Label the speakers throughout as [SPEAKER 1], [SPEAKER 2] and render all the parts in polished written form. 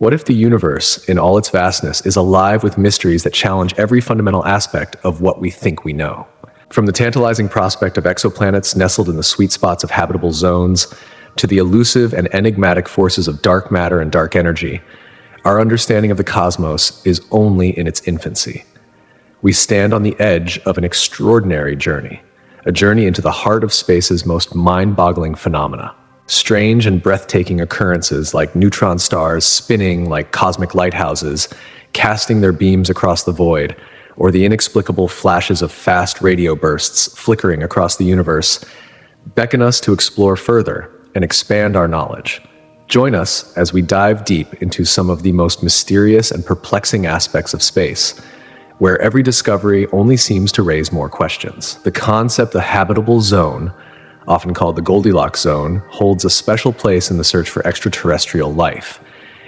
[SPEAKER 1] What if the universe, in all its vastness, is alive with mysteries that challenge every fundamental aspect of what we think we know? From the tantalizing prospect of exoplanets nestled in the sweet spots of habitable zones, to the elusive and enigmatic forces of dark matter and dark energy, our understanding of the cosmos is only in its infancy. We stand on the edge of an extraordinary journey, a journey into the heart of space's most mind-boggling phenomena. Strange and breathtaking occurrences like neutron stars spinning like cosmic lighthouses, casting their beams across the void, or the inexplicable flashes of fast radio bursts flickering across the universe, beckon us to explore further and expand our knowledge. Join us as we dive deep into some of the most mysterious and perplexing aspects of space, where every discovery only seems to raise more questions. The concept of habitable zone, often called the Goldilocks zone, holds a special place in the search for extraterrestrial life.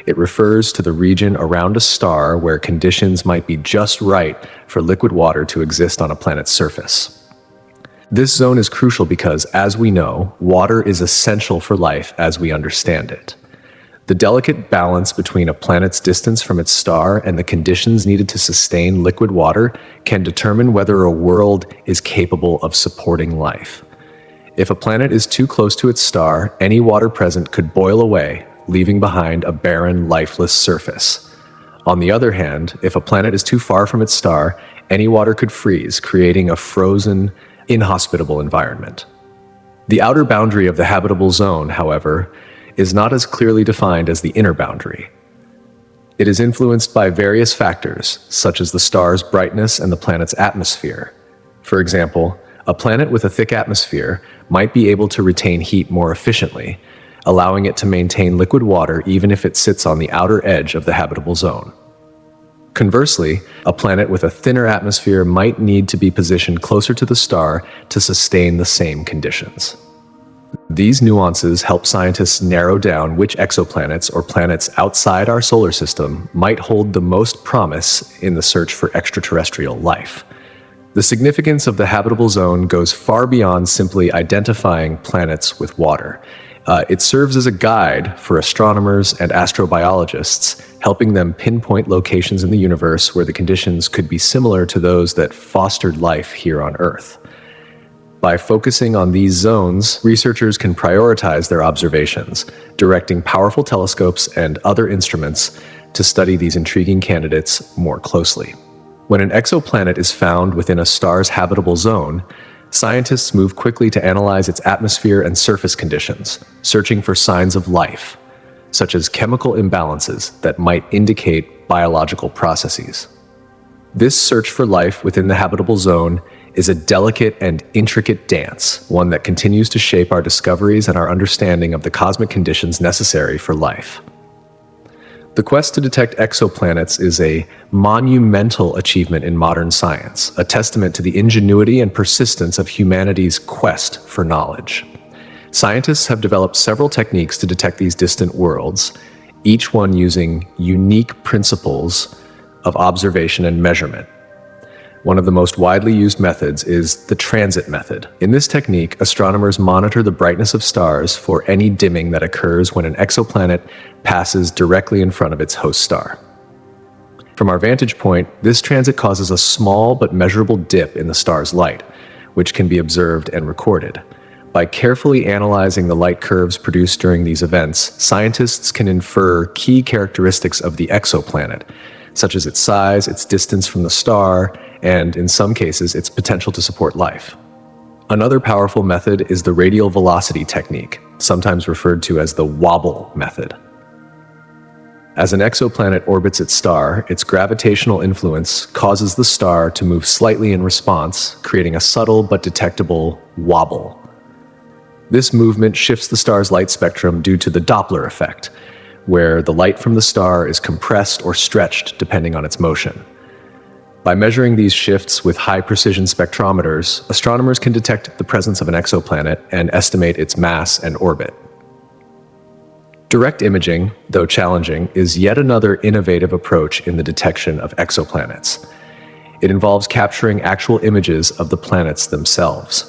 [SPEAKER 1] It refers to the region around a star where conditions might be just right for liquid water to exist on a planet's surface. This zone is crucial because, as we know, water is essential for life as we understand it. The delicate balance between a planet's distance from its star and the conditions needed to sustain liquid water can determine whether a world is capable of supporting life. If a planet is too close to its star, any water present could boil away, leaving behind a barren, lifeless surface. On the other hand, if a planet is too far from its star, any water could freeze, creating a frozen, inhospitable environment. The outer boundary of the habitable zone, however, is not as clearly defined as the inner boundary. It is influenced by various factors, such as the star's brightness and the planet's atmosphere. For example, a planet with a thick atmosphere might be able to retain heat more efficiently, allowing it to maintain liquid water even if it sits on the outer edge of the habitable zone. Conversely, a planet with a thinner atmosphere might need to be positioned closer to the star to sustain the same conditions. These nuances help scientists narrow down which exoplanets or planets outside our solar system might hold the most promise in the search for extraterrestrial life. The significance of the habitable zone goes far beyond simply identifying planets with water. It serves as a guide for astronomers and astrobiologists, helping them pinpoint locations in the universe where the conditions could be similar to those that fostered life here on Earth. By focusing on these zones, researchers can prioritize their observations, directing powerful telescopes and other instruments to study these intriguing candidates more closely. When an exoplanet is found within a star's habitable zone, scientists move quickly to analyze its atmosphere and surface conditions, searching for signs of life, such as chemical imbalances that might indicate biological processes. This search for life within the habitable zone is a delicate and intricate dance, one that continues to shape our discoveries and our understanding of the cosmic conditions necessary for life. The quest to detect exoplanets is a monumental achievement in modern science, a testament to the ingenuity and persistence of humanity's quest for knowledge. Scientists have developed several techniques to detect these distant worlds, each one using unique principles of observation and measurement. One of the most widely used methods is the transit method. In this technique, astronomers monitor the brightness of stars for any dimming that occurs when an exoplanet passes directly in front of its host star. From our vantage point, this transit causes a small but measurable dip in the star's light, which can be observed and recorded. By carefully analyzing the light curves produced during these events, scientists can infer key characteristics of the exoplanet, such as its size, its distance from the star, and, in some cases, its potential to support life. Another powerful method is the radial velocity technique, sometimes referred to as the wobble method. As an exoplanet orbits its star, its gravitational influence causes the star to move slightly in response, creating a subtle but detectable wobble. This movement shifts the star's light spectrum due to the Doppler effect, where the light from the star is compressed or stretched depending on its motion. By measuring these shifts with high-precision spectrometers, astronomers can detect the presence of an exoplanet and estimate its mass and orbit. Direct imaging, though challenging, is yet another innovative approach in the detection of exoplanets. It involves capturing actual images of the planets themselves.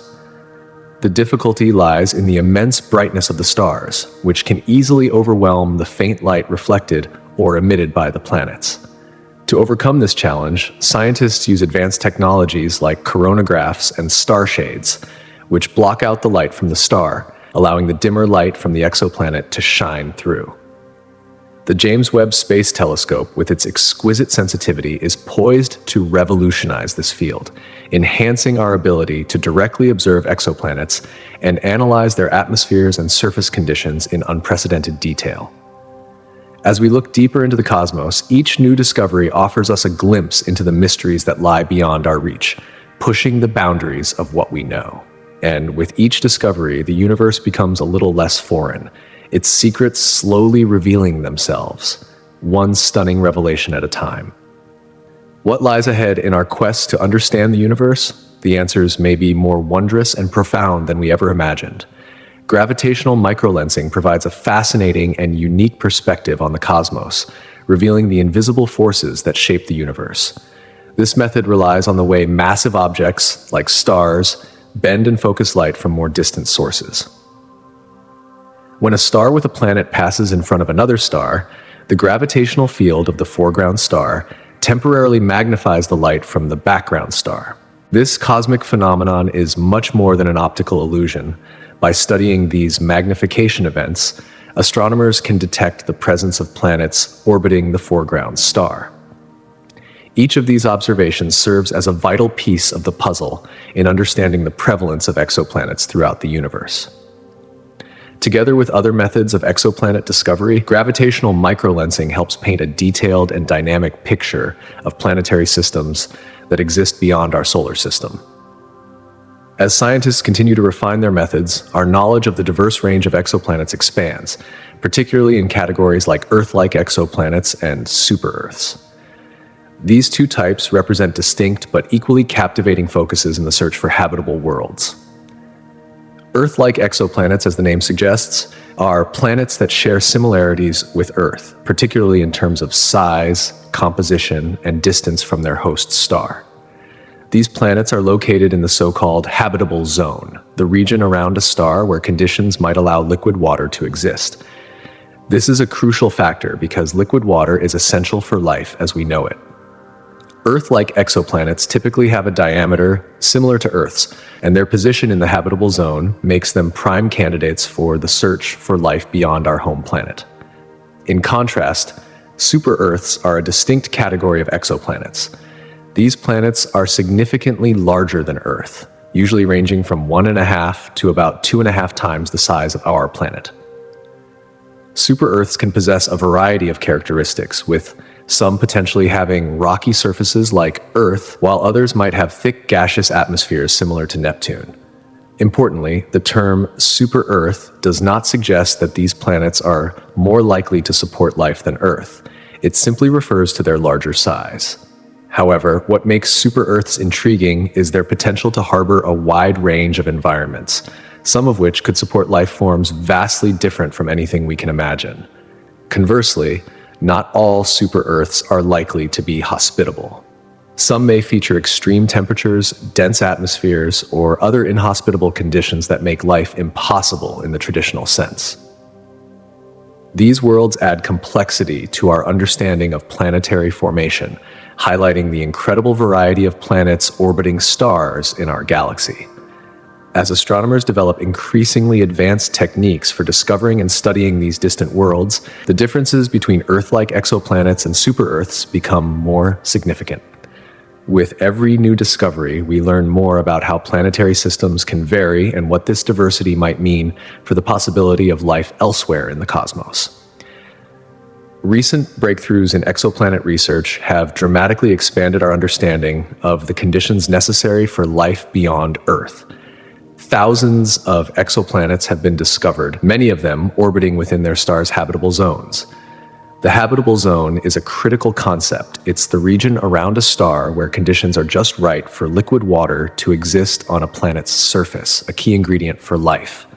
[SPEAKER 1] The difficulty lies in the immense brightness of the stars, which can easily overwhelm the faint light reflected or emitted by the planets. To overcome this challenge, scientists use advanced technologies like coronagraphs and star shades, which block out the light from the star, allowing the dimmer light from the exoplanet to shine through. The James Webb Space Telescope, with its exquisite sensitivity, is poised to revolutionize this field, enhancing our ability to directly observe exoplanets and analyze their atmospheres and surface conditions in unprecedented detail. As we look deeper into the cosmos, each new discovery offers us a glimpse into the mysteries that lie beyond our reach, pushing the boundaries of what we know. And with each discovery, the universe becomes a little less foreign, its secrets slowly revealing themselves, one stunning revelation at a time. What lies ahead in our quest to understand the universe? The answers may be more wondrous and profound than we ever imagined. Gravitational microlensing provides a fascinating and unique perspective on the cosmos, revealing the invisible forces that shape the universe. This method relies on the way massive objects, like stars, bend and focus light from more distant sources. When a star with a planet passes in front of another star, the gravitational field of the foreground star temporarily magnifies the light from the background star. This cosmic phenomenon is much more than an optical illusion. By studying these magnification events, astronomers can detect the presence of planets orbiting the foreground star. Each of these observations serves as a vital piece of the puzzle in understanding the prevalence of exoplanets throughout the universe. Together with other methods of exoplanet discovery, gravitational microlensing helps paint a detailed and dynamic picture of planetary systems that exist beyond our solar system. As scientists continue to refine their methods, our knowledge of the diverse range of exoplanets expands, particularly in categories like Earth-like exoplanets and super-Earths. These two types represent distinct but equally captivating focuses in the search for habitable worlds. Earth-like exoplanets, as the name suggests, are planets that share similarities with Earth, particularly in terms of size, composition, and distance from their host star. These planets are located in the so-called habitable zone, the region around a star where conditions might allow liquid water to exist. This is a crucial factor because liquid water is essential for life as we know it. Earth-like exoplanets typically have a diameter similar to Earth's, and their position in the habitable zone makes them prime candidates for the search for life beyond our home planet. In contrast, super-Earths are a distinct category of exoplanets. These planets are significantly larger than Earth, usually ranging from 1.5 to about 2.5 times the size of our planet. Super-Earths can possess a variety of characteristics, with some potentially having rocky surfaces like Earth, while others might have thick gaseous atmospheres similar to Neptune. Importantly, the term super-Earth does not suggest that these planets are more likely to support life than Earth. It simply refers to their larger size. However, what makes super-Earths intriguing is their potential to harbor a wide range of environments, some of which could support life forms vastly different from anything we can imagine. Conversely, not all super-Earths are likely to be hospitable. Some may feature extreme temperatures, dense atmospheres, or other inhospitable conditions that make life impossible in the traditional sense. These worlds add complexity to our understanding of planetary formation, highlighting the incredible variety of planets orbiting stars in our galaxy. As astronomers develop increasingly advanced techniques for discovering and studying these distant worlds, the differences between Earth-like exoplanets and super-Earths become more significant. With every new discovery, we learn more about how planetary systems can vary and what this diversity might mean for the possibility of life elsewhere in the cosmos. Recent breakthroughs in exoplanet research have dramatically expanded our understanding of the conditions necessary for life beyond Earth. Thousands of exoplanets have been discovered, many of them orbiting within their star's habitable zones. The habitable zone is a critical concept. It's the region around a star where conditions are just right for liquid water to exist on a planet's surface, a key ingredient for life.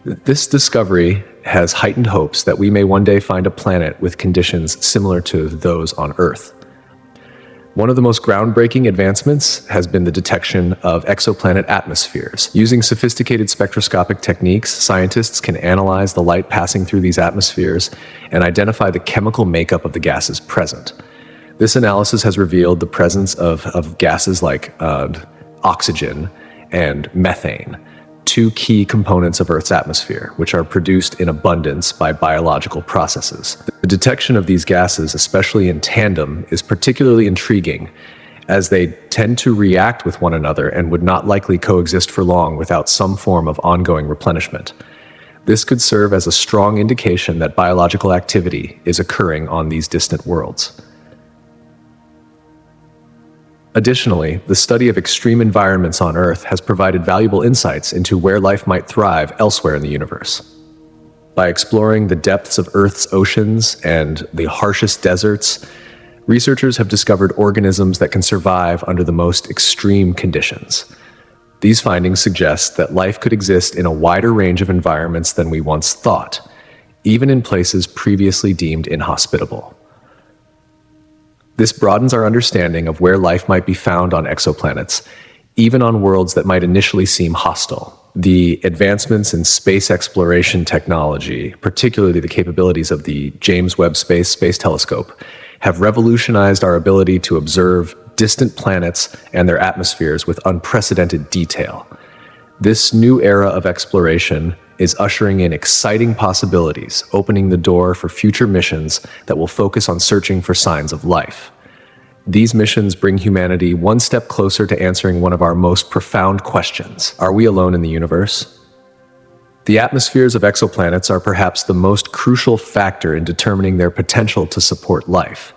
[SPEAKER 1] This discovery has heightened hopes that we may one day find a planet with conditions similar to those on Earth. One of the most groundbreaking advancements has been the detection of exoplanet atmospheres. Using sophisticated spectroscopic techniques, scientists can analyze the light passing through these atmospheres and identify the chemical makeup of the gases present. This analysis has revealed the presence of gases like oxygen and methane, two key components of Earth's atmosphere, which are produced in abundance by biological processes. The detection of these gases, especially in tandem, is particularly intriguing, as they tend to react with one another and would not likely coexist for long without some form of ongoing replenishment. This could serve as a strong indication that biological activity is occurring on these distant worlds. Additionally, the study of extreme environments on Earth has provided valuable insights into where life might thrive elsewhere in the universe. By exploring the depths of Earth's oceans and the harshest deserts, researchers have discovered organisms that can survive under the most extreme conditions. These findings suggest that life could exist in a wider range of environments than we once thought, even in places previously deemed inhospitable. This broadens our understanding of where life might be found on exoplanets, even on worlds that might initially seem hostile. The advancements in space exploration technology, particularly the capabilities of the James Webb Space Telescope, have revolutionized our ability to observe distant planets and their atmospheres with unprecedented detail. This new era of exploration is ushering in exciting possibilities, opening the door for future missions that will focus on searching for signs of life. These missions bring humanity one step closer to answering one of our most profound questions: are we alone in the universe? The atmospheres of exoplanets are perhaps the most crucial factor in determining their potential to support life.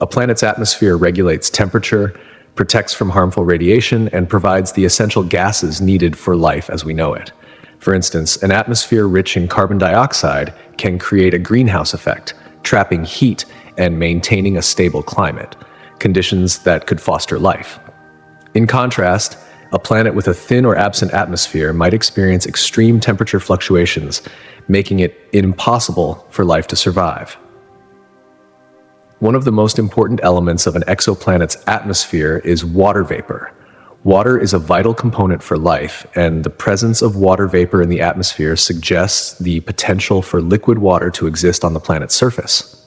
[SPEAKER 1] A planet's atmosphere regulates temperature, protects from harmful radiation, and provides the essential gases needed for life as we know it. For instance, an atmosphere rich in carbon dioxide can create a greenhouse effect, trapping heat and maintaining a stable climate, conditions that could foster life. In contrast, a planet with a thin or absent atmosphere might experience extreme temperature fluctuations, making it impossible for life to survive. One of the most important elements of an exoplanet's atmosphere is water vapor. Water is a vital component for life, and the presence of water vapor in the atmosphere suggests the potential for liquid water to exist on the planet's surface.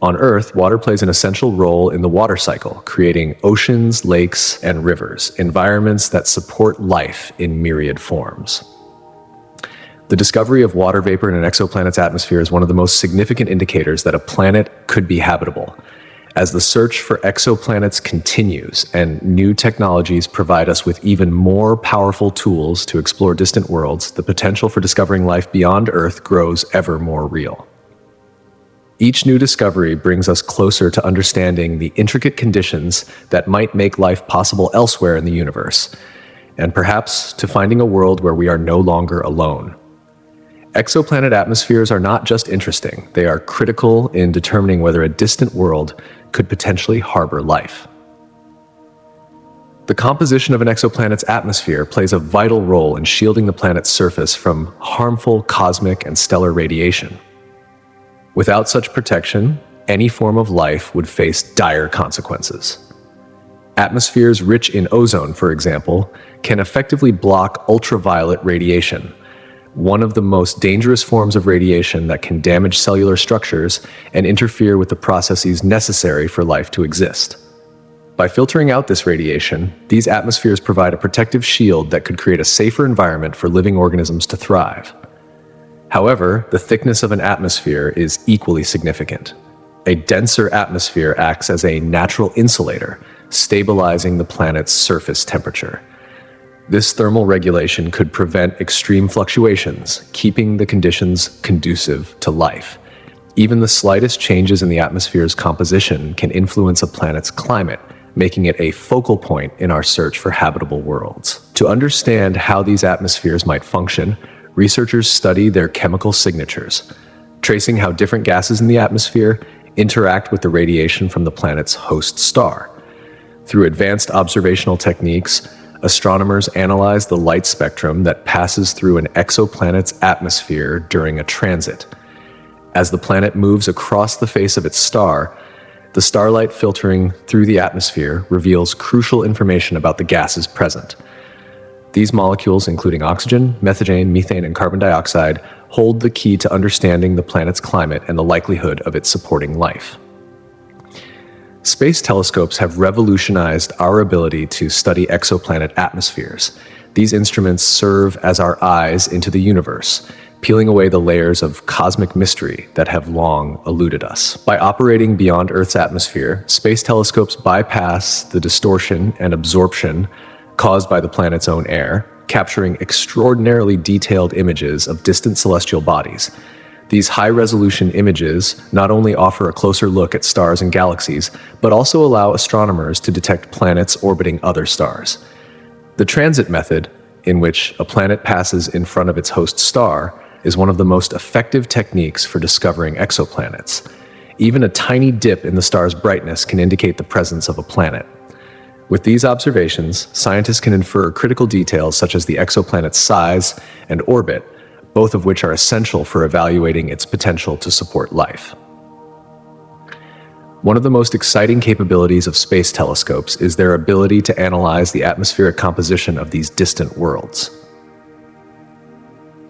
[SPEAKER 1] On Earth, water plays an essential role in the water cycle, creating oceans, lakes, and rivers, environments that support life in myriad forms. The discovery of water vapor in an exoplanet's atmosphere is one of the most significant indicators that a planet could be habitable. As the search for exoplanets continues and new technologies provide us with even more powerful tools to explore distant worlds, the potential for discovering life beyond Earth grows ever more real. Each new discovery brings us closer to understanding the intricate conditions that might make life possible elsewhere in the universe, and perhaps to finding a world where we are no longer alone. Exoplanet atmospheres are not just interesting, they are critical in determining whether a distant world could potentially harbor life. The composition of an exoplanet's atmosphere plays a vital role in shielding the planet's surface from harmful cosmic and stellar radiation. Without such protection, any form of life would face dire consequences. Atmospheres rich in ozone, for example, can effectively block ultraviolet radiation, one of the most dangerous forms of radiation that can damage cellular structures and interfere with the processes necessary for life to exist. By filtering out this radiation, these atmospheres provide a protective shield that could create a safer environment for living organisms to thrive. However, the thickness of an atmosphere is equally significant. A denser atmosphere acts as a natural insulator, stabilizing the planet's surface temperature. This thermal regulation could prevent extreme fluctuations, keeping the conditions conducive to life. Even the slightest changes in the atmosphere's composition can influence a planet's climate, making it a focal point in our search for habitable worlds. To understand how these atmospheres might function, researchers study their chemical signatures, tracing how different gases in the atmosphere interact with the radiation from the planet's host star. Through advanced observational techniques, astronomers analyze the light spectrum that passes through an exoplanet's atmosphere during a transit. As the planet moves across the face of its star, The starlight filtering through the atmosphere reveals crucial information about the gases present. These molecules, including oxygen, methane, methane, and carbon dioxide, hold the key to understanding the planet's climate and the likelihood of its supporting life. Space telescopes have revolutionized our ability to study exoplanet atmospheres. These instruments serve as our eyes into the universe, peeling away the layers of cosmic mystery that have long eluded us. By operating beyond Earth's atmosphere, space telescopes bypass the distortion and absorption caused by the planet's own air, capturing extraordinarily detailed images of distant celestial bodies. These high-resolution images not only offer a closer look at stars and galaxies, but also allow astronomers to detect planets orbiting other stars. The transit method, in which a planet passes in front of its host star, is one of the most effective techniques for discovering exoplanets. Even a tiny dip in the star's brightness can indicate the presence of a planet. With these observations, scientists can infer critical details such as the exoplanet's size and orbit, both of which are essential for evaluating its potential to support life. One of the most exciting capabilities of space telescopes is their ability to analyze the atmospheric composition of these distant worlds.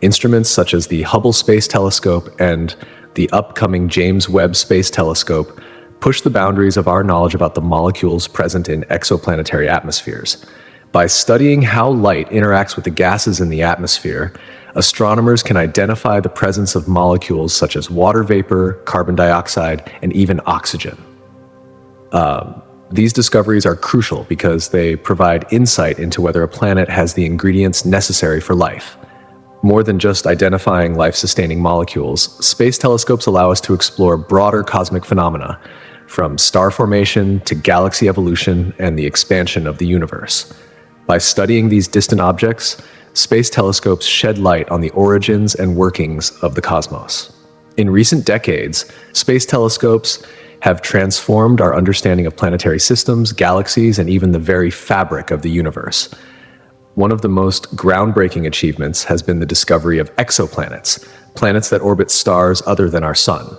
[SPEAKER 1] Instruments such as the Hubble Space Telescope and the upcoming James Webb Space Telescope push the boundaries of our knowledge about the molecules present in exoplanetary atmospheres. By studying how light interacts with the gases in the atmosphere, astronomers can identify the presence of molecules such as water vapor, carbon dioxide, and even oxygen. These discoveries are crucial because they provide insight into whether a planet has the ingredients necessary for life. More than just identifying life-sustaining molecules, space telescopes allow us to explore broader cosmic phenomena, from star formation to galaxy evolution and the expansion of the universe. By studying these distant objects, space telescopes shed light on the origins and workings of the cosmos. In recent decades, space telescopes have transformed our understanding of planetary systems, galaxies, and even the very fabric of the universe. One of the most groundbreaking achievements has been the discovery of exoplanets, planets that orbit stars other than our sun.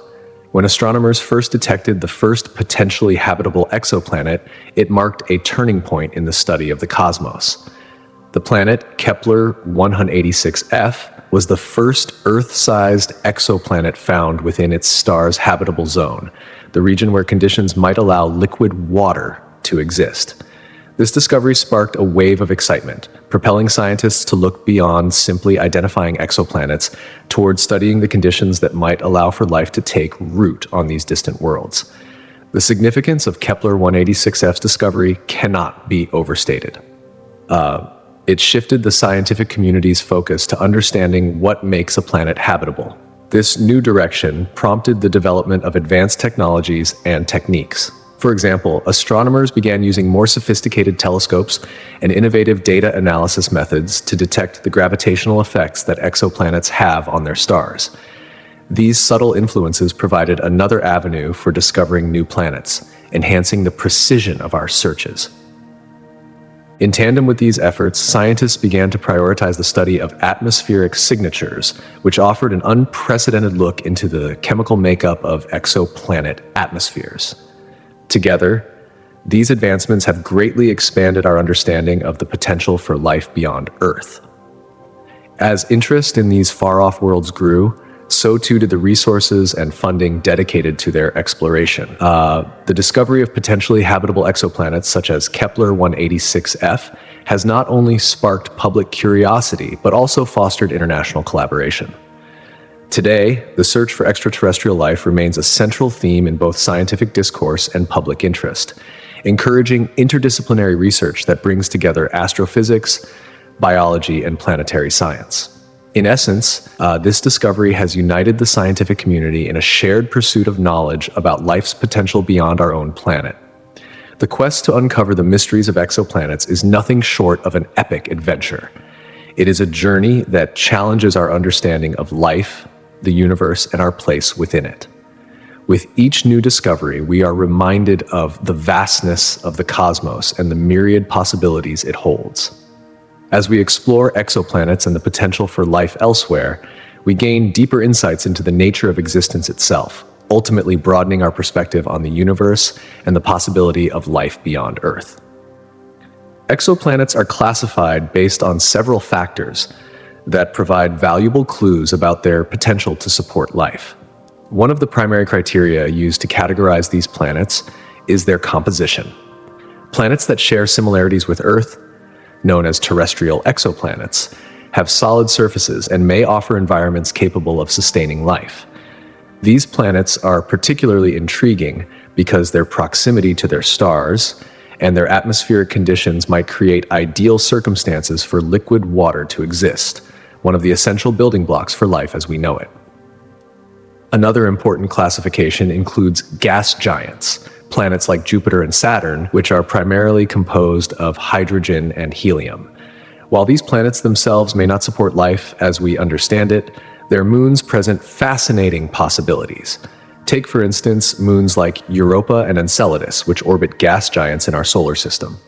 [SPEAKER 1] When astronomers first detected the first potentially habitable exoplanet, it marked a turning point in the study of the cosmos. The planet Kepler 186f was the first Earth-sized exoplanet found within its star's habitable zone, the region where conditions might allow liquid water to exist. This discovery sparked a wave of excitement, propelling scientists to look beyond simply identifying exoplanets towards studying the conditions that might allow for life to take root on these distant worlds. The significance of Kepler 186f's discovery cannot be overstated. It shifted the scientific community's focus to understanding what makes a planet habitable. This new direction prompted the development of advanced technologies and techniques. For example, astronomers began using more sophisticated telescopes and innovative data analysis methods to detect the gravitational effects that exoplanets have on their stars. These subtle influences provided another avenue for discovering new planets, enhancing the precision of our searches. In tandem with these efforts, scientists began to prioritize the study of atmospheric signatures, which offered an unprecedented look into the chemical makeup of exoplanet atmospheres. Together, these advancements have greatly expanded our understanding of the potential for life beyond Earth. As interest in these far-off worlds grew, so too did the resources and funding dedicated to their exploration. The discovery of potentially habitable exoplanets such as Kepler 186f has not only sparked public curiosity, but also fostered international collaboration. Today, the search for extraterrestrial life remains a central theme in both scientific discourse and public interest, encouraging interdisciplinary research that brings together astrophysics, biology, and planetary science. In essence, this discovery has united the scientific community in a shared pursuit of knowledge about life's potential beyond our own planet. The quest to uncover the mysteries of exoplanets is nothing short of an epic adventure. It is a journey that challenges our understanding of life, the universe, and our place within it. With each new discovery, we are reminded of the vastness of the cosmos and the myriad possibilities it holds. As we explore exoplanets and the potential for life elsewhere, we gain deeper insights into the nature of existence itself. ultimately broadening our perspective on the universe and the possibility of life beyond Earth. Exoplanets are classified based on several factors that provide valuable clues about their potential to support life. One of the primary criteria used to categorize these planets is their composition. Planets that share similarities with Earth, known as terrestrial exoplanets, have solid surfaces and may offer environments capable of sustaining life. These planets are particularly intriguing because their proximity to their stars and their atmospheric conditions might create ideal circumstances for liquid water to exist, one of the essential building blocks for life as we know it. Another important classification includes gas giants, planets like Jupiter and Saturn, which are primarily composed of hydrogen and helium. While these planets themselves may not support life as we understand it, their moons present fascinating possibilities. Take, for instance, moons like Europa and Enceladus, which orbit gas giants in our solar system.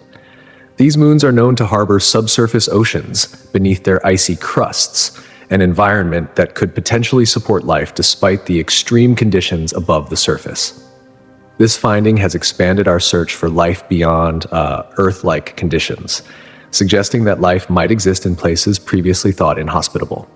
[SPEAKER 1] These moons are known to harbor subsurface oceans beneath their icy crusts, an environment that could potentially support life despite the extreme conditions above the surface. This finding has expanded our search for life beyond Earth-like conditions, suggesting that life might exist in places previously thought inhospitable.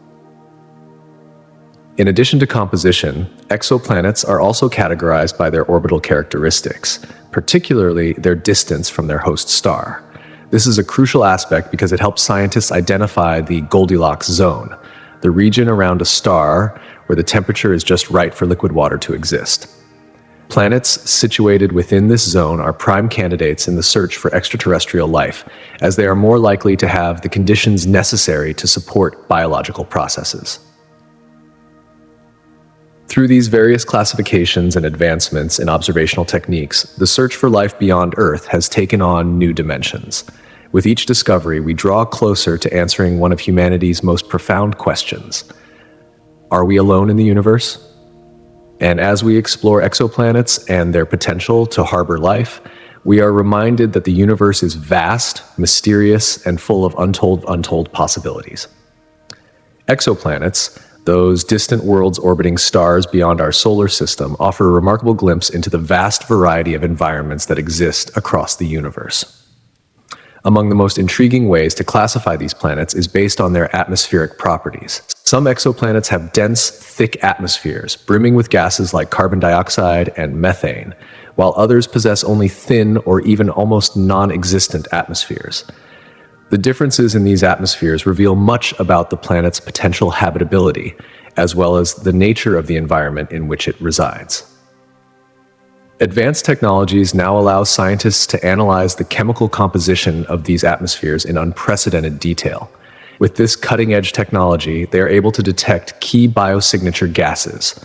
[SPEAKER 1] In addition to composition, exoplanets are also categorized by their orbital characteristics, particularly their distance from their host star. This is a crucial aspect because it helps scientists identify the Goldilocks zone, the region around a star where the temperature is just right for liquid water to exist. Planets situated within this zone are prime candidates in the search for extraterrestrial life, as they are more likely to have the conditions necessary to support biological processes. Through these various classifications and advancements in observational techniques, the search for life beyond Earth has taken on new dimensions. With each discovery, we draw closer to answering one of humanity's most profound questions. Are we alone in the universe? And as we explore exoplanets and their potential to harbor life, we are reminded that the universe is vast, mysterious, and full of untold possibilities. Exoplanets, those distant worlds orbiting stars beyond our solar system, offer a remarkable glimpse into the vast variety of environments that exist across the universe. Among the most intriguing ways to classify these planets is based on their atmospheric properties. Some exoplanets have dense, thick atmospheres, brimming with gases like carbon dioxide and methane, while others possess only thin or even almost non-existent atmospheres. The differences in these atmospheres reveal much about the planet's potential habitability, as well as the nature of the environment in which it resides. Advanced technologies now allow scientists to analyze the chemical composition of these atmospheres in unprecedented detail. With this cutting-edge technology, they are able to detect key biosignature gases,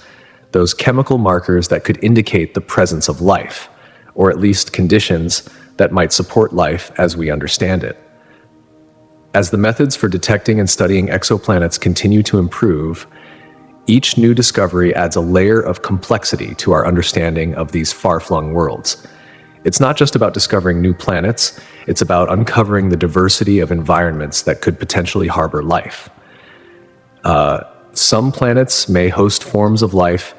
[SPEAKER 1] those chemical markers that could indicate the presence of life, or at least conditions that might support life as we understand it. As the methods for detecting and studying exoplanets continue to improve, each new discovery adds a layer of complexity to our understanding of these far-flung worlds. It's not just about discovering new planets, it's about uncovering the diversity of environments that could potentially harbor life. Some planets may host forms of life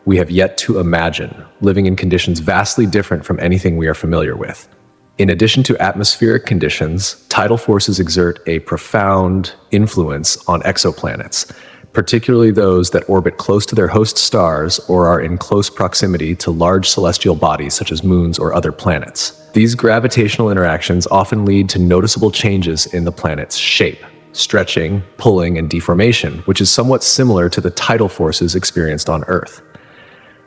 [SPEAKER 1] we have yet to imagine, living in conditions vastly different from anything we are familiar with. In addition to atmospheric conditions, tidal forces exert a profound influence on exoplanets, particularly those that orbit close to their host stars or are in close proximity to large celestial bodies such as moons or other planets. These gravitational interactions often lead to noticeable changes in the planet's shape, stretching, pulling, and deformation, which is somewhat similar to the tidal forces experienced on Earth.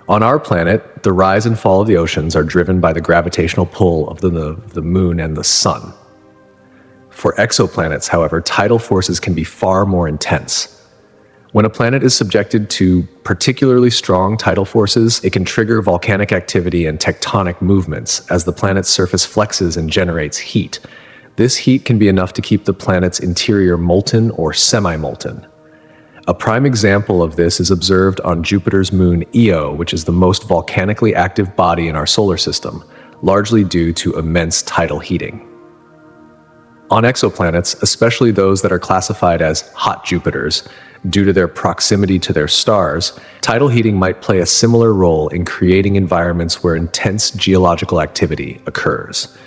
[SPEAKER 1] On our planet, the rise and fall of the oceans are driven by the gravitational pull of the moon and the sun. For exoplanets, however, tidal forces can be far more intense. When a planet is subjected to particularly strong tidal forces, it can trigger volcanic activity and tectonic movements as the planet's surface flexes and generates heat. This heat can be enough to keep the planet's interior molten or semi-molten. A prime example of this is observed on Jupiter's moon Io, which is the most volcanically active body in our solar system, largely due to immense tidal heating. On exoplanets, especially those that are classified as hot Jupiters, due to their proximity to their stars, tidal heating might play a similar role in creating environments where intense geological activity occurs.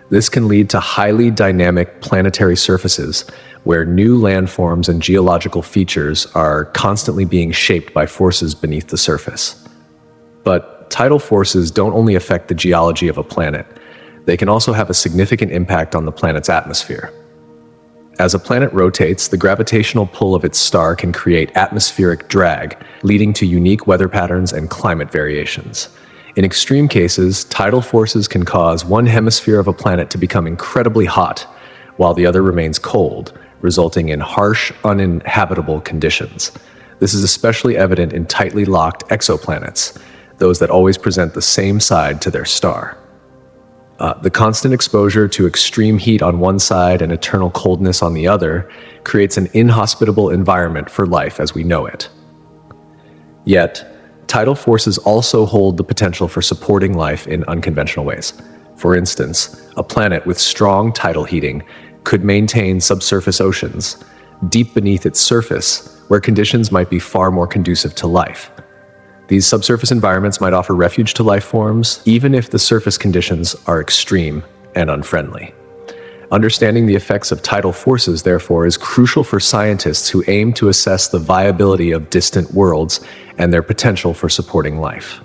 [SPEAKER 1] This can lead to highly dynamic planetary surfaces where new landforms and geological features are constantly being shaped by forces beneath the surface. But tidal forces don't only affect the geology of a planet, they can also have a significant impact on the planet's atmosphere. As a planet rotates, the gravitational pull of its star can create atmospheric drag, leading to unique weather patterns and climate variations. In extreme cases, tidal forces can cause one hemisphere of a planet to become incredibly hot, while the other remains cold, resulting in harsh, uninhabitable conditions. This is especially evident in tightly locked exoplanets, those that always present the same side to their star. The constant exposure to extreme heat on one side and eternal coldness on the other creates an inhospitable environment for life as we know it. Yet, tidal forces also hold the potential for supporting life in unconventional ways. For instance, a planet with strong tidal heating could maintain subsurface oceans deep beneath its surface, where conditions might be far more conducive to life. These subsurface environments might offer refuge to life forms, even if the surface conditions are extreme and unfriendly. Understanding the effects of tidal forces, therefore, is crucial for scientists who aim to assess the viability of distant worlds and their potential for supporting life.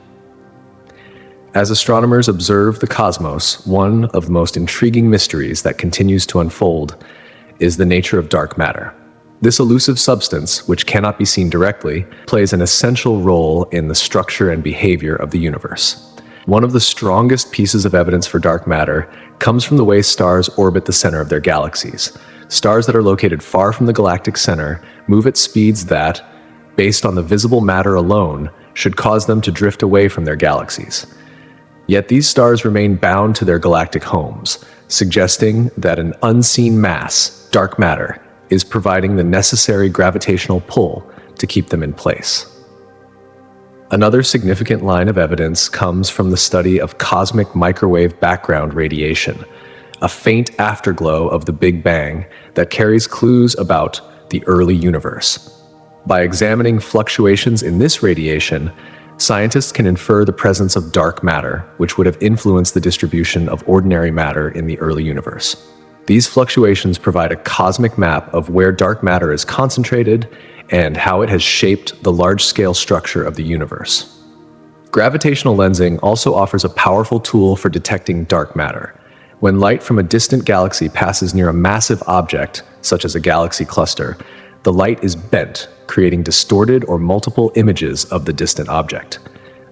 [SPEAKER 1] As astronomers observe the cosmos, one of the most intriguing mysteries that continues to unfold is the nature of dark matter. This elusive substance, which cannot be seen directly, plays an essential role in the structure and behavior of the universe. One of the strongest pieces of evidence for dark matter comes from the way stars orbit the center of their galaxies. Stars that are located far from the galactic center move at speeds that, based on the visible matter alone, should cause them to drift away from their galaxies. Yet these stars remain bound to their galactic homes, suggesting that an unseen mass, dark matter, is providing the necessary gravitational pull to keep them in place. Another significant line of evidence comes from the study of cosmic microwave background radiation, a faint afterglow of the Big Bang that carries clues about the early universe. By examining fluctuations in this radiation, scientists can infer the presence of dark matter, which would have influenced the distribution of ordinary matter in the early universe. These fluctuations provide a cosmic map of where dark matter is concentrated and how it has shaped the large-scale structure of the universe. Gravitational lensing also offers a powerful tool for detecting dark matter. When light from a distant galaxy passes near a massive object, such as a galaxy cluster, the light is bent, creating distorted or multiple images of the distant object.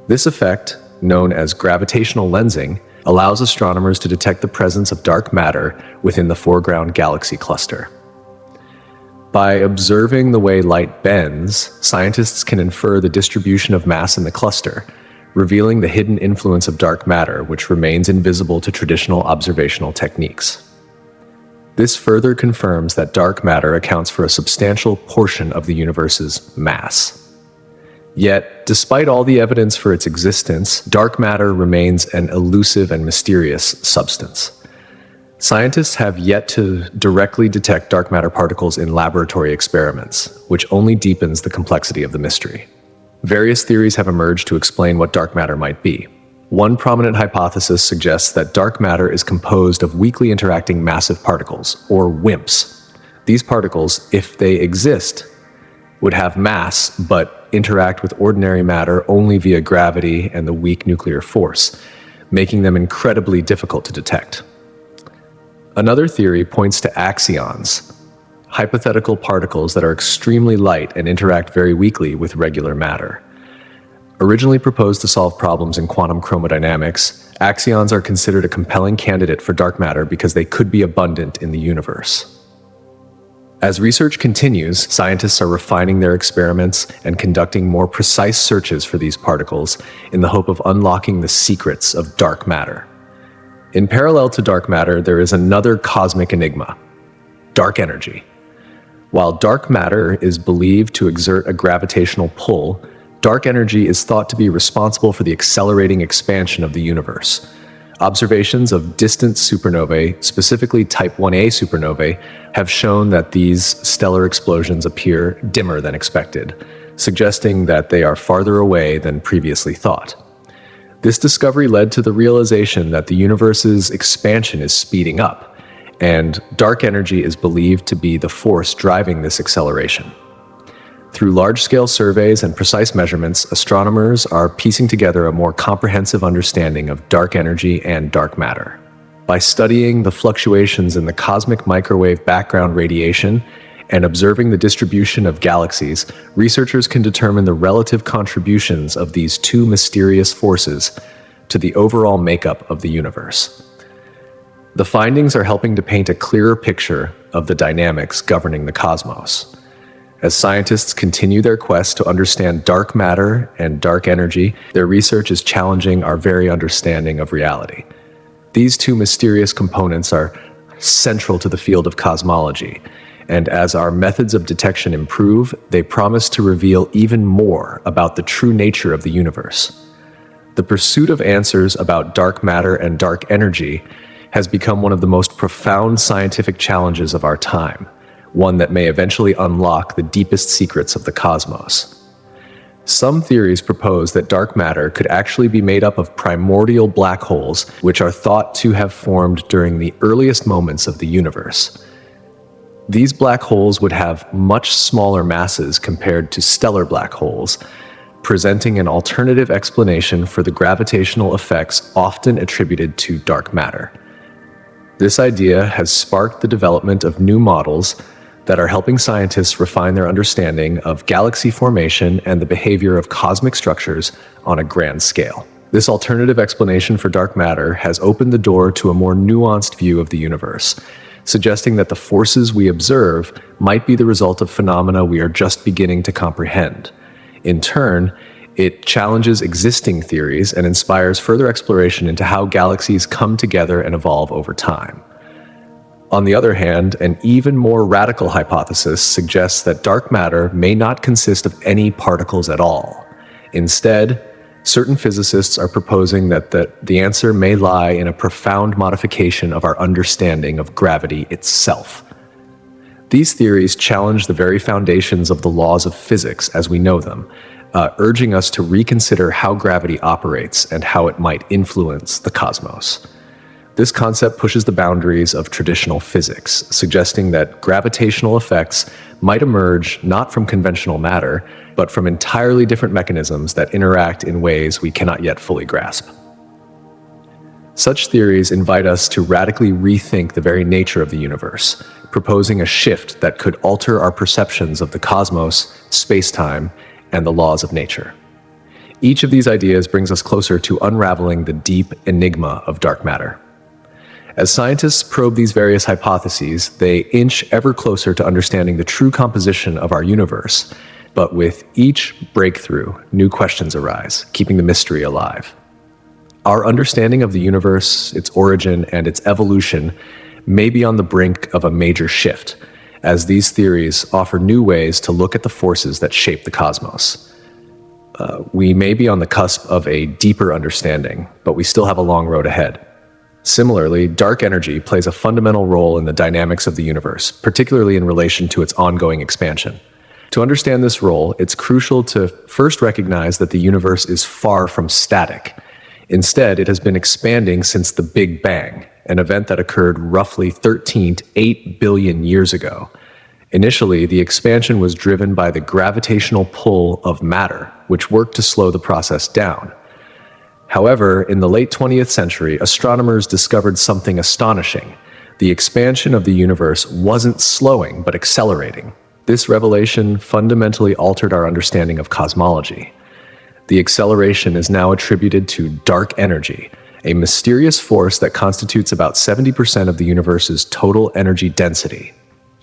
[SPEAKER 1] This effect, known as gravitational lensing, allows astronomers to detect the presence of dark matter within the foreground galaxy cluster. By observing the way light bends, scientists can infer the distribution of mass in the cluster, revealing the hidden influence of dark matter, which remains invisible to traditional observational techniques. This further confirms that dark matter accounts for a substantial portion of the universe's mass. Yet, despite all the evidence for its existence, dark matter remains an elusive and mysterious substance. Scientists have yet to directly detect dark matter particles in laboratory experiments, which only deepens the complexity of the mystery. Various theories have emerged to explain what dark matter might be. One prominent hypothesis suggests that dark matter is composed of weakly interacting massive particles, or WIMPs. These particles, if they exist, would have mass but interact with ordinary matter only via gravity and the weak nuclear force, making them incredibly difficult to detect. Another theory points to axions, hypothetical particles that are extremely light and interact very weakly with regular matter. Originally proposed to solve problems in quantum chromodynamics, axions are considered a compelling candidate for dark matter because they could be abundant in the universe. As research continues, scientists are refining their experiments and conducting more precise searches for these particles in the hope of unlocking the secrets of dark matter. In parallel to dark matter, there is another cosmic enigma: dark energy. While dark matter is believed to exert a gravitational pull, dark energy is thought to be responsible for the accelerating expansion of the universe. Observations of distant supernovae, specifically Type 1a supernovae, have shown that these stellar explosions appear dimmer than expected, suggesting that they are farther away than previously thought. This discovery led to the realization that the universe's expansion is speeding up, and dark energy is believed to be the force driving this acceleration. Through large-scale surveys and precise measurements, astronomers are piecing together a more comprehensive understanding of dark energy and dark matter. By studying the fluctuations in the cosmic microwave background radiation and observing the distribution of galaxies, researchers can determine the relative contributions of these two mysterious forces to the overall makeup of the universe. The findings are helping to paint a clearer picture of the dynamics governing the cosmos. As scientists continue their quest to understand dark matter and dark energy, their research is challenging our very understanding of reality. These two mysterious components are central to the field of cosmology, and as our methods of detection improve, they promise to reveal even more about the true nature of the universe. The pursuit of answers about dark matter and dark energy has become one of the most profound scientific challenges of our time, one that may eventually unlock the deepest secrets of the cosmos. Some theories propose that dark matter could actually be made up of primordial black holes, which are thought to have formed during the earliest moments of the universe. These black holes would have much smaller masses compared to stellar black holes, presenting an alternative explanation for the gravitational effects often attributed to dark matter. This idea has sparked the development of new models that are helping scientists refine their understanding of galaxy formation and the behavior of cosmic structures on a grand scale. This alternative explanation for dark matter has opened the door to a more nuanced view of the universe, suggesting that the forces we observe might be the result of phenomena we are just beginning to comprehend. In turn, it challenges existing theories and inspires further exploration into how galaxies come together and evolve over time. On the other hand, an even more radical hypothesis suggests that dark matter may not consist of any particles at all. Instead, certain physicists are proposing that the answer may lie in a profound modification of our understanding of gravity itself. These theories challenge the very foundations of the laws of physics as we know them, urging us to reconsider how gravity operates and how it might influence the cosmos. This concept pushes the boundaries of traditional physics, suggesting that gravitational effects might emerge not from conventional matter, but from entirely different mechanisms that interact in ways we cannot yet fully grasp. Such theories invite us to radically rethink the very nature of the universe, proposing a shift that could alter our perceptions of the cosmos, space-time, and the laws of nature. Each of these ideas brings us closer to unraveling the deep enigma of dark matter. As scientists probe these various hypotheses, they inch ever closer to understanding the true composition of our universe. But with each breakthrough, new questions arise, keeping the mystery alive. Our understanding of the universe, its origin, and its evolution may be on the brink of a major shift, as these theories offer new ways to look at the forces that shape the cosmos. We may be on the cusp of a deeper understanding, but we still have a long road ahead. Similarly, dark energy plays a fundamental role in the dynamics of the universe, particularly in relation to its ongoing expansion. To understand this role, it's crucial to first recognize that the universe is far from static. Instead, it has been expanding since the Big Bang, an event that occurred roughly 13 to 8 billion years ago. Initially, the expansion was driven by the gravitational pull of matter, which worked to slow the process down. However, in the late 20th century, astronomers discovered something astonishing. The expansion of the universe wasn't slowing, but accelerating. This revelation fundamentally altered our understanding of cosmology. The acceleration is now attributed to dark energy, a mysterious force that constitutes about 70% of the universe's total energy density.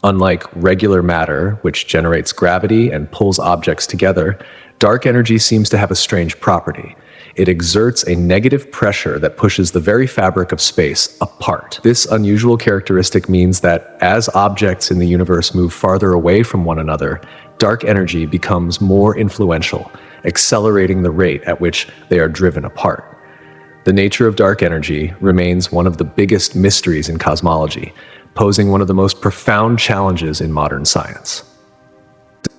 [SPEAKER 1] Unlike regular matter, which generates gravity and pulls objects together, dark energy seems to have a strange property. It exerts a negative pressure that pushes the very fabric of space apart. This unusual characteristic means that as objects in the universe move farther away from one another, dark energy becomes more influential, accelerating the rate at which they are driven apart. The nature of dark energy remains one of the biggest mysteries in cosmology, posing one of the most profound challenges in modern science.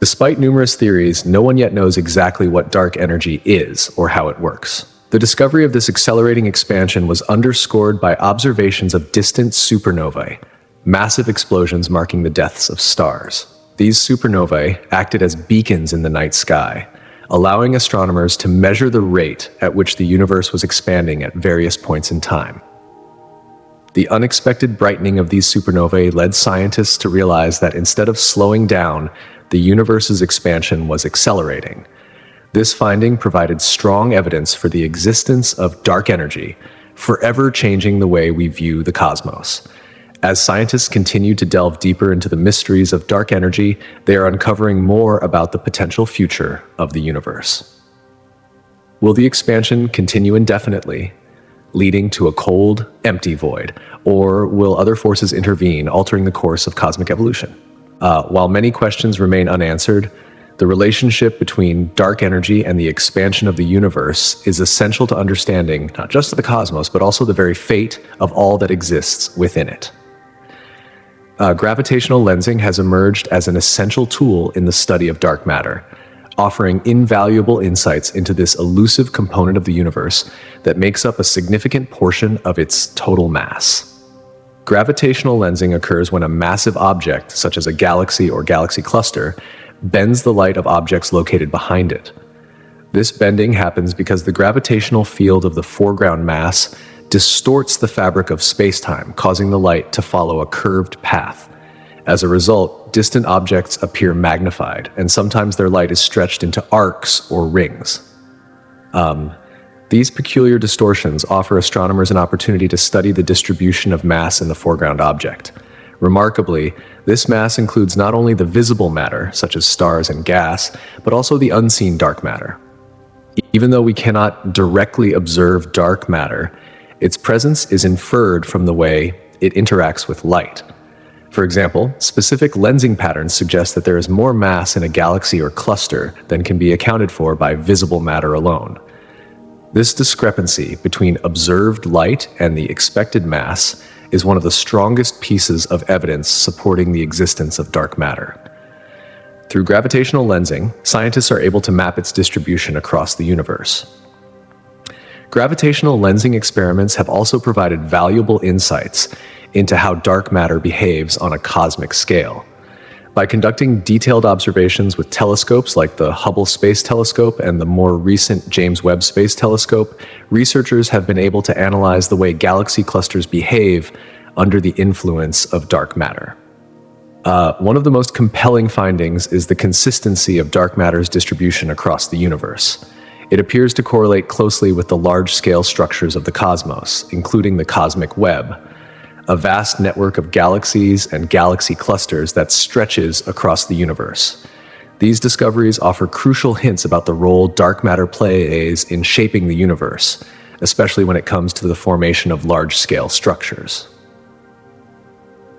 [SPEAKER 1] Despite numerous theories, no one yet knows exactly what dark energy is or how it works. The discovery of this accelerating expansion was underscored by observations of distant supernovae, massive explosions marking the deaths of stars. These supernovae acted as beacons in the night sky, allowing astronomers to measure the rate at which the universe was expanding at various points in time. The unexpected brightening of these supernovae led scientists to realize that instead of slowing down, the universe's expansion was accelerating. This finding provided strong evidence for the existence of dark energy, forever changing the way we view the cosmos. As scientists continue to delve deeper into the mysteries of dark energy, they are uncovering more about the potential future of the universe. Will the expansion continue indefinitely, leading to a cold, empty void, or will other forces intervene, altering the course of cosmic evolution? While many questions remain unanswered, the relationship between dark energy and the expansion of the universe is essential to understanding not just the cosmos, but also the very fate of all that exists within it. Gravitational lensing has emerged as an essential tool in the study of dark matter, offering invaluable insights into this elusive component of the universe that makes up a significant portion of its total mass. Gravitational lensing occurs when a massive object, such as a galaxy or galaxy cluster, bends the light of objects located behind it. This bending happens because the gravitational field of the foreground mass distorts the fabric of space-time, causing the light to follow a curved path. As a result, distant objects appear magnified, and sometimes their light is stretched into arcs or rings. These peculiar distortions offer astronomers an opportunity to study the distribution of mass in the foreground object. Remarkably, this mass includes not only the visible matter, such as stars and gas, but also the unseen dark matter. Even though we cannot directly observe dark matter, its presence is inferred from the way it interacts with light. For example, specific lensing patterns suggest that there is more mass in a galaxy or cluster than can be accounted for by visible matter alone. This discrepancy between observed light and the expected mass is one of the strongest pieces of evidence supporting the existence of dark matter. Through gravitational lensing, scientists are able to map its distribution across the universe. Gravitational lensing experiments have also provided valuable insights into how dark matter behaves on a cosmic scale. By conducting detailed observations with telescopes like the Hubble Space Telescope and the more recent James Webb Space Telescope, researchers have been able to analyze the way galaxy clusters behave under the influence of dark matter. One of the most compelling findings is the consistency of dark matter's distribution across the universe. It appears to correlate closely with the large-scale structures of the cosmos, including the cosmic web, a vast network of galaxies and galaxy clusters that stretches across the universe. These discoveries offer crucial hints about the role dark matter plays in shaping the universe, especially when it comes to the formation of large-scale structures.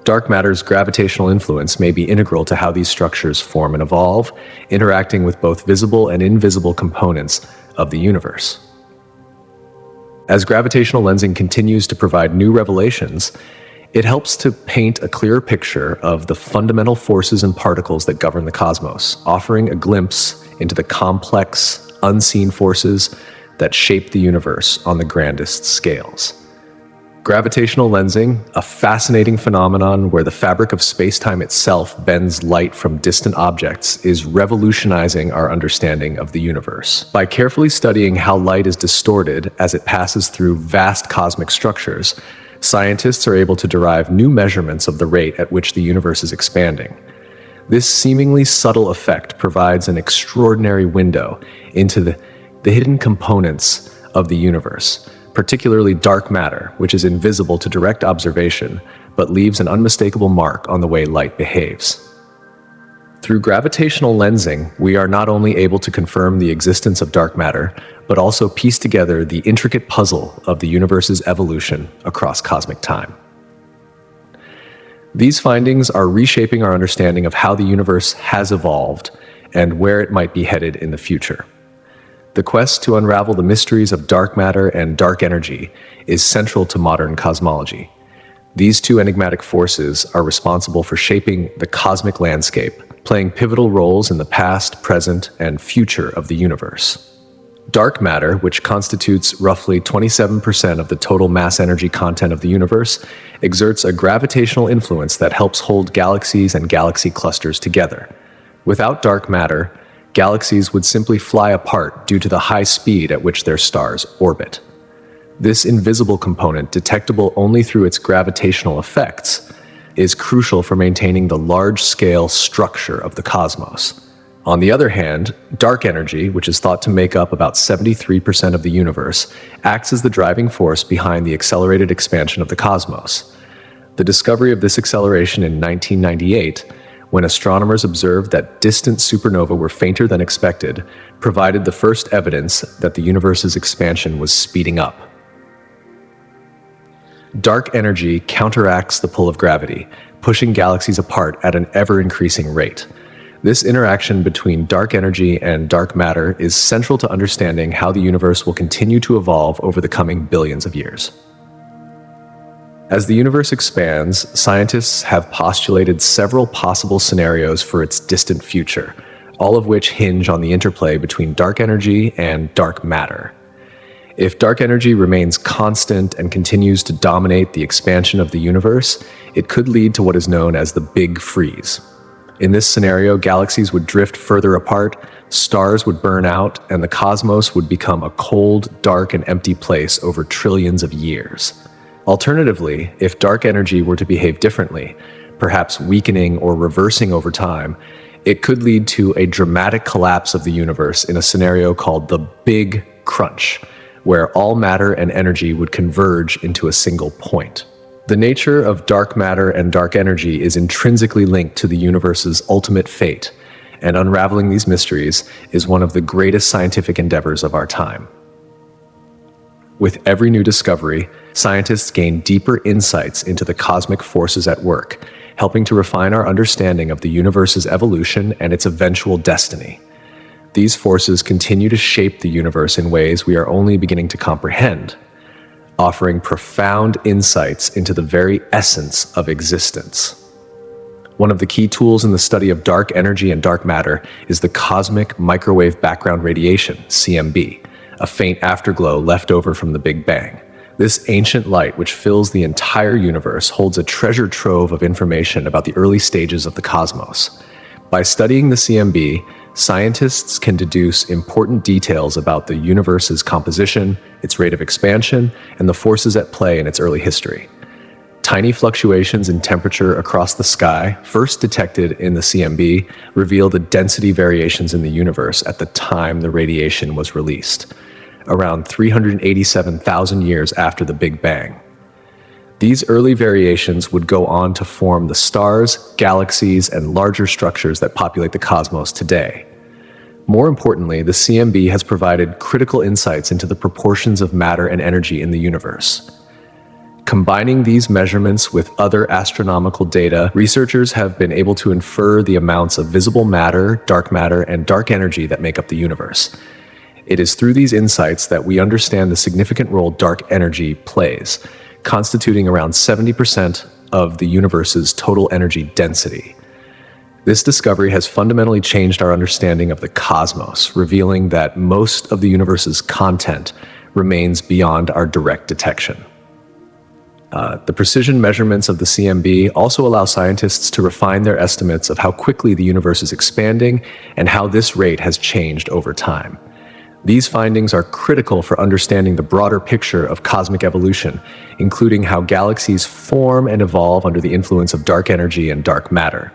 [SPEAKER 1] Dark matter's gravitational influence may be integral to how these structures form and evolve, interacting with both visible and invisible components of the universe. As gravitational lensing continues to provide new revelations, it helps to paint a clearer picture of the fundamental forces and particles that govern the cosmos, offering a glimpse into the complex, unseen forces that shape the universe on the grandest scales. Gravitational lensing, a fascinating phenomenon where the fabric of space-time itself bends light from distant objects, is revolutionizing our understanding of the universe. By carefully studying how light is distorted as it passes through vast cosmic structures, scientists are able to derive new measurements of the rate at which the universe is expanding. This seemingly subtle effect provides an extraordinary window into the hidden components of the universe, particularly dark matter, which is invisible to direct observation, but leaves an unmistakable mark on the way light behaves. Through gravitational lensing, we are not only able to confirm the existence of dark matter, but also piece together the intricate puzzle of the universe's evolution across cosmic time. These findings are reshaping our understanding of how the universe has evolved and where it might be headed in the future. The quest to unravel the mysteries of dark matter and dark energy is central to modern cosmology. These two enigmatic forces are responsible for shaping the cosmic landscape, playing pivotal roles in the past, present, and future of the universe. Dark matter, which constitutes roughly 27% of the total mass energy content of the universe, exerts a gravitational influence that helps hold galaxies and galaxy clusters together. Without dark matter, galaxies would simply fly apart due to the high speed at which their stars orbit. This invisible component, detectable only through its gravitational effects, is crucial for maintaining the large-scale structure of the cosmos. On the other hand, dark energy, which is thought to make up about 73% of the universe, acts as the driving force behind the accelerated expansion of the cosmos. The discovery of this acceleration in 1998, when astronomers observed that distant supernovae were fainter than expected, provided the first evidence that the universe's expansion was speeding up. Dark energy counteracts the pull of gravity, pushing galaxies apart at an ever-increasing rate. This interaction between dark energy and dark matter is central to understanding how the universe will continue to evolve over the coming billions of years. As the universe expands, scientists have postulated several possible scenarios for its distant future, all of which hinge on the interplay between dark energy and dark matter. If dark energy remains constant and continues to dominate the expansion of the universe, it could lead to what is known as the Big Freeze. In this scenario, galaxies would drift further apart, stars would burn out, and the cosmos would become a cold, dark, and empty place over trillions of years. Alternatively, if dark energy were to behave differently, perhaps weakening or reversing over time, it could lead to a dramatic collapse of the universe in a scenario called the Big Crunch, where all matter and energy would converge into a single point. The nature of dark matter and dark energy is intrinsically linked to the universe's ultimate fate, and unraveling these mysteries is one of the greatest scientific endeavors of our time. With every new discovery, scientists gain deeper insights into the cosmic forces at work, helping to refine our understanding of the universe's evolution and its eventual destiny. These forces continue to shape the universe in ways we are only beginning to comprehend, offering profound insights into the very essence of existence. One of the key tools in the study of dark energy and dark matter is the cosmic microwave background radiation, CMB, a faint afterglow left over from the Big Bang. This ancient light, which fills the entire universe, holds a treasure trove of information about the early stages of the cosmos. By studying the CMB, scientists can deduce important details about the universe's composition, its rate of expansion, and the forces at play in its early history. Tiny fluctuations in temperature across the sky, first detected in the CMB, reveal the density variations in the universe at the time the radiation was released, around 387,000 years after the Big Bang. These early variations would go on to form the stars, galaxies, and larger structures that populate the cosmos today. More importantly, the CMB has provided critical insights into the proportions of matter and energy in the universe. Combining these measurements with other astronomical data, researchers have been able to infer the amounts of visible matter, and dark energy that make up the universe. It is through these insights that we understand the significant role dark energy plays, constituting around 70% of the universe's total energy density. This discovery has fundamentally changed our understanding of the cosmos, revealing that most of the universe's content remains beyond our direct detection. The precision measurements of the CMB also allow scientists to refine their estimates of how quickly the universe is expanding and how this rate has changed over time. These findings are critical for understanding the broader picture of cosmic evolution, including how galaxies form and evolve under the influence of dark energy and dark matter.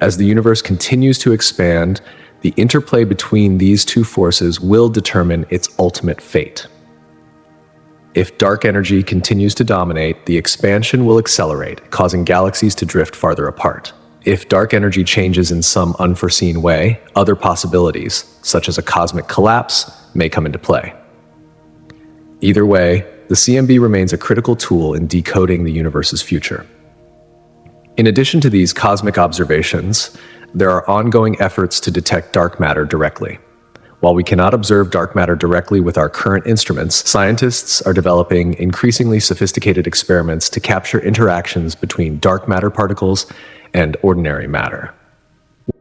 [SPEAKER 1] As the universe continues to expand, the interplay between these two forces will determine its ultimate fate. If dark energy continues to dominate, the expansion will accelerate, causing galaxies to drift farther apart. If dark energy changes in some unforeseen way, other possibilities, such as a cosmic collapse, may come into play. Either way, the CMB remains a critical tool in decoding the universe's future. In addition to these cosmic observations, there are ongoing efforts to detect dark matter directly. While we cannot observe dark matter directly with our current instruments, scientists are developing increasingly sophisticated experiments to capture interactions between dark matter particles and ordinary matter.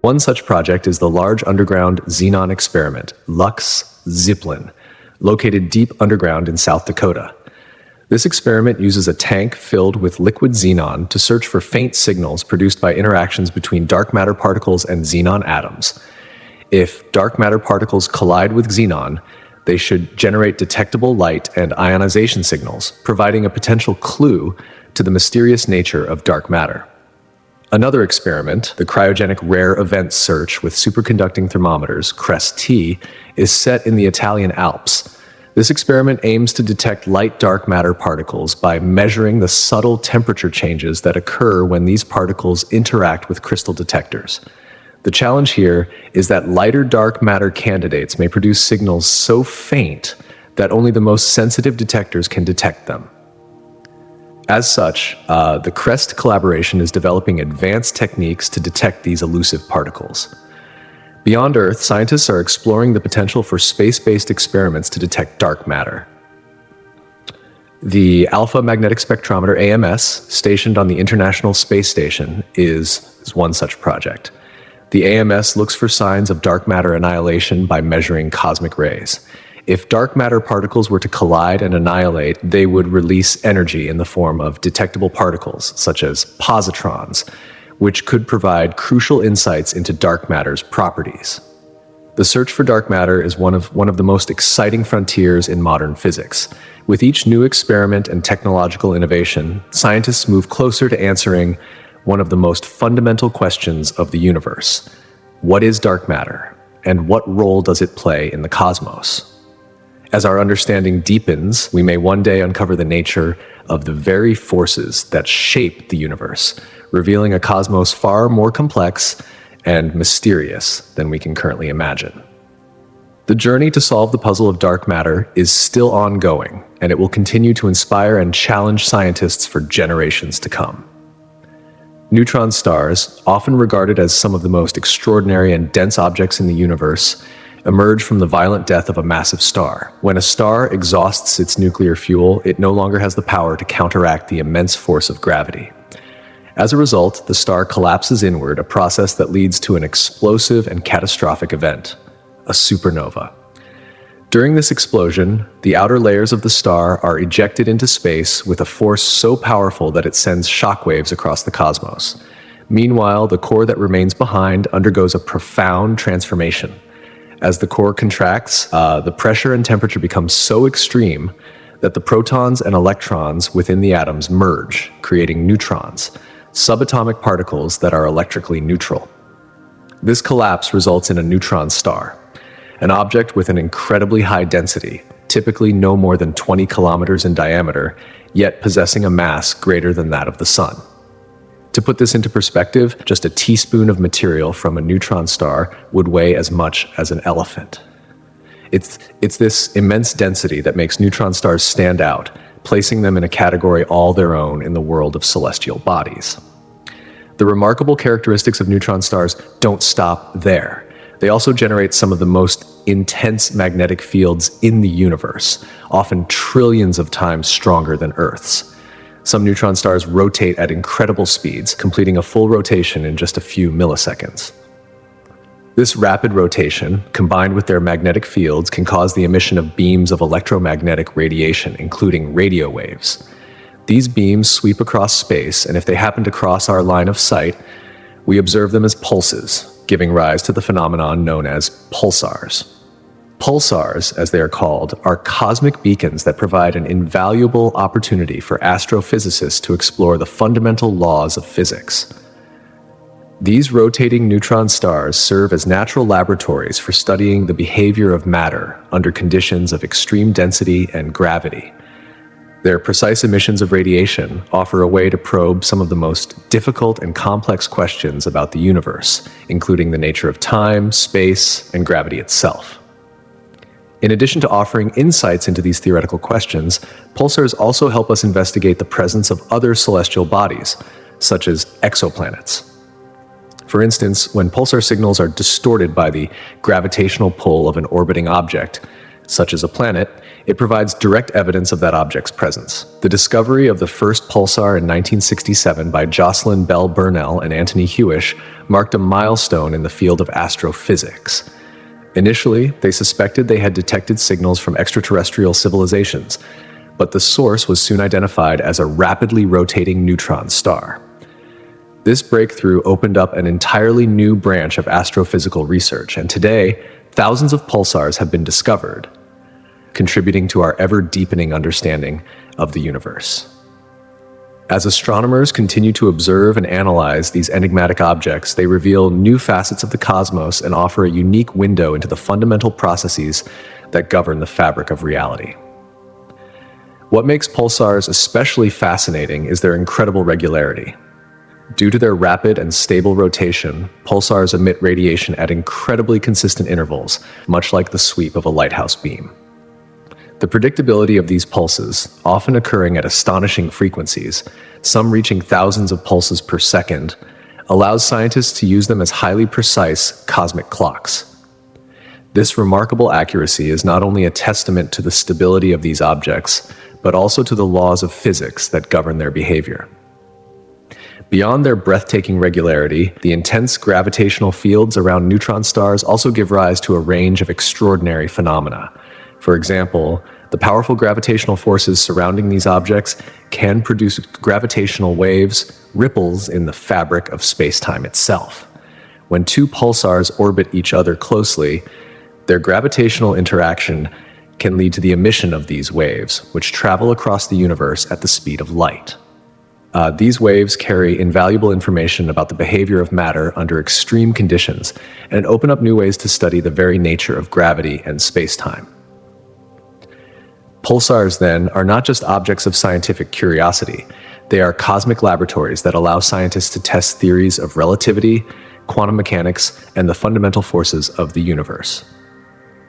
[SPEAKER 1] One such project is the Large Underground Xenon Experiment, LUX-ZIPLIN, located deep underground in South Dakota. This experiment uses a tank filled with liquid xenon to search for faint signals produced by interactions between dark matter particles and xenon atoms. If dark matter particles collide with xenon, they should generate detectable light and ionization signals, providing a potential clue to the mysterious nature of dark matter. Another experiment, the Cryogenic Rare Event Search with Superconducting Thermometers, CREST-T, is set in the Italian Alps. This experiment aims to detect light-dark matter particles by measuring the subtle temperature changes that occur when these particles interact with crystal detectors. The challenge here is that lighter dark matter candidates may produce signals so faint that only the most sensitive detectors can detect them. As such, the CREST collaboration is developing advanced techniques to detect these elusive particles. Beyond Earth, scientists are exploring the potential for space-based experiments to detect dark matter. The Alpha Magnetic Spectrometer AMS, stationed on the International Space Station, is one such project. The AMS looks for signs of dark matter annihilation by measuring cosmic rays. If dark matter particles were to collide and annihilate, they would release energy in the form of detectable particles, such as positrons, which could provide crucial insights into dark matter's properties. The search for dark matter is one of the most exciting frontiers in modern physics. With each new experiment and technological innovation, scientists move closer to answering one of the most fundamental questions of the universe. What is dark matter, and what role does it play in the cosmos? As our understanding deepens, we may one day uncover the nature of the very forces that shape the universe, revealing a cosmos far more complex and mysterious than we can currently imagine. The journey to solve the puzzle of dark matter is still ongoing, and it will continue to inspire and challenge scientists for generations to come. Neutron stars, often regarded as some of the most extraordinary and dense objects in the universe, emerge from the violent death of a massive star. When a star exhausts its nuclear fuel, it no longer has the power to counteract the immense force of gravity. As a result, the star collapses inward, a process that leads to an explosive and catastrophic event, a supernova. During this explosion, the outer layers of the star are ejected into space with a force so powerful that it sends shockwaves across the cosmos. Meanwhile, the core that remains behind undergoes a profound transformation. As the core contracts, the pressure and temperature become so extreme that the protons and electrons within the atoms merge, creating neutrons, subatomic particles that are electrically neutral. This collapse results in a neutron star, an object with an incredibly high density, typically no more than 20 kilometers in diameter, yet possessing a mass greater than that of the Sun. To put this into perspective, just a teaspoon of material from a neutron star would weigh as much as an elephant. It's this immense density that makes neutron stars stand out, placing them in a category all their own in the world of celestial bodies. The remarkable characteristics of neutron stars don't stop there. They also generate some of the most intense magnetic fields in the universe, often trillions of times stronger than Earth's. Some neutron stars rotate at incredible speeds, completing a full rotation in just a few milliseconds. This rapid rotation, combined with their magnetic fields, can cause the emission of beams of electromagnetic radiation, including radio waves. These beams sweep across space, and if they happen to cross our line of sight, we observe them as pulses, giving rise to the phenomenon known as pulsars. Pulsars, as they are called, are cosmic beacons that provide an invaluable opportunity for astrophysicists to explore the fundamental laws of physics. These rotating neutron stars serve as natural laboratories for studying the behavior of matter under conditions of extreme density and gravity. Their precise emissions of radiation offer a way to probe some of the most difficult and complex questions about the universe, including the nature of time, space, and gravity itself. In addition to offering insights into these theoretical questions, pulsars also help us investigate the presence of other celestial bodies, such as exoplanets. For instance, when pulsar signals are distorted by the gravitational pull of an orbiting object, such as a planet, it provides direct evidence of that object's presence. The discovery of the first pulsar in 1967 by Jocelyn Bell Burnell and Anthony Hewish marked a milestone in the field of astrophysics. Initially, they suspected they had detected signals from extraterrestrial civilizations, but the source was soon identified as a rapidly rotating neutron star. This breakthrough opened up an entirely new branch of astrophysical research, and today, thousands of pulsars have been discovered, contributing to our ever-deepening understanding of the universe. As astronomers continue to observe and analyze these enigmatic objects, they reveal new facets of the cosmos and offer a unique window into the fundamental processes that govern the fabric of reality. What makes pulsars especially fascinating is their incredible regularity. Due to their rapid and stable rotation, pulsars emit radiation at incredibly consistent intervals, much like the sweep of a lighthouse beam. The predictability of these pulses, often occurring at astonishing frequencies, some reaching thousands of pulses per second, allows scientists to use them as highly precise cosmic clocks. This remarkable accuracy is not only a testament to the stability of these objects, but also to the laws of physics that govern their behavior. Beyond their breathtaking regularity, the intense gravitational fields around neutron stars also give rise to a range of extraordinary phenomena. For example, the powerful gravitational forces surrounding these objects can produce gravitational waves, ripples in the fabric of space-time itself. When two pulsars orbit each other closely, their gravitational interaction can lead to the emission of these waves, which travel across the universe at the speed of light. These waves carry invaluable information about the behavior of matter under extreme conditions and open up new ways to study the very nature of gravity and space-time. Pulsars, then, are not just objects of scientific curiosity. They are cosmic laboratories that allow scientists to test theories of relativity, quantum mechanics, and the fundamental forces of the universe.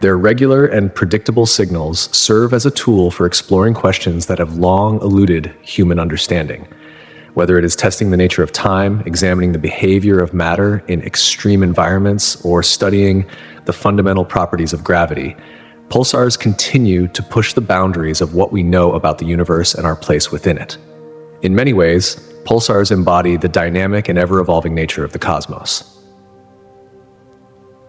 [SPEAKER 1] Their regular and predictable signals serve as a tool for exploring questions that have long eluded human understanding. Whether it is testing the nature of time, examining the behavior of matter in extreme environments, or studying the fundamental properties of gravity, pulsars continue to push the boundaries of what we know about the universe and our place within it. In many ways, pulsars embody the dynamic and ever-evolving nature of the cosmos.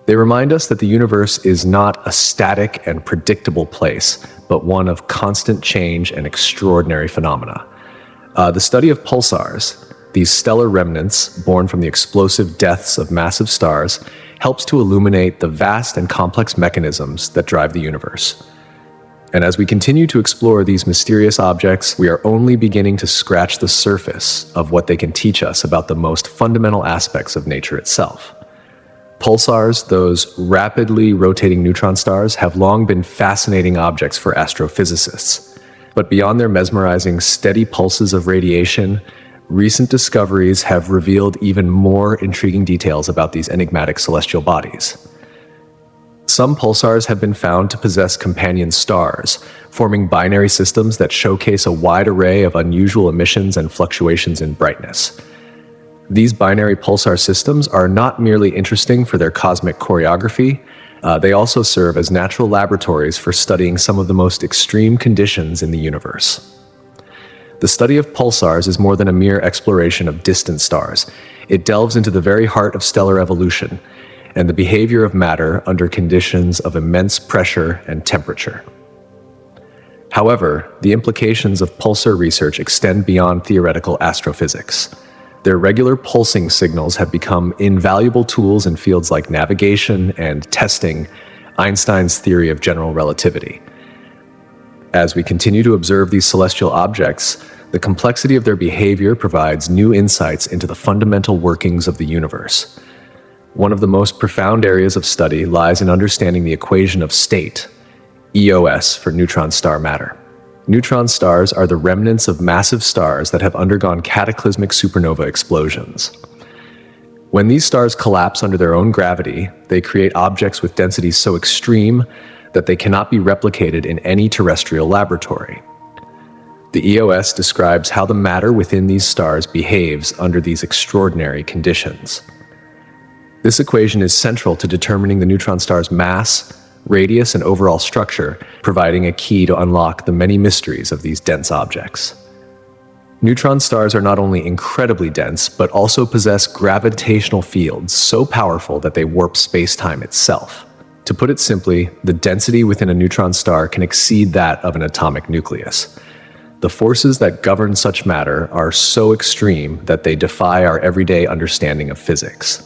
[SPEAKER 1] They remind us that the universe is not a static and predictable place, but one of constant change and extraordinary phenomena. The study of pulsars, these stellar remnants born from the explosive deaths of massive stars, helps to illuminate the vast and complex mechanisms that drive the universe. And as we continue to explore these mysterious objects, we are only beginning to scratch the surface of what they can teach us about the most fundamental aspects of nature itself. Pulsars, those rapidly rotating neutron stars, have long been fascinating objects for astrophysicists. But beyond their mesmerizing steady pulses of radiation, recent discoveries have revealed even more intriguing details about these enigmatic celestial bodies. Some pulsars have been found to possess companion stars, forming binary systems that showcase a wide array of unusual emissions and fluctuations in brightness. These binary pulsar systems are not merely interesting for their cosmic choreography, they also serve as natural laboratories for studying some of the most extreme conditions in the universe. The study of pulsars is more than a mere exploration of distant stars. It delves into the very heart of stellar evolution and the behavior of matter under conditions of immense pressure and temperature. However, the implications of pulsar research extend beyond theoretical astrophysics. Their regular pulsing signals have become invaluable tools in fields like navigation and testing Einstein's theory of general relativity. As we continue to observe these celestial objects, the complexity of their behavior provides new insights into the fundamental workings of the universe. One of the most profound areas of study lies in understanding the equation of state, EOS for neutron star matter. Neutron stars are the remnants of massive stars that have undergone cataclysmic supernova explosions. When these stars collapse under their own gravity, they create objects with densities so extreme that they cannot be replicated in any terrestrial laboratory. The EOS describes how the matter within these stars behaves under these extraordinary conditions. This equation is central to determining the neutron star's mass, radius, and overall structure, providing a key to unlock the many mysteries of these dense objects. Neutron stars are not only incredibly dense, but also possess gravitational fields so powerful that they warp space-time itself. To put it simply, the density within a neutron star can exceed that of an atomic nucleus. The forces that govern such matter are so extreme that they defy our everyday understanding of physics.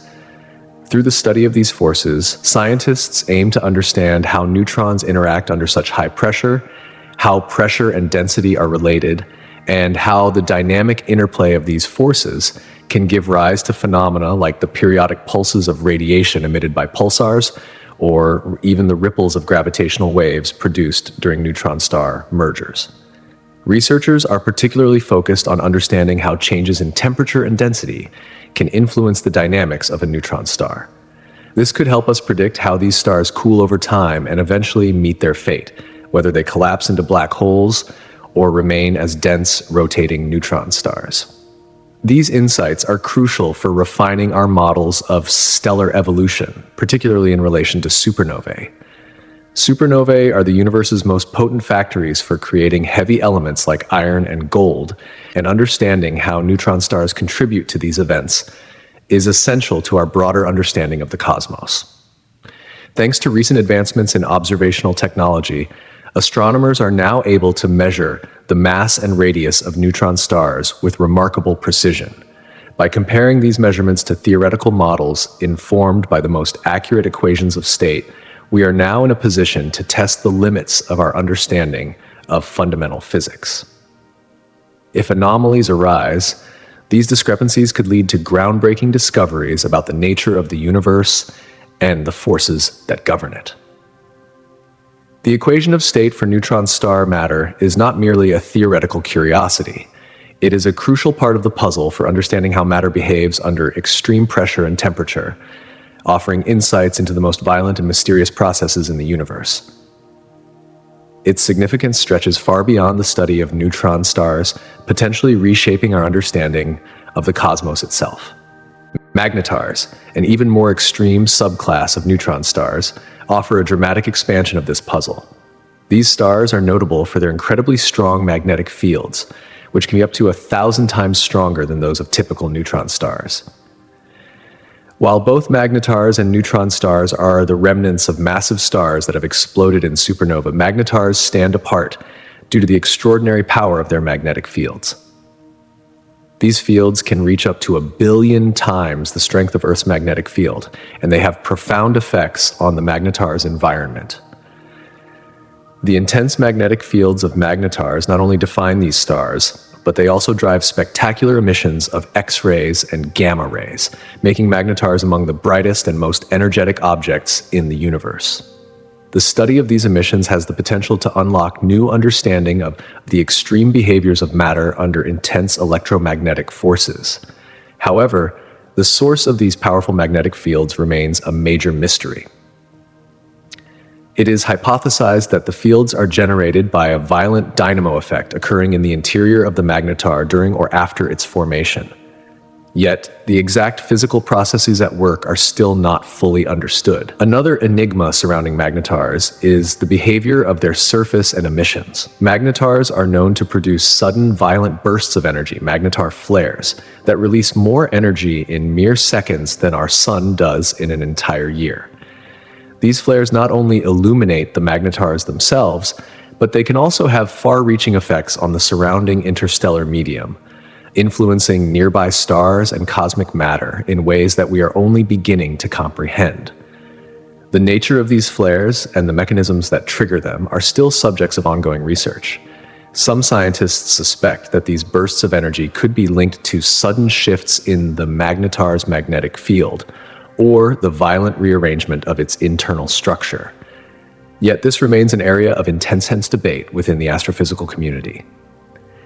[SPEAKER 1] Through the study of these forces, scientists aim to understand how neutrons interact under such high pressure, how pressure and density are related, and how the dynamic interplay of these forces can give rise to phenomena like the periodic pulses of radiation emitted by pulsars, or even the ripples of gravitational waves produced during neutron star mergers. Researchers are particularly focused on understanding how changes in temperature and density can influence the dynamics of a neutron star. This could help us predict how these stars cool over time and eventually meet their fate, whether they collapse into black holes or remain as dense, rotating neutron stars. These insights are crucial for refining our models of stellar evolution, particularly in relation to supernovae. Supernovae are the universe's most potent factories for creating heavy elements like iron and gold, and understanding how neutron stars contribute to these events is essential to our broader understanding of the cosmos. Thanks to recent advancements in observational technology, astronomers are now able to measure the mass and radius of neutron stars with remarkable precision. By comparing these measurements to theoretical models informed by the most accurate equations of state, we are now in a position to test the limits of our understanding of fundamental physics. If anomalies arise, these discrepancies could lead to groundbreaking discoveries about the nature of the universe and the forces that govern it. The equation of state for neutron star matter is not merely a theoretical curiosity. It is a crucial part of the puzzle for understanding how matter behaves under extreme pressure and temperature, offering insights into the most violent and mysterious processes in the universe. Its significance stretches far beyond the study of neutron stars, potentially reshaping our understanding of the cosmos itself. Magnetars, an even more extreme subclass of neutron stars, offer a dramatic expansion of this puzzle. These stars are notable for their incredibly strong magnetic fields, which can be up to 1,000 times stronger than those of typical neutron stars. While both magnetars and neutron stars are the remnants of massive stars that have exploded in supernova, magnetars stand apart due to the extraordinary power of their magnetic fields. These fields can reach up to 1 billion times the strength of Earth's magnetic field, and they have profound effects on the magnetar's environment. The intense magnetic fields of magnetars not only define these stars, but they also drive spectacular emissions of X-rays and gamma rays, making magnetars among the brightest and most energetic objects in the universe. The study of these emissions has the potential to unlock new understanding of the extreme behaviors of matter under intense electromagnetic forces. However, the source of these powerful magnetic fields remains a major mystery. It is hypothesized that the fields are generated by a violent dynamo effect occurring in the interior of the magnetar during or after its formation. Yet, the exact physical processes at work are still not fully understood. Another enigma surrounding magnetars is the behavior of their surface and emissions. Magnetars are known to produce sudden, violent bursts of energy, magnetar flares, that release more energy in mere seconds than our sun does in an entire year. These flares not only illuminate the magnetars themselves, but they can also have far-reaching effects on the surrounding interstellar medium, influencing nearby stars and cosmic matter in ways that we are only beginning to comprehend. The nature of these flares and the mechanisms that trigger them are still subjects of ongoing research. Some scientists suspect that these bursts of energy could be linked to sudden shifts in the magnetar's magnetic field, or the violent rearrangement of its internal structure. Yet this remains an area of intense debate within the astrophysical community.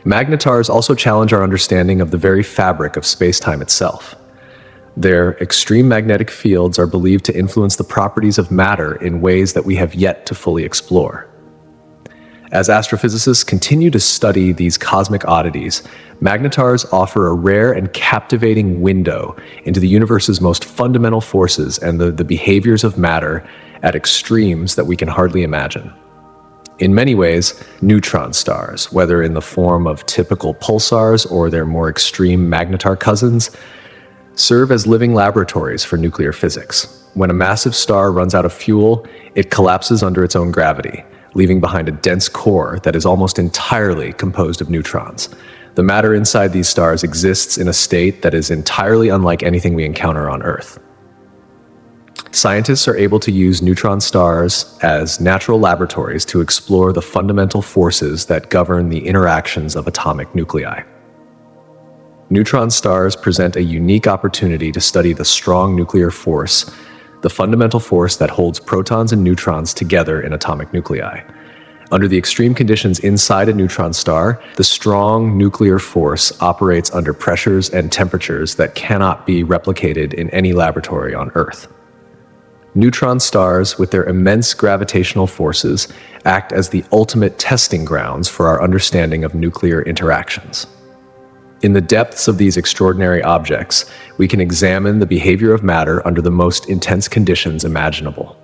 [SPEAKER 1] Magnetars also challenge our understanding of the very fabric of space-time itself. Their extreme magnetic fields are believed to influence the properties of matter in ways that we have yet to fully explore. As astrophysicists continue to study these cosmic oddities, magnetars offer a rare and captivating window into the universe's most fundamental forces and the behaviors of matter at extremes that we can hardly imagine. In many ways, neutron stars, whether in the form of typical pulsars or their more extreme magnetar cousins, serve as living laboratories for nuclear physics. When a massive star runs out of fuel, it collapses under its own gravity, leaving behind a dense core that is almost entirely composed of neutrons. The matter inside these stars exists in a state that is entirely unlike anything we encounter on Earth. Scientists are able to use neutron stars as natural laboratories to explore the fundamental forces that govern the interactions of atomic nuclei. Neutron stars present a unique opportunity to study the strong nuclear force, the fundamental force that holds protons and neutrons together in atomic nuclei. Under the extreme conditions inside a neutron star, the strong nuclear force operates under pressures and temperatures that cannot be replicated in any laboratory on Earth. Neutron stars, with their immense gravitational forces, act as the ultimate testing grounds for our understanding of nuclear interactions. In the depths of these extraordinary objects, we can examine the behavior of matter under the most intense conditions imaginable.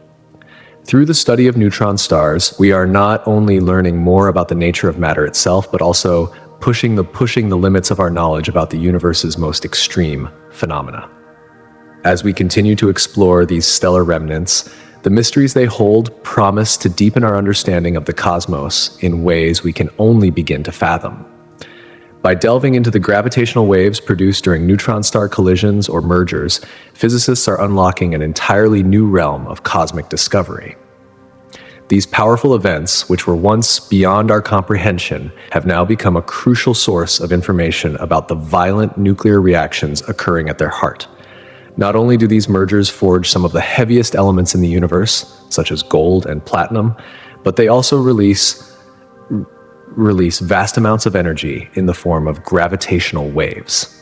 [SPEAKER 1] Through the study of neutron stars, we are not only learning more about the nature of matter itself, but also pushing the limits of our knowledge about the universe's most extreme phenomena. As we continue to explore these stellar remnants, the mysteries they hold promise to deepen our understanding of the cosmos in ways we can only begin to fathom. By delving into the gravitational waves produced during neutron star collisions or mergers, physicists are unlocking an entirely new realm of cosmic discovery. These powerful events, which were once beyond our comprehension, have now become a crucial source of information about the violent nuclear reactions occurring at their heart. Not only do these mergers forge some of the heaviest elements in the universe, such as gold and platinum, but they also release vast amounts of energy in the form of gravitational waves.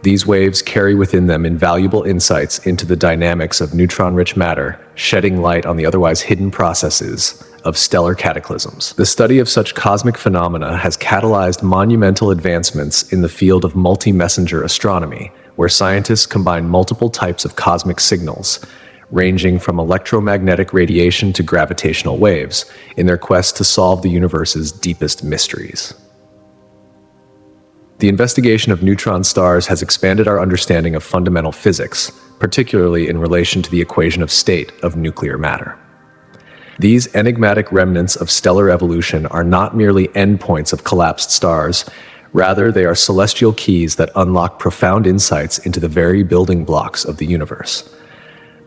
[SPEAKER 1] These waves carry within them invaluable insights into the dynamics of neutron-rich matter, shedding light on the otherwise hidden processes of stellar cataclysms. The study of such cosmic phenomena has catalyzed monumental advancements in the field of multi-messenger astronomy, where scientists combine multiple types of cosmic signals, ranging from electromagnetic radiation to gravitational waves, in their quest to solve the universe's deepest mysteries. The investigation of neutron stars has expanded our understanding of fundamental physics, particularly in relation to the equation of state of nuclear matter. These enigmatic remnants of stellar evolution are not merely endpoints of collapsed stars. Rather, they are celestial keys that unlock profound insights into the very building blocks of the universe.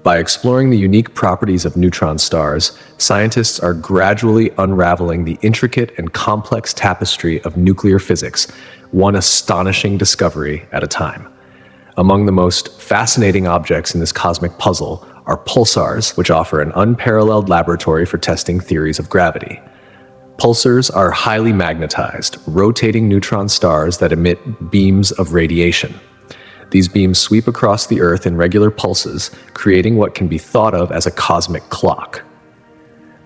[SPEAKER 1] By exploring the unique properties of neutron stars, scientists are gradually unraveling the intricate and complex tapestry of nuclear physics, one astonishing discovery at a time. Among the most fascinating objects in this cosmic puzzle are pulsars, which offer an unparalleled laboratory for testing theories of gravity. Pulsars are highly magnetized, rotating neutron stars that emit beams of radiation. These beams sweep across the Earth in regular pulses, creating what can be thought of as a cosmic clock.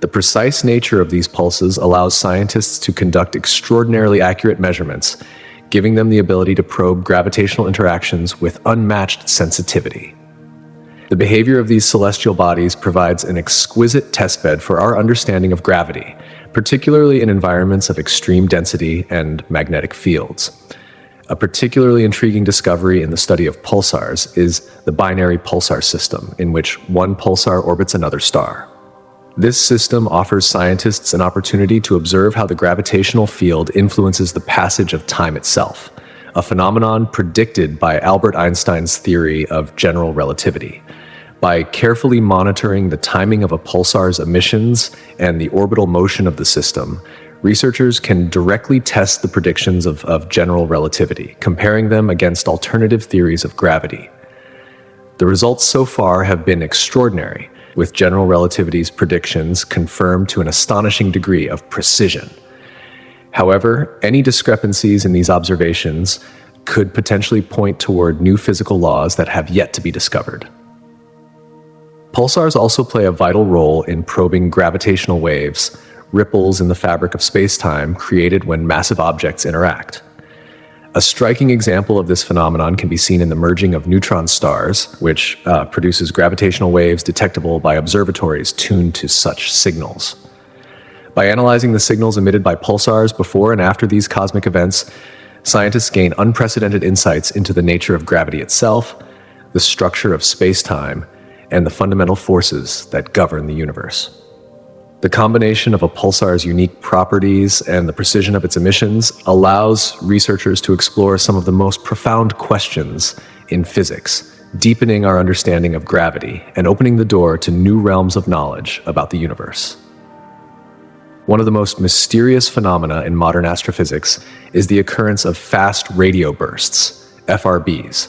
[SPEAKER 1] The precise nature of these pulses allows scientists to conduct extraordinarily accurate measurements, giving them the ability to probe gravitational interactions with unmatched sensitivity. The behavior of these celestial bodies provides an exquisite testbed for our understanding of gravity, particularly in environments of extreme density and magnetic fields. A particularly intriguing discovery in the study of pulsars is the binary pulsar system, in which one pulsar orbits another star. This system offers scientists an opportunity to observe how the gravitational field influences the passage of time itself, a phenomenon predicted by Albert Einstein's theory of general relativity. By carefully monitoring the timing of a pulsar's emissions and the orbital motion of the system, researchers can directly test the predictions of general relativity, comparing them against alternative theories of gravity. The results so far have been extraordinary, with general relativity's predictions confirmed to an astonishing degree of precision. However, any discrepancies in these observations could potentially point toward new physical laws that have yet to be discovered. Pulsars also play a vital role in probing gravitational waves, ripples in the fabric of space-time created when massive objects interact. A striking example of this phenomenon can be seen in the merging of neutron stars, which produces gravitational waves detectable by observatories tuned to such signals. By analyzing the signals emitted by pulsars before and after these cosmic events, scientists gain unprecedented insights into the nature of gravity itself, the structure of space-time, and the fundamental forces that govern the universe. The combination of a pulsar's unique properties and the precision of its emissions allows researchers to explore some of the most profound questions in physics, deepening our understanding of gravity and opening the door to new realms of knowledge about the universe. One of the most mysterious phenomena in modern astrophysics is the occurrence of fast radio bursts, FRBs.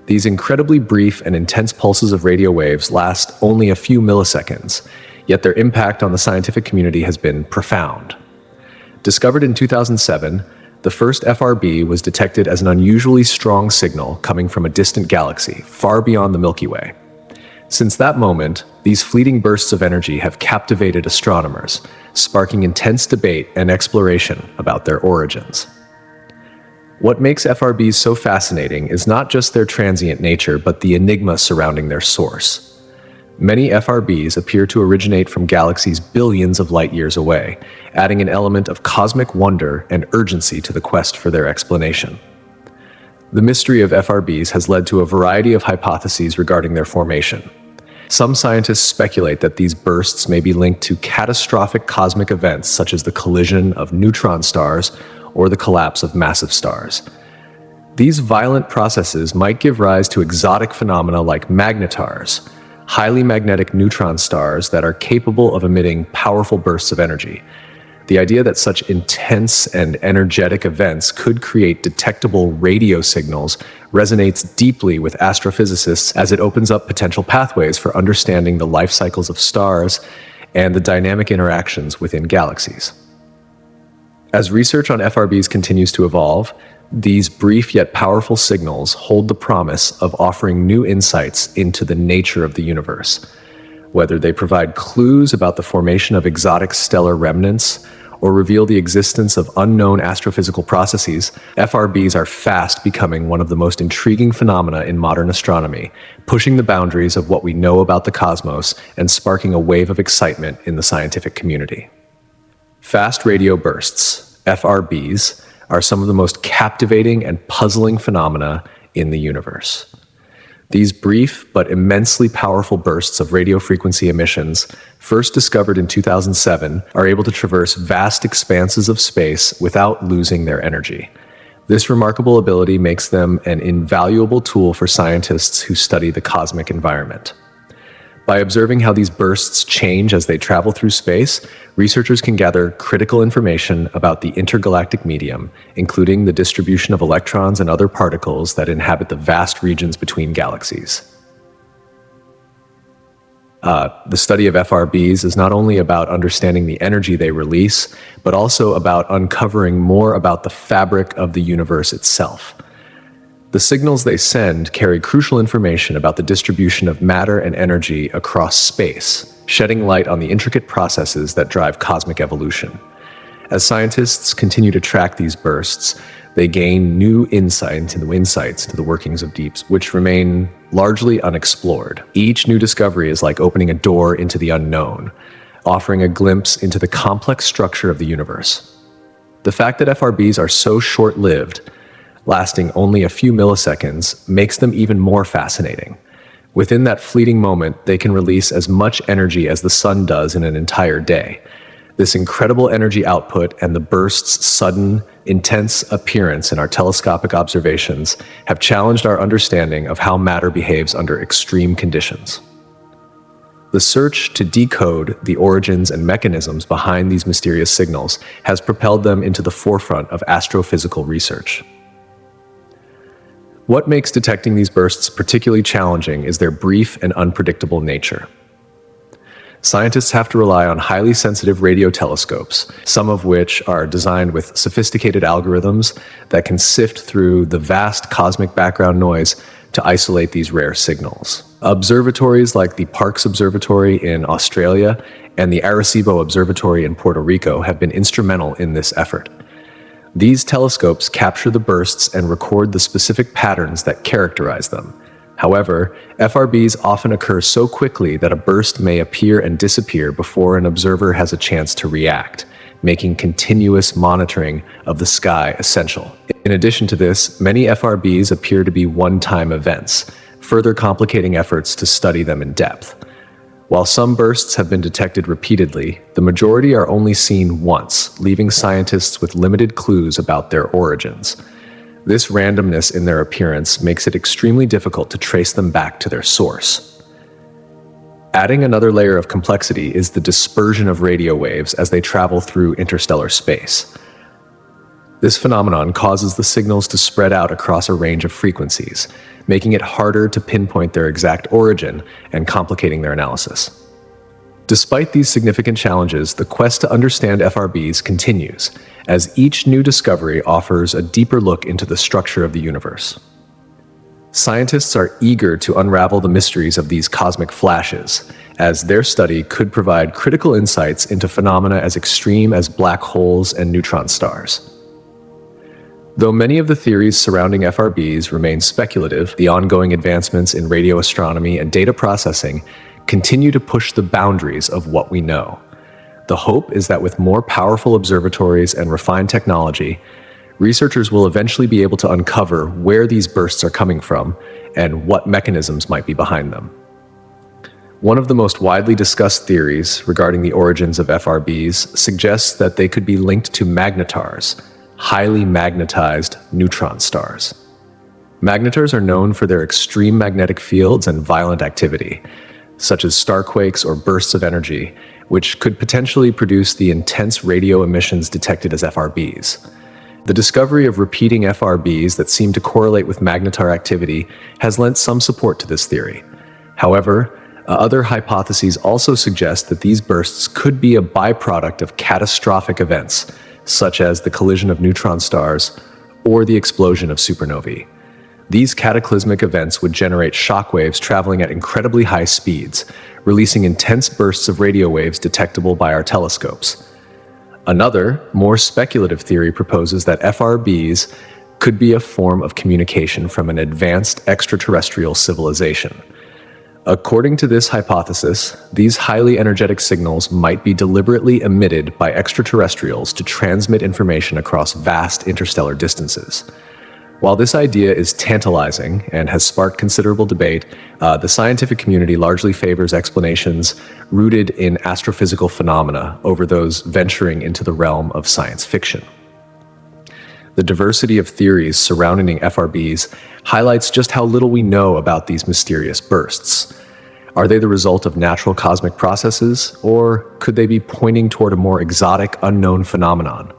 [SPEAKER 1] These incredibly brief and intense pulses of radio waves last only a few milliseconds, yet their impact on the scientific community has been profound. Discovered in 2007, the first FRB was detected as an unusually strong signal coming from a distant galaxy, far beyond the Milky Way. Since that moment, these fleeting bursts of energy have captivated astronomers, sparking intense debate and exploration about their origins. What makes FRBs so fascinating is not just their transient nature, but the enigma surrounding their source. Many FRBs appear to originate from galaxies billions of light years away, adding an element of cosmic wonder and urgency to the quest for their explanation. The mystery of FRBs has led to a variety of hypotheses regarding their formation. Some scientists speculate that these bursts may be linked to catastrophic cosmic events such as the collision of neutron stars or the collapse of massive stars. These violent processes might give rise to exotic phenomena like magnetars, highly magnetic neutron stars that are capable of emitting powerful bursts of energy. The idea that such intense and energetic events could create detectable radio signals resonates deeply with astrophysicists as it opens up potential pathways for understanding the life cycles of stars and the dynamic interactions within galaxies. As research on FRBs continues to evolve, these brief yet powerful signals hold the promise of offering new insights into the nature of the universe. Whether they provide clues about the formation of exotic stellar remnants or reveal the existence of unknown astrophysical processes, FRBs are fast becoming one of the most intriguing phenomena in modern astronomy, pushing the boundaries of what we know about the cosmos and sparking a wave of excitement in the scientific community. Fast radio bursts, FRBs, are some of the most captivating and puzzling phenomena in the universe. These brief but immensely powerful bursts of radio frequency emissions, first discovered in 2007, are able to traverse vast expanses of space without losing their energy. This remarkable ability makes them an invaluable tool for scientists who study the cosmic environment. By observing how these bursts change as they travel through space, researchers can gather critical information about the intergalactic medium, including the distribution of electrons and other particles that inhabit the vast regions between galaxies. The study of FRBs is not only about understanding the energy they release, but also about uncovering more about the fabric of the universe itself. The signals they send carry crucial information about the distribution of matter and energy across space, shedding light on the intricate processes that drive cosmic evolution. As scientists continue to track these bursts, they gain new insights into the workings of deeps, which remain largely unexplored. Each new discovery is like opening a door into the unknown, offering a glimpse into the complex structure of the universe. The fact that FRBs are so short-lived, lasting only a few milliseconds, makes them even more fascinating. Within that fleeting moment, they can release as much energy as the sun does in an entire day. This incredible energy output and the burst's sudden, intense appearance in our telescopic observations have challenged our understanding of how matter behaves under extreme conditions. The search to decode the origins and mechanisms behind these mysterious signals has propelled them into the forefront of astrophysical research. What makes detecting these bursts particularly challenging is their brief and unpredictable nature. Scientists have to rely on highly sensitive radio telescopes, some of which are designed with sophisticated algorithms that can sift through the vast cosmic background noise to isolate these rare signals. Observatories like the Parkes Observatory in Australia and the Arecibo Observatory in Puerto Rico have been instrumental in this effort. These telescopes capture the bursts and record the specific patterns that characterize them. However, FRBs often occur so quickly that a burst may appear and disappear before an observer has a chance to react, making continuous monitoring of the sky essential. In addition to this, many FRBs appear to be one-time events, further complicating efforts to study them in depth. While some bursts have been detected repeatedly, the majority are only seen once, leaving scientists with limited clues about their origins. This randomness in their appearance makes it extremely difficult to trace them back to their source. Adding another layer of complexity is the dispersion of radio waves as they travel through interstellar space. This phenomenon causes the signals to spread out across a range of frequencies, making it harder to pinpoint their exact origin and complicating their analysis. Despite these significant challenges, the quest to understand FRBs continues, as each new discovery offers a deeper look into the structure of the universe. Scientists are eager to unravel the mysteries of these cosmic flashes, as their study could provide critical insights into phenomena as extreme as black holes and neutron stars. Though many of the theories surrounding FRBs remain speculative, the ongoing advancements in radio astronomy and data processing continue to push the boundaries of what we know. The hope is that with more powerful observatories and refined technology, researchers will eventually be able to uncover where these bursts are coming from and what mechanisms might be behind them. One of the most widely discussed theories regarding the origins of FRBs suggests that they could be linked to Magnetars, highly magnetized neutron stars. Magnetars are known for their extreme magnetic fields and violent activity, such as starquakes or bursts of energy, which could potentially produce the intense radio emissions detected as FRBs. The discovery of repeating FRBs that seem to correlate with magnetar activity has lent some support to this theory. However, other hypotheses also suggest that these bursts could be a byproduct of catastrophic events, such as the collision of neutron stars or the explosion of supernovae. These cataclysmic events would generate shockwaves traveling at incredibly high speeds, releasing intense bursts of radio waves detectable by our telescopes. Another, more speculative theory proposes that FRBs could be a form of communication from an advanced extraterrestrial civilization. According to this hypothesis, these highly energetic signals might be deliberately emitted by extraterrestrials to transmit information across vast interstellar distances. While this idea is tantalizing and has sparked considerable debate, the scientific community largely favors explanations rooted in astrophysical phenomena over those venturing into the realm of science fiction. The diversity of theories surrounding FRBs highlights just how little we know about these mysterious bursts. Are they the result of natural cosmic processes, or could they be pointing toward a more exotic, unknown phenomenon?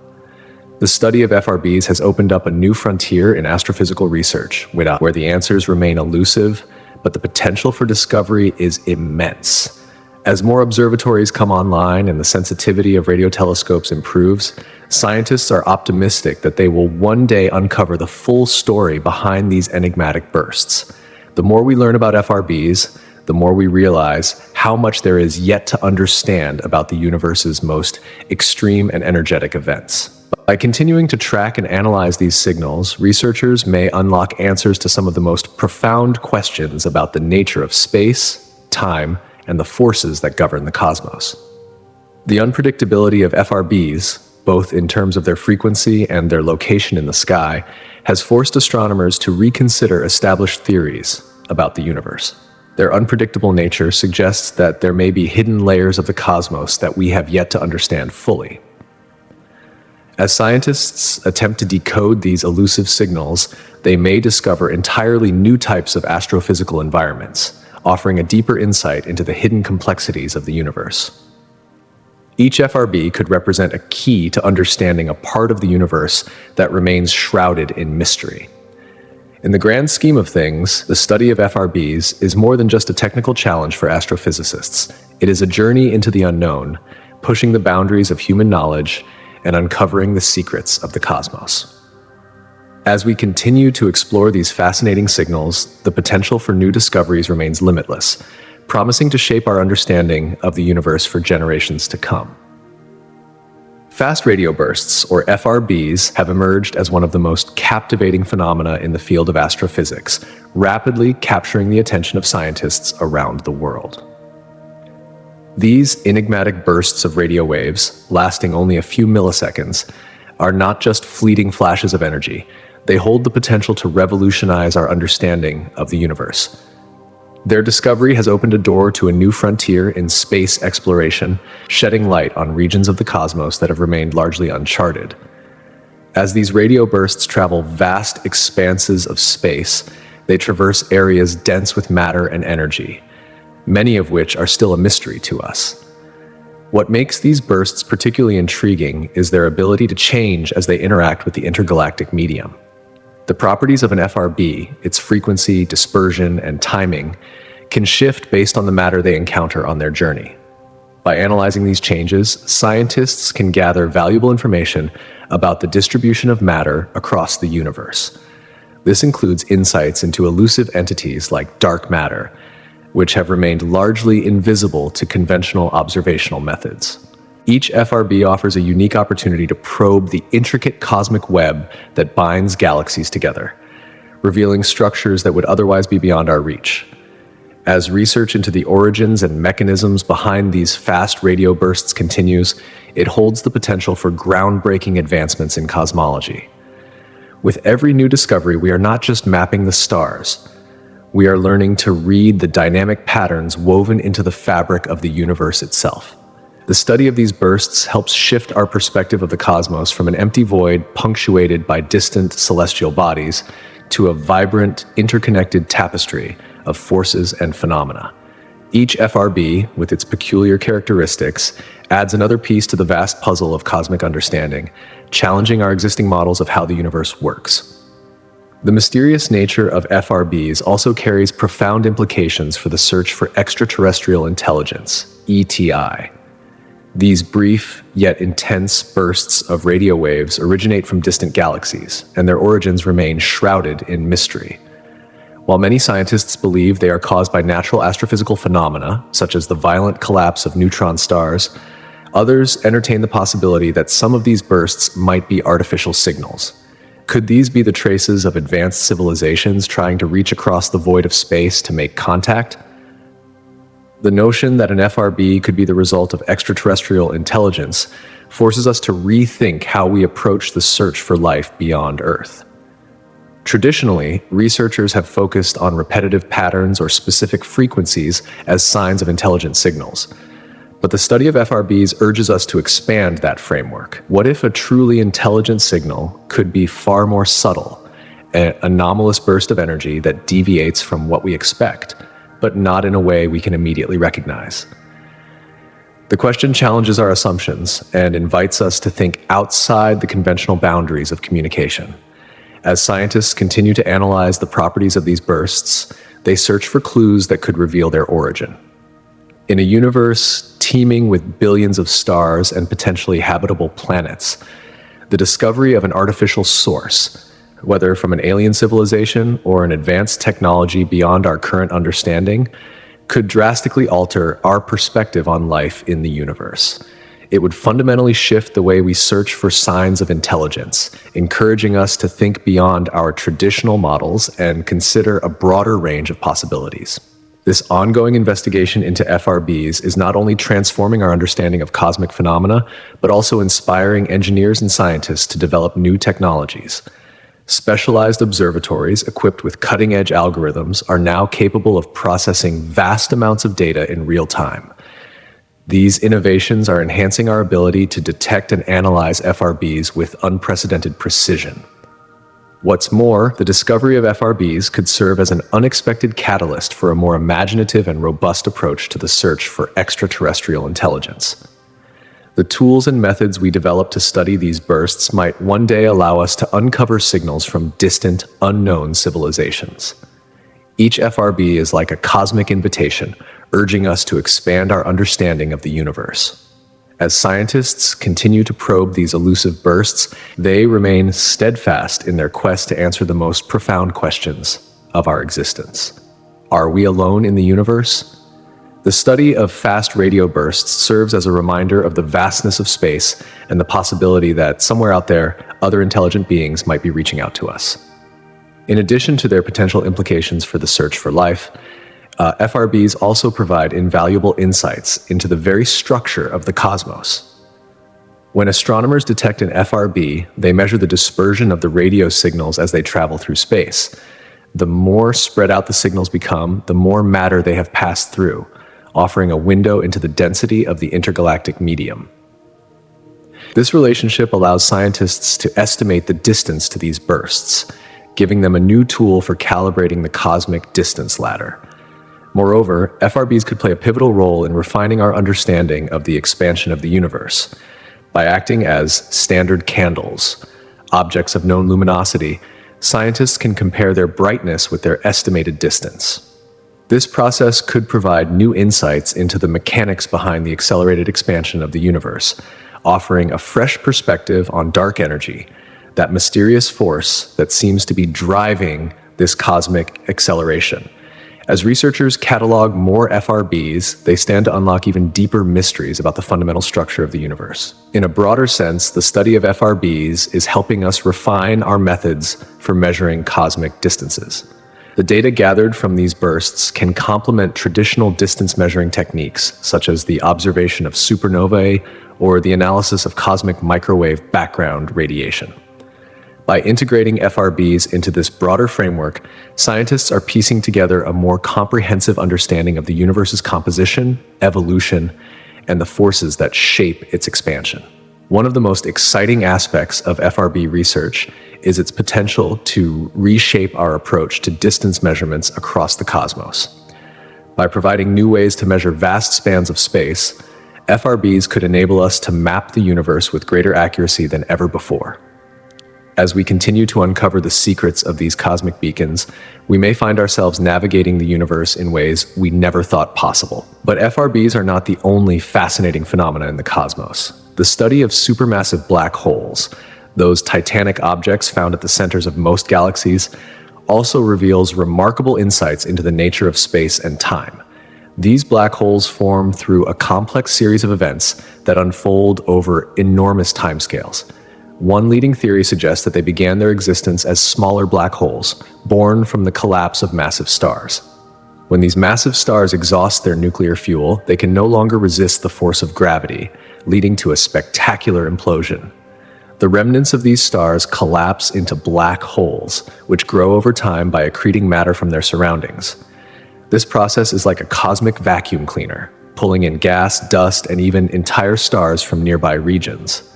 [SPEAKER 1] The study of FRBs has opened up a new frontier in astrophysical research, where the answers remain elusive, but the potential for discovery is immense. As more observatories come online and the sensitivity of radio telescopes improves, scientists are optimistic that they will one day uncover the full story behind these enigmatic bursts. The more we learn about FRBs, the more we realize how much there is yet to understand about the universe's most extreme and energetic events. By continuing to track and analyze these signals, researchers may unlock answers to some of the most profound questions about the nature of space, time, and the forces that govern the cosmos. The unpredictability of FRBs, both in terms of their frequency and their location in the sky, has forced astronomers to reconsider established theories about the universe. Their unpredictable nature suggests that there may be hidden layers of the cosmos that we have yet to understand fully. As scientists attempt to decode these elusive signals, they may discover entirely new types of astrophysical environments, offering a deeper insight into the hidden complexities of the universe. Each FRB could represent a key to understanding a part of the universe that remains shrouded in mystery. In the grand scheme of things, the study of FRBs is more than just a technical challenge for astrophysicists. It is a journey into the unknown, pushing the boundaries of human knowledge and uncovering the secrets of the cosmos. As we continue to explore these fascinating signals, the potential for new discoveries remains limitless, promising to shape our understanding of the universe for generations to come. Fast radio bursts, or FRBs, have emerged as one of the most captivating phenomena in the field of astrophysics, rapidly capturing the attention of scientists around the world. These enigmatic bursts of radio waves, lasting only a few milliseconds, are not just fleeting flashes of energy. They hold the potential to revolutionize our understanding of the universe. Their discovery has opened a door to a new frontier in space exploration, shedding light on regions of the cosmos that have remained largely uncharted. As these radio bursts travel vast expanses of space, they traverse areas dense with matter and energy, many of which are still a mystery to us. What makes these bursts particularly intriguing is their ability to change as they interact with the intergalactic medium. The properties of an FRB, its frequency, dispersion, and timing, can shift based on the matter they encounter on their journey. By analyzing these changes, scientists can gather valuable information about the distribution of matter across the universe. This includes insights into elusive entities like dark matter, which have remained largely invisible to conventional observational methods. Each FRB offers a unique opportunity to probe the intricate cosmic web that binds galaxies together, revealing structures that would otherwise be beyond our reach. As research into the origins and mechanisms behind these fast radio bursts continues, it holds the potential for groundbreaking advancements in cosmology. With every new discovery, we are not just mapping the stars. We are learning to read the dynamic patterns woven into the fabric of the universe itself. The study of these bursts helps shift our perspective of the cosmos from an empty void punctuated by distant celestial bodies to a vibrant, interconnected tapestry of forces and phenomena. Each FRB, with its peculiar characteristics, adds another piece to the vast puzzle of cosmic understanding, challenging our existing models of how the universe works. The mysterious nature of FRBs also carries profound implications for the search for extraterrestrial intelligence, ETI. These brief, yet intense bursts of radio waves originate from distant galaxies, and their origins remain shrouded in mystery. While many scientists believe they are caused by natural astrophysical phenomena, such as the violent collapse of neutron stars, others entertain the possibility that some of these bursts might be artificial signals. Could these be the traces of advanced civilizations trying to reach across the void of space to make contact? The notion that an FRB could be the result of extraterrestrial intelligence forces us to rethink how we approach the search for life beyond Earth. Traditionally, researchers have focused on repetitive patterns or specific frequencies as signs of intelligent signals. But the study of FRBs urges us to expand that framework. What if a truly intelligent signal could be far more subtle, an anomalous burst of energy that deviates from what we expect, but not in a way we can immediately recognize? The question challenges our assumptions and invites us to think outside the conventional boundaries of communication. As scientists continue to analyze the properties of these bursts, they search for clues that could reveal their origin. In a universe teeming with billions of stars and potentially habitable planets, the discovery of an artificial source, whether from an alien civilization or an advanced technology beyond our current understanding, could drastically alter our perspective on life in the universe. It would fundamentally shift the way we search for signs of intelligence, encouraging us to think beyond our traditional models and consider a broader range of possibilities. This ongoing investigation into FRBs is not only transforming our understanding of cosmic phenomena, but also inspiring engineers and scientists to develop new technologies. Specialized observatories equipped with cutting-edge algorithms are now capable of processing vast amounts of data in real time. These innovations are enhancing our ability to detect and analyze FRBs with unprecedented precision. What's more, the discovery of FRBs could serve as an unexpected catalyst for a more imaginative and robust approach to the search for extraterrestrial intelligence. The tools and methods we develop to study these bursts might one day allow us to uncover signals from distant, unknown civilizations. Each FRB is like a cosmic invitation, urging us to expand our understanding of the universe. As scientists continue to probe these elusive bursts, they remain steadfast in their quest to answer the most profound questions of our existence. Are we alone in the universe? The study of fast radio bursts serves as a reminder of the vastness of space and the possibility that somewhere out there, other intelligent beings might be reaching out to us. In addition to their potential implications for the search for life, FRBs also provide invaluable insights into the very structure of the cosmos. When astronomers detect an FRB, they measure the dispersion of the radio signals as they travel through space. The more spread out the signals become, the more matter they have passed through, offering a window into the density of the intergalactic medium. This relationship allows scientists to estimate the distance to these bursts, giving them a new tool for calibrating the cosmic distance ladder. Moreover, FRBs could play a pivotal role in refining our understanding of the expansion of the universe. By acting as standard candles, objects of known luminosity, scientists can compare their brightness with their estimated distance. This process could provide new insights into the mechanics behind the accelerated expansion of the universe, offering a fresh perspective on dark energy, that mysterious force that seems to be driving this cosmic acceleration. As researchers catalog more FRBs, they stand to unlock even deeper mysteries about the fundamental structure of the universe. In a broader sense, the study of FRBs is helping us refine our methods for measuring cosmic distances. The data gathered from these bursts can complement traditional distance measuring techniques, such as the observation of supernovae or the analysis of cosmic microwave background radiation. By integrating FRBs into this broader framework, scientists are piecing together a more comprehensive understanding of the universe's composition, evolution, and the forces that shape its expansion. One of the most exciting aspects of FRB research is its potential to reshape our approach to distance measurements across the cosmos. By providing new ways to measure vast spans of space, FRBs could enable us to map the universe with greater accuracy than ever before. As we continue to uncover the secrets of these cosmic beacons, we may find ourselves navigating the universe in ways we never thought possible. But FRBs are not the only fascinating phenomena in the cosmos. The study of supermassive black holes, those titanic objects found at the centers of most galaxies, also reveals remarkable insights into the nature of space and time. These black holes form through a complex series of events that unfold over enormous timescales. One leading theory suggests that they began their existence as smaller black holes, born from the collapse of massive stars. When these massive stars exhaust their nuclear fuel, they can no longer resist the force of gravity, leading to a spectacular implosion. The remnants of these stars collapse into black holes, which grow over time by accreting matter from their surroundings. This process is like a cosmic vacuum cleaner, pulling in gas, dust, and even entire stars from nearby regions.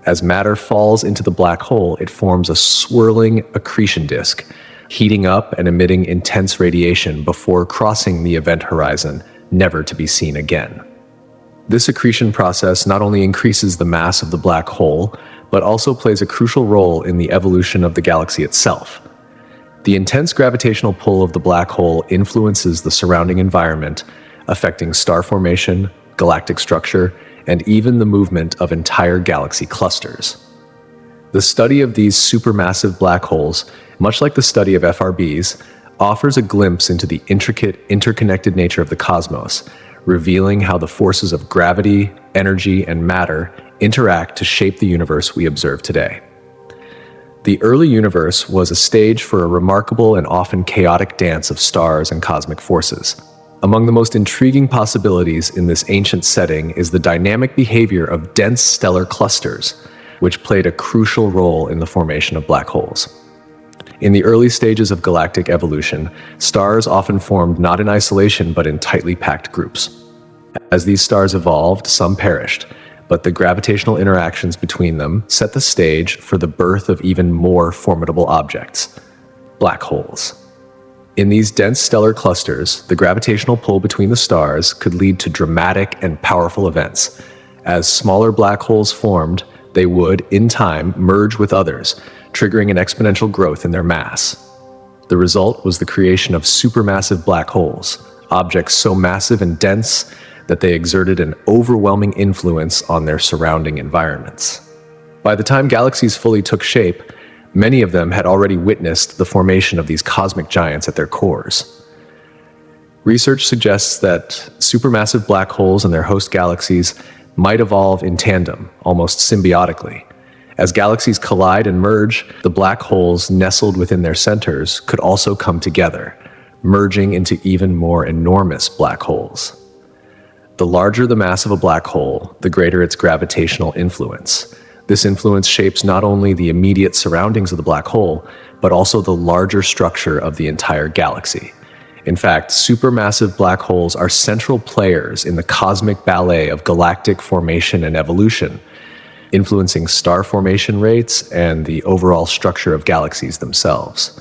[SPEAKER 1] As matter falls into the black hole, it forms a swirling accretion disk, heating up and emitting intense radiation before crossing the event horizon, never to be seen again. This accretion process not only increases the mass of the black hole, but also plays a crucial role in the evolution of the galaxy itself. The intense gravitational pull of the black hole influences the surrounding environment, affecting star formation, galactic structure, and even the movement of entire galaxy clusters. The study of these supermassive black holes, much like the study of FRBs, offers a glimpse into the intricate, interconnected nature of the cosmos, revealing how the forces of gravity, energy, and matter interact to shape the universe we observe today. The early universe was a stage for a remarkable and often chaotic dance of stars and cosmic forces. Among the most intriguing possibilities in this ancient setting is the dynamic behavior of dense stellar clusters, which played a crucial role in the formation of black holes. In the early stages of galactic evolution, stars often formed not in isolation but in tightly packed groups. As these stars evolved, some perished, but the gravitational interactions between them set the stage for the birth of even more formidable objects, black holes. In these dense stellar clusters, the gravitational pull between the stars could lead to dramatic and powerful events. As smaller black holes formed, they would, in time, merge with others, triggering an exponential growth in their mass. The result was the creation of supermassive black holes, objects so massive and dense that they exerted an overwhelming influence on their surrounding environments. By the time galaxies fully took shape, many of them had already witnessed the formation of these cosmic giants at their cores. Research suggests that supermassive black holes and their host galaxies might evolve in tandem, almost symbiotically. As galaxies collide and merge, the black holes nestled within their centers could also come together, merging into even more enormous black holes. The larger the mass of a black hole, the greater its gravitational influence. This influence shapes not only the immediate surroundings of the black hole, but also the larger structure of the entire galaxy. In fact, supermassive black holes are central players in the cosmic ballet of galactic formation and evolution, influencing star formation rates and the overall structure of galaxies themselves.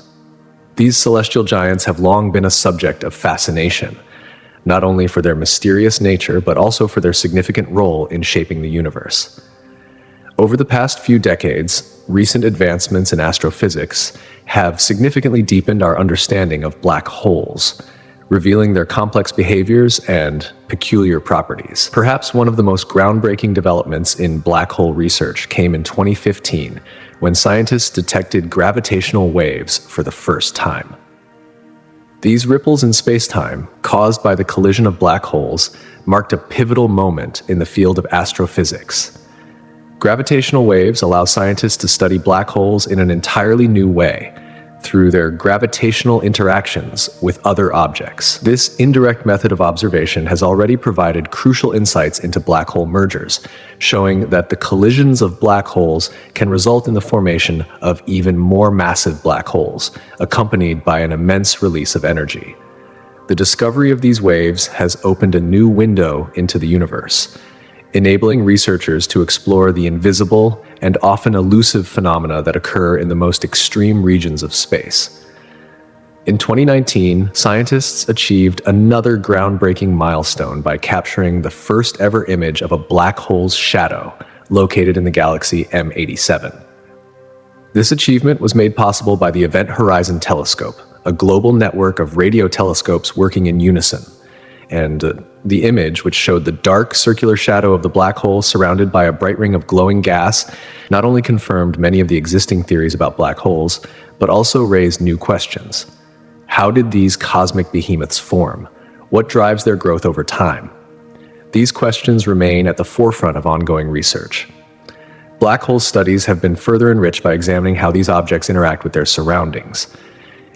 [SPEAKER 1] These celestial giants have long been a subject of fascination, not only for their mysterious nature, but also for their significant role in shaping the universe. Over the past few decades, recent advancements in astrophysics have significantly deepened our understanding of black holes, revealing their complex behaviors and peculiar properties. Perhaps one of the most groundbreaking developments in black hole research came in 2015, when scientists detected gravitational waves for the first time. These ripples in spacetime, caused by the collision of black holes, marked a pivotal moment in the field of astrophysics. Gravitational waves allow scientists to study black holes in an entirely new way, through their gravitational interactions with other objects. This indirect method of observation has already provided crucial insights into black hole mergers, showing that the collisions of black holes can result in the formation of even more massive black holes, accompanied by an immense release of energy. The discovery of these waves has opened a new window into the universe, enabling researchers to explore the invisible and often elusive phenomena that occur in the most extreme regions of space. In 2019, scientists achieved another groundbreaking milestone by capturing the first ever image of a black hole's shadow located in the galaxy M87. This achievement was made possible by the Event Horizon Telescope, a global network of radio telescopes working in unison. And the image, which showed the dark circular shadow of the black hole surrounded by a bright ring of glowing gas, not only confirmed many of the existing theories about black holes, but also raised new questions. How did these cosmic behemoths form? What drives their growth over time? These questions remain at the forefront of ongoing research. Black hole studies have been further enriched by examining how these objects interact with their surroundings.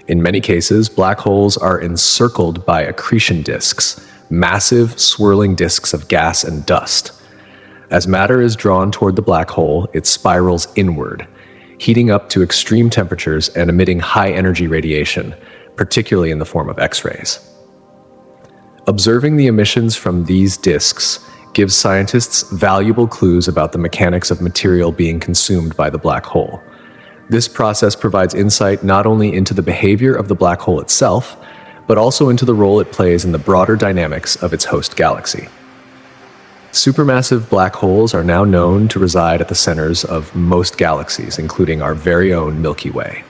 [SPEAKER 1] In many cases, black holes are encircled by accretion disks, massive swirling disks of gas and dust. As matter is drawn toward the black hole, it spirals inward, heating up to extreme temperatures and emitting high-energy radiation, particularly in the form of X-rays. Observing the emissions from these disks gives scientists valuable clues about the mechanics of material being consumed by the black hole. This process provides insight not only into the behavior of the black hole itself, but also into the role it plays in the broader dynamics of its host galaxy. Supermassive black holes are now known to reside at the centers of most galaxies, including our very own Milky Way.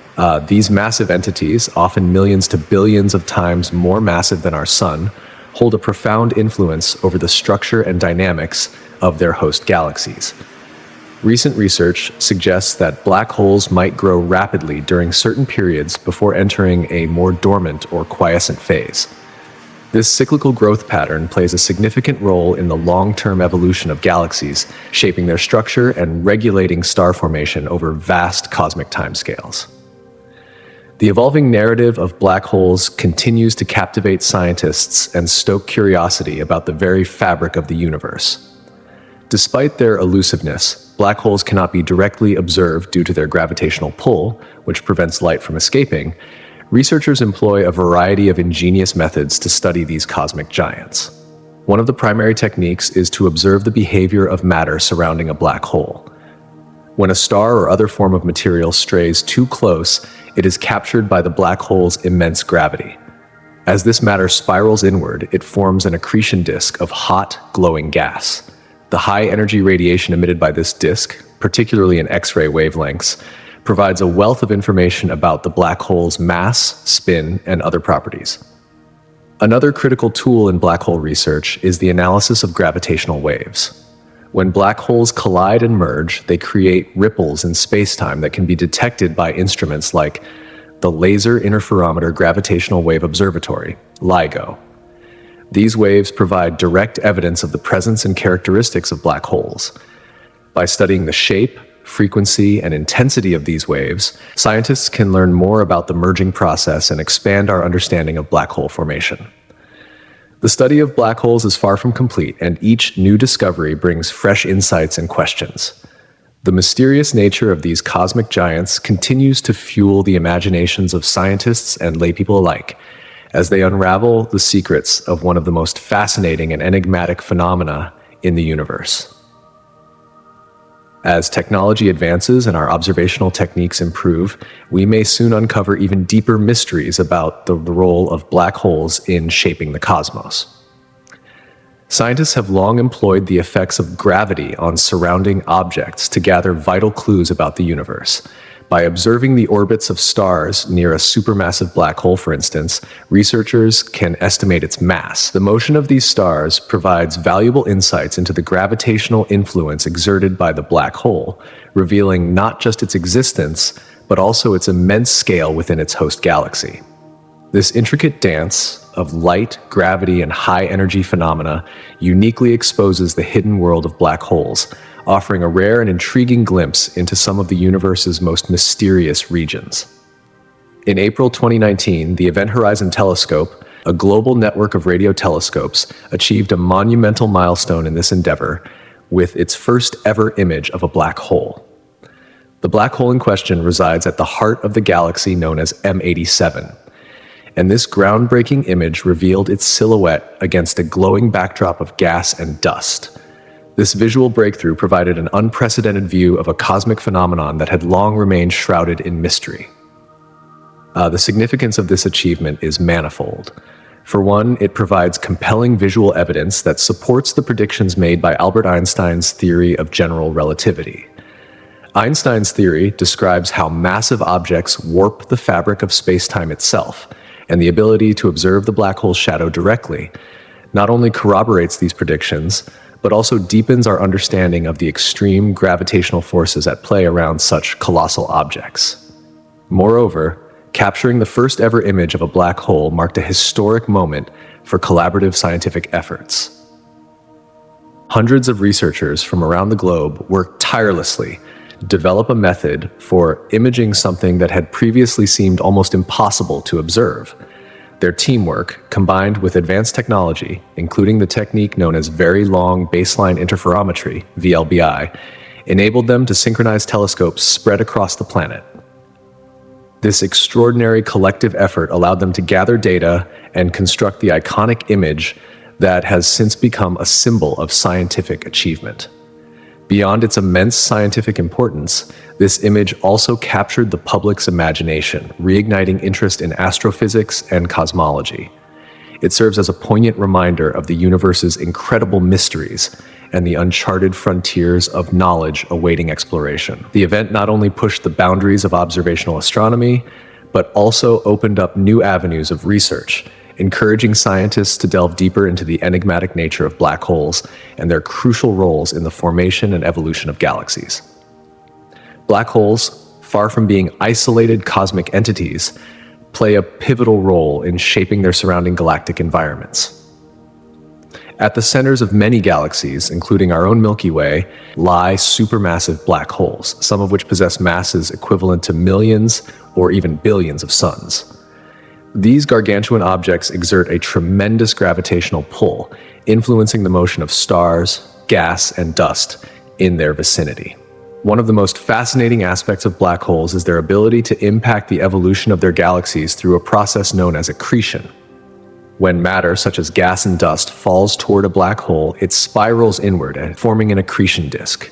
[SPEAKER 1] These massive entities, often millions to billions of times more massive than our Sun, hold a profound influence over the structure and dynamics of their host galaxies. Recent research suggests that black holes might grow rapidly during certain periods before entering a more dormant or quiescent phase. This cyclical growth pattern plays a significant role in the long-term evolution of galaxies, shaping their structure and regulating star formation over vast cosmic timescales. The evolving narrative of black holes continues to captivate scientists and stoke curiosity about the very fabric of the universe. Despite their elusiveness, black holes cannot be directly observed due to their gravitational pull, which prevents light from escaping. Researchers employ a variety of ingenious methods to study these cosmic giants. One of the primary techniques is to observe the behavior of matter surrounding a black hole. When a star or other form of material strays too close, it is captured by the black hole's immense gravity. As this matter spirals inward, it forms an accretion disk of hot, glowing gas. The high-energy radiation emitted by this disk, particularly in X-ray wavelengths, provides a wealth of information about the black hole's mass, spin, and other properties. Another critical tool in black hole research is the analysis of gravitational waves. When black holes collide and merge, they create ripples in spacetime that can be detected by instruments like the Laser Interferometer Gravitational Wave Observatory, LIGO. These waves provide direct evidence of the presence and characteristics of black holes. By studying the shape, frequency, and intensity of these waves, scientists can learn more about the merging process and expand our understanding of black hole formation. The study of black holes is far from complete, and each new discovery brings fresh insights and questions. The mysterious nature of these cosmic giants continues to fuel the imaginations of scientists and laypeople alike, as they unravel the secrets of one of the most fascinating and enigmatic phenomena in the universe. As technology advances and our observational techniques improve, we may soon uncover even deeper mysteries about the role of black holes in shaping the cosmos. Scientists have long employed the effects of gravity on surrounding objects to gather vital clues about the universe. By observing the orbits of stars near a supermassive black hole, for instance, researchers can estimate its mass. The motion of these stars provides valuable insights into the gravitational influence exerted by the black hole, revealing not just its existence, but also its immense scale within its host galaxy. This intricate dance of light, gravity, and high-energy phenomena uniquely exposes the hidden world of black holes, offering a rare and intriguing glimpse into some of the universe's most mysterious regions. In April 2019, the Event Horizon Telescope, a global network of radio telescopes, achieved a monumental milestone in this endeavor with its first ever image of a black hole. The black hole in question resides at the heart of the galaxy known as M87, and this groundbreaking image revealed its silhouette against a glowing backdrop of gas and dust. This visual breakthrough provided an unprecedented view of a cosmic phenomenon that had long remained shrouded in mystery. The significance of this achievement is manifold. For one, it provides compelling visual evidence that supports the predictions made by Albert Einstein's theory of general relativity. Einstein's theory describes how massive objects warp the fabric of space-time itself, and the ability to observe the black hole's shadow directly not only corroborates these predictions, but also deepens our understanding of the extreme gravitational forces at play around such colossal objects. Moreover, capturing the first ever image of a black hole marked a historic moment for collaborative scientific efforts. Hundreds of researchers from around the globe worked tirelessly to develop a method for imaging something that had previously seemed almost impossible to observe. Their teamwork, combined with advanced technology, including the technique known as Very Long Baseline Interferometry, VLBI, enabled them to synchronize telescopes spread across the planet. This extraordinary collective effort allowed them to gather data and construct the iconic image that has since become a symbol of scientific achievement. Beyond its immense scientific importance, this image also captured the public's imagination, reigniting interest in astrophysics and cosmology. It serves as a poignant reminder of the universe's incredible mysteries and the uncharted frontiers of knowledge awaiting exploration. The event not only pushed the boundaries of observational astronomy, but also opened up new avenues of research, encouraging scientists to delve deeper into the enigmatic nature of black holes and their crucial roles in the formation and evolution of galaxies. Black holes, far from being isolated cosmic entities, play a pivotal role in shaping their surrounding galactic environments. At the centers of many galaxies, including our own Milky Way, lie supermassive black holes, some of which possess masses equivalent to millions or even billions of suns. These gargantuan objects exert a tremendous gravitational pull, influencing the motion of stars, gas, and dust in their vicinity. One of the most fascinating aspects of black holes is their ability to impact the evolution of their galaxies through a process known as accretion. When matter, such as gas and dust, falls toward a black hole, it spirals inward, forming an accretion disk.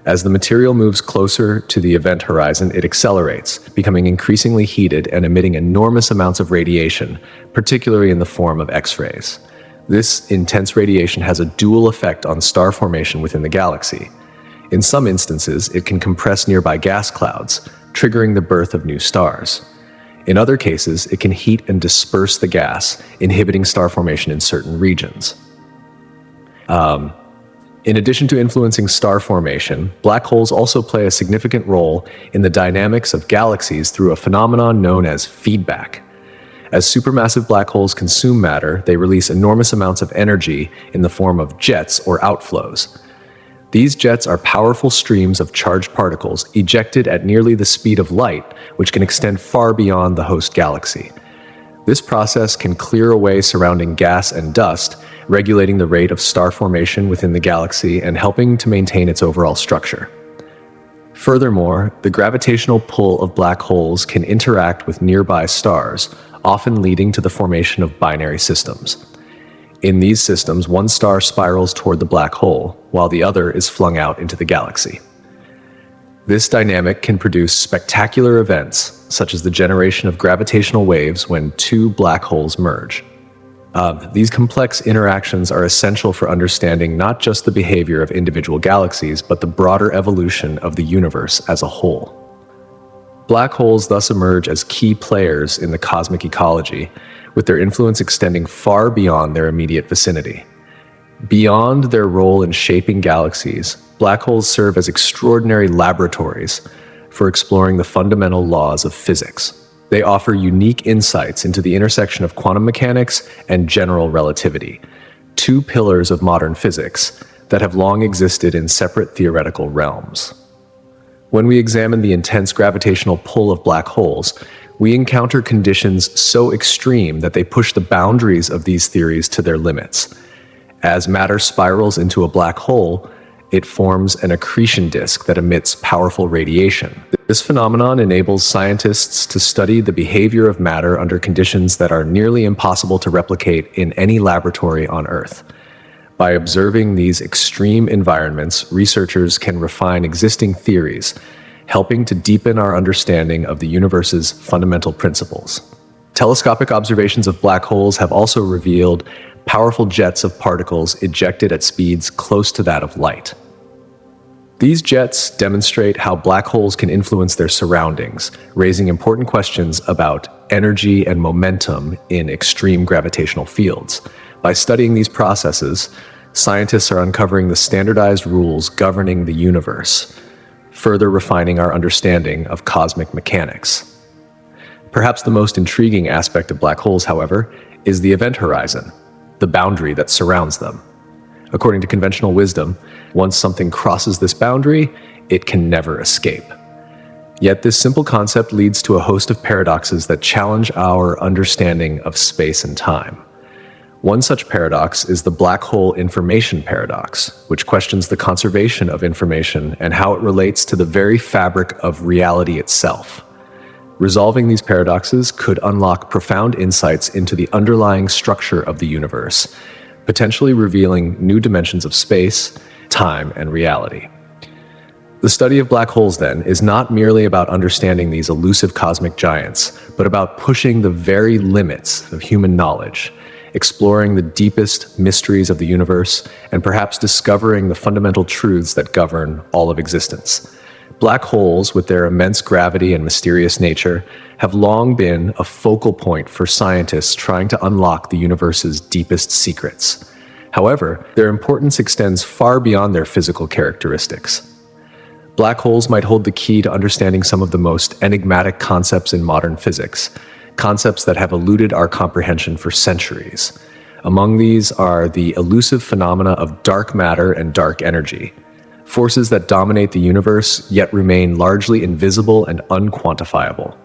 [SPEAKER 1] As the material moves closer to the event horizon, it accelerates, becoming increasingly heated and emitting enormous amounts of radiation, particularly in the form of X-rays. This intense radiation has a dual effect on star formation within the galaxy. In some instances, it can compress nearby gas clouds, triggering the birth of new stars. In other cases, it can heat and disperse the gas, inhibiting star formation in certain regions. In addition to influencing star formation, black holes also play a significant role in the dynamics of galaxies through a phenomenon known as feedback. As supermassive black holes consume matter, they release enormous amounts of energy in the form of jets or outflows. These jets are powerful streams of charged particles ejected at nearly the speed of light, which can extend far beyond the host galaxy. This process can clear away surrounding gas and dust, regulating the rate of star formation within the galaxy and helping to maintain its overall structure. Furthermore, the gravitational pull of black holes can interact with nearby stars, often leading to the formation of binary systems. In these systems, one star spirals toward the black hole, while the other is flung out into the galaxy. This dynamic can produce spectacular events, such as the generation of gravitational waves when two black holes merge. These complex interactions are essential for understanding not just the behavior of individual galaxies, but the broader evolution of the universe as a whole. Black holes thus emerge as key players in the cosmic ecology, with their influence extending far beyond their immediate vicinity. Beyond their role in shaping galaxies, black holes serve as extraordinary laboratories for exploring the fundamental laws of physics. They offer unique insights into the intersection of quantum mechanics and general relativity, two pillars of modern physics that have long existed in separate theoretical realms. When we examine the intense gravitational pull of black holes, we encounter conditions so extreme that they push the boundaries of these theories to their limits. As matter spirals into a black hole, it forms an accretion disk that emits powerful radiation. This phenomenon enables scientists to study the behavior of matter under conditions that are nearly impossible to replicate in any laboratory on Earth. By observing these extreme environments, researchers can refine existing theories, helping to deepen our understanding of the universe's fundamental principles. Telescopic observations of black holes have also revealed powerful jets of particles ejected at speeds close to that of light. These jets demonstrate how black holes can influence their surroundings, raising important questions about energy and momentum in extreme gravitational fields. By studying these processes, scientists are uncovering the standardized rules governing the universe, further refining our understanding of cosmic mechanics. Perhaps the most intriguing aspect of black holes, however, is the event horizon, the boundary that surrounds them. According to conventional wisdom, once something crosses this boundary, it can never escape. Yet this simple concept leads to a host of paradoxes that challenge our understanding of space and time. One such paradox is the black hole information paradox, which questions the conservation of information and how it relates to the very fabric of reality itself. Resolving these paradoxes could unlock profound insights into the underlying structure of the universe, potentially revealing new dimensions of space, time, and reality. The study of black holes, then, is not merely about understanding these elusive cosmic giants, but about pushing the very limits of human knowledge, exploring the deepest mysteries of the universe, and perhaps discovering the fundamental truths that govern all of existence. Black holes, with their immense gravity and mysterious nature, have long been a focal point for scientists trying to unlock the universe's deepest secrets. However, their importance extends far beyond their physical characteristics. Black holes might hold the key to understanding some of the most enigmatic concepts in modern physics, concepts that have eluded our comprehension for centuries. Among these are the elusive phenomena of dark matter and dark energy, forces that dominate the universe yet remain largely invisible and unquantifiable.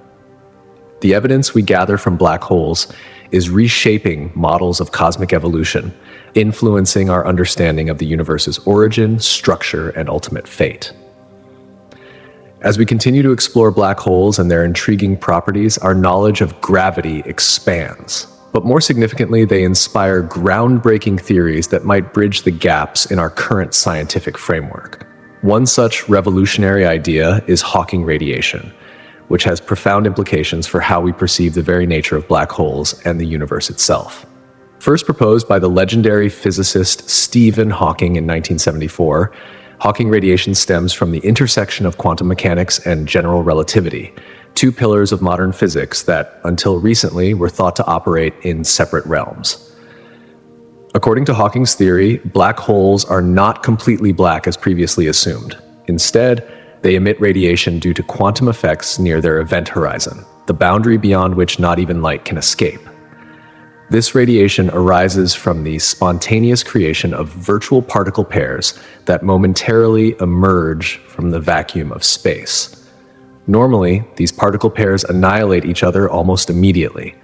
[SPEAKER 1] The evidence we gather from black holes is reshaping models of cosmic evolution, influencing our understanding of the universe's origin, structure, and ultimate fate. As we continue to explore black holes and their intriguing properties, our knowledge of gravity expands. But more significantly, they inspire groundbreaking theories that might bridge the gaps in our current scientific framework. One such revolutionary idea is Hawking radiation, which has profound implications for how we perceive the very nature of black holes and the universe itself. First proposed by the legendary physicist Stephen Hawking in 1974, Hawking radiation stems from the intersection of quantum mechanics and general relativity, two pillars of modern physics that, until recently, were thought to operate in separate realms. According to Hawking's theory, black holes are not completely black as previously assumed. Instead, they emit radiation due to quantum effects near their event horizon, the boundary beyond which not even light can escape. This radiation arises from the spontaneous creation of virtual particle pairs that momentarily emerge from the vacuum of space. Normally, these particle pairs annihilate each other almost immediately.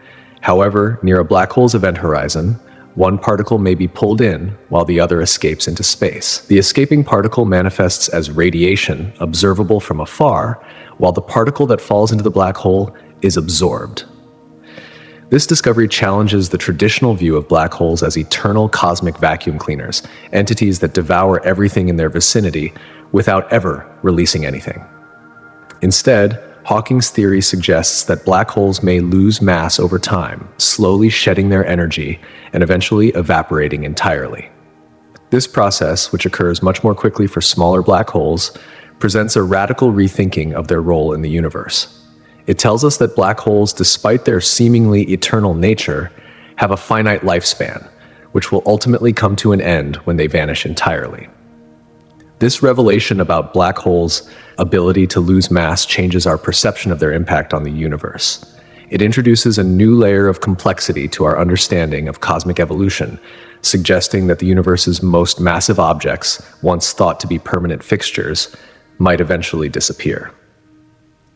[SPEAKER 1] However, near a black hole's event horizon, one particle may be pulled in while the other escapes into space. The escaping particle manifests as radiation, observable from afar, while the particle that falls into the black hole is absorbed. This discovery challenges the traditional view of black holes as eternal cosmic vacuum cleaners, entities that devour everything in their vicinity without ever releasing anything. Instead, Hawking's theory suggests that black holes may lose mass over time, slowly shedding their energy and eventually evaporating entirely. This process, which occurs much more quickly for smaller black holes, presents a radical rethinking of their role in the universe. It tells us that black holes, despite their seemingly eternal nature, have a finite lifespan, which will ultimately come to an end when they vanish entirely. This revelation about black holes' ability to lose mass changes our perception of their impact on the universe. It introduces a new layer of complexity to our understanding of cosmic evolution, suggesting that the universe's most massive objects, once thought to be permanent fixtures, might eventually disappear.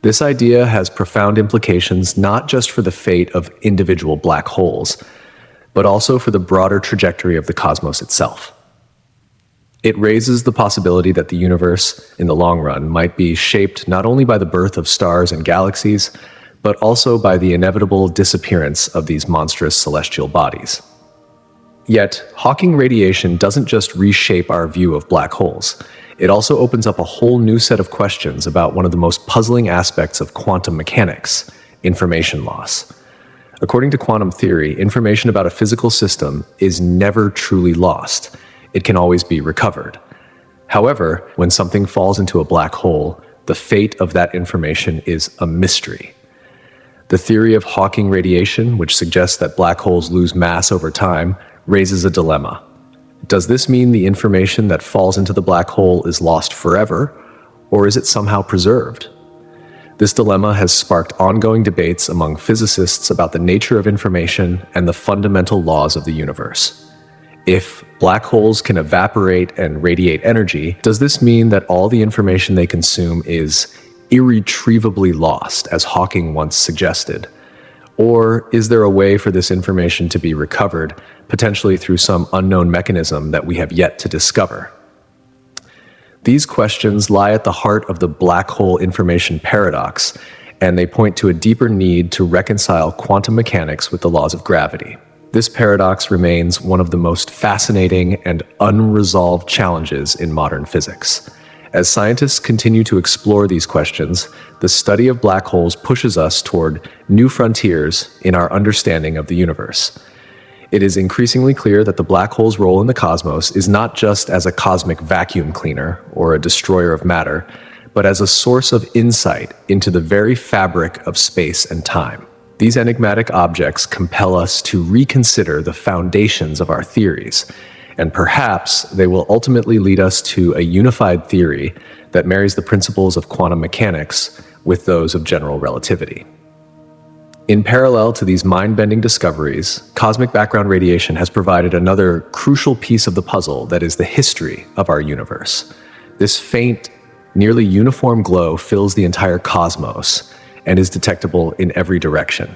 [SPEAKER 1] This idea has profound implications not just for the fate of individual black holes, but also for the broader trajectory of the cosmos itself. It raises the possibility that the universe, in the long run, might be shaped not only by the birth of stars and galaxies, but also by the inevitable disappearance of these monstrous celestial bodies. Yet, Hawking radiation doesn't just reshape our view of black holes. It also opens up a whole new set of questions about one of the most puzzling aspects of quantum mechanics: information loss. According to quantum theory, information about a physical system is never truly lost. It can always be recovered. However, when something falls into a black hole, the fate of that information is a mystery. The theory of Hawking radiation, which suggests that black holes lose mass over time, raises a dilemma. Does this mean the information that falls into the black hole is lost forever, or is it somehow preserved? This dilemma has sparked ongoing debates among physicists about the nature of information and the fundamental laws of the universe. If black holes can evaporate and radiate energy, does this mean that all the information they consume is irretrievably lost, as Hawking once suggested? Or is there a way for this information to be recovered, potentially through some unknown mechanism that we have yet to discover? These questions lie at the heart of the black hole information paradox, and they point to a deeper need to reconcile quantum mechanics with the laws of gravity. This paradox remains one of the most fascinating and unresolved challenges in modern physics. As scientists continue to explore these questions, the study of black holes pushes us toward new frontiers in our understanding of the universe. It is increasingly clear that the black hole's role in the cosmos is not just as a cosmic vacuum cleaner or a destroyer of matter, but as a source of insight into the very fabric of space and time. These enigmatic objects compel us to reconsider the foundations of our theories, and perhaps they will ultimately lead us to a unified theory that marries the principles of quantum mechanics with those of general relativity. In parallel to these mind-bending discoveries, cosmic background radiation has provided another crucial piece of the puzzle that is the history of our universe. This faint, nearly uniform glow fills the entire cosmos and is detectable in every direction.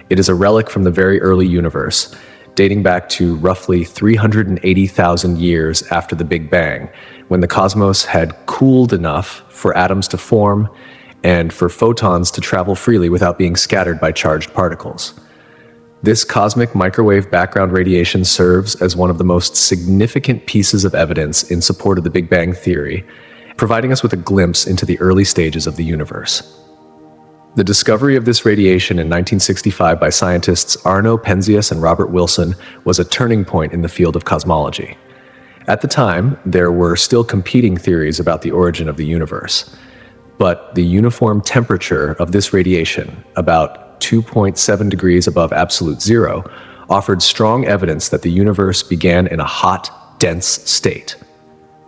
[SPEAKER 1] It is a relic from the very early universe, dating back to roughly 380,000 years after the Big Bang, when the cosmos had cooled enough for atoms to form and for photons to travel freely without being scattered by charged particles. This cosmic microwave background radiation serves as one of the most significant pieces of evidence in support of the Big Bang theory, providing us with a glimpse into the early stages of the universe. The discovery of this radiation in 1965 by scientists Arno Penzias and Robert Wilson was a turning point in the field of cosmology. At the time, there were still competing theories about the origin of the universe. But the uniform temperature of this radiation, about 2.7 degrees above absolute zero, offered strong evidence that the universe began in a hot, dense state.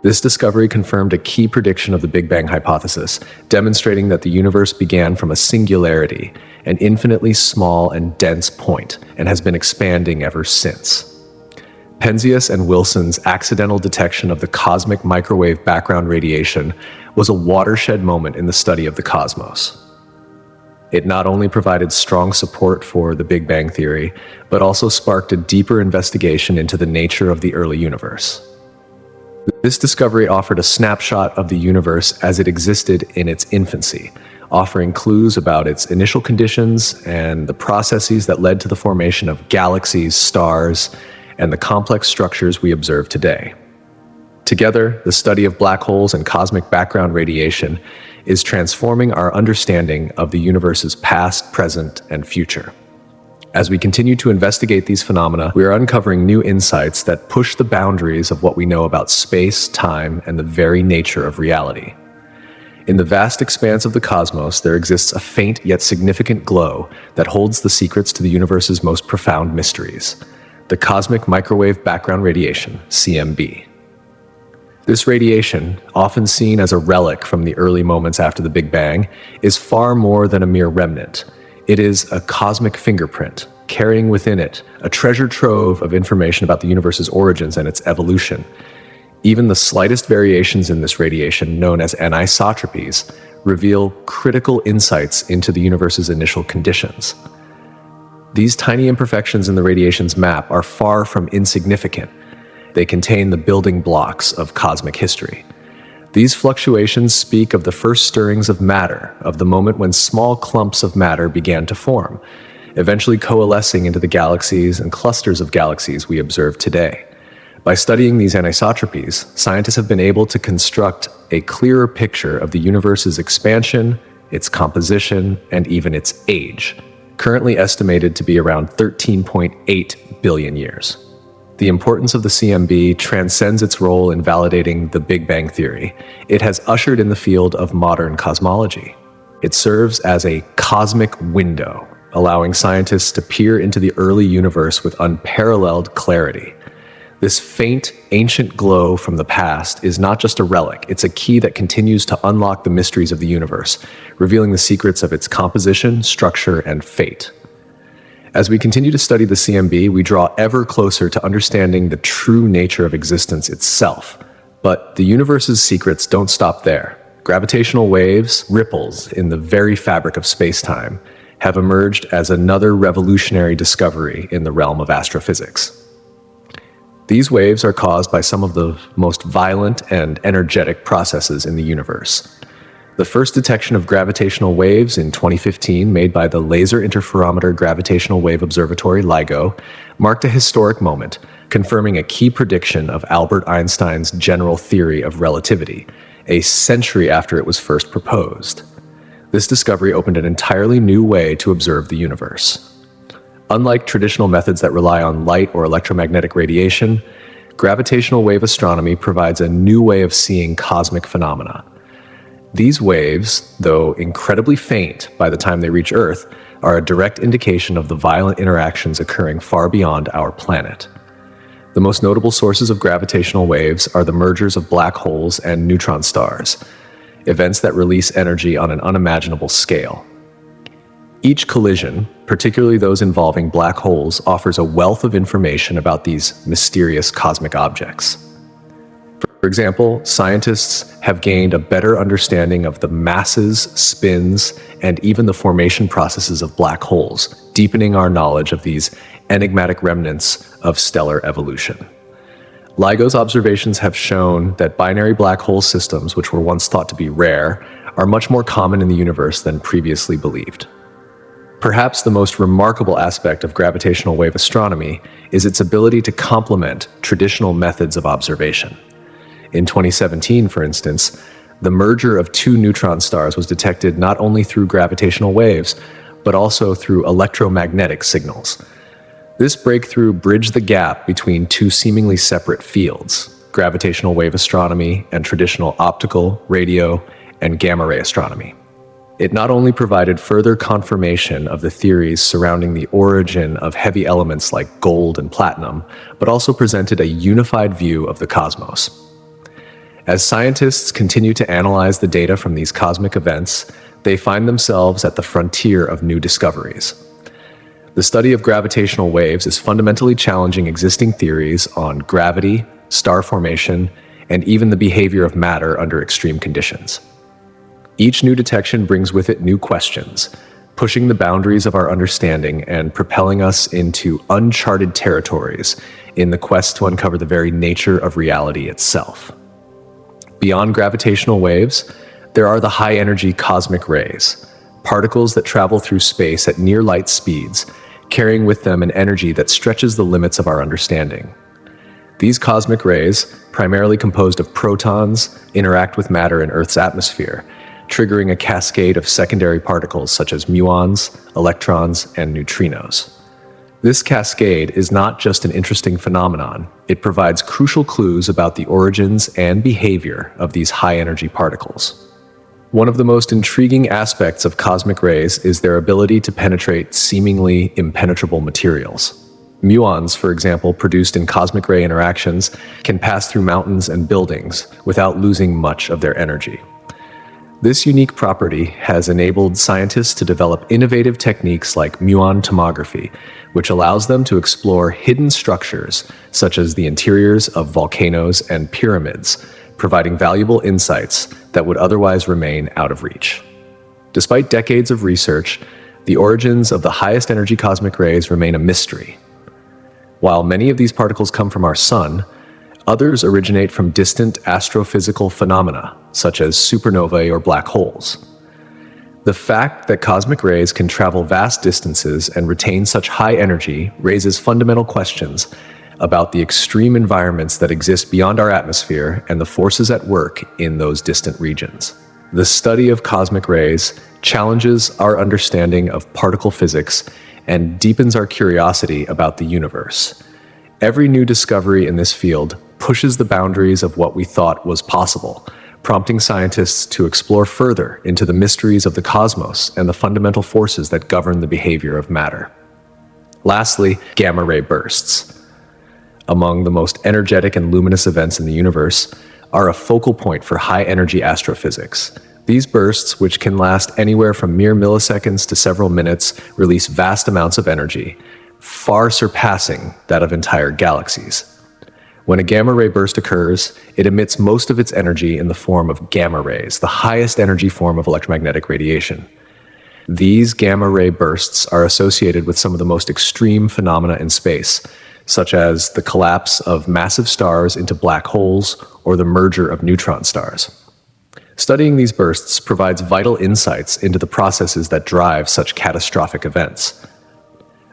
[SPEAKER 1] This discovery confirmed a key prediction of the Big Bang hypothesis, demonstrating that the universe began from a singularity, an infinitely small and dense point, and has been expanding ever since. Penzias and Wilson's accidental detection of the cosmic microwave background radiation was a watershed moment in the study of the cosmos. It not only provided strong support for the Big Bang theory, but also sparked a deeper investigation into the nature of the early universe. This discovery offered a snapshot of the universe as it existed in its infancy, offering clues about its initial conditions and the processes that led to the formation of galaxies, stars, and the complex structures we observe today. Together, the study of black holes and cosmic background radiation is transforming our understanding of the universe's past, present, and future. As we continue to investigate these phenomena, we are uncovering new insights that push the boundaries of what we know about space, time, and the very nature of reality. In the vast expanse of the cosmos, there exists a faint yet significant glow that holds the secrets to the universe's most profound mysteries: the cosmic microwave background radiation, CMB. This radiation, often seen as a relic from the early moments after the Big Bang, is far more than a mere remnant. It is a cosmic fingerprint, carrying within it a treasure trove of information about the universe's origins and its evolution. Even the slightest variations in this radiation, known as anisotropies, reveal critical insights into the universe's initial conditions. These tiny imperfections in the radiation's map are far from insignificant. They contain the building blocks of cosmic history. These fluctuations speak of the first stirrings of matter, of the moment when small clumps of matter began to form, eventually coalescing into the galaxies and clusters of galaxies we observe today. By studying these anisotropies, scientists have been able to construct a clearer picture of the universe's expansion, its composition, and even its age, currently estimated to be around 13.8 billion years. The importance of the CMB transcends its role in validating the Big Bang theory. It has ushered in the field of modern cosmology. It serves as a cosmic window, allowing scientists to peer into the early universe with unparalleled clarity. This faint, ancient glow from the past is not just a relic, it's a key that continues to unlock the mysteries of the universe, revealing the secrets of its composition, structure, and fate. As we continue to study the CMB, we draw ever closer to understanding the true nature of existence itself. But the universe's secrets don't stop there. Gravitational waves, ripples in the very fabric of space-time, have emerged as another revolutionary discovery in the realm of astrophysics. These waves are caused by some of the most violent and energetic processes in the universe. The first detection of gravitational waves in 2015, made by the Laser Interferometer Gravitational Wave Observatory, LIGO, marked a historic moment, confirming a key prediction of Albert Einstein's general theory of relativity, a century after it was first proposed. This discovery opened an entirely new way to observe the universe. Unlike traditional methods that rely on light or electromagnetic radiation, gravitational wave astronomy provides a new way of seeing cosmic phenomena. These waves, though incredibly faint by the time they reach Earth, are a direct indication of the violent interactions occurring far beyond our planet. The most notable sources of gravitational waves are the mergers of black holes and neutron stars, events that release energy on an unimaginable scale. Each collision, particularly those involving black holes, offers a wealth of information about these mysterious cosmic objects. For example, scientists have gained a better understanding of the masses, spins, and even the formation processes of black holes, deepening our knowledge of these enigmatic remnants of stellar evolution. LIGO's observations have shown that binary black hole systems, which were once thought to be rare, are much more common in the universe than previously believed. Perhaps the most remarkable aspect of gravitational wave astronomy is its ability to complement traditional methods of observation. In 2017, for instance, the merger of two neutron stars was detected not only through gravitational waves, but also through electromagnetic signals. This breakthrough bridged the gap between two seemingly separate fields, gravitational wave astronomy and traditional optical, radio, and gamma-ray astronomy. It not only provided further confirmation of the theories surrounding the origin of heavy elements like gold and platinum, but also presented a unified view of the cosmos. As scientists continue to analyze the data from these cosmic events, they find themselves at the frontier of new discoveries. The study of gravitational waves is fundamentally challenging existing theories on gravity, star formation, and even the behavior of matter under extreme conditions. Each new detection brings with it new questions, pushing the boundaries of our understanding and propelling us into uncharted territories in the quest to uncover the very nature of reality itself. Beyond gravitational waves, there are the high-energy cosmic rays, particles that travel through space at near light speeds, carrying with them an energy that stretches the limits of our understanding. These cosmic rays, primarily composed of protons, interact with matter in Earth's atmosphere, triggering a cascade of secondary particles such as muons, electrons, and neutrinos. This cascade is not just an interesting phenomenon, it provides crucial clues about the origins and behavior of these high-energy particles. One of the most intriguing aspects of cosmic rays is their ability to penetrate seemingly impenetrable materials. Muons, for example, produced in cosmic ray interactions, can pass through mountains and buildings without losing much of their energy. This unique property has enabled scientists to develop innovative techniques like muon tomography, which allows them to explore hidden structures such as the interiors of volcanoes and pyramids, providing valuable insights that would otherwise remain out of reach. Despite decades of research, the origins of the highest energy cosmic rays remain a mystery. While many of these particles come from our sun, others originate from distant astrophysical phenomena, such as supernovae or black holes. The fact that cosmic rays can travel vast distances and retain such high energy raises fundamental questions about the extreme environments that exist beyond our atmosphere and the forces at work in those distant regions. The study of cosmic rays challenges our understanding of particle physics and deepens our curiosity about the universe. Every new discovery in this field pushes the boundaries of what we thought was possible, prompting scientists to explore further into the mysteries of the cosmos and the fundamental forces that govern the behavior of matter. Lastly, gamma-ray bursts. Among the most energetic and luminous events in the universe, are a focal point for high-energy astrophysics. These bursts, which can last anywhere from mere milliseconds to several minutes, release vast amounts of energy, far surpassing that of entire galaxies. When a gamma-ray burst occurs, it emits most of its energy in the form of gamma rays, the highest energy form of electromagnetic radiation. These gamma-ray bursts are associated with some of the most extreme phenomena in space, such as the collapse of massive stars into black holes or the merger of neutron stars. Studying these bursts provides vital insights into the processes that drive such catastrophic events.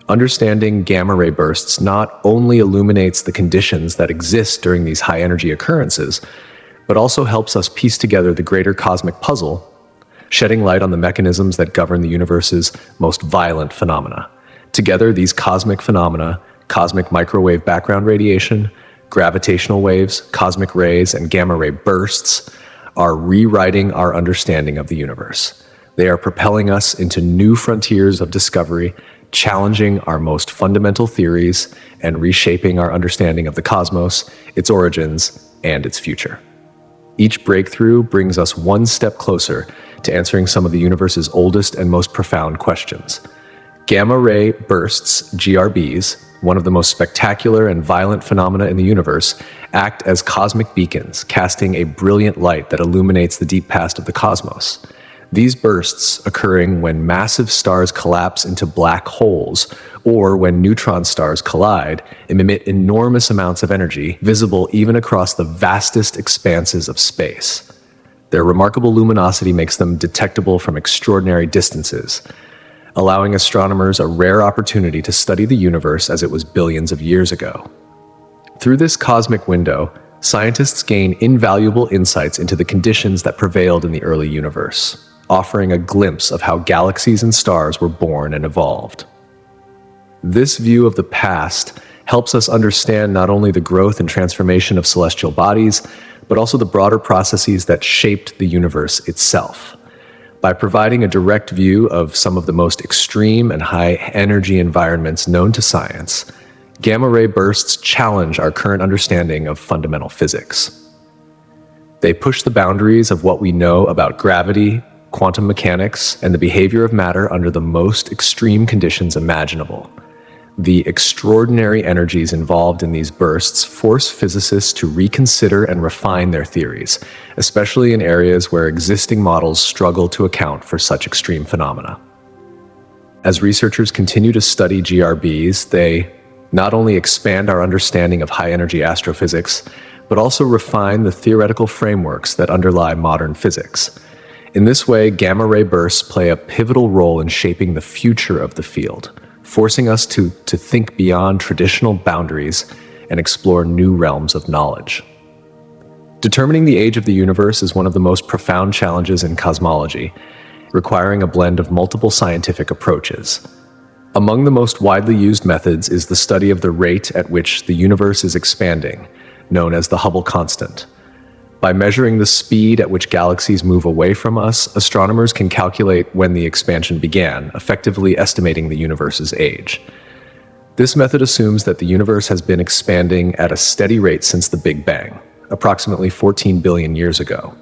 [SPEAKER 1] Understanding gamma-ray bursts not only illuminates the conditions that exist during these high-energy occurrences, but also helps us piece together the greater cosmic puzzle, shedding light on the mechanisms that govern the universe's most violent phenomena. Together, these cosmic phenomena, cosmic microwave background radiation, gravitational waves, cosmic rays, and gamma-ray bursts, are rewriting our understanding of the universe. They are propelling us into new frontiers of discovery, challenging our most fundamental theories and reshaping our understanding of the cosmos, its origins, and its future. Each breakthrough brings us one step closer to answering some of the universe's oldest and most profound questions. Gamma-ray bursts, GRBs, one of the most spectacular and violent phenomena in the universe, act as cosmic beacons, casting a brilliant light that illuminates the deep past of the cosmos. These bursts, occurring when massive stars collapse into black holes or when neutron stars collide, emit enormous amounts of energy, visible even across the vastest expanses of space. Their remarkable luminosity makes them detectable from extraordinary distances, allowing astronomers a rare opportunity to study the universe as it was billions of years ago. Through this cosmic window, scientists gain invaluable insights into the conditions that prevailed in the early universe, offering a glimpse of how galaxies and stars were born and evolved. This view of the past helps us understand not only the growth and transformation of celestial bodies, but also the broader processes that shaped the universe itself. By providing a direct view of some of the most extreme and high-energy environments known to science, gamma-ray bursts challenge our current understanding of fundamental physics. They push the boundaries of what we know about gravity, quantum mechanics, and the behavior of matter under the most extreme conditions imaginable. The extraordinary energies involved in these bursts force physicists to reconsider and refine their theories, especially in areas where existing models struggle to account for such extreme phenomena. As researchers continue to study GRBs, they not only expand our understanding of high-energy astrophysics, but also refine the theoretical frameworks that underlie modern physics. In this way, gamma-ray bursts play a pivotal role in shaping the future of the field, forcing us to think beyond traditional boundaries and explore new realms of knowledge. Determining the age of the universe is one of the most profound challenges in cosmology, requiring a blend of multiple scientific approaches. Among the most widely used methods is the study of the rate at which the universe is expanding, known as the Hubble constant. By measuring the speed at which galaxies move away from us, astronomers can calculate when the expansion began, effectively estimating the universe's age. This method assumes that the universe has been expanding at a steady rate since the Big Bang, approximately 14 billion years ago.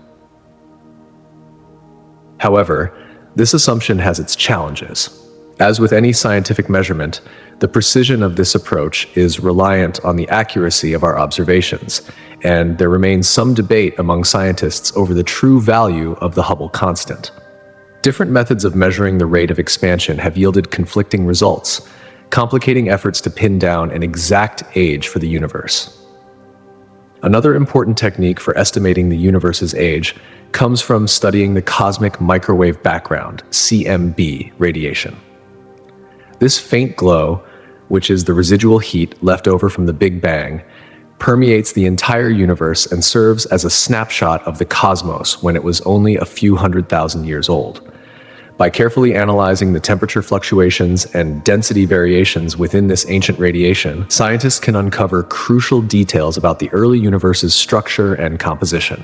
[SPEAKER 1] However, this assumption has its challenges. As with any scientific measurement, the precision of this approach is reliant on the accuracy of our observations, and there remains some debate among scientists over the true value of the Hubble constant. Different methods of measuring the rate of expansion have yielded conflicting results, complicating efforts to pin down an exact age for the universe. Another important technique for estimating the universe's age comes from studying the cosmic microwave background, CMB, radiation. This faint glow, which is the residual heat left over from the Big Bang, permeates the entire universe and serves as a snapshot of the cosmos when it was only a few 100,000 years old. By carefully analyzing the temperature fluctuations and density variations within this ancient radiation, scientists can uncover crucial details about the early universe's structure and composition.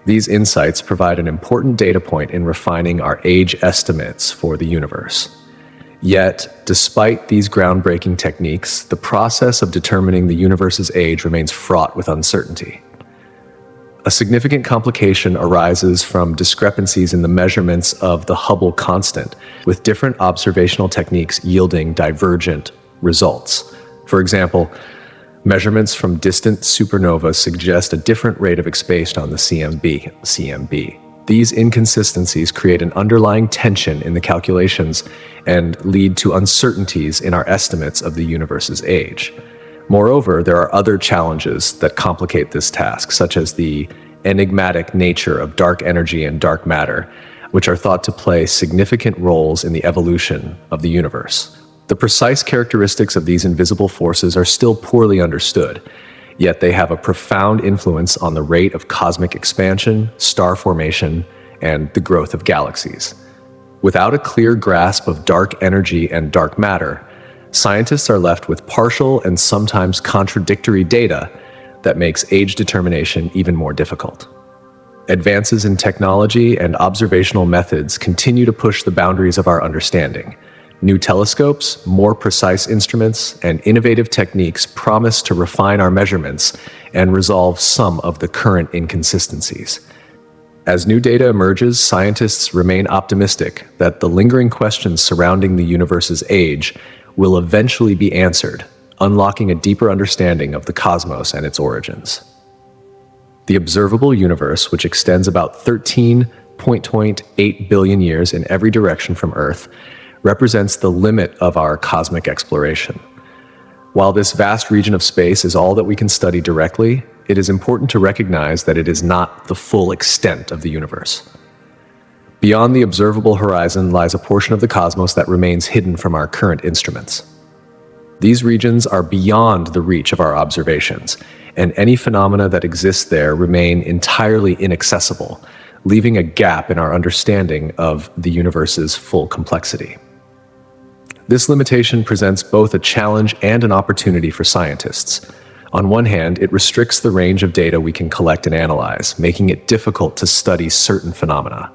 [SPEAKER 1] These insights provide an important data point in refining our age estimates for the universe. Yet, despite these groundbreaking techniques, the process of determining the universe's age remains fraught with uncertainty. A significant complication arises from discrepancies in the measurements of the Hubble constant, with different observational techniques yielding divergent results. For example, measurements from distant supernovae suggest a different rate of expansion on the CMB. These inconsistencies create an underlying tension in the calculations and lead to uncertainties in our estimates of the universe's age. Moreover, there are other challenges that complicate this task, such as the enigmatic nature of dark energy and dark matter, which are thought to play significant roles in the evolution of the universe. The precise characteristics of these invisible forces are still poorly understood, yet they have a profound influence on the rate of cosmic expansion, star formation, and the growth of galaxies. Without a clear grasp of dark energy and dark matter, scientists are left with partial and sometimes contradictory data that makes age determination even more difficult. Advances in technology and observational methods continue to push the boundaries of our understanding. New telescopes, more precise instruments, and innovative techniques promise to refine our measurements and resolve some of the current inconsistencies. As new data emerges, scientists remain optimistic that the lingering questions surrounding the universe's age will eventually be answered, unlocking a deeper understanding of the cosmos and its origins. The observable universe, which extends about 13.8 billion years in every direction from Earth, represents the limit of our cosmic exploration. While this vast region of space is all that we can study directly, it is important to recognize that it is not the full extent of the universe. Beyond the observable horizon lies a portion of the cosmos that remains hidden from our current instruments. These regions are beyond the reach of our observations, and any phenomena that exist there remain entirely inaccessible, leaving a gap in our understanding of the universe's full complexity. This limitation presents both a challenge and an opportunity for scientists. On one hand, it restricts the range of data we can collect and analyze, making it difficult to study certain phenomena.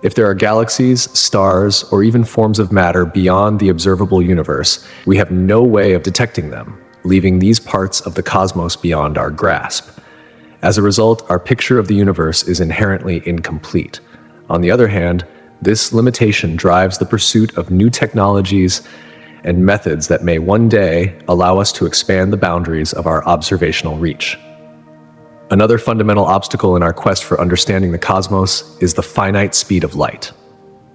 [SPEAKER 1] If there are galaxies, stars, or even forms of matter beyond the observable universe, we have no way of detecting them, leaving these parts of the cosmos beyond our grasp. As a result, our picture of the universe is inherently incomplete. On the other hand, this limitation drives the pursuit of new technologies and methods that may one day allow us to expand the boundaries of our observational reach. Another fundamental obstacle in our quest for understanding the cosmos is the finite speed of light.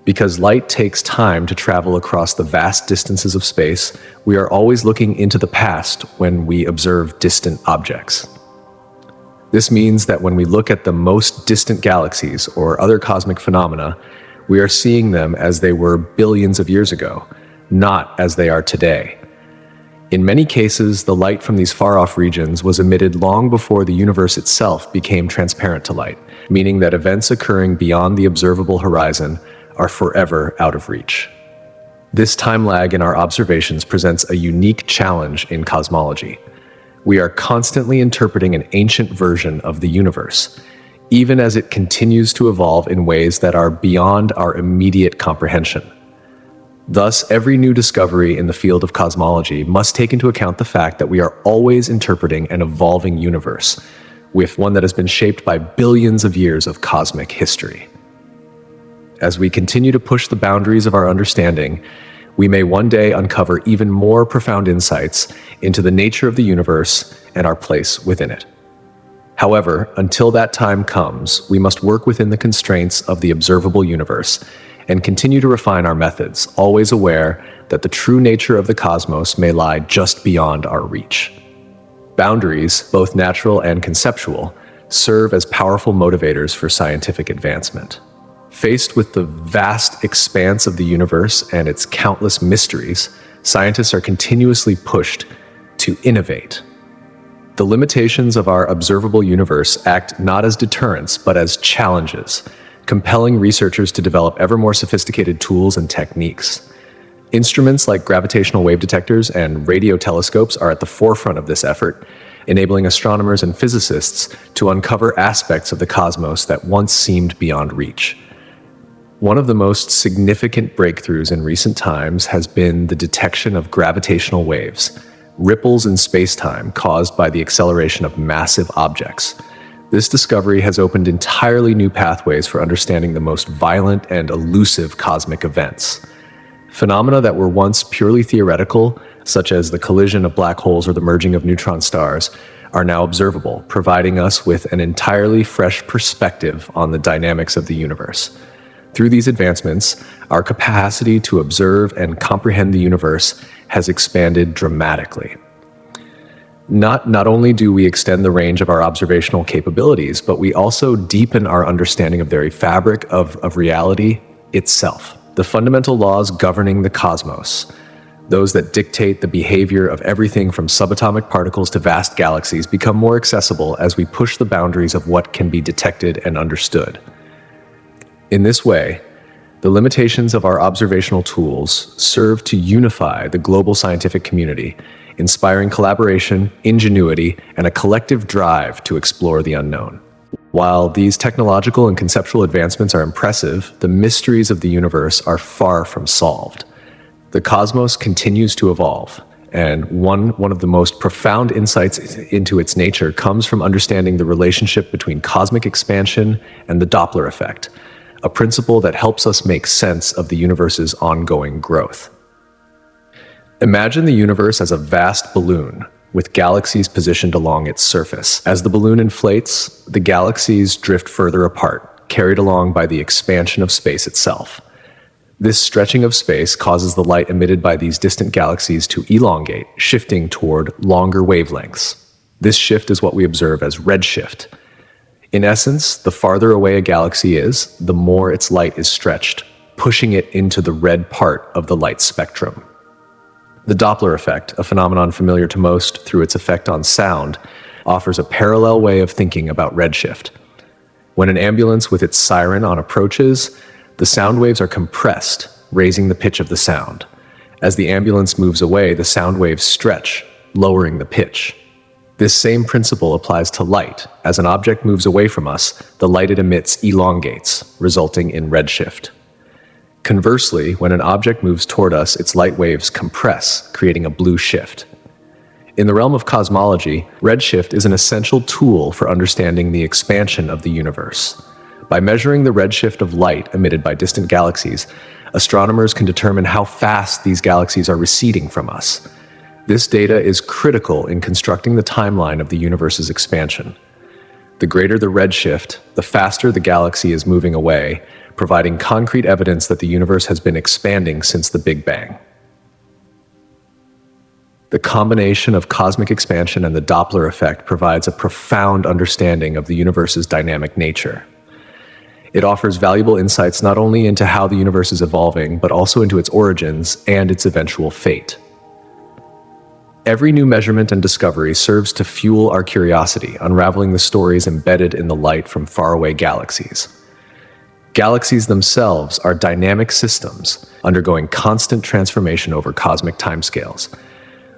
[SPEAKER 1] Because light takes time to travel across the vast distances of space, we are always looking into the past when we observe distant objects. This means that when we look at the most distant galaxies or other cosmic phenomena, we are seeing them as they were billions of years ago, not as they are today. In many cases, the light from these far-off regions was emitted long before the universe itself became transparent to light, meaning that events occurring beyond the observable horizon are forever out of reach. This time lag in our observations presents a unique challenge in cosmology. We are constantly interpreting an ancient version of the universe, even as it continues to evolve in ways that are beyond our immediate comprehension. Thus, every new discovery in the field of cosmology must take into account the fact that we are always interpreting an evolving universe, with one that has been shaped by billions of years of cosmic history. As we continue to push the boundaries of our understanding, we may one day uncover even more profound insights into the nature of the universe and our place within it. However, until that time comes, we must work within the constraints of the observable universe and continue to refine our methods, always aware that the true nature of the cosmos may lie just beyond our reach. Boundaries, both natural and conceptual, serve as powerful motivators for scientific advancement. Faced with the vast expanse of the universe and its countless mysteries, scientists are continuously pushed to innovate. The limitations of our observable universe act not as deterrents, but as challenges, compelling researchers to develop ever more sophisticated tools and techniques. Instruments like gravitational wave detectors and radio telescopes are at the forefront of this effort, enabling astronomers and physicists to uncover aspects of the cosmos that once seemed beyond reach. One of the most significant breakthroughs in recent times has been the detection of gravitational waves, ripples in space-time caused by the acceleration of massive objects. This discovery has opened entirely new pathways for understanding the most violent and elusive cosmic events. Phenomena that were once purely theoretical, such as the collision of black holes or the merging of neutron stars, are now observable, providing us with an entirely fresh perspective on the dynamics of the universe. Through these advancements, our capacity to observe and comprehend the universe has expanded dramatically. Not only do we extend the range of our observational capabilities, but we also deepen our understanding of the very fabric of reality itself. The fundamental laws governing the cosmos, those that dictate the behavior of everything from subatomic particles to vast galaxies, become more accessible as we push the boundaries of what can be detected and understood. In this way, the limitations of our observational tools serve to unify the global scientific community, inspiring collaboration, ingenuity, and a collective drive to explore the unknown. While these technological and conceptual advancements are impressive, the mysteries of the universe are far from solved. The cosmos continues to evolve, and one of the most profound insights into its nature comes from understanding the relationship between cosmic expansion and the Doppler effect, a principle that helps us make sense of the universe's ongoing growth. Imagine the universe as a vast balloon, with galaxies positioned along its surface. As the balloon inflates, the galaxies drift further apart, carried along by the expansion of space itself. This stretching of space causes the light emitted by these distant galaxies to elongate, shifting toward longer wavelengths. This shift is what we observe as redshift. In essence, the farther away a galaxy is, the more its light is stretched, pushing it into the red part of the light spectrum. The Doppler effect, a phenomenon familiar to most through its effect on sound, offers a parallel way of thinking about redshift. When an ambulance with its siren on approaches, the sound waves are compressed, raising the pitch of the sound. As the ambulance moves away, the sound waves stretch, lowering the pitch. This same principle applies to light. As an object moves away from us, the light it emits elongates, resulting in redshift. Conversely, when an object moves toward us, its light waves compress, creating a blue shift. In the realm of cosmology, redshift is an essential tool for understanding the expansion of the universe. By measuring the redshift of light emitted by distant galaxies, astronomers can determine how fast these galaxies are receding from us. This data is critical in constructing the timeline of the universe's expansion. The greater the redshift, the faster the galaxy is moving away, providing concrete evidence that the universe has been expanding since the Big Bang. The combination of cosmic expansion and the Doppler effect provides a profound understanding of the universe's dynamic nature. It offers valuable insights not only into how the universe is evolving, but also into its origins and its eventual fate. Every new measurement and discovery serves to fuel our curiosity, unraveling the stories embedded in the light from faraway galaxies. Galaxies themselves are dynamic systems, undergoing constant transformation over cosmic timescales.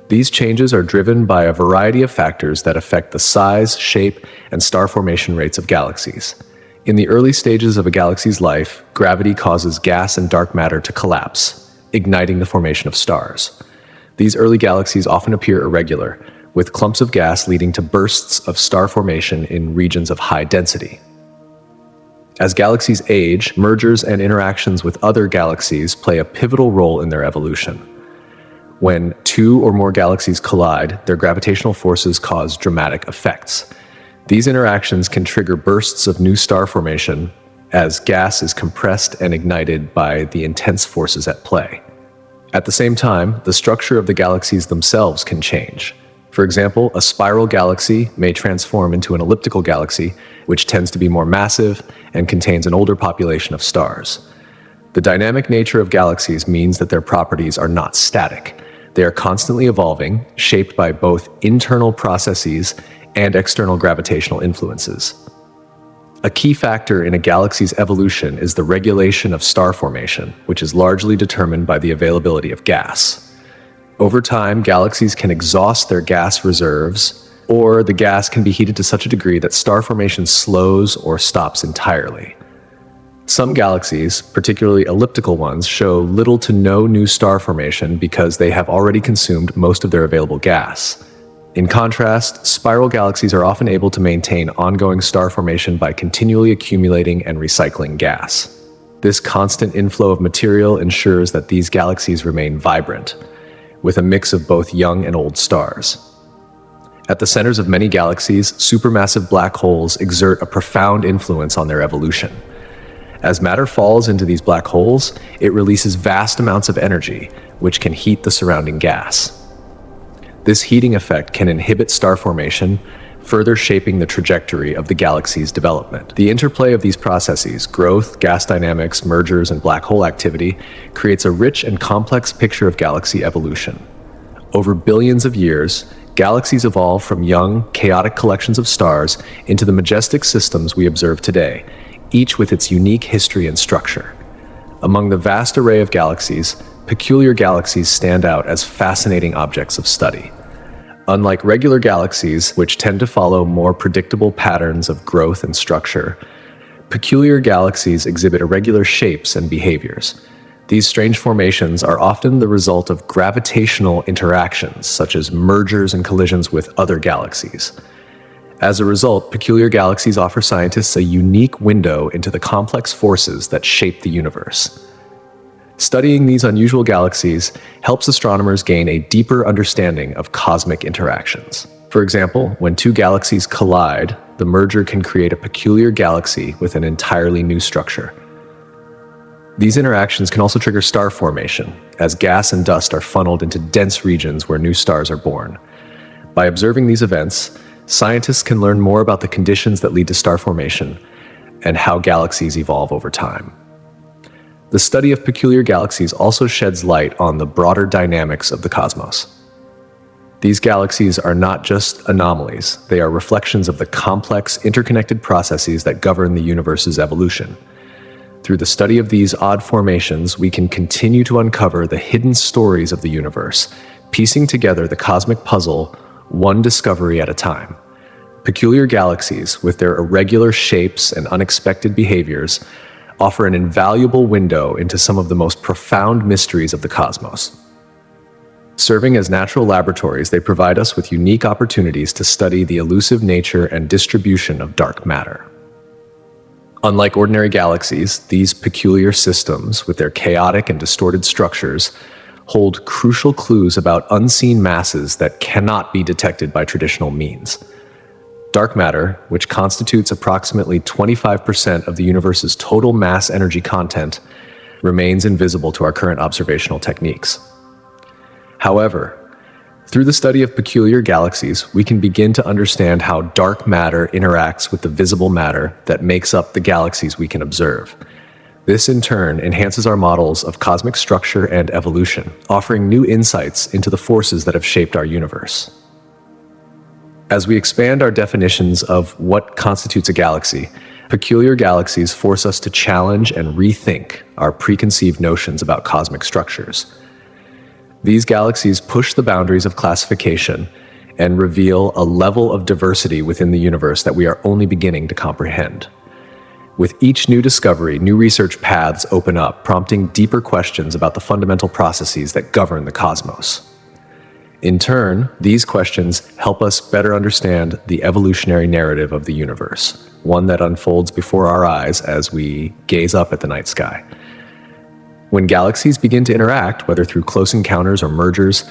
[SPEAKER 1] These changes are driven by a variety of factors that affect the size, shape, and star formation rates of galaxies. In the early stages of a galaxy's life, gravity causes gas and dark matter to collapse, igniting the formation of stars. These early galaxies often appear irregular, with clumps of gas leading to bursts of star formation in regions of high density. As galaxies age, mergers and interactions with other galaxies play a pivotal role in their evolution. When two or more galaxies collide, their gravitational forces cause dramatic effects. These interactions can trigger bursts of new star formation as gas is compressed and ignited by the intense forces at play. At the same time, the structure of the galaxies themselves can change. For example, a spiral galaxy may transform into an elliptical galaxy, which tends to be more massive and contains an older population of stars. The dynamic nature of galaxies means that their properties are not static. They are constantly evolving, shaped by both internal processes and external gravitational influences. A key factor in a galaxy's evolution is the regulation of star formation, which is largely determined by the availability of gas. Over time, galaxies can exhaust their gas reserves, or the gas can be heated to such a degree that star formation slows or stops entirely. Some galaxies, particularly elliptical ones, show little to no new star formation because they have already consumed most of their available gas. In contrast, spiral galaxies are often able to maintain ongoing star formation by continually accumulating and recycling gas. This constant inflow of material ensures that these galaxies remain vibrant, with a mix of both young and old stars. At the centers of many galaxies, supermassive black holes exert a profound influence on their evolution. As matter falls into these black holes, it releases vast amounts of energy, which can heat the surrounding gas. This heating effect can inhibit star formation, further shaping the trajectory of the galaxy's development. The interplay of these processes, growth, gas dynamics, mergers, and black hole activity, creates a rich and complex picture of galaxy evolution. Over billions of years, galaxies evolve from young, chaotic collections of stars into the majestic systems we observe today, each with its unique history and structure. Among the vast array of galaxies, peculiar galaxies stand out as fascinating objects of study. Unlike regular galaxies, which tend to follow more predictable patterns of growth and structure, peculiar galaxies exhibit irregular shapes and behaviors. These strange formations are often the result of gravitational interactions, such as mergers and collisions with other galaxies. As a result, peculiar galaxies offer scientists a unique window into the complex forces that shape the universe. Studying these unusual galaxies helps astronomers gain a deeper understanding of cosmic interactions. For example, when two galaxies collide, the merger can create a peculiar galaxy with an entirely new structure. These interactions can also trigger star formation, as gas and dust are funneled into dense regions where new stars are born. By observing these events, scientists can learn more about the conditions that lead to star formation and how galaxies evolve over time. The study of peculiar galaxies also sheds light on the broader dynamics of the cosmos. These galaxies are not just anomalies, they are reflections of the complex, interconnected processes that govern the universe's evolution. Through the study of these odd formations, we can continue to uncover the hidden stories of the universe, piecing together the cosmic puzzle one discovery at a time. Peculiar galaxies, with their irregular shapes and unexpected behaviors, offer an invaluable window into some of the most profound mysteries of the cosmos. Serving as natural laboratories, they provide us with unique opportunities to study the elusive nature and distribution of dark matter. Unlike ordinary galaxies, these peculiar systems, with their chaotic and distorted structures, hold crucial clues about unseen masses that cannot be detected by traditional means. Dark matter, which constitutes approximately 25% of the universe's total mass energy content, remains invisible to our current observational techniques. However, through the study of peculiar galaxies, we can begin to understand how dark matter interacts with the visible matter that makes up the galaxies we can observe. This, in turn, enhances our models of cosmic structure and evolution, offering new insights into the forces that have shaped our universe. As we expand our definitions of what constitutes a galaxy, peculiar galaxies force us to challenge and rethink our preconceived notions about cosmic structures. These galaxies push the boundaries of classification and reveal a level of diversity within the universe that we are only beginning to comprehend. With each new discovery, new research paths open up, prompting deeper questions about the fundamental processes that govern the cosmos. In turn, these questions help us better understand the evolutionary narrative of the universe, one that unfolds before our eyes as we gaze up at the night sky. When galaxies begin to interact, whether through close encounters or mergers,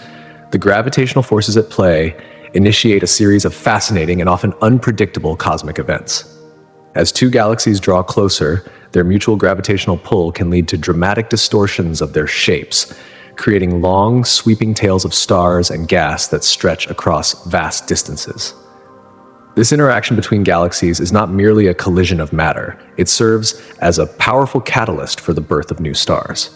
[SPEAKER 1] the gravitational forces at play initiate a series of fascinating and often unpredictable cosmic events. As two galaxies draw closer, their mutual gravitational pull can lead to dramatic distortions of their shapes, creating long, sweeping tails of stars and gas that stretch across vast distances. This interaction between galaxies is not merely a collision of matter, it serves as a powerful catalyst for the birth of new stars.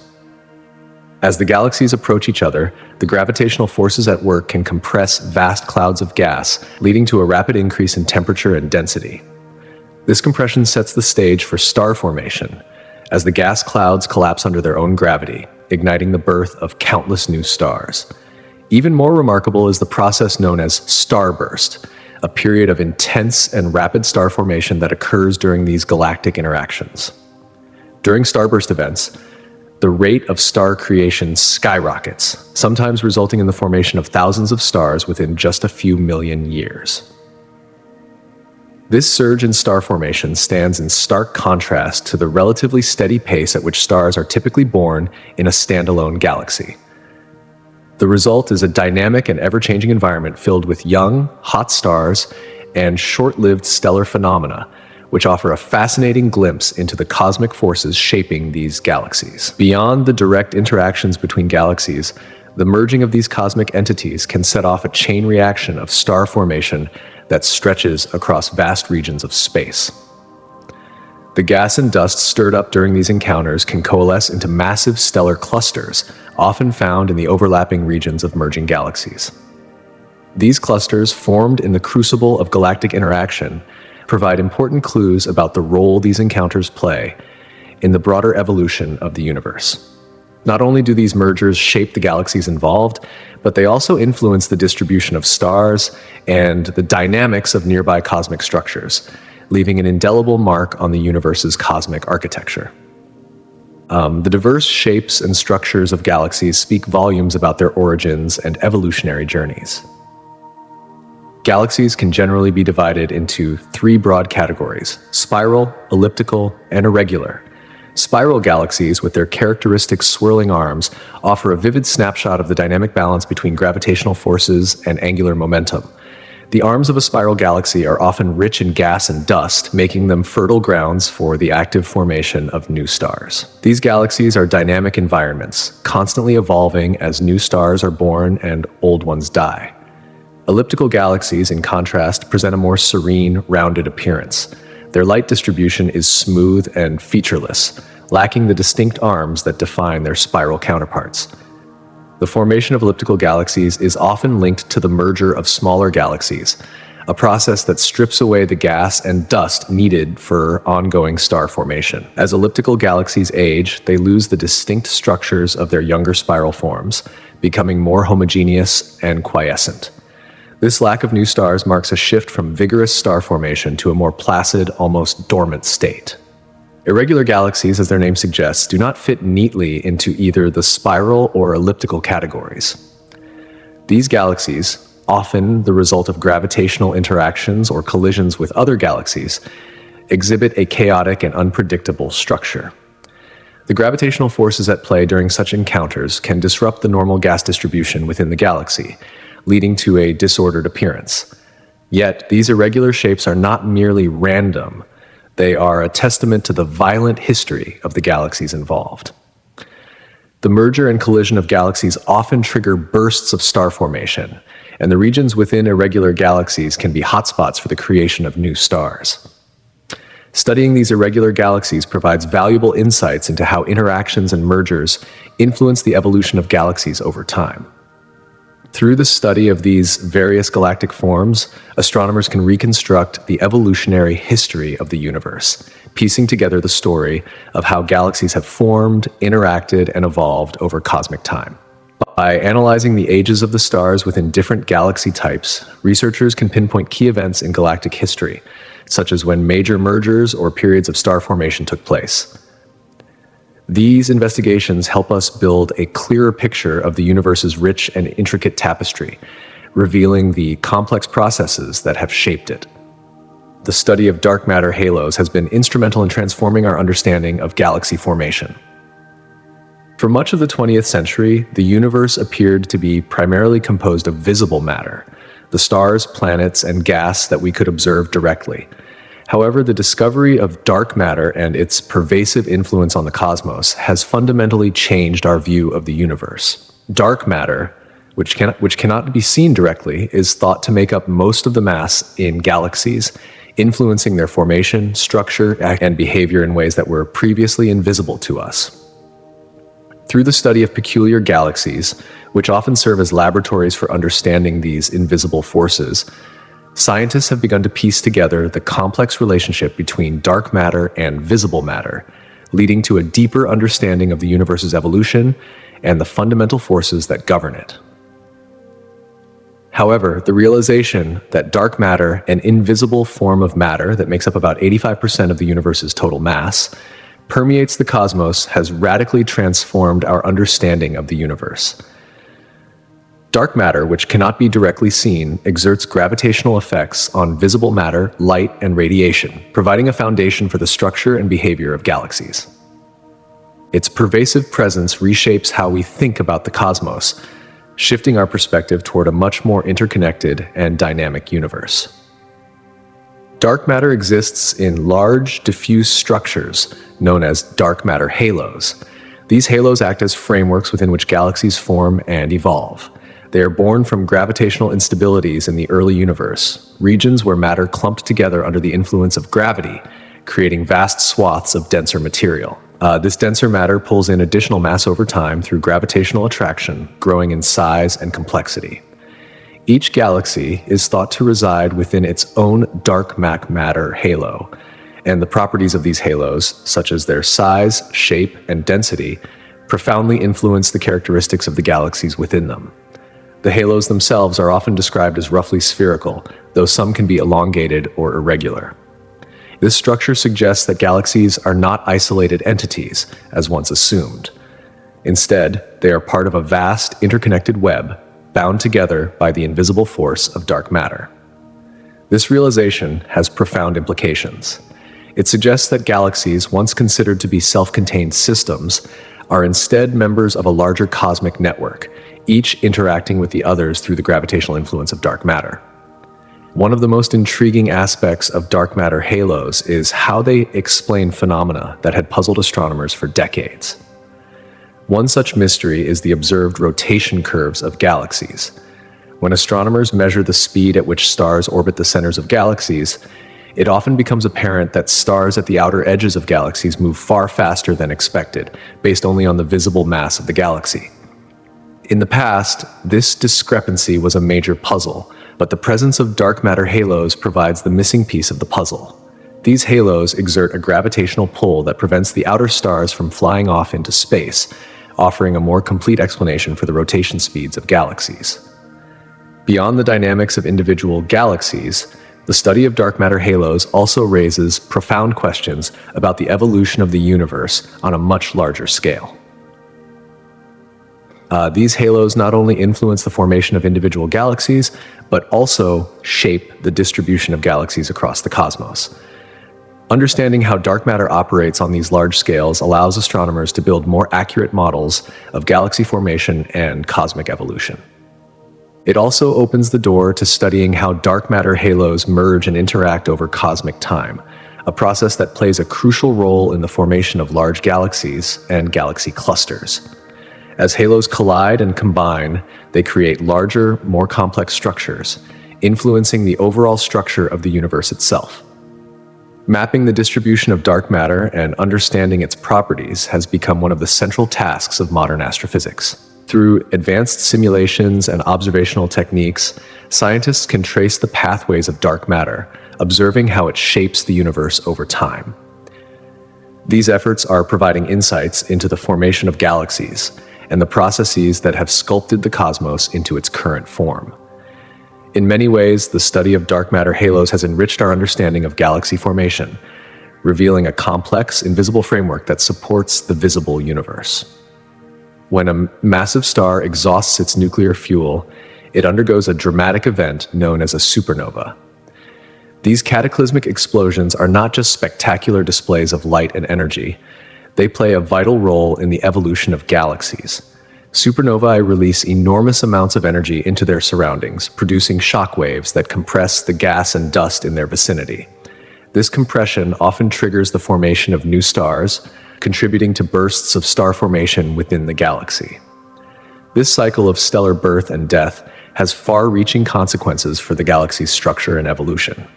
[SPEAKER 1] As the galaxies approach each other, the gravitational forces at work can compress vast clouds of gas, leading to a rapid increase in temperature and density. This compression sets the stage for star formation, as the gas clouds collapse under their own gravity, igniting the birth of countless new stars. Even more remarkable is the process known as starburst, a period of intense and rapid star formation that occurs during these galactic interactions. During starburst events, the rate of star creation skyrockets, sometimes resulting in the formation of thousands of stars within just a few million years. This surge in star formation stands in stark contrast to the relatively steady pace at which stars are typically born in a standalone galaxy. The result is a dynamic and ever-changing environment filled with young, hot stars and short-lived stellar phenomena, which offer a fascinating glimpse into the cosmic forces shaping these galaxies. Beyond the direct interactions between galaxies, the merging of these cosmic entities can set off a chain reaction of star formation that stretches across vast regions of space. The gas and dust stirred up during these encounters can coalesce into massive stellar clusters, often found in the overlapping regions of merging galaxies. These clusters, formed in the crucible of galactic interaction, provide important clues about the role these encounters play in the broader evolution of the universe. Not only do these mergers shape the galaxies involved, but they also influence the distribution of stars and the dynamics of nearby cosmic structures, leaving an indelible mark on the universe's cosmic architecture. The diverse shapes and structures of galaxies speak volumes about their origins and evolutionary journeys. Galaxies can generally be divided into three broad categories: spiral, elliptical, and irregular. Spiral galaxies, with their characteristic swirling arms, offer a vivid snapshot of the dynamic balance between gravitational forces and angular momentum. The arms of a spiral galaxy are often rich in gas and dust, making them fertile grounds for the active formation of new stars. These galaxies are dynamic environments, constantly evolving as new stars are born and old ones die. Elliptical galaxies, in contrast, present a more serene, rounded appearance. Their light distribution is smooth and featureless, lacking the distinct arms that define their spiral counterparts. The formation of elliptical galaxies is often linked to the merger of smaller galaxies, a process that strips away the gas and dust needed for ongoing star formation. As elliptical galaxies age, they lose the distinct structures of their younger spiral forms, becoming more homogeneous and quiescent. This lack of new stars marks a shift from vigorous star formation to a more placid, almost dormant state. Irregular galaxies, as their name suggests, do not fit neatly into either the spiral or elliptical categories. These galaxies, often the result of gravitational interactions or collisions with other galaxies, exhibit a chaotic and unpredictable structure. The gravitational forces at play during such encounters can disrupt the normal gas distribution within the galaxy, leading to a disordered appearance. Yet, these irregular shapes are not merely random. They are a testament to the violent history of the galaxies involved. The merger and collision of galaxies often trigger bursts of star formation, and the regions within irregular galaxies can be hotspots for the creation of new stars. Studying these irregular galaxies provides valuable insights into how interactions and mergers influence the evolution of galaxies over time. Through the study of these various galactic forms, astronomers can reconstruct the evolutionary history of the universe, piecing together the story of how galaxies have formed, interacted, and evolved over cosmic time. By analyzing the ages of the stars within different galaxy types, researchers can pinpoint key events in galactic history, such as when major mergers or periods of star formation took place. These investigations help us build a clearer picture of the universe's rich and intricate tapestry, revealing the complex processes that have shaped it. The study of dark matter halos has been instrumental in transforming our understanding of galaxy formation. For much of the 20th century, the universe appeared to be primarily composed of visible matter, the stars, planets, and gas that we could observe directly. However, the discovery of dark matter and its pervasive influence on the cosmos has fundamentally changed our view of the universe. Dark matter, which cannot be seen directly, is thought to make up most of the mass in galaxies, influencing their formation, structure, and behavior in ways that were previously invisible to us. Through the study of peculiar galaxies, which often serve as laboratories for understanding these invisible forces, scientists have begun to piece together the complex relationship between dark matter and visible matter, leading to a deeper understanding of the universe's evolution and the fundamental forces that govern it. However, the realization that dark matter, an invisible form of matter that makes up about 85% of the universe's total mass, permeates the cosmos has radically transformed our understanding of the universe. Dark matter, which cannot be directly seen, exerts gravitational effects on visible matter, light, and radiation, providing a foundation for the structure and behavior of galaxies. Its pervasive presence reshapes how we think about the cosmos, shifting our perspective toward a much more interconnected and dynamic universe. Dark matter exists in large, diffuse structures known as dark matter halos. These halos act as frameworks within which galaxies form and evolve. They are born from gravitational instabilities in the early universe, regions where matter clumped together under the influence of gravity, creating vast swaths of denser material. This denser matter pulls in additional mass over time through gravitational attraction, growing in size and complexity. Each galaxy is thought to reside within its own dark matter halo, and the properties of these halos, such as their size, shape, and density, profoundly influence the characteristics of the galaxies within them. The halos themselves are often described as roughly spherical, though some can be elongated or irregular. This structure suggests that galaxies are not isolated entities, as once assumed. Instead, they are part of a vast, interconnected web, bound together by the invisible force of dark matter. This realization has profound implications. It suggests that galaxies, once considered to be self-contained systems, are instead members of a larger cosmic network, each interacting with the others through the gravitational influence of dark matter. One of the most intriguing aspects of dark matter halos is how they explain phenomena that had puzzled astronomers for decades. One such mystery is the observed rotation curves of galaxies. When astronomers measure the speed at which stars orbit the centers of galaxies, it often becomes apparent that stars at the outer edges of galaxies move far faster than expected, based only on the visible mass of the galaxy. In the past, this discrepancy was a major puzzle, but the presence of dark matter halos provides the missing piece of the puzzle. These halos exert a gravitational pull that prevents the outer stars from flying off into space, offering a more complete explanation for the rotation speeds of galaxies. Beyond the dynamics of individual galaxies, the study of dark matter halos also raises profound questions about the evolution of the universe on a much larger scale. These halos not only influence the formation of individual galaxies, but also shape the distribution of galaxies across the cosmos. Understanding how dark matter operates on these large scales allows astronomers to build more accurate models of galaxy formation and cosmic evolution. It also opens the door to studying how dark matter halos merge and interact over cosmic time, a process that plays a crucial role in the formation of large galaxies and galaxy clusters. As halos collide and combine, they create larger, more complex structures, influencing the overall structure of the universe itself. Mapping the distribution of dark matter and understanding its properties has become one of the central tasks of modern astrophysics. Through advanced simulations and observational techniques, scientists can trace the pathways of dark matter, observing how it shapes the universe over time. These efforts are providing insights into the formation of galaxies and the processes that have sculpted the cosmos into its current form. In many ways, the study of dark matter halos has enriched our understanding of galaxy formation, revealing a complex, invisible framework that supports the visible universe. When a massive star exhausts its nuclear fuel, it undergoes a dramatic event known as a supernova. These cataclysmic explosions are not just spectacular displays of light and energy. They play a vital role in the evolution of galaxies. Supernovae release enormous amounts of energy into their surroundings, producing shock waves that compress the gas and dust in their vicinity. This compression often triggers the formation of new stars, contributing to bursts of star formation within the galaxy. This cycle of stellar birth and death has far-reaching consequences for the galaxy's structure and evolution.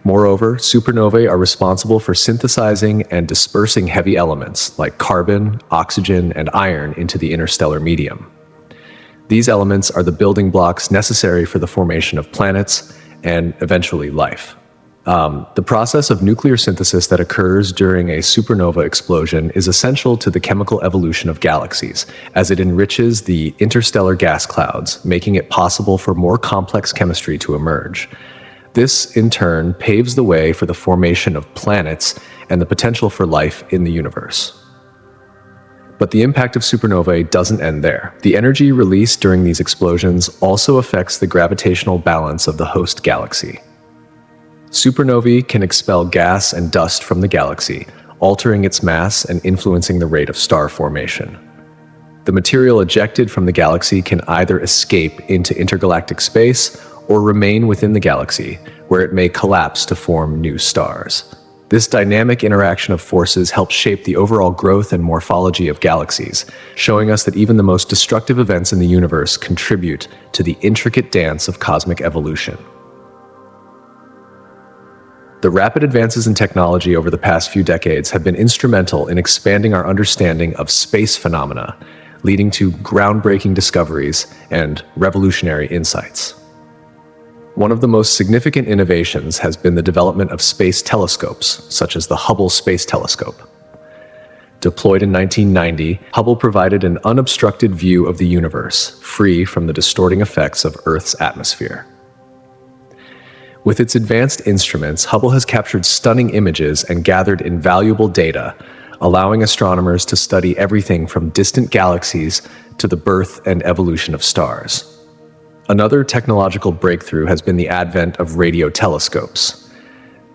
[SPEAKER 1] Moreover, supernovae are responsible for synthesizing and dispersing heavy elements like carbon, oxygen, and iron into the interstellar medium. These elements are the building blocks necessary for the formation of planets and eventually life. The process of nuclear synthesis that occurs during a supernova explosion is essential to the chemical evolution of galaxies, as it enriches the interstellar gas clouds, making it possible for more complex chemistry to emerge. This, in turn, paves the way for the formation of planets and the potential for life in the universe. But the impact of supernovae doesn't end there. The energy released during these explosions also affects the gravitational balance of the host galaxy. Supernovae can expel gas and dust from the galaxy, altering its mass and influencing the rate of star formation. The material ejected from the galaxy can either escape into intergalactic space or remain within the galaxy, where it may collapse to form new stars. This dynamic interaction of forces helps shape the overall growth and morphology of galaxies, showing us that even the most destructive events in the universe contribute to the intricate dance of cosmic evolution. The rapid advances in technology over the past few decades have been instrumental in expanding our understanding of space phenomena, leading to groundbreaking discoveries and revolutionary insights. One of the most significant innovations has been the development of space telescopes, such as the Hubble Space Telescope. Deployed in 1990, Hubble provided an unobstructed view of the universe, free from the distorting effects of Earth's atmosphere. With its advanced instruments, Hubble has captured stunning images and gathered invaluable data, allowing astronomers to study everything from distant galaxies to the birth and evolution of stars. Another technological breakthrough has been the advent of radio telescopes.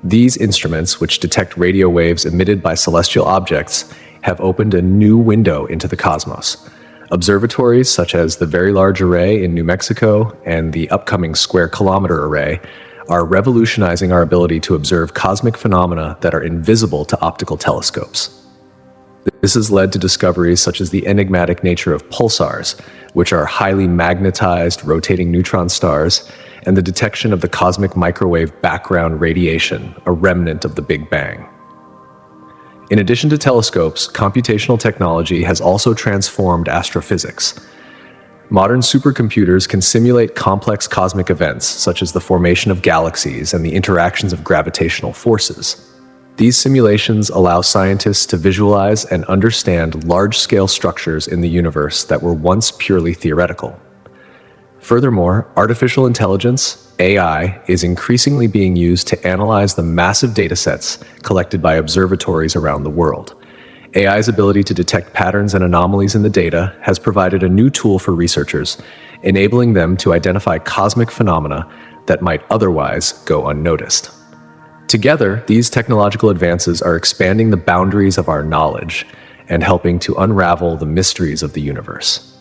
[SPEAKER 1] These instruments, which detect radio waves emitted by celestial objects, have opened a new window into the cosmos. Observatories such as the Very Large Array in New Mexico and the upcoming Square Kilometer Array are revolutionizing our ability to observe cosmic phenomena that are invisible to optical telescopes. This has led to discoveries such as the enigmatic nature of pulsars, which are highly magnetized, rotating neutron stars, and the detection of the cosmic microwave background radiation, a remnant of the Big Bang. In addition to telescopes, computational technology has also transformed astrophysics. Modern supercomputers can simulate complex cosmic events, such as the formation of galaxies and the interactions of gravitational forces. These simulations allow scientists to visualize and understand large-scale structures in the universe that were once purely theoretical. Furthermore, artificial intelligence, AI, is increasingly being used to analyze the massive datasets collected by observatories around the world. AI's ability to detect patterns and anomalies in the data has provided a new tool for researchers, enabling them to identify cosmic phenomena that might otherwise go unnoticed. Together, these technological advances are expanding the boundaries of our knowledge and helping to unravel the mysteries of the universe.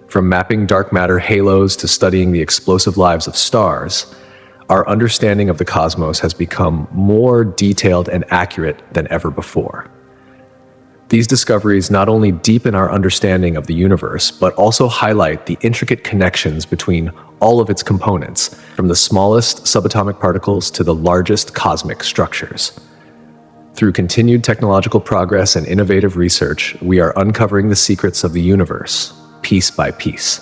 [SPEAKER 1] From mapping dark matter halos to studying the explosive lives of stars, our understanding of the cosmos has become more detailed and accurate than ever before. These discoveries not only deepen our understanding of the universe, but also highlight the intricate connections between all of its components, from the smallest subatomic particles to the largest cosmic structures. Through continued technological progress and innovative research, we are uncovering the secrets of the universe, piece by piece.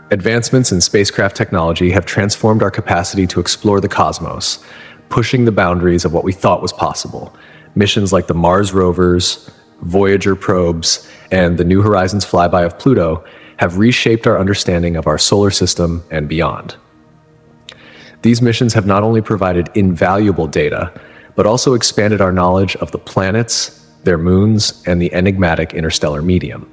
[SPEAKER 1] Advancements in spacecraft technology have transformed our capacity to explore the cosmos, pushing the boundaries of what we thought was possible. Missions like the Mars rovers, Voyager probes, and the New Horizons flyby of Pluto have reshaped our understanding of our solar system and beyond. These missions have not only provided invaluable data, but also expanded our knowledge of the planets, their moons, and the enigmatic interstellar medium.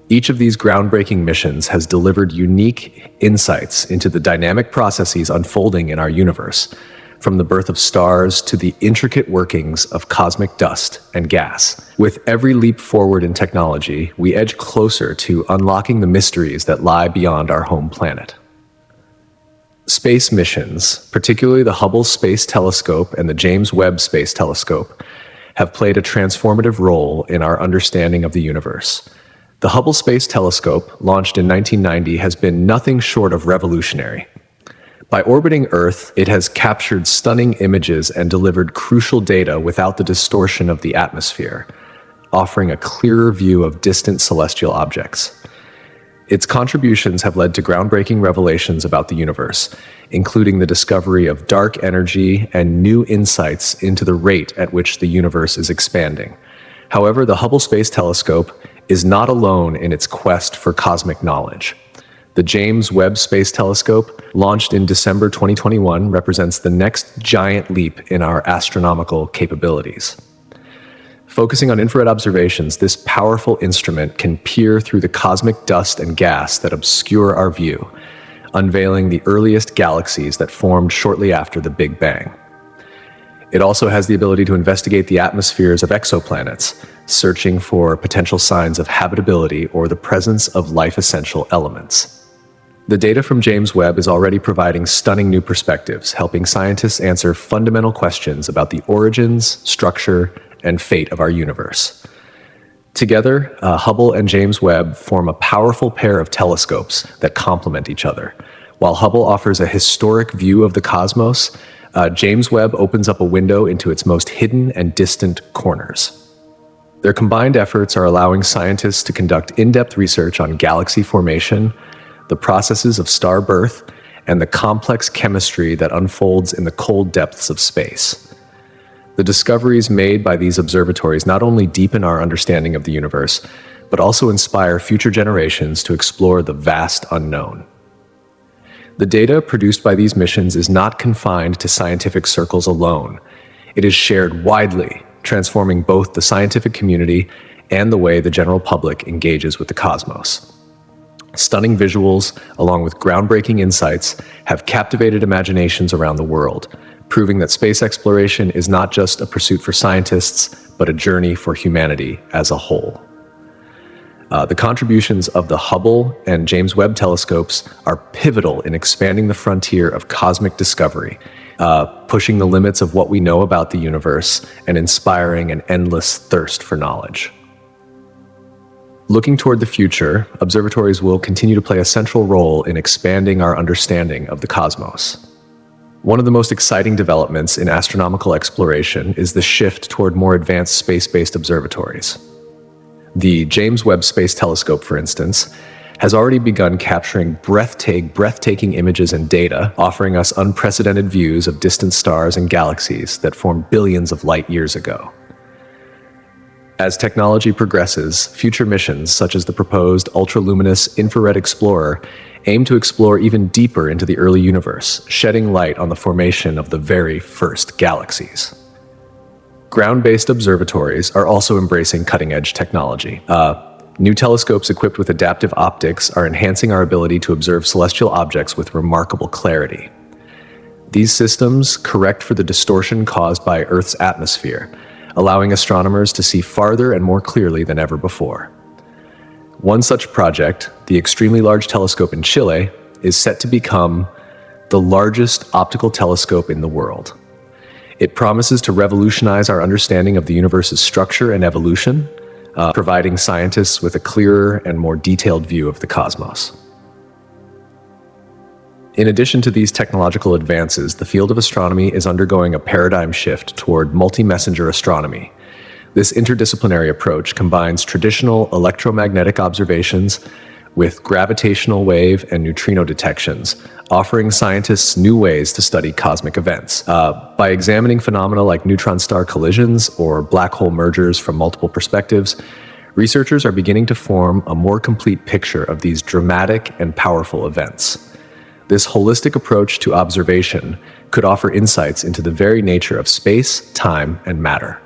[SPEAKER 1] Each of these groundbreaking missions has delivered unique insights into the dynamic processes unfolding in our universe, from the birth of stars to the intricate workings of cosmic dust and gas. With every leap forward in technology, we edge closer to unlocking the mysteries that lie beyond our home planet. Space missions, particularly the Hubble Space Telescope and the James Webb Space Telescope, have played a transformative role in our understanding of the universe. The Hubble Space Telescope, launched in 1990, has been nothing short of revolutionary. By orbiting Earth, it has captured stunning images and delivered crucial data without the distortion of the atmosphere, offering a clearer view of distant celestial objects. Its contributions have led to groundbreaking revelations about the universe, including the discovery of dark energy and new insights into the rate at which the universe is expanding. However, the Hubble Space Telescope is not alone in its quest for cosmic knowledge. The James Webb Space Telescope, launched in December 2021, represents the next giant leap in our astronomical capabilities. Focusing on infrared observations, this powerful instrument can peer through the cosmic dust and gas that obscure our view, unveiling the earliest galaxies that formed shortly after the Big Bang. It also has the ability to investigate the atmospheres of exoplanets, searching for potential signs of habitability or the presence of life-essential elements. The data from James Webb is already providing stunning new perspectives, helping scientists answer fundamental questions about the origins, structure, and fate of our universe. Together, Hubble and James Webb form a powerful pair of telescopes that complement each other. While Hubble offers a historic view of the cosmos, James Webb opens up a window into its most hidden and distant corners. Their combined efforts are allowing scientists to conduct in-depth research on galaxy formation, the processes of star birth, and the complex chemistry that unfolds in the cold depths of space. The discoveries made by these observatories not only deepen our understanding of the universe, but also inspire future generations to explore the vast unknown. The data produced by these missions is not confined to scientific circles alone. It is shared widely, transforming both the scientific community and the way the general public engages with the cosmos. Stunning visuals, along with groundbreaking insights, have captivated imaginations around the world, proving that space exploration is not just a pursuit for scientists, but a journey for humanity as a whole. The contributions of the Hubble and James Webb telescopes are pivotal in expanding the frontier of cosmic discovery, pushing the limits of what we know about the universe and inspiring an endless thirst for knowledge. Looking toward the future, observatories will continue to play a central role in expanding our understanding of the cosmos. One of the most exciting developments in astronomical exploration is the shift toward more advanced space-based observatories. The James Webb Space Telescope, for instance, has already begun capturing breathtaking images and data, offering us unprecedented views of distant stars and galaxies that formed billions of light years ago. As technology progresses, future missions such as the proposed ultraluminous infrared explorer aim to explore even deeper into the early universe, shedding light on the formation of the very first galaxies. Ground-based observatories are also embracing cutting-edge technology. New telescopes equipped with adaptive optics are enhancing our ability to observe celestial objects with remarkable clarity. These systems correct for the distortion caused by Earth's atmosphere, allowing astronomers to see farther and more clearly than ever before. One such project, the Extremely Large Telescope in Chile, is set to become the largest optical telescope in the world. It promises to revolutionize our understanding of the universe's structure and evolution, providing scientists with a clearer and more detailed view of the cosmos. In addition to these technological advances, the field of astronomy is undergoing a paradigm shift toward multi-messenger astronomy. This interdisciplinary approach combines traditional electromagnetic observations with gravitational wave and neutrino detections, offering scientists new ways to study cosmic events. By examining phenomena like neutron star collisions or black hole mergers from multiple perspectives, researchers are beginning to form a more complete picture of these dramatic and powerful events. This holistic approach to observation could offer insights into the very nature of space, time, and matter.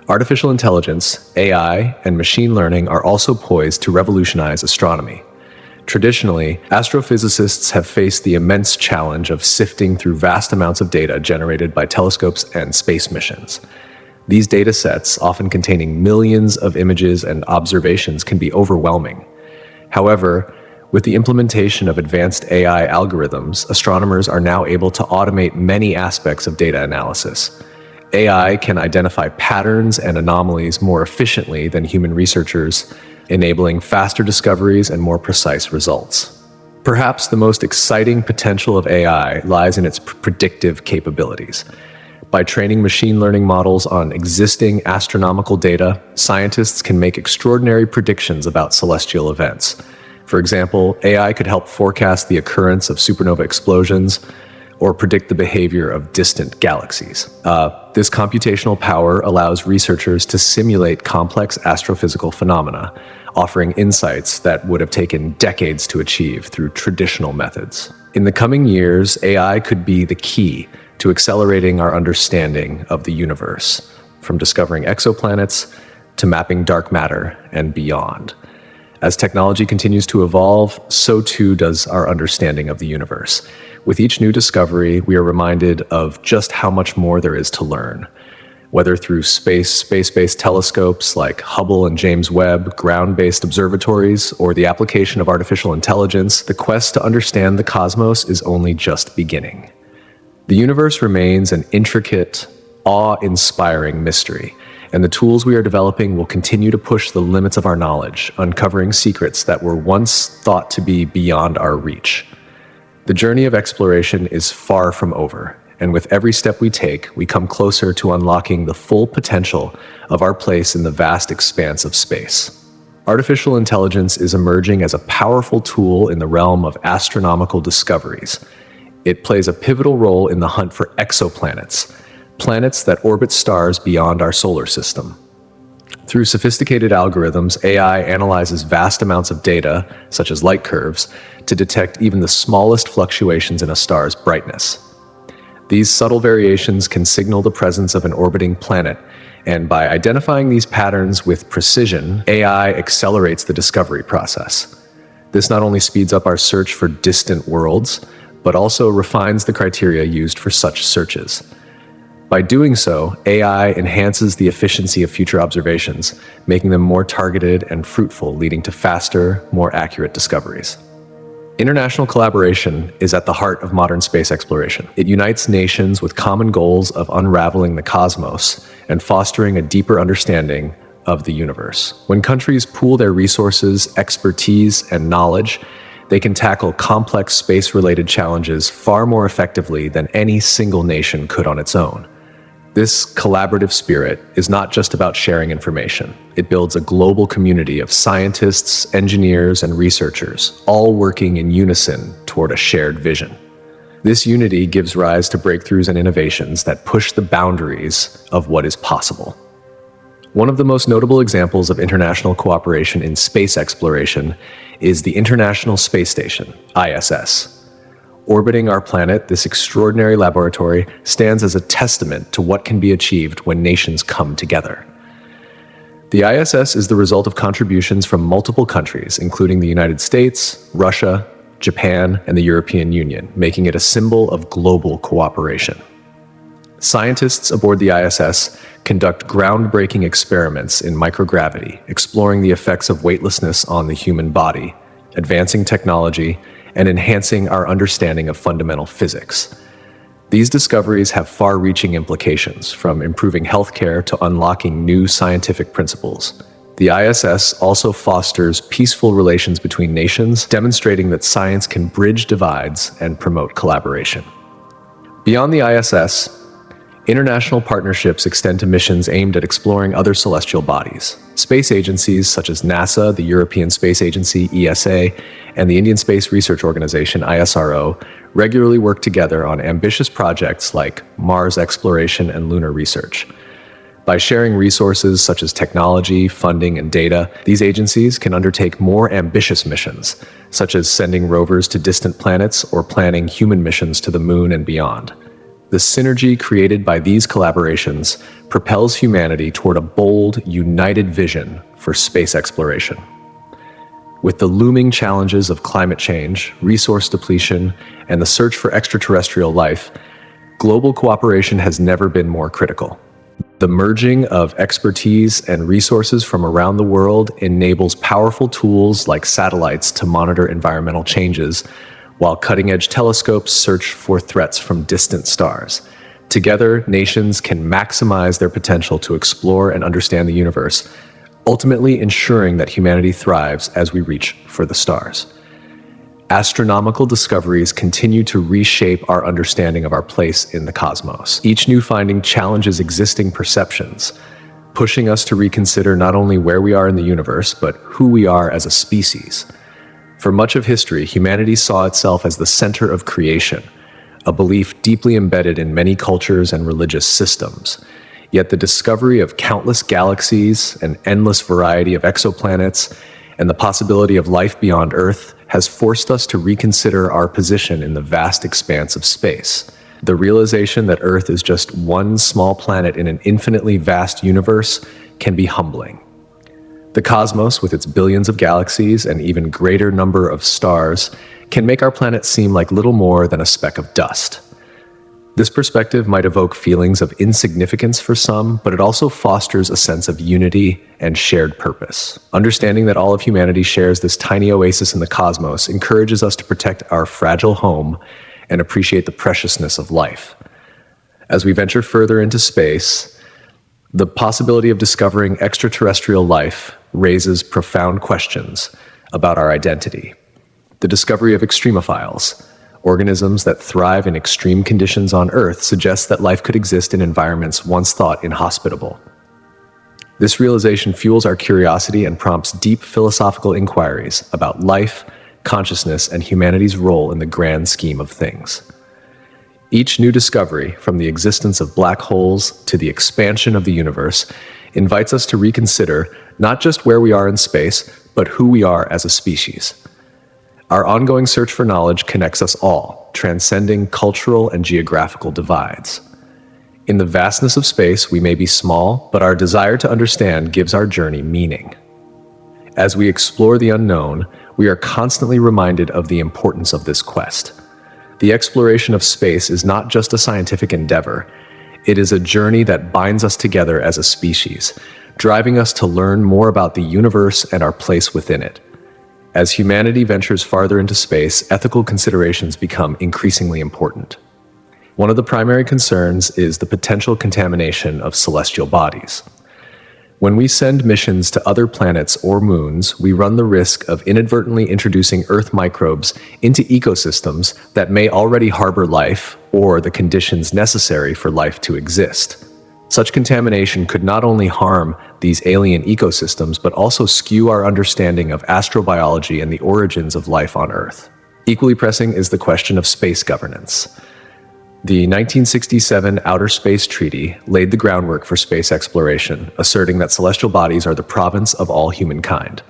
[SPEAKER 1] Artificial intelligence, AI, and machine learning are also poised to revolutionize astronomy. Traditionally, astrophysicists have faced the immense challenge of sifting through vast amounts of data generated by telescopes and space missions. These data sets, often containing millions of images and observations, can be overwhelming. However, with the implementation of advanced AI algorithms, astronomers are now able to automate many aspects of data analysis. AI can identify patterns and anomalies more efficiently than human researchers, enabling faster discoveries and more precise results. Perhaps the most exciting potential of AI lies in its predictive capabilities. By training machine learning models on existing astronomical data, scientists can make extraordinary predictions about celestial events. For example, AI could help forecast the occurrence of supernova explosions or predict the behavior of distant galaxies. This computational power allows researchers to simulate complex astrophysical phenomena, offering insights that would have taken decades to achieve through traditional methods. In the coming years, AI could be the key to accelerating our understanding of the universe, from discovering exoplanets to mapping dark matter and beyond. As technology continues to evolve, so too does our understanding of the universe. With each new discovery, we are reminded of just how much more there is to learn. Whether through space-based telescopes like Hubble and James Webb, ground-based observatories, or the application of artificial intelligence, the quest to understand the cosmos is only just beginning. The universe remains an intricate, awe-inspiring mystery, and the tools we are developing will continue to push the limits of our knowledge, uncovering secrets that were once thought to be beyond our reach. The journey of exploration is far from over, and with every step we take, we come closer to unlocking the full potential of our place in the vast expanse of space. Artificial intelligence is emerging as a powerful tool in the realm of astronomical discoveries. It plays a pivotal role in the hunt for exoplanets, planets that orbit stars beyond our solar system. Through sophisticated algorithms, AI analyzes vast amounts of data, such as light curves, to detect even the smallest fluctuations in a star's brightness. These subtle variations can signal the presence of an orbiting planet, and by identifying these patterns with precision, AI accelerates the discovery process. This not only speeds up our search for distant worlds, but also refines the criteria used for such searches. By doing so, AI enhances the efficiency of future observations, making them more targeted and fruitful, leading to faster, more accurate discoveries. International collaboration is at the heart of modern space exploration. It unites nations with common goals of unraveling the cosmos and fostering a deeper understanding of the universe. When countries pool their resources, expertise, and knowledge, they can tackle complex space-related challenges far more effectively than any single nation could on its own. This collaborative spirit is not just about sharing information. It builds a global community of scientists, engineers, and researchers, all working in unison toward a shared vision. This unity gives rise to breakthroughs and innovations that push the boundaries of what is possible. One of the most notable examples of international cooperation in space exploration is the International Space Station, ISS. Orbiting our planet, this extraordinary laboratory stands as a testament to what can be achieved when nations come together. The ISS is the result of contributions from multiple countries, including the United States, Russia, Japan, and the European Union, making it a symbol of global cooperation. Scientists aboard the ISS conduct groundbreaking experiments in microgravity, exploring the effects of weightlessness on the human body, advancing technology, and enhancing our understanding of fundamental physics. These discoveries have far-reaching implications, from improving healthcare to unlocking new scientific principles. The ISS also fosters peaceful relations between nations, demonstrating that science can bridge divides and promote collaboration. Beyond the ISS, international partnerships extend to missions aimed at exploring other celestial bodies. Space agencies such as NASA, the European Space Agency, ESA, and the Indian Space Research Organization, ISRO, regularly work together on ambitious projects like Mars exploration and lunar research. By sharing resources such as technology, funding, and data, these agencies can undertake more ambitious missions, such as sending rovers to distant planets or planning human missions to the moon and beyond. The synergy created by these collaborations propels humanity toward a bold, united vision for space exploration. With the looming challenges of climate change, resource depletion, and the search for extraterrestrial life, global cooperation has never been more critical. The merging of expertise and resources from around the world enables powerful tools like satellites to monitor environmental changes, while cutting-edge telescopes search for threats from distant stars. Together, nations can maximize their potential to explore and understand the universe, ultimately ensuring that humanity thrives as we reach for the stars. Astronomical discoveries continue to reshape our understanding of our place in the cosmos. Each new finding challenges existing perceptions, pushing us to reconsider not only where we are in the universe, but who we are as a species. For much of history, humanity saw itself as the center of creation, a belief deeply embedded in many cultures and religious systems. Yet the discovery of countless galaxies, an endless variety of exoplanets, and the possibility of life beyond Earth has forced us to reconsider our position in the vast expanse of space. The realization that Earth is just one small planet in an infinitely vast universe can be humbling. The cosmos, with its billions of galaxies and even greater number of stars, can make our planet seem like little more than a speck of dust. This perspective might evoke feelings of insignificance for some, but it also fosters a sense of unity and shared purpose. Understanding that all of humanity shares this tiny oasis in the cosmos encourages us to protect our fragile home and appreciate the preciousness of life. As we venture further into space, the possibility of discovering extraterrestrial life raises profound questions about our identity. The discovery of extremophiles, organisms that thrive in extreme conditions on Earth, suggests that life could exist in environments once thought inhospitable. This realization fuels our curiosity and prompts deep philosophical inquiries about life, consciousness, and humanity's role in the grand scheme of things. Each new discovery, from the existence of black holes to the expansion of the universe, invites us to reconsider not just where we are in space, but who we are as a species. Our ongoing search for knowledge connects us all, transcending cultural and geographical divides. In the vastness of space, we may be small, but our desire to understand gives our journey meaning. As we explore the unknown, we are constantly reminded of the importance of this quest. The exploration of space is not just a scientific endeavor. It is a journey that binds us together as a species, driving us to learn more about the universe and our place within it. As humanity ventures farther into space, ethical considerations become increasingly important. One of the primary concerns is the potential contamination of celestial bodies. When we send missions to other planets or moons, we run the risk of inadvertently introducing Earth microbes into ecosystems that may already harbor life or the conditions necessary for life to exist. Such contamination could not only harm these alien ecosystems, but also skew our understanding of astrobiology and the origins of life on Earth. Equally pressing is the question of space governance. The 1967 Outer Space Treaty laid the groundwork for space exploration, asserting that celestial bodies are the province of all humankind.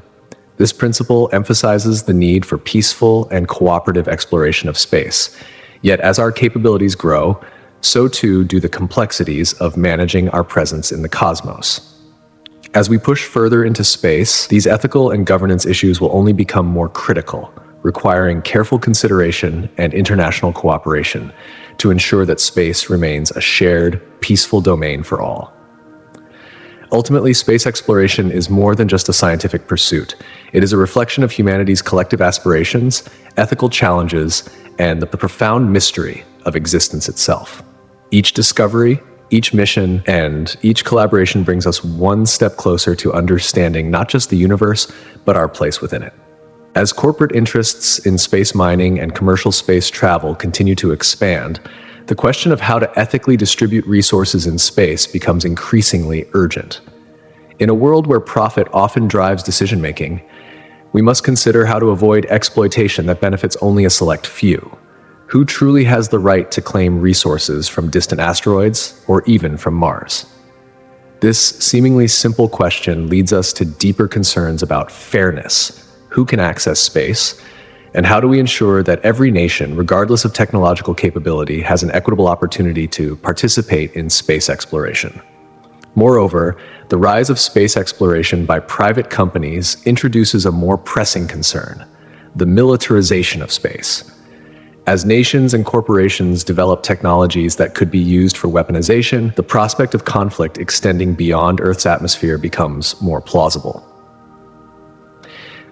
[SPEAKER 1] This principle emphasizes the need for peaceful and cooperative exploration of space. Yet as our capabilities grow, so too do the complexities of managing our presence in the cosmos. As we push further into space, these ethical and governance issues will only become more critical, requiring careful consideration and international cooperation to ensure that space remains a shared, peaceful domain for all. Ultimately, space exploration is more than just a scientific pursuit. It is a reflection of humanity's collective aspirations, ethical challenges, and the profound mystery of existence itself. Each discovery, each mission, and each collaboration brings us one step closer to understanding not just the universe, but our place within it. As corporate interests in space mining and commercial space travel continue to expand, the question of how to ethically distribute resources in space becomes increasingly urgent. In a world where profit often drives decision-making, we must consider how to avoid exploitation that benefits only a select few. Who truly has the right to claim resources from distant asteroids or even from Mars? This seemingly simple question leads us to deeper concerns about fairness. Who can access space? And how do we ensure that every nation, regardless of technological capability, has an equitable opportunity to participate in space exploration? Moreover, the rise of space exploration by private companies introduces a more pressing concern: the militarization of space. As nations and corporations develop technologies that could be used for weaponization, the prospect of conflict extending beyond Earth's atmosphere becomes more plausible.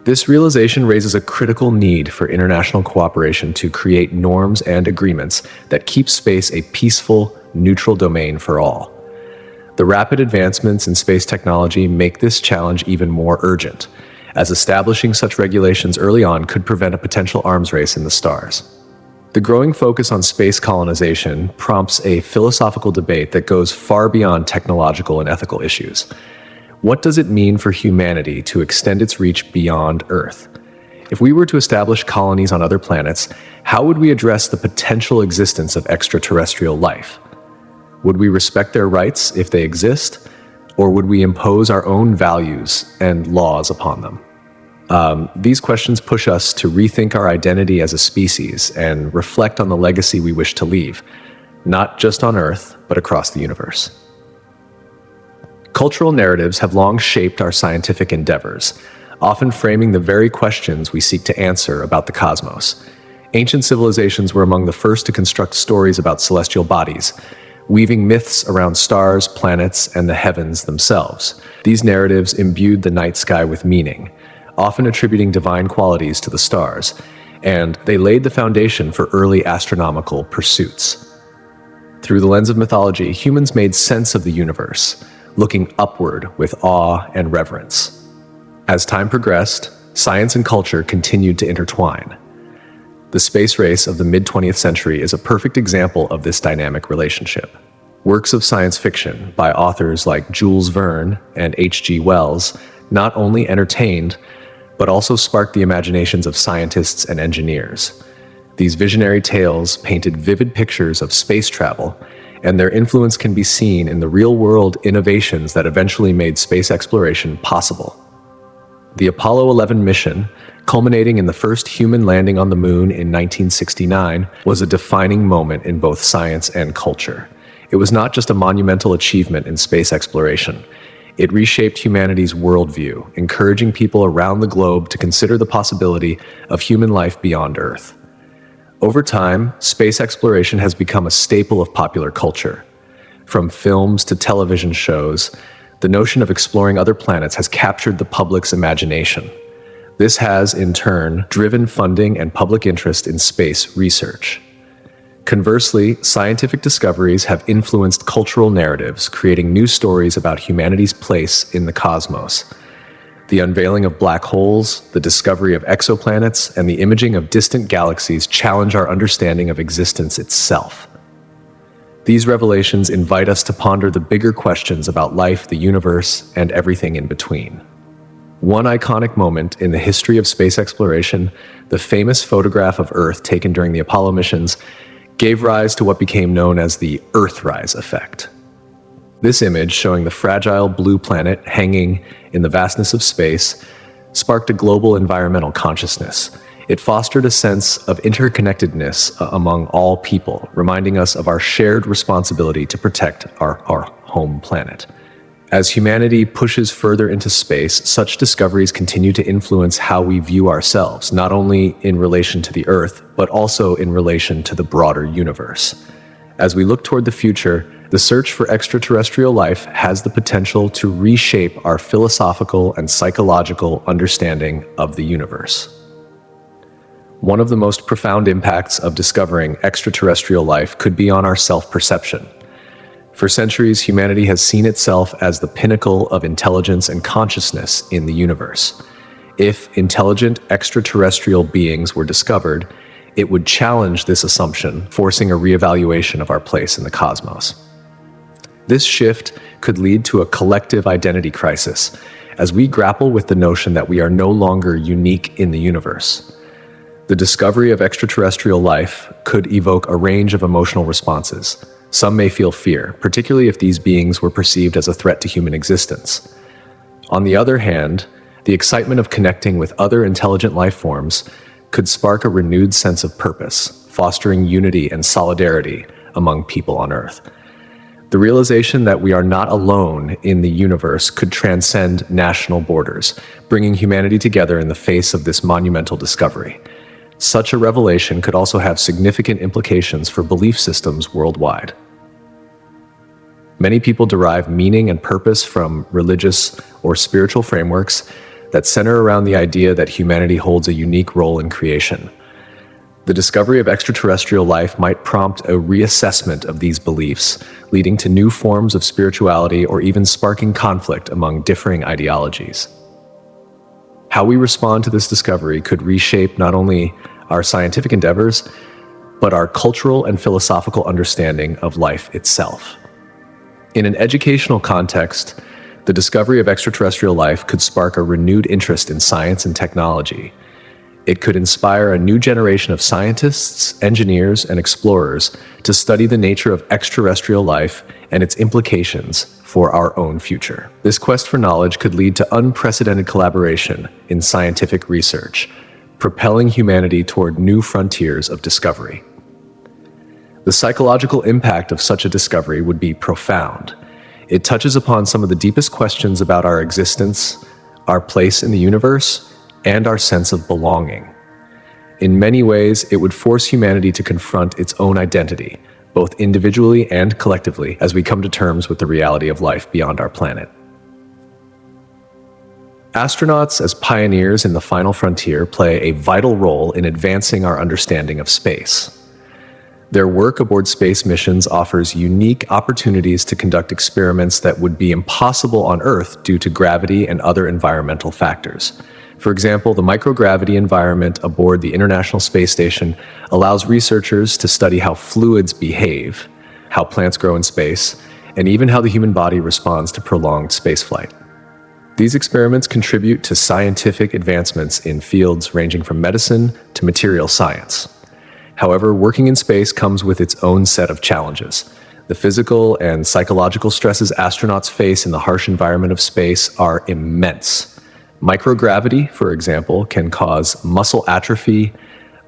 [SPEAKER 1] This realization raises a critical need for international cooperation to create norms and agreements that keep space a peaceful, neutral domain for all. The rapid advancements in space technology make this challenge even more urgent, as establishing such regulations early on could prevent a potential arms race in the stars. The growing focus on space colonization prompts a philosophical debate that goes far beyond technological and ethical issues. What does it mean for humanity to extend its reach beyond Earth? If we were to establish colonies on other planets, how would we address the potential existence of extraterrestrial life? Would we respect their rights if they exist, or would we impose our own values and laws upon them? These questions push us to rethink our identity as a species and reflect on the legacy we wish to leave, not just on Earth, but across the universe. Cultural narratives have long shaped our scientific endeavors, often framing the very questions we seek to answer about the cosmos. Ancient civilizations were among the first to construct stories about celestial bodies, weaving myths around stars, planets, and the heavens themselves. These narratives imbued the night sky with meaning, often attributing divine qualities to the stars, and they laid the foundation for early astronomical pursuits. Through the lens of mythology, humans made sense of the universe, looking upward with awe and reverence. As time progressed, science and culture continued to intertwine. The space race of the mid-20th century is a perfect example of this dynamic relationship. Works of science fiction by authors like Jules Verne and H.G. Wells not only entertained, but also sparked the imaginations of scientists and engineers. These visionary tales painted vivid pictures of space travel, and their influence can be seen in the real-world innovations that eventually made space exploration possible. The Apollo 11 mission, culminating in the first human landing on the moon in 1969, was a defining moment in both science and culture. It was not just a monumental achievement in space exploration. It reshaped humanity's worldview, encouraging people around the globe to consider the possibility of human life beyond Earth. Over time, space exploration has become a staple of popular culture. From films to television shows, the notion of exploring other planets has captured the public's imagination. This has, in turn, driven funding and public interest in space research. Conversely, scientific discoveries have influenced cultural narratives, creating new stories about humanity's place in the cosmos. The unveiling of black holes, the discovery of exoplanets, and the imaging of distant galaxies challenge our understanding of existence itself. These revelations invite us to ponder the bigger questions about life, the universe, and everything in between. One iconic moment in the history of space exploration, the famous photograph of Earth taken during the Apollo missions, gave rise to what became known as the Earthrise effect. This image, showing the fragile blue planet hanging in the vastness of space, sparked a global environmental consciousness. It fostered a sense of interconnectedness among all people, reminding us of our shared responsibility to protect our home planet. As humanity pushes further into space, such discoveries continue to influence how we view ourselves, not only in relation to the Earth, but also in relation to the broader universe. As we look toward the future, the search for extraterrestrial life has the potential to reshape our philosophical and psychological understanding of the universe. One of the most profound impacts of discovering extraterrestrial life could be on our self-perception. For centuries, humanity has seen itself as the pinnacle of intelligence and consciousness in the universe. If intelligent extraterrestrial beings were discovered, it would challenge this assumption, forcing a reevaluation of our place in the cosmos. This shift could lead to a collective identity crisis, as we grapple with the notion that we are no longer unique in the universe. The discovery of extraterrestrial life could evoke a range of emotional responses. Some may feel fear, particularly if these beings were perceived as a threat to human existence. On the other hand, the excitement of connecting with other intelligent life forms could spark a renewed sense of purpose, fostering unity and solidarity among people on Earth. The realization that we are not alone in the universe could transcend national borders, bringing humanity together in the face of this monumental discovery. Such a revelation could also have significant implications for belief systems worldwide. Many people derive meaning and purpose from religious or spiritual frameworks that center around the idea that humanity holds a unique role in creation. The discovery of extraterrestrial life might prompt a reassessment of these beliefs, leading to new forms of spirituality or even sparking conflict among differing ideologies. How we respond to this discovery could reshape not only our scientific endeavors, but our cultural and philosophical understanding of life itself. In an educational context, the discovery of extraterrestrial life could spark a renewed interest in science and technology. It could inspire a new generation of scientists, engineers, and explorers to study the nature of extraterrestrial life and its implications for our own future. This quest for knowledge could lead to unprecedented collaboration in scientific research, propelling humanity toward new frontiers of discovery. The psychological impact of such a discovery would be profound. It touches upon some of the deepest questions about our existence, our place in the universe, and our sense of belonging. In many ways, it would force humanity to confront its own identity, both individually and collectively, as we come to terms with the reality of life beyond our planet. Astronauts, as pioneers in the final frontier, play a vital role in advancing our understanding of space. Their work aboard space missions offers unique opportunities to conduct experiments that would be impossible on Earth due to gravity and other environmental factors. For example, the microgravity environment aboard the International Space Station allows researchers to study how fluids behave, how plants grow in space, and even how the human body responds to prolonged spaceflight. These experiments contribute to scientific advancements in fields ranging from medicine to material science. However, working in space comes with its own set of challenges. The physical and psychological stresses astronauts face in the harsh environment of space are immense. Microgravity, for example, can cause muscle atrophy,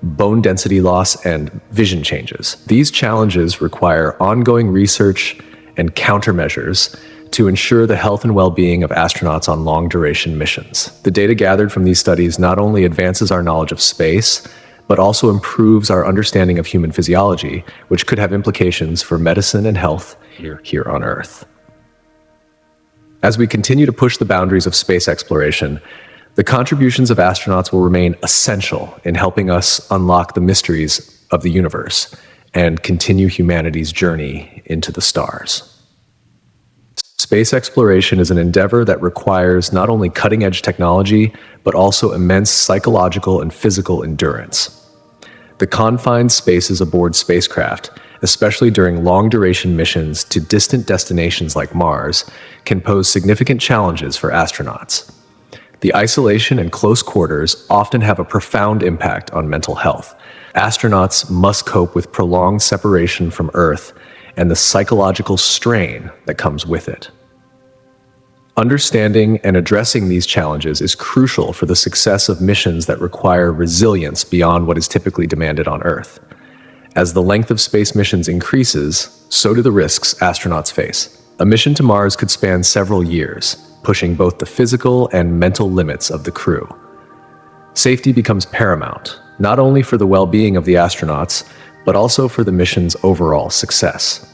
[SPEAKER 1] bone density loss, and vision changes. These challenges require ongoing research and countermeasures to ensure the health and well-being of astronauts on long-duration missions. The data gathered from these studies not only advances our knowledge of space, but also improves our understanding of human physiology, which could have implications for medicine and health here on Earth. As we continue to push the boundaries of space exploration, the contributions of astronauts will remain essential in helping us unlock the mysteries of the universe and continue humanity's journey into the stars. Space exploration is an endeavor that requires not only cutting-edge technology, but also immense psychological and physical endurance. The confined spaces aboard spacecraft, especially during long-duration missions to distant destinations like Mars, can pose significant challenges for astronauts. The isolation and close quarters often have a profound impact on mental health. Astronauts must cope with prolonged separation from Earth and the psychological strain that comes with it. Understanding and addressing these challenges is crucial for the success of missions that require resilience beyond what is typically demanded on Earth. As the length of space missions increases, so do the risks astronauts face. A mission to Mars could span several years, pushing both the physical and mental limits of the crew. Safety becomes paramount, not only for the well-being of the astronauts, but also for the mission's overall success.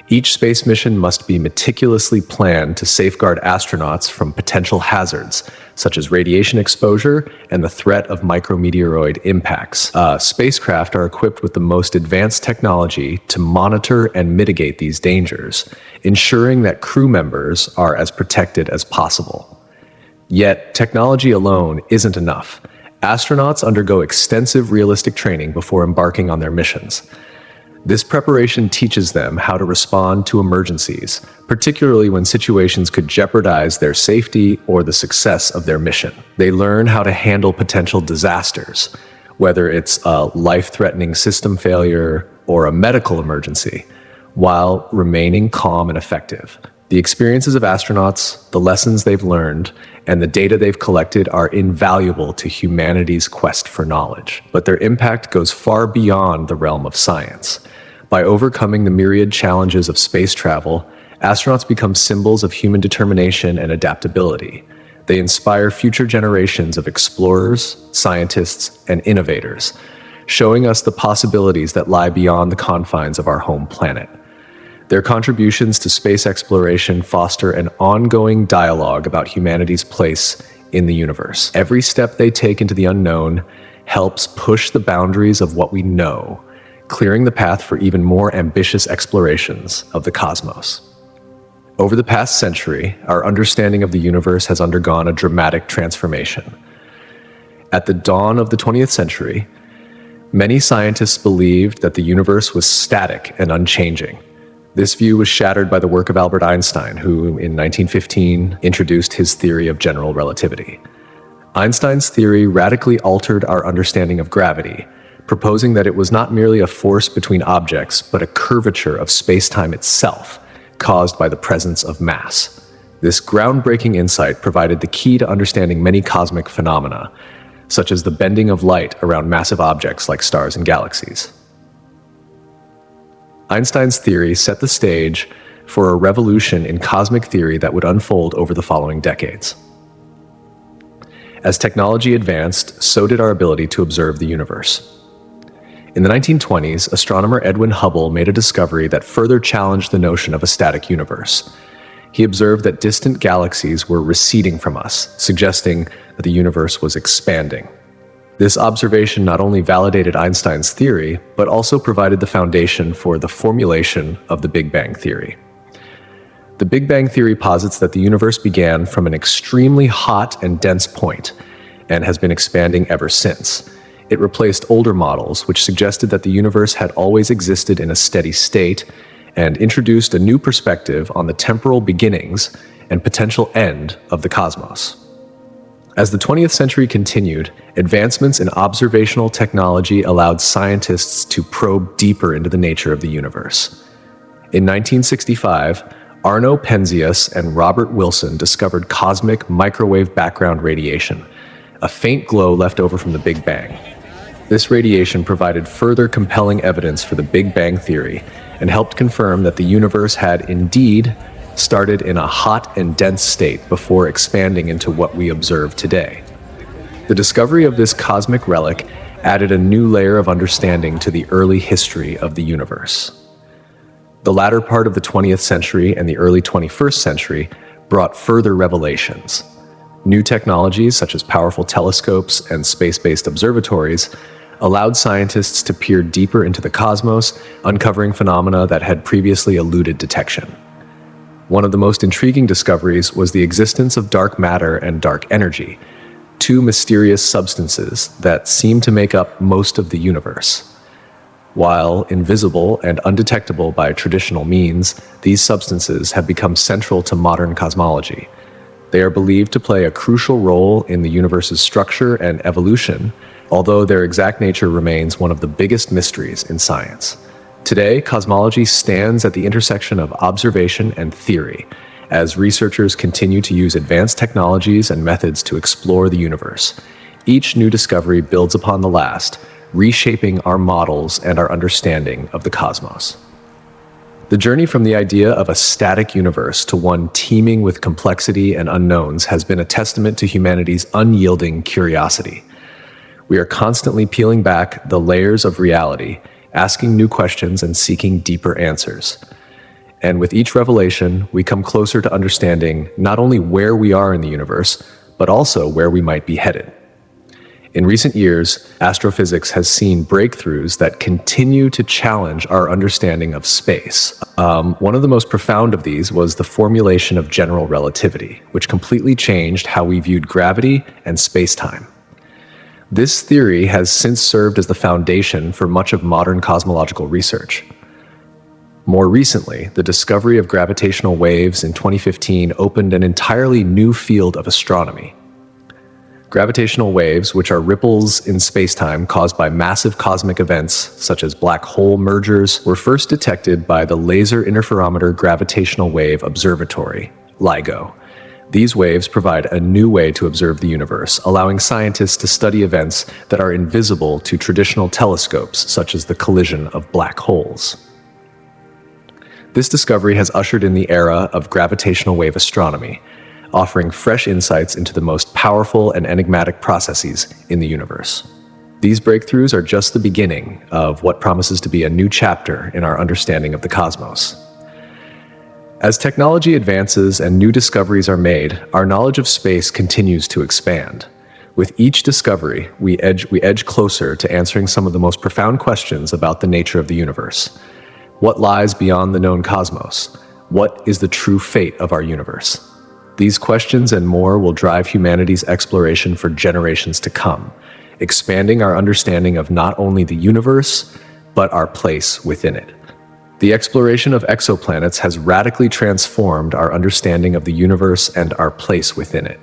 [SPEAKER 1] Each space mission must be meticulously planned to safeguard astronauts from potential hazards, such as radiation exposure and the threat of micrometeoroid impacts. Spacecraft are equipped with the most advanced technology to monitor and mitigate these dangers, ensuring that crew members are as protected as possible. Yet, technology alone isn't enough. Astronauts undergo extensive realistic training before embarking on their missions. This preparation teaches them how to respond to emergencies, particularly when situations could jeopardize their safety or the success of their mission. They learn how to handle potential disasters, whether it's a life-threatening system failure or a medical emergency, while remaining calm and effective. The experiences of astronauts, the lessons they've learned, and the data they've collected are invaluable to humanity's quest for knowledge. But their impact goes far beyond the realm of science. By overcoming the myriad challenges of space travel, astronauts become symbols of human determination and adaptability. They inspire future generations of explorers, scientists, and innovators, showing us the possibilities that lie beyond the confines of our home planet. Their contributions to space exploration foster an ongoing dialogue about humanity's place in the universe. Every step they take into the unknown helps push the boundaries of what we know, clearing the path for even more ambitious explorations of the cosmos. Over the past century, our understanding of the universe has undergone a dramatic transformation. At the dawn of the 20th century, many scientists believed that the universe was static and unchanging. This view was shattered by the work of Albert Einstein, who in 1915 introduced his theory of general relativity. Einstein's theory radically altered our understanding of gravity, proposing that it was not merely a force between objects, but a curvature of space-time itself, caused by the presence of mass. This groundbreaking insight provided the key to understanding many cosmic phenomena, such as the bending of light around massive objects like stars and galaxies. Einstein's theory set the stage for a revolution in cosmic theory that would unfold over the following decades. As technology advanced, so did our ability to observe the universe. In the 1920s, astronomer Edwin Hubble made a discovery that further challenged the notion of a static universe. He observed that distant galaxies were receding from us, suggesting that the universe was expanding. This observation not only validated Einstein's theory, but also provided the foundation for the formulation of the Big Bang theory. The Big Bang theory posits that the universe began from an extremely hot and dense point, and has been expanding ever since. It replaced older models, which suggested that the universe had always existed in a steady state, and introduced a new perspective on the temporal beginnings and potential end of the cosmos. As the 20th century continued, advancements in observational technology allowed scientists to probe deeper into the nature of the universe. In 1965, Arno Penzias and Robert Wilson discovered cosmic microwave background radiation, a faint glow left over from the Big Bang. This radiation provided further compelling evidence for the Big Bang theory and helped confirm that the universe had indeed started in a hot and dense state before expanding into what we observe today. The discovery of this cosmic relic added a new layer of understanding to the early history of the universe. The latter part of the 20th century and the early 21st century brought further revelations. New technologies such as powerful telescopes and space-based observatories allowed scientists to peer deeper into the cosmos, uncovering phenomena that had previously eluded detection. One of the most intriguing discoveries was the existence of dark matter and dark energy, two mysterious substances that seem to make up most of the universe. While invisible and undetectable by traditional means, these substances have become central to modern cosmology. They are believed to play a crucial role in the universe's structure and evolution, although their exact nature remains one of the biggest mysteries in science. Today, cosmology stands at the intersection of observation and theory, as researchers continue to use advanced technologies and methods to explore the universe. Each new discovery builds upon the last, reshaping our models and our understanding of the cosmos. The journey from the idea of a static universe to one teeming with complexity and unknowns has been a testament to humanity's unyielding curiosity. We are constantly peeling back the layers of reality, asking new questions and seeking deeper answers. And with each revelation, we come closer to understanding not only where we are in the universe, but also where we might be headed. In recent years, astrophysics has seen breakthroughs that continue to challenge our understanding of space. One of the most profound of these was the formulation of general relativity, which completely changed how we viewed gravity and space-time. This theory has since served as the foundation for much of modern cosmological research. More recently, the discovery of gravitational waves in 2015 opened an entirely new field of astronomy. Gravitational waves, which are ripples in spacetime caused by massive cosmic events such as black hole mergers, were first detected by the Laser Interferometer Gravitational Wave Observatory, LIGO. These waves provide a new way to observe the universe, allowing scientists to study events that are invisible to traditional telescopes, such as the collision of black holes. This discovery has ushered in the era of gravitational wave astronomy, offering fresh insights into the most powerful and enigmatic processes in the universe. These breakthroughs are just the beginning of what promises to be a new chapter in our understanding of the cosmos. As technology advances and new discoveries are made, our knowledge of space continues to expand. With each discovery, we edge closer to answering some of the most profound questions about the nature of the universe. What lies beyond the known cosmos? What is the true fate of our universe? These questions and more will drive humanity's exploration for generations to come, expanding our understanding of not only the universe, but our place within it. The exploration of exoplanets has radically transformed our understanding of the universe and our place within it.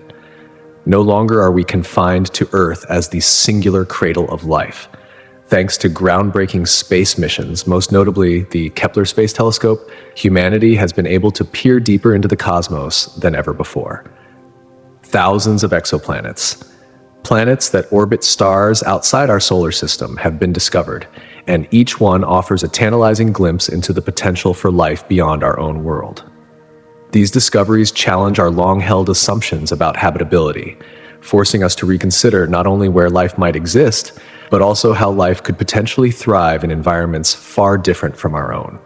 [SPEAKER 1] No longer are we confined to Earth as the singular cradle of life. Thanks to groundbreaking space missions, most notably the Kepler Space Telescope, humanity has been able to peer deeper into the cosmos than ever before. Thousands of exoplanets, planets that orbit stars outside our solar system, have been discovered, and each one offers a tantalizing glimpse into the potential for life beyond our own world. These discoveries challenge our long-held assumptions about habitability, forcing us to reconsider not only where life might exist, but also how life could potentially thrive in environments far different from our own.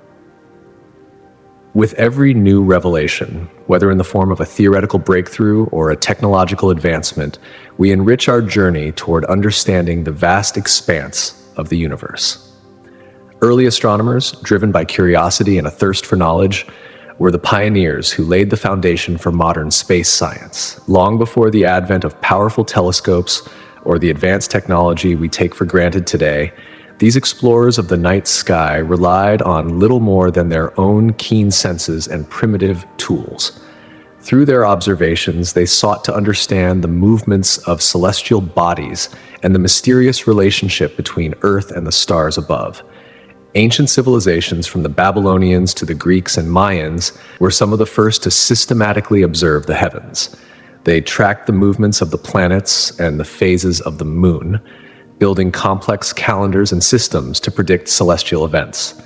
[SPEAKER 1] With every new revelation, whether in the form of a theoretical breakthrough or a technological advancement, we enrich our journey toward understanding the vast expanse of the universe. Early astronomers, driven by curiosity and a thirst for knowledge, were the pioneers who laid the foundation for modern space science. Long before the advent of powerful telescopes or the advanced technology we take for granted today, these explorers of the night sky relied on little more than their own keen senses and primitive tools. Through their observations, they sought to understand the movements of celestial bodies and the mysterious relationship between Earth and the stars above. Ancient civilizations, from the Babylonians to the Greeks and Mayans, were some of the first to systematically observe the heavens. They tracked the movements of the planets and the phases of the moon, building complex calendars and systems to predict celestial events.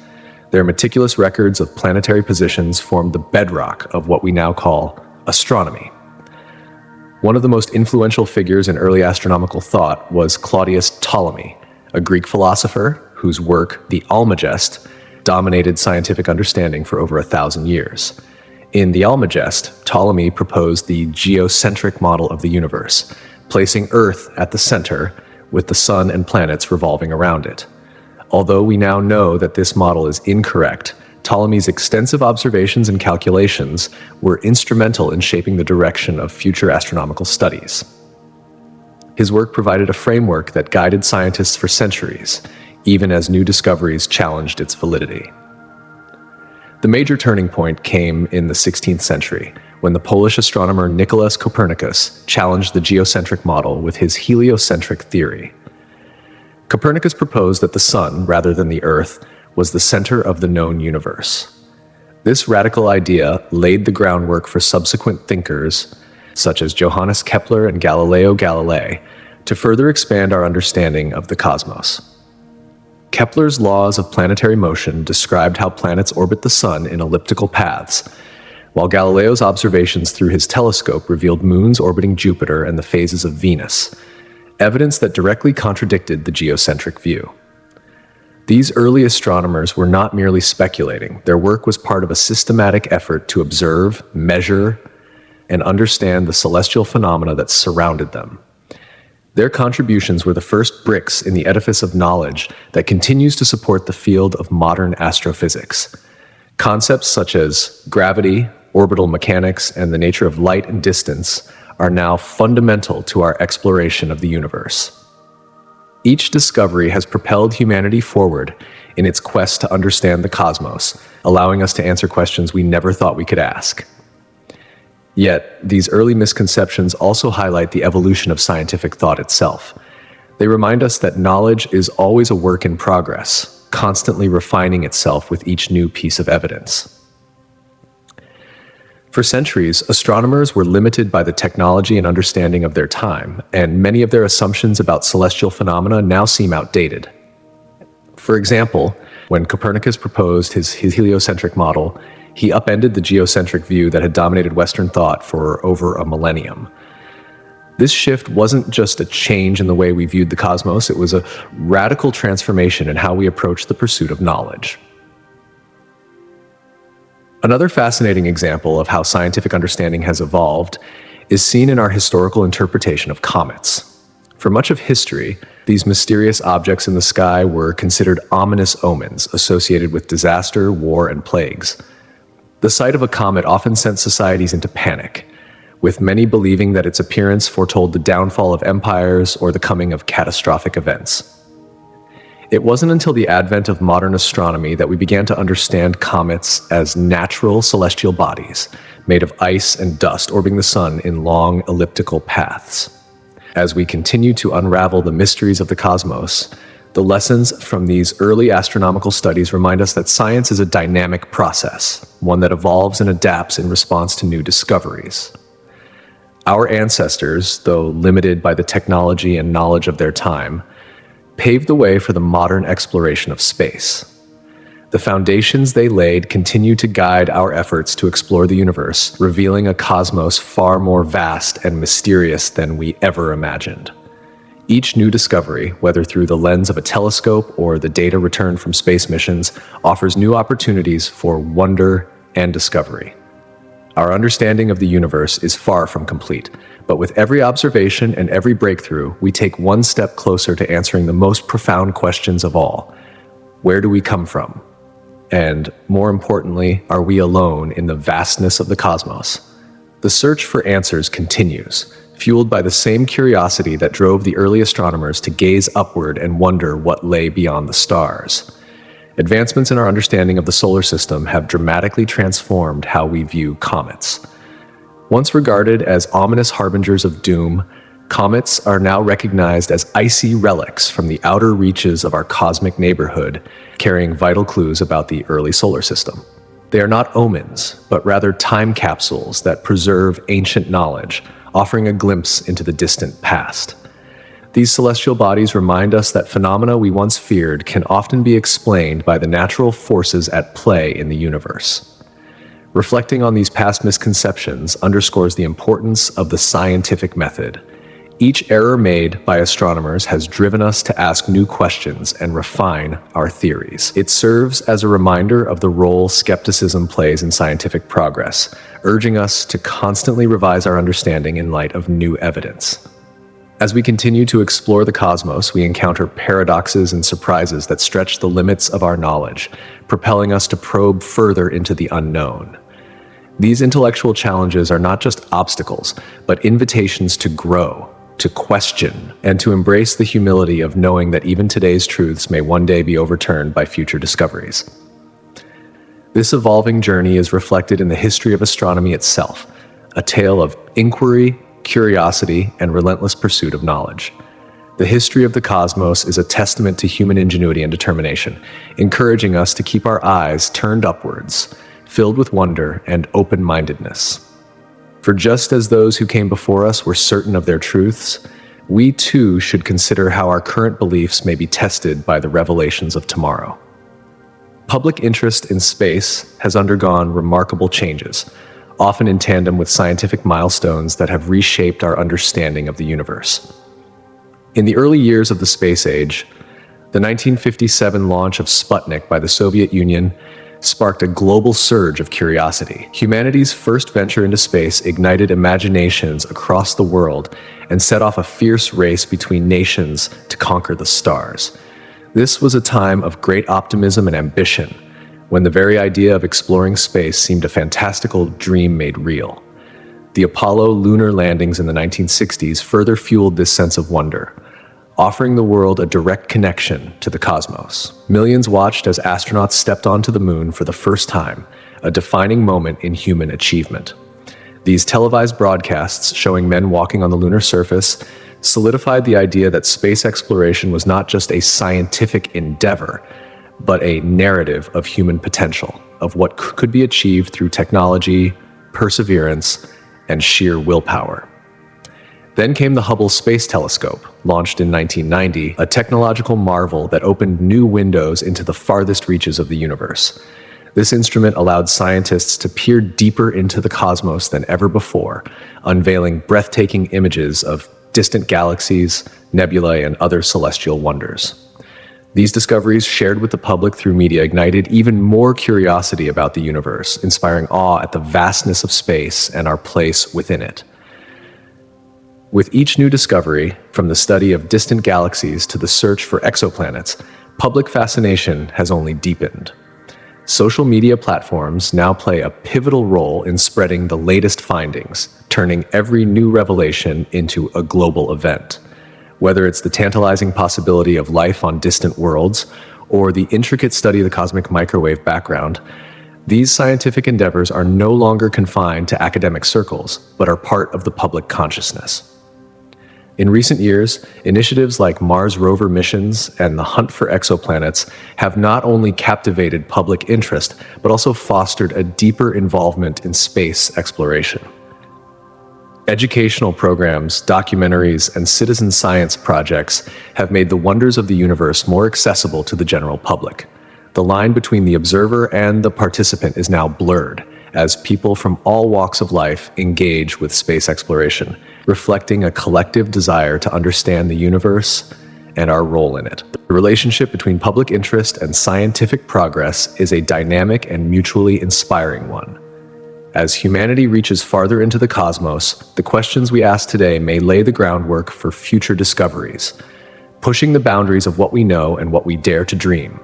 [SPEAKER 1] Their meticulous records of planetary positions formed the bedrock of what we now call astronomy. One of the most influential figures in early astronomical thought was Claudius Ptolemy, a Greek philosopher whose work, the Almagest, dominated scientific understanding for over 1,000 years. In the Almagest, Ptolemy proposed the geocentric model of the universe, placing Earth at the center, with the sun and planets revolving around it. Although we now know that this model is incorrect, Ptolemy's extensive observations and calculations were instrumental in shaping the direction of future astronomical studies. His work provided a framework that guided scientists for centuries, even as new discoveries challenged its validity. The major turning point came in the 16th century, when the Polish astronomer Nicholas Copernicus challenged the geocentric model with his heliocentric theory. Copernicus proposed that the Sun, rather than the Earth, was the center of the known universe. This radical idea laid the groundwork for subsequent thinkers, such as Johannes Kepler and Galileo Galilei, to further expand our understanding of the cosmos. Kepler's laws of planetary motion described how planets orbit the Sun in elliptical paths, while Galileo's observations through his telescope revealed moons orbiting Jupiter and the phases of Venus, evidence that directly contradicted the geocentric view. These early astronomers were not merely speculating. Their work was part of a systematic effort to observe, measure, and understand the celestial phenomena that surrounded them. Their contributions were the first bricks in the edifice of knowledge that continues to support the field of modern astrophysics. Concepts such as gravity, orbital mechanics, and the nature of light and distance are now fundamental to our exploration of the universe. Each discovery has propelled humanity forward in its quest to understand the cosmos, allowing us to answer questions we never thought we could ask. Yet, these early misconceptions also highlight the evolution of scientific thought itself. They remind us that knowledge is always a work in progress, constantly refining itself with each new piece of evidence. For centuries, astronomers were limited by the technology and understanding of their time, and many of their assumptions about celestial phenomena now seem outdated. For example, when Copernicus proposed his heliocentric model, he upended the geocentric view that had dominated Western thought for over a millennium. This shift wasn't just a change in the way we viewed the cosmos, it was a radical transformation in how we approach the pursuit of knowledge. Another fascinating example of how scientific understanding has evolved is seen in our historical interpretation of comets. For much of history, these mysterious objects in the sky were considered ominous omens associated with disaster, war, and plagues. The sight of a comet often sent societies into panic, with many believing that its appearance foretold the downfall of empires or the coming of catastrophic events. It wasn't until the advent of modern astronomy that we began to understand comets as natural celestial bodies, made of ice and dust orbiting the Sun in long elliptical paths. As we continue to unravel the mysteries of the cosmos, the lessons from these early astronomical studies remind us that science is a dynamic process, one that evolves and adapts in response to new discoveries. Our ancestors, though limited by the technology and knowledge of their time, paved the way for the modern exploration of space. The foundations they laid continue to guide our efforts to explore the universe, revealing a cosmos far more vast and mysterious than we ever imagined. Each new discovery, whether through the lens of a telescope or the data returned from space missions, offers new opportunities for wonder and discovery. Our understanding of the universe is far from complete, but with every observation and every breakthrough, we take one step closer to answering the most profound questions of all. Where do we come from? And, more importantly, are we alone in the vastness of the cosmos? The search for answers continues, fueled by the same curiosity that drove the early astronomers to gaze upward and wonder what lay beyond the stars. Advancements in our understanding of the solar system have dramatically transformed how we view comets. Once regarded as ominous harbingers of doom, comets are now recognized as icy relics from the outer reaches of our cosmic neighborhood, carrying vital clues about the early solar system. They are not omens, but rather time capsules that preserve ancient knowledge, offering a glimpse into the distant past. These celestial bodies remind us that phenomena we once feared can often be explained by the natural forces at play in the universe. Reflecting on these past misconceptions underscores the importance of the scientific method. Each error made by astronomers has driven us to ask new questions and refine our theories. It serves as a reminder of the role skepticism plays in scientific progress, urging us to constantly revise our understanding in light of new evidence. As we continue to explore the cosmos, we encounter paradoxes and surprises that stretch the limits of our knowledge, propelling us to probe further into the unknown. These intellectual challenges are not just obstacles, but invitations to grow, to question, and to embrace the humility of knowing that even today's truths may one day be overturned by future discoveries. This evolving journey is reflected in the history of astronomy itself. a tale of inquiry, curiosity, and relentless pursuit of knowledge. The history of the cosmos is a testament to human ingenuity and determination, encouraging us to keep our eyes turned upwards, filled with wonder and open-mindedness. For just as those who came before us were certain of their truths, we too should consider how our current beliefs may be tested by the revelations of tomorrow. Public interest in space has undergone remarkable changes, often in tandem with scientific milestones that have reshaped our understanding of the universe. In the early years of the space age, the 1957 launch of Sputnik by the Soviet Union sparked a global surge of curiosity. Humanity's first venture into space ignited imaginations across the world and set off a fierce race between nations to conquer the stars. This was a time of great optimism and ambition, when the very idea of exploring space seemed a fantastical dream made real. The Apollo lunar landings in the 1960s further fueled this sense of wonder, offering the world a direct connection to the cosmos. Millions watched as astronauts stepped onto the moon for the first time, a defining moment in human achievement. These televised broadcasts showing men walking on the lunar surface solidified the idea that space exploration was not just a scientific endeavor, but a narrative of human potential, of what could be achieved through technology, perseverance, and sheer willpower. Then came the Hubble Space Telescope, launched in 1990, a technological marvel that opened new windows into the farthest reaches of the universe. This instrument allowed scientists to peer deeper into the cosmos than ever before, unveiling breathtaking images of distant galaxies, nebulae, and other celestial wonders. These discoveries, shared with the public through media, ignited even more curiosity about the universe, inspiring awe at the vastness of space and our place within it. With each new discovery, from the study of distant galaxies to the search for exoplanets, public fascination has only deepened. Social media platforms now play a pivotal role in spreading the latest findings, turning every new revelation into a global event. Whether it's the tantalizing possibility of life on distant worlds or the intricate study of the cosmic microwave background, these scientific endeavors are no longer confined to academic circles, but are part of the public consciousness. In recent years, initiatives like Mars rover missions and the hunt for exoplanets have not only captivated public interest, but also fostered a deeper involvement in space exploration. Educational programs, documentaries, and citizen science projects have made the wonders of the universe more accessible to the general public. The line between the observer and the participant is now blurred, as people from all walks of life engage with space exploration, reflecting a collective desire to understand the universe and our role in it. The relationship between public interest and scientific progress is a dynamic and mutually inspiring one. As humanity reaches farther into the cosmos, the questions we ask today may lay the groundwork for future discoveries, pushing the boundaries of what we know and what we dare to dream.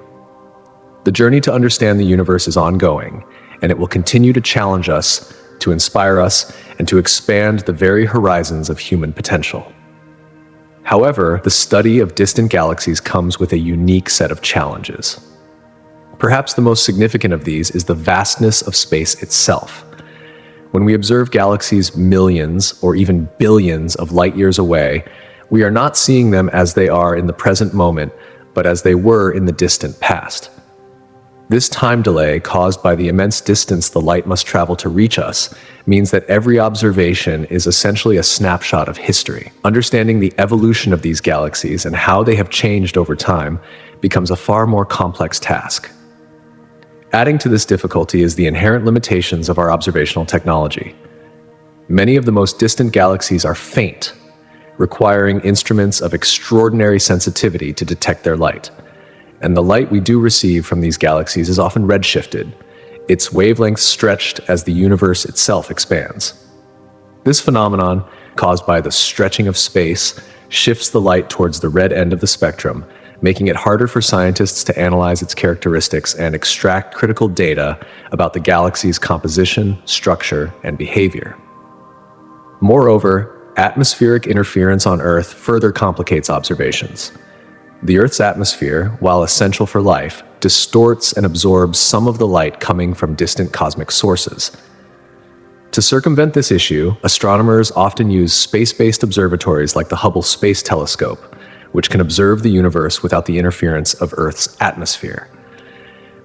[SPEAKER 1] The journey to understand the universe is ongoing, and it will continue to challenge us, to inspire us, and to expand the very horizons of human potential. However, the study of distant galaxies comes with a unique set of challenges. Perhaps the most significant of these is the vastness of space itself. When we observe galaxies millions or even billions of light years away, we are not seeing them as they are in the present moment, but as they were in the distant past. This time delay, caused by the immense distance the light must travel to reach us, means that every observation is essentially a snapshot of history. Understanding the evolution of these galaxies and how they have changed over time becomes a far more complex task. Adding to this difficulty is the inherent limitations of our observational technology. Many of the most distant galaxies are faint, requiring instruments of extraordinary sensitivity to detect their light. And the light we do receive from these galaxies is often redshifted, its wavelengths stretched as the universe itself expands. This phenomenon, caused by the stretching of space, shifts the light towards the red end of the spectrum, making it harder for scientists to analyze its characteristics and extract critical data about the galaxy's composition, structure, and behavior. Moreover, atmospheric interference on Earth further complicates observations. The Earth's atmosphere, while essential for life, distorts and absorbs some of the light coming from distant cosmic sources. To circumvent this issue, astronomers often use space-based observatories like the Hubble Space Telescope, which can observe the universe without the interference of Earth's atmosphere.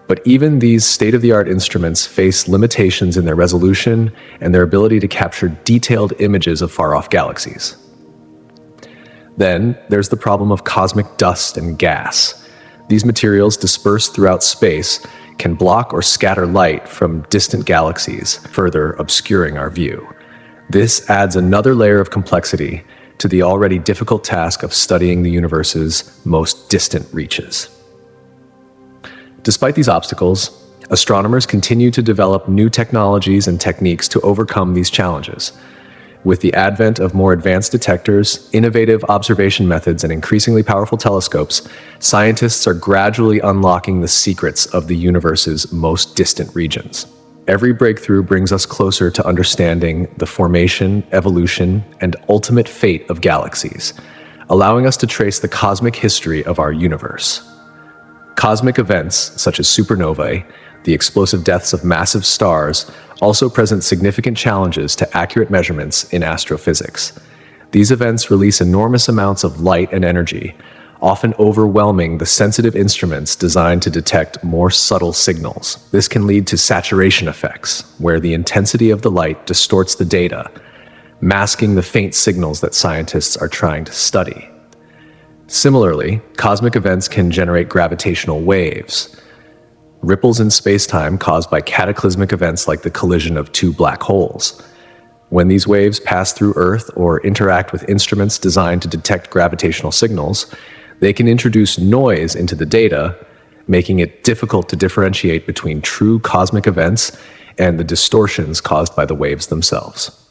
[SPEAKER 1] But even these state-of-the-art instruments face limitations in their resolution and their ability to capture detailed images of far-off galaxies. Then, there's the problem of cosmic dust and gas. These materials dispersed throughout space can block or scatter light from distant galaxies, further obscuring our view. This adds another layer of complexity to the already difficult task of studying the universe's most distant reaches. Despite these obstacles, astronomers continue to develop new technologies and techniques to overcome these challenges. With the advent of more advanced detectors, innovative observation methods, and increasingly powerful telescopes, scientists are gradually unlocking the secrets of the universe's most distant regions. Every breakthrough brings us closer to understanding the formation, evolution, and ultimate fate of galaxies, allowing us to trace the cosmic history of our universe. Cosmic events, such as supernovae, the explosive deaths of massive stars, also present significant challenges to accurate measurements in astrophysics. These events release enormous amounts of light and energy, often overwhelming the sensitive instruments designed to detect more subtle signals. This can lead to saturation effects, where the intensity of the light distorts the data, masking the faint signals that scientists are trying to study. Similarly, cosmic events can generate gravitational waves, ripples in spacetime caused by cataclysmic events like the collision of two black holes. When these waves pass through Earth or interact with instruments designed to detect gravitational signals, they can introduce noise into the data, making it difficult to differentiate between true cosmic events and the distortions caused by the waves themselves.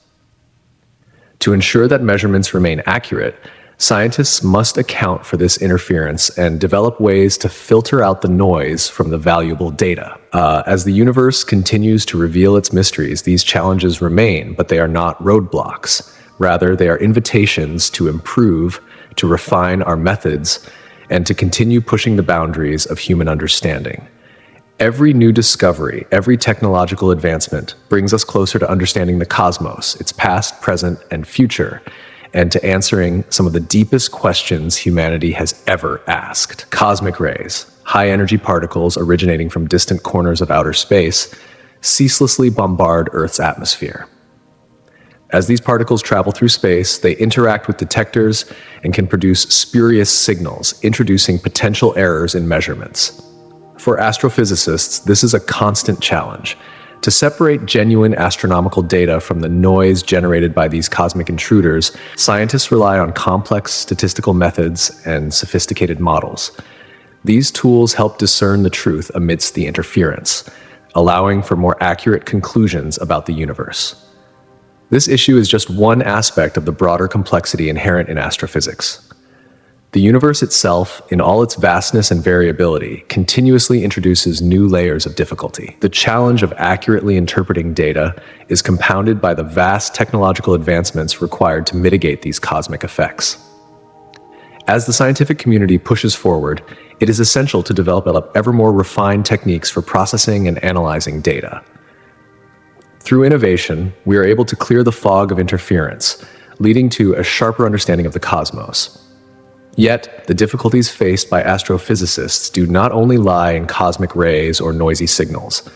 [SPEAKER 1] To ensure that measurements remain accurate, scientists must account for this interference and develop ways to filter out the noise from the valuable data. As the universe continues to reveal its mysteries, these challenges remain, but they are not roadblocks. Rather, they are invitations to improve, to refine our methods, and to continue pushing the boundaries of human understanding. Every new discovery, every technological advancement brings us closer to understanding the cosmos, its past, present, and future, and to answering some of the deepest questions humanity has ever asked. Cosmic rays, high-energy particles originating from distant corners of outer space, ceaselessly bombard Earth's atmosphere. As these particles travel through space, they interact with detectors and can produce spurious signals, introducing potential errors in measurements. For astrophysicists, this is a constant challenge. To separate genuine astronomical data from the noise generated by these cosmic intruders, scientists rely on complex statistical methods and sophisticated models. These tools help discern the truth amidst the interference, allowing for more accurate conclusions about the universe. This issue is just one aspect of the broader complexity inherent in astrophysics. The universe itself, in all its vastness and variability, continuously introduces new layers of difficulty. The challenge of accurately interpreting data is compounded by the vast technological advancements required to mitigate these cosmic effects. As the scientific community pushes forward, it is essential to develop ever more refined techniques for processing and analyzing data. Through innovation, we are able to clear the fog of interference, leading to a sharper understanding of the cosmos. Yet, the difficulties faced by astrophysicists do not only lie in cosmic rays or noisy signals.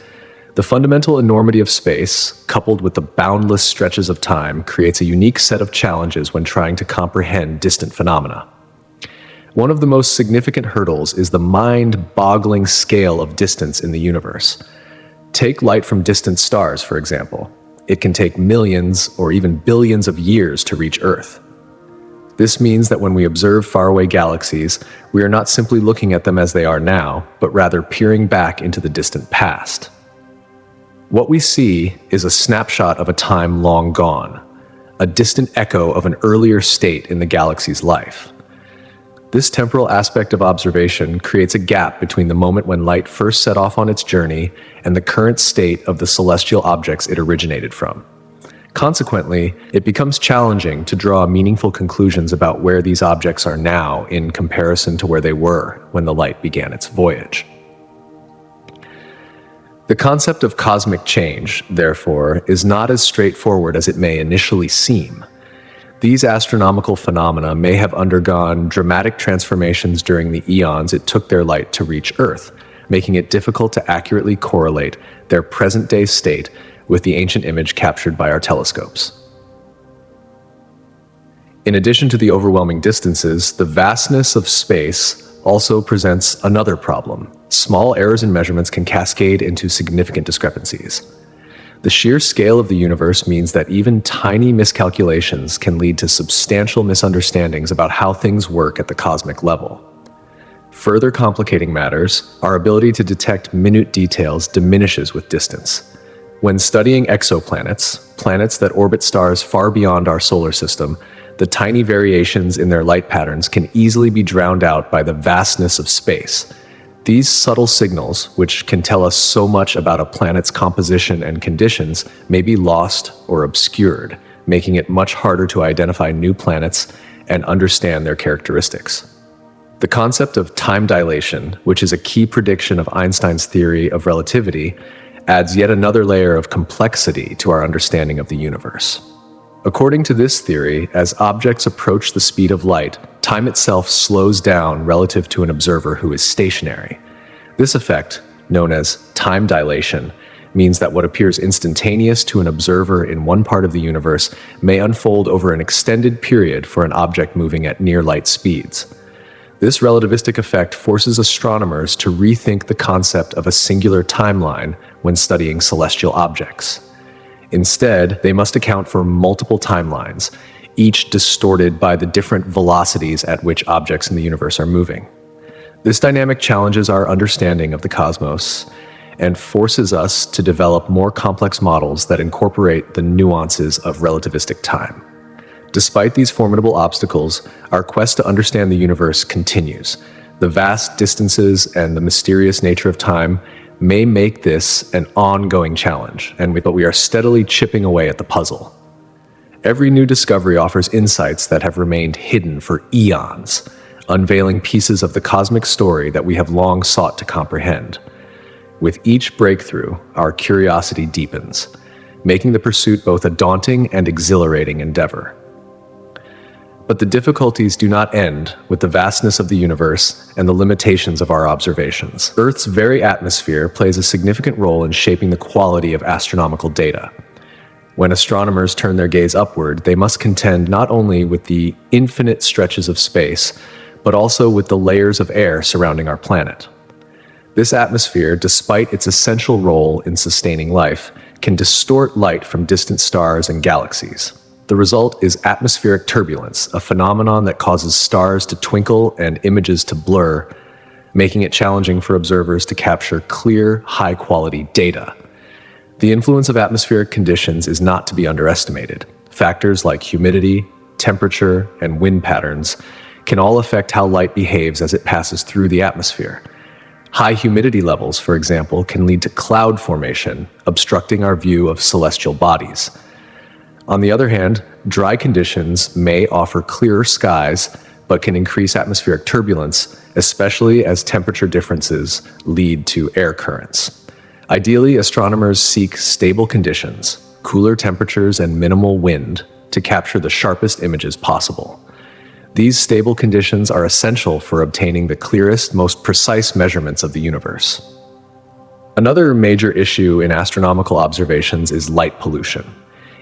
[SPEAKER 1] The fundamental enormity of space, coupled with the boundless stretches of time, creates a unique set of challenges when trying to comprehend distant phenomena. One of the most significant hurdles is the mind-boggling scale of distance in the universe. Take light from distant stars, for example. It can take millions or even billions of years to reach Earth. This means that when we observe faraway galaxies, we are not simply looking at them as they are now, but rather peering back into the distant past. What we see is a snapshot of a time long gone, a distant echo of an earlier state in the galaxy's life. This temporal aspect of observation creates a gap between the moment when light first set off on its journey and the current state of the celestial objects it originated from. Consequently, it becomes challenging to draw meaningful conclusions about where these objects are now in comparison to where they were when the light began its voyage. The concept of cosmic change, therefore, is not as straightforward as it may initially seem. These astronomical phenomena may have undergone dramatic transformations during the eons it took their light to reach Earth, making it difficult to accurately correlate their present-day state with the ancient image captured by our telescopes. In addition to the overwhelming distances, the vastness of space also presents another problem. Small errors in measurements can cascade into significant discrepancies. The sheer scale of the universe means that even tiny miscalculations can lead to substantial misunderstandings about how things work at the cosmic level. Further complicating matters, our ability to detect minute details diminishes with distance. When studying exoplanets, planets that orbit stars far beyond our solar system, the tiny variations in their light patterns can easily be drowned out by the vastness of space. These subtle signals, which can tell us so much about a planet's composition and conditions, may be lost or obscured, making it much harder to identify new planets and understand their characteristics. The concept of time dilation, which is a key prediction of Einstein's theory of relativity, adds yet another layer of complexity to our understanding of the universe. According to this theory, as objects approach the speed of light, time itself slows down relative to an observer who is stationary. This effect, known as time dilation, means that what appears instantaneous to an observer in one part of the universe may unfold over an extended period for an object moving at near light speeds. This relativistic effect forces astronomers to rethink the concept of a singular timeline when studying celestial objects. Instead, they must account for multiple timelines, each distorted by the different velocities at which objects in the universe are moving. This dynamic challenges our understanding of the cosmos and forces us to develop more complex models that incorporate the nuances of relativistic time. Despite these formidable obstacles, our quest to understand the universe continues. The vast distances and the mysterious nature of time may make this an ongoing challenge, but we are steadily chipping away at the puzzle. Every new discovery offers insights that have remained hidden for eons, unveiling pieces of the cosmic story that we have long sought to comprehend. With each breakthrough, our curiosity deepens, making the pursuit both a daunting and exhilarating endeavor. But the difficulties do not end with the vastness of the universe and the limitations of our observations. Earth's very atmosphere plays a significant role in shaping the quality of astronomical data. When astronomers turn their gaze upward, they must contend not only with the infinite stretches of space, but also with the layers of air surrounding our planet. This atmosphere, despite its essential role in sustaining life, can distort light from distant stars and galaxies. The result is atmospheric turbulence, a phenomenon that causes stars to twinkle and images to blur, making it challenging for observers to capture clear, high-quality data. The influence of atmospheric conditions is not to be underestimated. Factors like humidity, temperature, and wind patterns can all affect how light behaves as it passes through the atmosphere. High humidity levels, for example, can lead to cloud formation, obstructing our view of celestial bodies. On the other hand, dry conditions may offer clearer skies, but can increase atmospheric turbulence, especially as temperature differences lead to air currents. Ideally, astronomers seek stable conditions, cooler temperatures, and minimal wind to capture the sharpest images possible. These stable conditions are essential for obtaining the clearest, most precise measurements of the universe. Another major issue in astronomical observations is light pollution.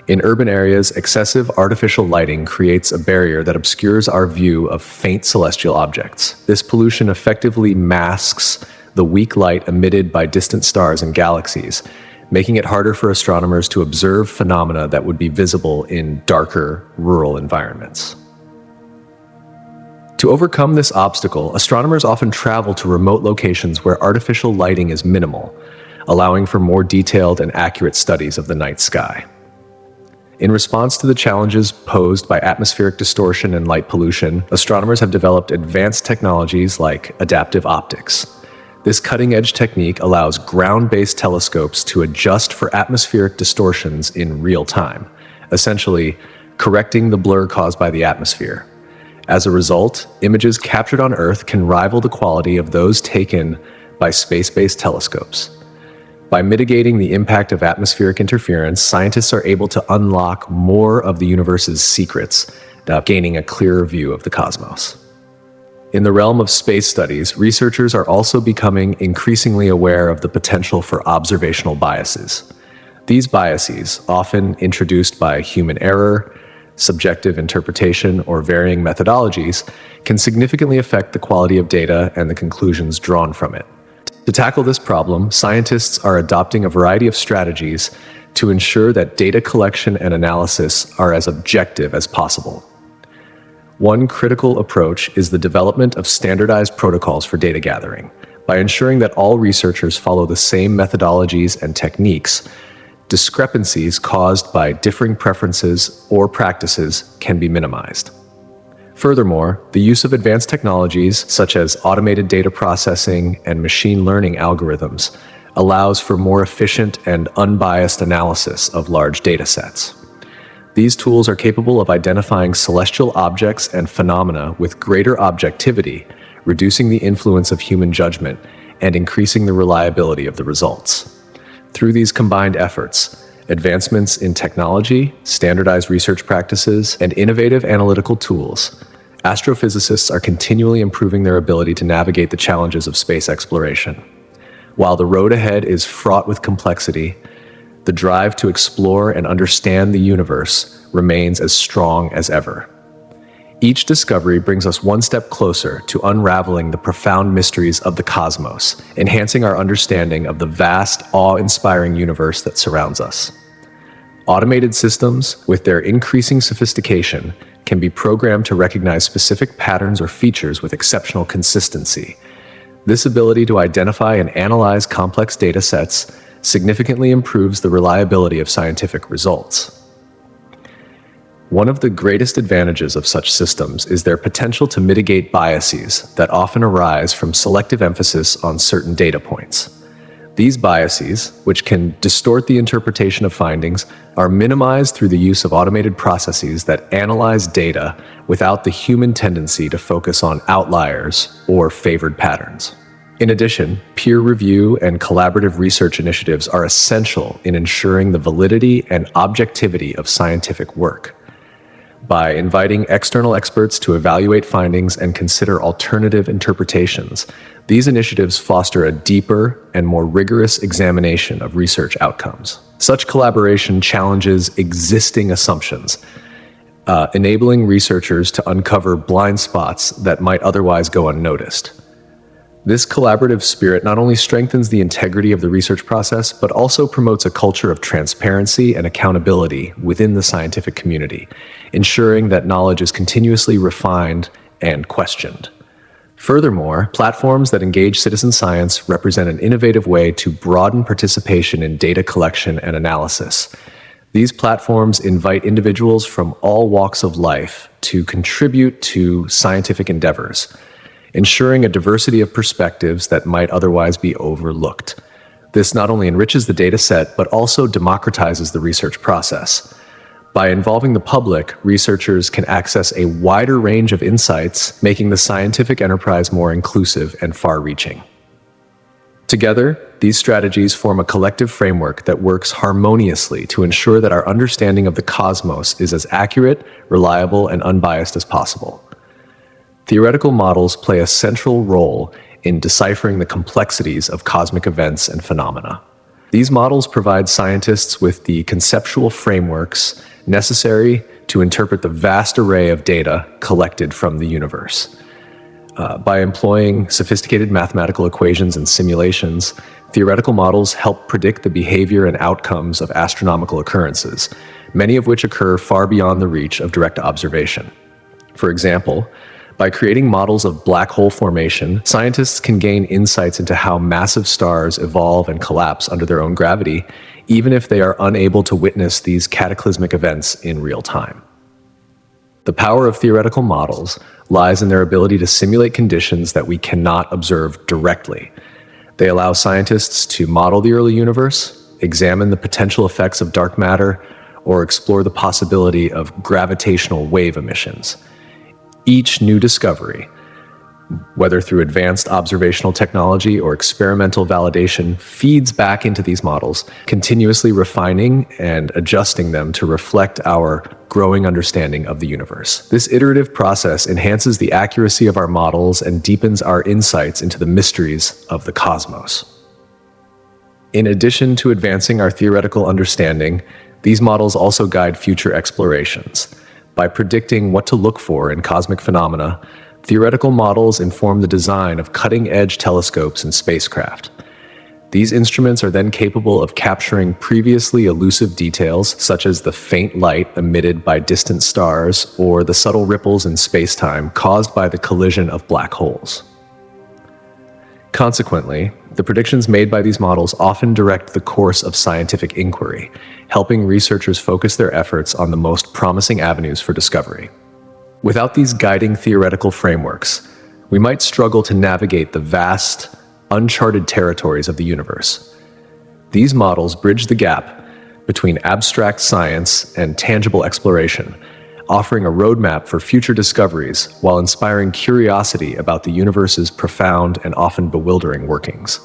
[SPEAKER 1] In urban areas, excessive artificial lighting creates a barrier that obscures our view of faint celestial objects. This pollution effectively masks the weak light emitted by distant stars and galaxies, making it harder for astronomers to observe phenomena that would be visible in darker, rural environments. To overcome this obstacle, astronomers often travel to remote locations where artificial lighting is minimal, allowing for more detailed and accurate studies of the night sky. In response to the challenges posed by atmospheric distortion and light pollution, astronomers have developed advanced technologies like adaptive optics. This cutting-edge technique allows ground-based telescopes to adjust for atmospheric distortions in real time, essentially correcting the blur caused by the atmosphere. As a result, images captured on Earth can rival the quality of those taken by space-based telescopes. By mitigating the impact of atmospheric interference, scientists are able to unlock more of the universe's secrets, gaining a clearer view of the cosmos. In the realm of space studies, researchers are also becoming increasingly aware of the potential for observational biases. These biases, often introduced by human error, subjective interpretation, or varying methodologies, can significantly affect the quality of data and the conclusions drawn from it. To tackle this problem, scientists are adopting a variety of strategies to ensure that data collection and analysis are as objective as possible. One critical approach is the development of standardized protocols for data gathering. By ensuring that all researchers follow the same methodologies and techniques, discrepancies caused by differing preferences or practices can be minimized. Furthermore, the use of advanced technologies such as automated data processing and machine learning algorithms allows for more efficient and unbiased analysis of large data sets. These tools are capable of identifying celestial objects and phenomena with greater objectivity, reducing the influence of human judgment and increasing the reliability of the results. Through these combined efforts, advancements in technology, standardized research practices, and innovative analytical tools, astrophysicists are continually improving their ability to navigate the challenges of space exploration. While the road ahead is fraught with complexity, the drive to explore and understand the universe remains as strong as ever. Each discovery brings us one step closer to unraveling the profound mysteries of the cosmos, enhancing our understanding of the vast, awe-inspiring universe that surrounds us. Automated systems, with their increasing sophistication, can be programmed to recognize specific patterns or features with exceptional consistency. This ability to identify and analyze complex data sets significantly improves the reliability of scientific results. One of the greatest advantages of such systems is their potential to mitigate biases that often arise from selective emphasis on certain data points. These biases, which can distort the interpretation of findings, are minimized through the use of automated processes that analyze data without the human tendency to focus on outliers or favored patterns. In addition, peer review and collaborative research initiatives are essential in ensuring the validity and objectivity of scientific work. By inviting external experts to evaluate findings and consider alternative interpretations, these initiatives foster a deeper and more rigorous examination of research outcomes. Such collaboration challenges existing assumptions, enabling researchers to uncover blind spots that might otherwise go unnoticed. This collaborative spirit not only strengthens the integrity of the research process, but also promotes a culture of transparency and accountability within the scientific community, ensuring that knowledge is continuously refined and questioned. Furthermore, platforms that engage citizen science represent an innovative way to broaden participation in data collection and analysis. These platforms invite individuals from all walks of life to contribute to scientific endeavors, ensuring a diversity of perspectives that might otherwise be overlooked. This not only enriches the data set, but also democratizes the research process. By involving the public, researchers can access a wider range of insights, making the scientific enterprise more inclusive and far-reaching. Together, these strategies form a collective framework that works harmoniously to ensure that our understanding of the cosmos is as accurate, reliable, and unbiased as possible. Theoretical models play a central role in deciphering the complexities of cosmic events and phenomena. These models provide scientists with the conceptual frameworks necessary to interpret the vast array of data collected from the universe. By employing sophisticated mathematical equations and simulations, theoretical models help predict the behavior and outcomes of astronomical occurrences, many of which occur far beyond the reach of direct observation. For example, by creating models of black hole formation, scientists can gain insights into how massive stars evolve and collapse under their own gravity, even if they are unable to witness these cataclysmic events in real time. The power of theoretical models lies in their ability to simulate conditions that we cannot observe directly. They allow scientists to model the early universe, examine the potential effects of dark matter, or explore the possibility of gravitational wave emissions. Each new discovery, whether through advanced observational technology or experimental validation, feeds back into these models, continuously refining and adjusting them to reflect our growing understanding of the universe. This iterative process enhances the accuracy of our models and deepens our insights into the mysteries of the cosmos. In addition to advancing our theoretical understanding, these models also guide future explorations. By predicting what to look for in cosmic phenomena, theoretical models inform the design of cutting-edge telescopes and spacecraft. These instruments are then capable of capturing previously elusive details, such as the faint light emitted by distant stars or the subtle ripples in spacetime caused by the collision of black holes. Consequently, the predictions made by these models often direct the course of scientific inquiry, helping researchers focus their efforts on the most promising avenues for discovery. Without these guiding theoretical frameworks, we might struggle to navigate the vast, uncharted territories of the universe. These models bridge the gap between abstract science and tangible exploration, offering a roadmap for future discoveries while inspiring curiosity about the universe's profound and often bewildering workings.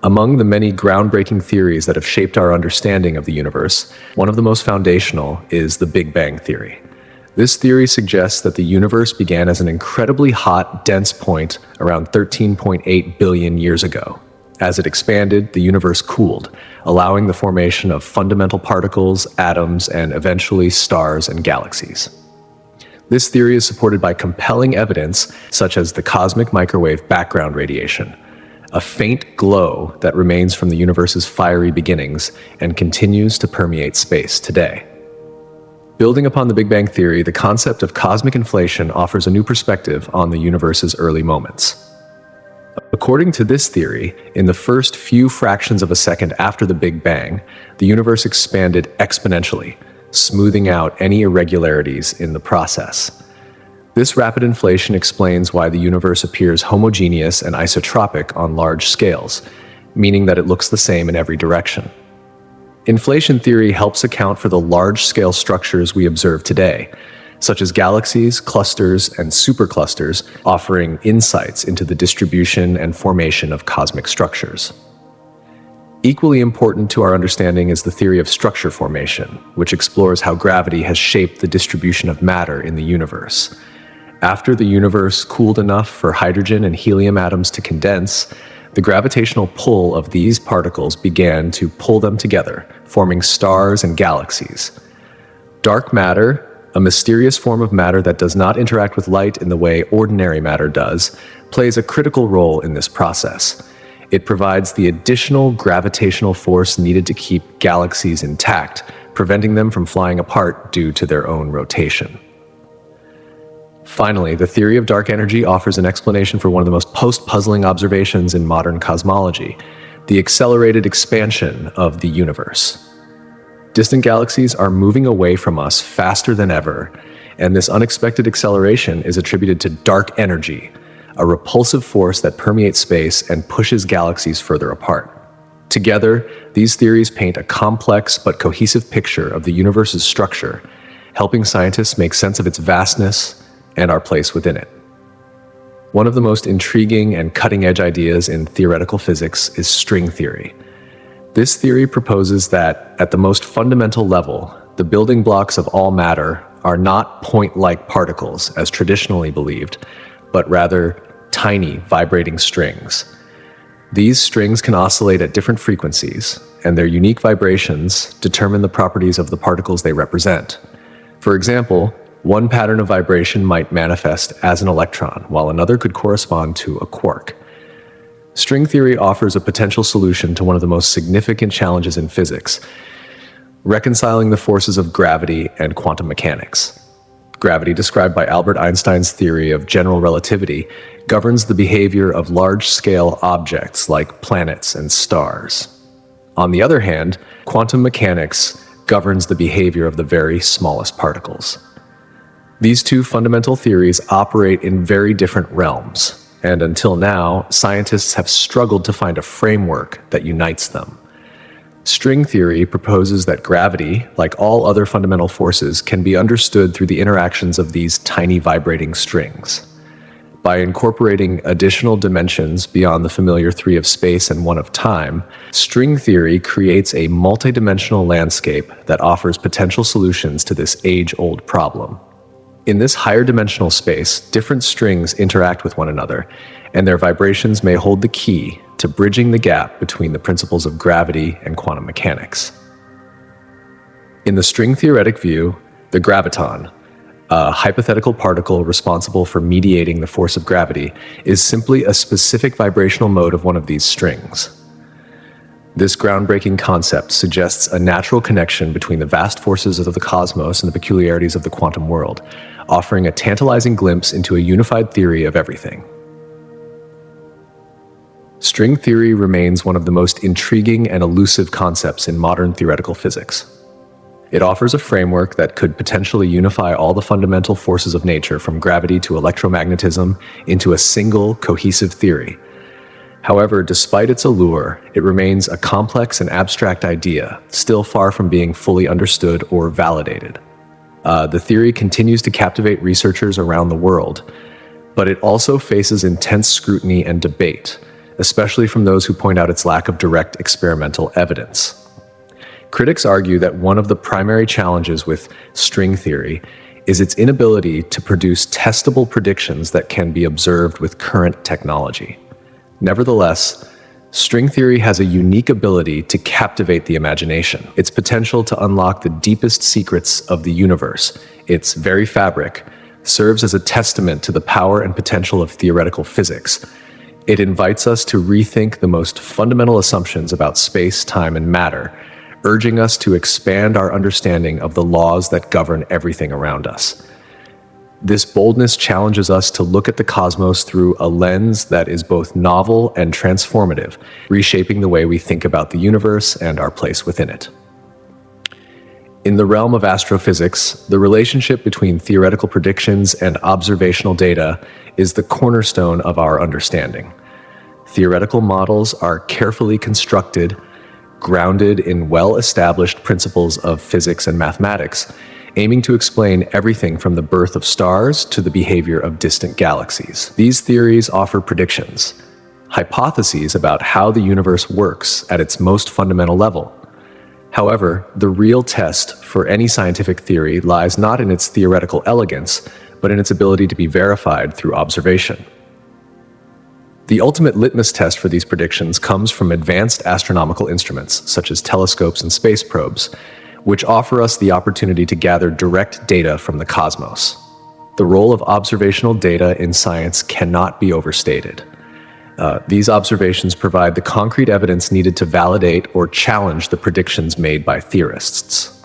[SPEAKER 1] Among the many groundbreaking theories that have shaped our understanding of the universe, one of the most foundational is the Big Bang theory. This theory suggests that the universe began as an incredibly hot, dense point around 13.8 billion years ago. As it expanded, the universe cooled, allowing the formation of fundamental particles, atoms, and eventually stars and galaxies. This theory is supported by compelling evidence such as the cosmic microwave background radiation, a faint glow that remains from the universe's fiery beginnings and continues to permeate space today. Building upon the Big Bang theory, the concept of cosmic inflation offers a new perspective on the universe's early moments. According to this theory, in the first few fractions of a second after the Big Bang, the universe expanded exponentially, smoothing out any irregularities in the process. This rapid inflation explains why the universe appears homogeneous and isotropic on large scales, meaning that it looks the same in every direction. Inflation theory helps account for the large-scale structures we observe today, such as galaxies, clusters, and superclusters, offering insights into the distribution and formation of cosmic structures. Equally important to our understanding is the theory of structure formation, which explores how gravity has shaped the distribution of matter in the universe. After the universe cooled enough for hydrogen and helium atoms to condense, the gravitational pull of these particles began to pull them together, forming stars and galaxies. Dark matter, a mysterious form of matter that does not interact with light in the way ordinary matter does, plays a critical role in this process. It provides the additional gravitational force needed to keep galaxies intact, preventing them from flying apart due to their own rotation. Finally, the theory of dark energy offers an explanation for one of the most post-puzzling observations in modern cosmology, the accelerated expansion of the universe. Distant galaxies are moving away from us faster than ever, and this unexpected acceleration is attributed to dark energy, a repulsive force that permeates space and pushes galaxies further apart. Together, these theories paint a complex but cohesive picture of the universe's structure, helping scientists make sense of its vastness and our place within it. One of the most intriguing and cutting-edge ideas in theoretical physics is string theory. This theory proposes that, at the most fundamental level, the building blocks of all matter are not point-like particles, as traditionally believed, but rather tiny, vibrating strings. These strings can oscillate at different frequencies, and their unique vibrations determine the properties of the particles they represent. For example, one pattern of vibration might manifest as an electron, while another could correspond to a quark. String theory offers a potential solution to one of the most significant challenges in physics, reconciling the forces of gravity and quantum mechanics. Gravity, described by Albert Einstein's theory of general relativity, governs the behavior of large-scale objects like planets and stars. On the other hand, quantum mechanics governs the behavior of the very smallest particles. These two fundamental theories operate in very different realms, and until now, scientists have struggled to find a framework that unites them. String theory proposes that gravity, like all other fundamental forces, can be understood through the interactions of these tiny vibrating strings. By incorporating additional dimensions beyond the familiar three of space and one of time, string theory creates a multidimensional landscape that offers potential solutions to this age-old problem. In this higher dimensional space, different strings interact with one another, and their vibrations may hold the key to bridging the gap between the principles of gravity and quantum mechanics. In the string theoretic view, the graviton, a hypothetical particle responsible for mediating the force of gravity, is simply a specific vibrational mode of one of these strings. This groundbreaking concept suggests a natural connection between the vast forces of the cosmos and the peculiarities of the quantum world, offering a tantalizing glimpse into a unified theory of everything. String theory remains one of the most intriguing and elusive concepts in modern theoretical physics. It offers a framework that could potentially unify all the fundamental forces of nature, from gravity to electromagnetism, into a single, cohesive theory. However, despite its allure, it remains a complex and abstract idea, still far from being fully understood or validated. The theory continues to captivate researchers around the world, but it also faces intense scrutiny and debate, especially from those who point out its lack of direct experimental evidence. Critics argue that one of the primary challenges with string theory is its inability to produce testable predictions that can be observed with current technology. Nevertheless, string theory has a unique ability to captivate the imagination. Its potential to unlock the deepest secrets of the universe, its very fabric, serves as a testament to the power and potential of theoretical physics. It invites us to rethink the most fundamental assumptions about space, time, and matter, urging us to expand our understanding of the laws that govern everything around us. This boldness challenges us to look at the cosmos through a lens that is both novel and transformative, reshaping the way we think about the universe and our place within it. In the realm of astrophysics, the relationship between theoretical predictions and observational data is the cornerstone of our understanding. Theoretical models are carefully constructed, grounded in well-established principles of physics and mathematics, aiming to explain everything from the birth of stars to the behavior of distant galaxies. These theories offer predictions, hypotheses about how the universe works at its most fundamental level. However, the real test for any scientific theory lies not in its theoretical elegance, but in its ability to be verified through observation. The ultimate litmus test for these predictions comes from advanced astronomical instruments, such as telescopes and space probes, which offer us the opportunity to gather direct data from the cosmos. The role of observational data in science cannot be overstated. These observations provide the concrete evidence needed to validate or challenge the predictions made by theorists.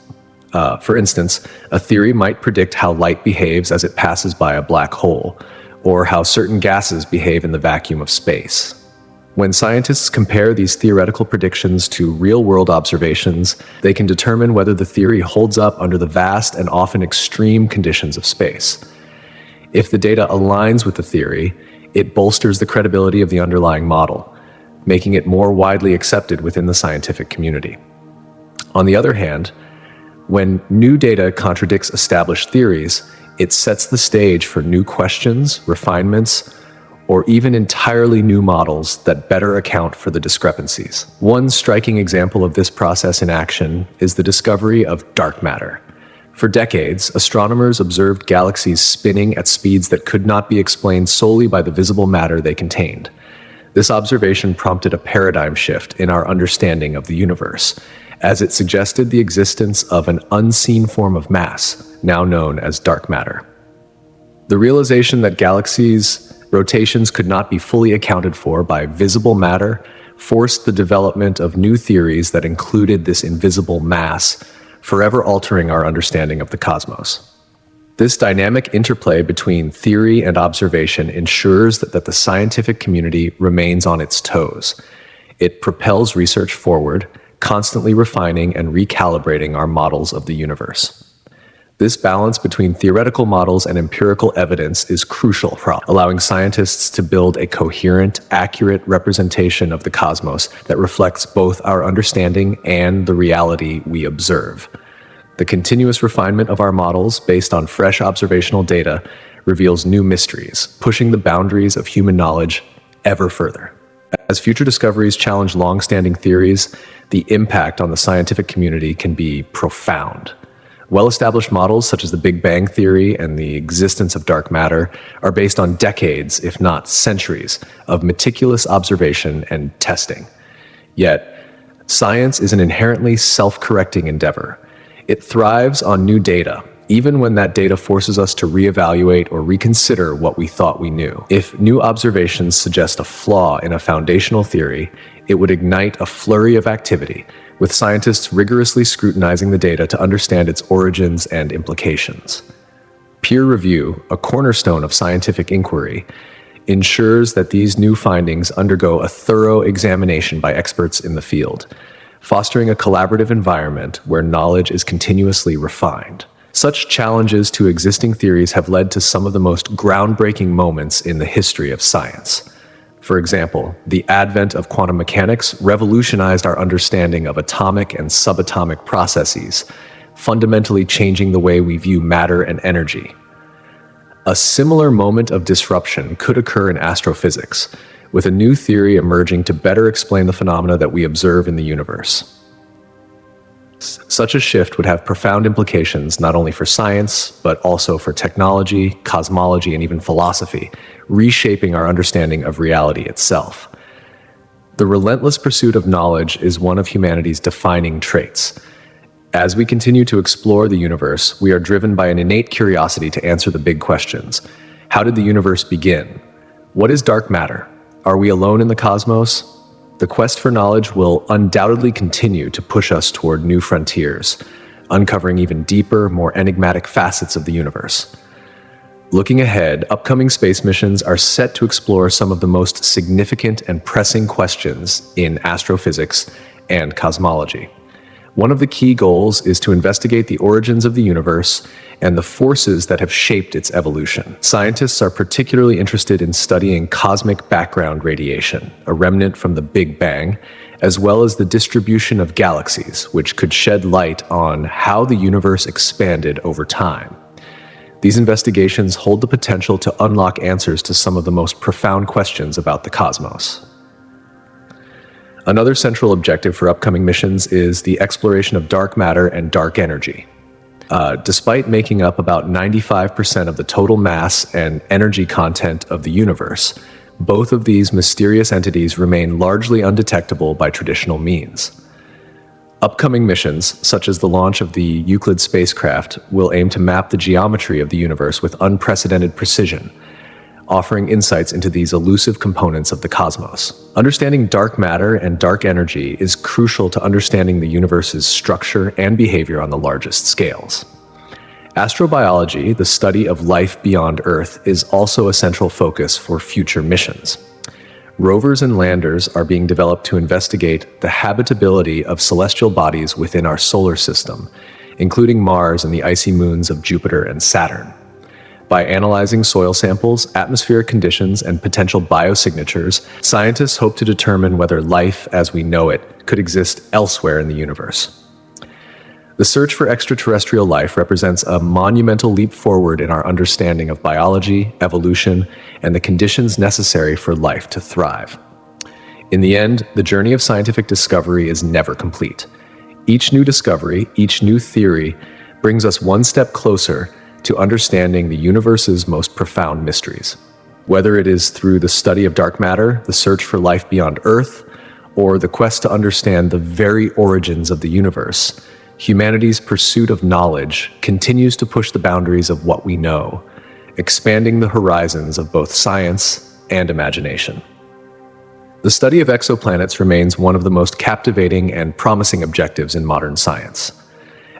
[SPEAKER 1] For instance, a theory might predict how light behaves as it passes by a black hole, or how certain gases behave in the vacuum of space. When scientists compare these theoretical predictions to real-world observations, they can determine whether the theory holds up under the vast and often extreme conditions of space. If the data aligns with the theory, it bolsters the credibility of the underlying model, making it more widely accepted within the scientific community. On the other hand, when new data contradicts established theories, it sets the stage for new questions, refinements, or even entirely new models that better account for the discrepancies. One striking example of this process in action is the discovery of dark matter. For decades, astronomers observed galaxies spinning at speeds that could not be explained solely by the visible matter they contained. This observation prompted a paradigm shift in our understanding of the universe, as it suggested the existence of an unseen form of mass, now known as dark matter. The realization that galaxies' rotations could not be fully accounted for by visible matter forced the development of new theories that included this invisible mass, forever altering our understanding of the cosmos. This dynamic interplay between theory and observation ensures that the scientific community remains on its toes. It propels research forward, constantly refining and recalibrating our models of the universe. This balance between theoretical models and empirical evidence is crucial for allowing scientists to build a coherent, accurate representation of the cosmos that reflects both our understanding and the reality we observe. The continuous refinement of our models based on fresh observational data reveals new mysteries, pushing the boundaries of human knowledge ever further. As future discoveries challenge long-standing theories, the impact on the scientific community can be profound. Well-established models such as the Big Bang Theory and the existence of dark matter are based on decades, if not centuries, of meticulous observation and testing. Yet, science is an inherently self-correcting endeavor. It thrives on new data, even when that data forces us to reevaluate or reconsider what we thought we knew. If new observations suggest a flaw in a foundational theory, it would ignite a flurry of activity, with scientists rigorously scrutinizing the data to understand its origins and implications. Peer review, a cornerstone of scientific inquiry, ensures that these new findings undergo a thorough examination by experts in the field, fostering a collaborative environment where knowledge is continuously refined. Such challenges to existing theories have led to some of the most groundbreaking moments in the history of science. For example, the advent of quantum mechanics revolutionized our understanding of atomic and subatomic processes, fundamentally changing the way we view matter and energy. A similar moment of disruption could occur in astrophysics, with a new theory emerging to better explain the phenomena that we observe in the universe. Such a shift would have profound implications not only for science, but also for technology, cosmology, and even philosophy, reshaping our understanding of reality itself. The relentless pursuit of knowledge is one of humanity's defining traits. As we continue to explore the universe, we are driven by an innate curiosity to answer the big questions. How did the universe begin? What is dark matter? Are we alone in the cosmos? The quest for knowledge will undoubtedly continue to push us toward new frontiers, uncovering even deeper, more enigmatic facets of the universe. Looking ahead, upcoming space missions are set to explore some of the most significant and pressing questions in astrophysics and cosmology. One of the key goals is to investigate the origins of the universe and the forces that have shaped its evolution. Scientists are particularly interested in studying cosmic background radiation, a remnant from the Big Bang, as well as the distribution of galaxies, which could shed light on how the universe expanded over time. These investigations hold the potential to unlock answers to some of the most profound questions about the cosmos. Another central objective for upcoming missions is the exploration of dark matter and dark energy. Despite making up about 95% of the total mass and energy content of the universe, both of these mysterious entities remain largely undetectable by traditional means. Upcoming missions, such as the launch of the Euclid spacecraft, will aim to map the geometry of the universe with unprecedented precision, offering insights into these elusive components of the cosmos. Understanding dark matter and dark energy is crucial to understanding the universe's structure and behavior on the largest scales. Astrobiology, the study of life beyond Earth, is also a central focus for future missions. Rovers and landers are being developed to investigate the habitability of celestial bodies within our solar system, including Mars and the icy moons of Jupiter and Saturn. By analyzing soil samples, atmospheric conditions, and potential biosignatures, scientists hope to determine whether life as we know it could exist elsewhere in the universe. The search for extraterrestrial life represents a monumental leap forward in our understanding of biology, evolution, and the conditions necessary for life to thrive. In the end, the journey of scientific discovery is never complete. Each new discovery, each new theory, brings us one step closer to understanding the universe's most profound mysteries. Whether it is through the study of dark matter, the search for life beyond Earth, or the quest to understand the very origins of the universe, humanity's pursuit of knowledge continues to push the boundaries of what we know, expanding the horizons of both science and imagination. The study of exoplanets remains one of the most captivating and promising objectives in modern science.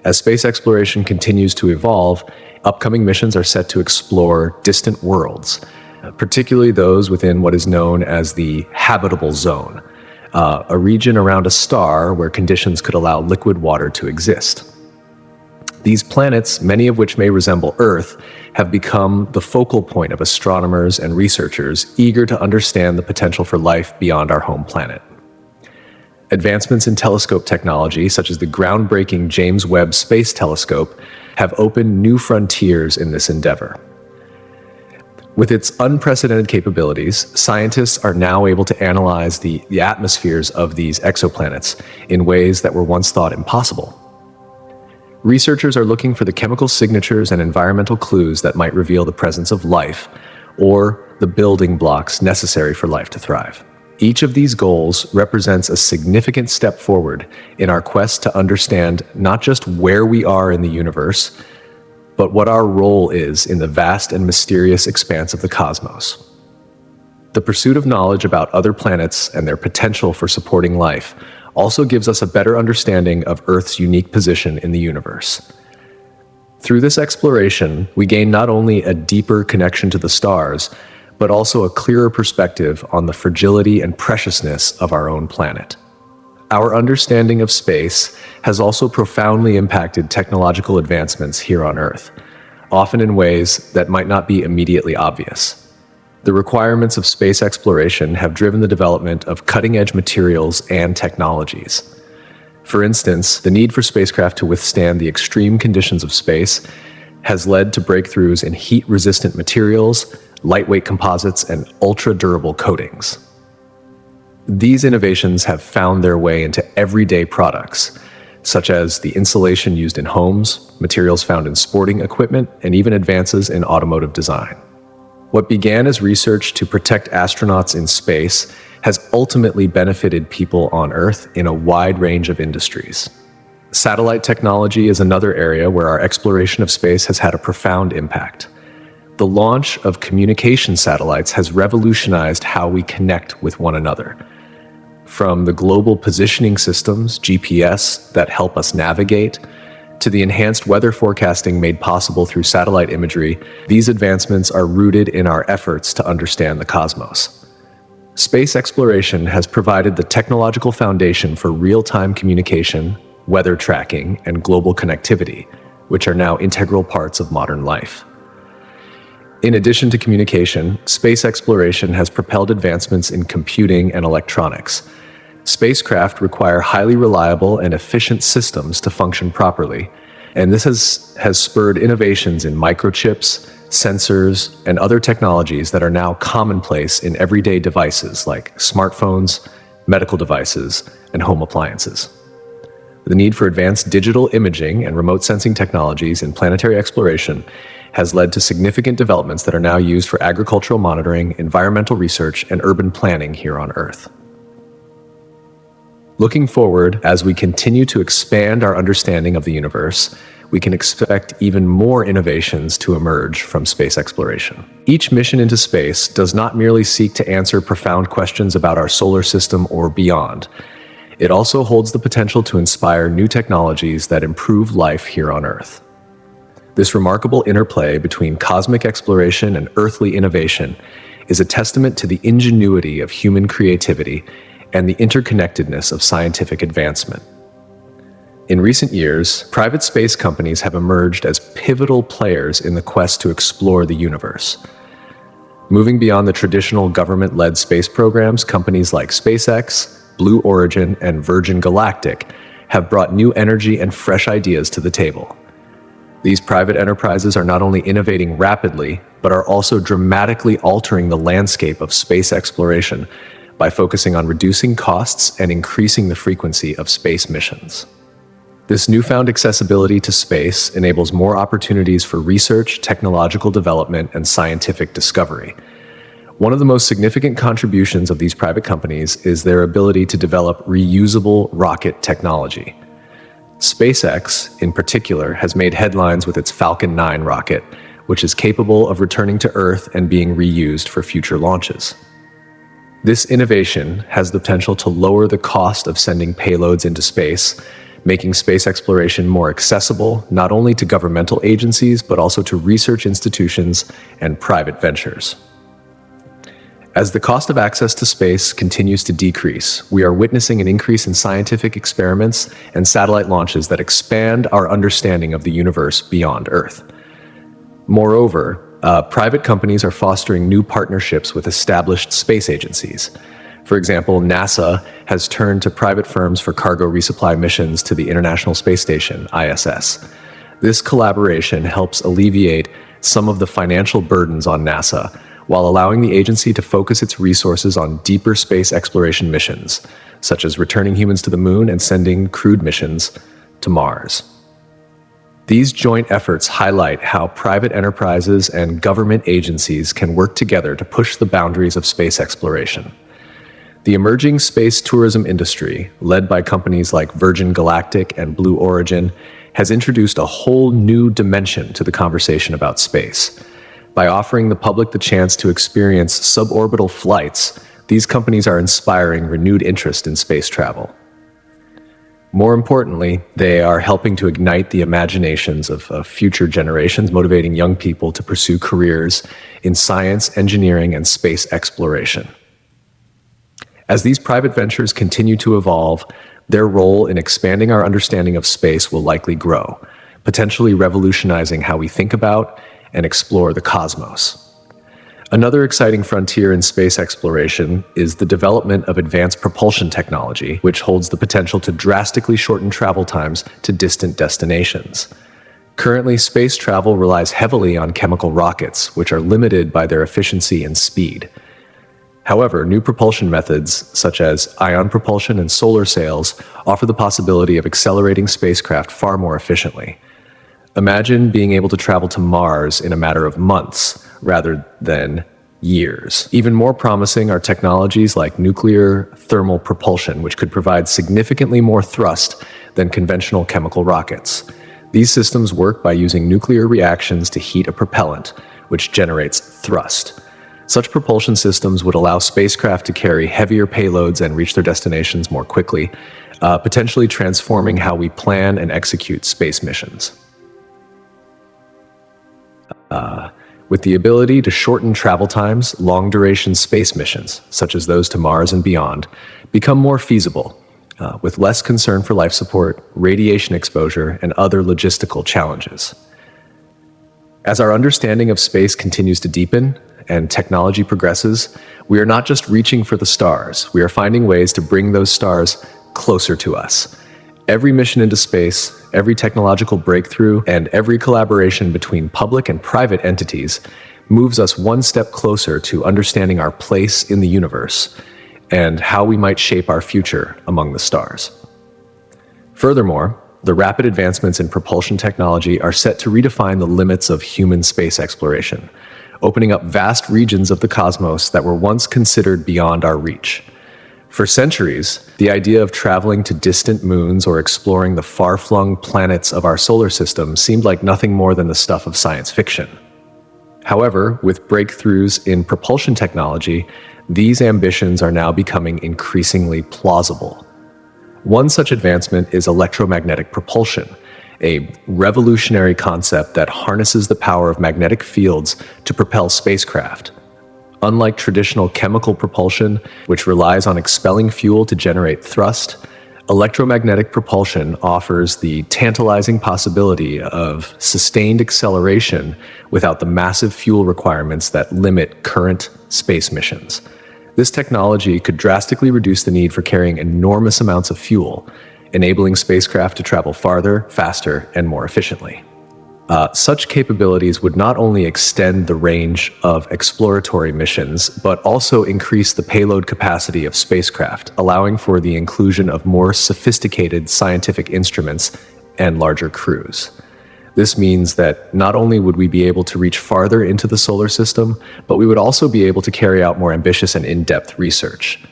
[SPEAKER 1] As space exploration continues to evolve, upcoming missions are set to explore distant worlds, particularly those within what is known as the habitable zone, a region around a star where conditions could allow liquid water to exist. These planets, many of which may resemble Earth, have become the focal point of astronomers and researchers eager to understand the potential for life beyond our home planet. Advancements in telescope technology, such as the groundbreaking James Webb Space Telescope, have opened new frontiers in this endeavor. With its unprecedented capabilities, scientists are now able to analyze the atmospheres of these exoplanets in ways that were once thought impossible. Researchers are looking for the chemical signatures and environmental clues that might reveal the presence of life, or the building blocks necessary for life to thrive. Each of these goals represents a significant step forward in our quest to understand not just where we are in the universe, but what our role is in the vast and mysterious expanse of the cosmos. The pursuit of knowledge about other planets and their potential for supporting life also gives us a better understanding of Earth's unique position in the universe. Through this exploration, we gain not only a deeper connection to the stars, but also a clearer perspective on the fragility and preciousness of our own planet. Our understanding of space has also profoundly impacted technological advancements here on Earth, often in ways that might not be immediately obvious. The requirements of space exploration have driven the development of cutting-edge materials and technologies. For instance, the need for spacecraft to withstand the extreme conditions of space has led to breakthroughs in heat-resistant materials, lightweight composites, and ultra-durable coatings. These innovations have found their way into everyday products, such as the insulation used in homes, materials found in sporting equipment, and even advances in automotive design. What began as research to protect astronauts in space has ultimately benefited people on Earth in a wide range of industries. Satellite technology is another area where our exploration of space has had a profound impact. The launch of communication satellites has revolutionized how we connect with one another. From the global positioning systems, GPS, that help us navigate, to the enhanced weather forecasting made possible through satellite imagery, these advancements are rooted in our efforts to understand the cosmos. Space exploration has provided the technological foundation for real-time communication, weather tracking, and global connectivity, which are now integral parts of modern life. In addition to communication, space exploration has propelled advancements in computing and electronics. Spacecraft require highly reliable and efficient systems to function properly, and this has spurred innovations in microchips, sensors, and other technologies that are now commonplace in everyday devices like smartphones, medical devices, and home appliances. The need for advanced digital imaging and remote sensing technologies in planetary exploration has led to significant developments that are now used for agricultural monitoring, environmental research, and urban planning here on Earth. Looking forward, as we continue to expand our understanding of the universe, we can expect even more innovations to emerge from space exploration. Each mission into space does not merely seek to answer profound questions about our solar system or beyond. It also holds the potential to inspire new technologies that improve life here on Earth. This remarkable interplay between cosmic exploration and earthly innovation is a testament to the ingenuity of human creativity and the interconnectedness of scientific advancement. In recent years, private space companies have emerged as pivotal players in the quest to explore the universe. Moving beyond the traditional government-led space programs, companies like SpaceX, Blue Origin, and Virgin Galactic have brought new energy and fresh ideas to the table. These private enterprises are not only innovating rapidly, but are also dramatically altering the landscape of space exploration by focusing on reducing costs and increasing the frequency of space missions. This newfound accessibility to space enables more opportunities for research, technological development, and scientific discovery. One of the most significant contributions of these private companies is their ability to develop reusable rocket technology. SpaceX, in particular, has made headlines with its Falcon 9 rocket, which is capable of returning to Earth and being reused for future launches. This innovation has the potential to lower the cost of sending payloads into space, making space exploration more accessible not only to governmental agencies, but also to research institutions and private ventures. As the cost of access to space continues to decrease, we are witnessing an increase in scientific experiments and satellite launches that expand our understanding of the universe beyond Earth. Moreover, private companies are fostering new partnerships with established space agencies. For example, NASA has turned to private firms for cargo resupply missions to the International Space Station, ISS. This collaboration helps alleviate some of the financial burdens on NASA while allowing the agency to focus its resources on deeper space exploration missions, such as returning humans to the moon and sending crewed missions to Mars. These joint efforts highlight how private enterprises and government agencies can work together to push the boundaries of space exploration. The emerging space tourism industry, led by companies like Virgin Galactic and Blue Origin, has introduced a whole new dimension to the conversation about space. By offering the public the chance to experience suborbital flights, these companies are inspiring renewed interest in space travel. More importantly, they are helping to ignite the imaginations of future generations, motivating young people to pursue careers in science, engineering, and space exploration. As these private ventures continue to evolve, their role in expanding our understanding of space will likely grow, potentially revolutionizing how we think about and explore the cosmos. Another exciting frontier in space exploration is the development of advanced propulsion technology, which holds the potential to drastically shorten travel times to distant destinations. Currently, space travel relies heavily on chemical rockets, which are limited by their efficiency and speed. However, new propulsion methods, such as ion propulsion and solar sails, offer the possibility of accelerating spacecraft far more efficiently. Imagine being able to travel to Mars in a matter of months, rather than years. Even more promising are technologies like nuclear thermal propulsion, which could provide significantly more thrust than conventional chemical rockets. These systems work by using nuclear reactions to heat a propellant, which generates thrust. Such propulsion systems would allow spacecraft to carry heavier payloads and reach their destinations more quickly, potentially transforming how we plan and execute space missions. With the ability to shorten travel times, long-duration space missions, such as those to Mars and beyond, become more feasible, with less concern for life support, radiation exposure, and other logistical challenges. As our understanding of space continues to deepen and technology progresses, we are not just reaching for the stars, we are finding ways to bring those stars closer to us. Every mission into space, every technological breakthrough, and every collaboration between public and private entities moves us one step closer to understanding our place in the universe and how we might shape our future among the stars. Furthermore, the rapid advancements in propulsion technology are set to redefine the limits of human space exploration, opening up vast regions of the cosmos that were once considered beyond our reach. For centuries, the idea of traveling to distant moons or exploring the far-flung planets of our solar system seemed like nothing more than the stuff of science fiction. However, with breakthroughs in propulsion technology, these ambitions are now becoming increasingly plausible. One such advancement is electromagnetic propulsion, a revolutionary concept that harnesses the power of magnetic fields to propel spacecraft. Unlike traditional chemical propulsion, which relies on expelling fuel to generate thrust, electromagnetic propulsion offers the tantalizing possibility of sustained acceleration without the massive fuel requirements that limit current space missions. This technology could drastically reduce the need for carrying enormous amounts of fuel, enabling spacecraft to travel farther, faster, and more efficiently. Such capabilities would not only extend the range of exploratory missions, but also increase the payload capacity of spacecraft, allowing for the inclusion of more sophisticated scientific instruments and larger crews. This means that not only would we be able to reach farther into the solar system, but we would also be able to carry out more ambitious and in-depth research.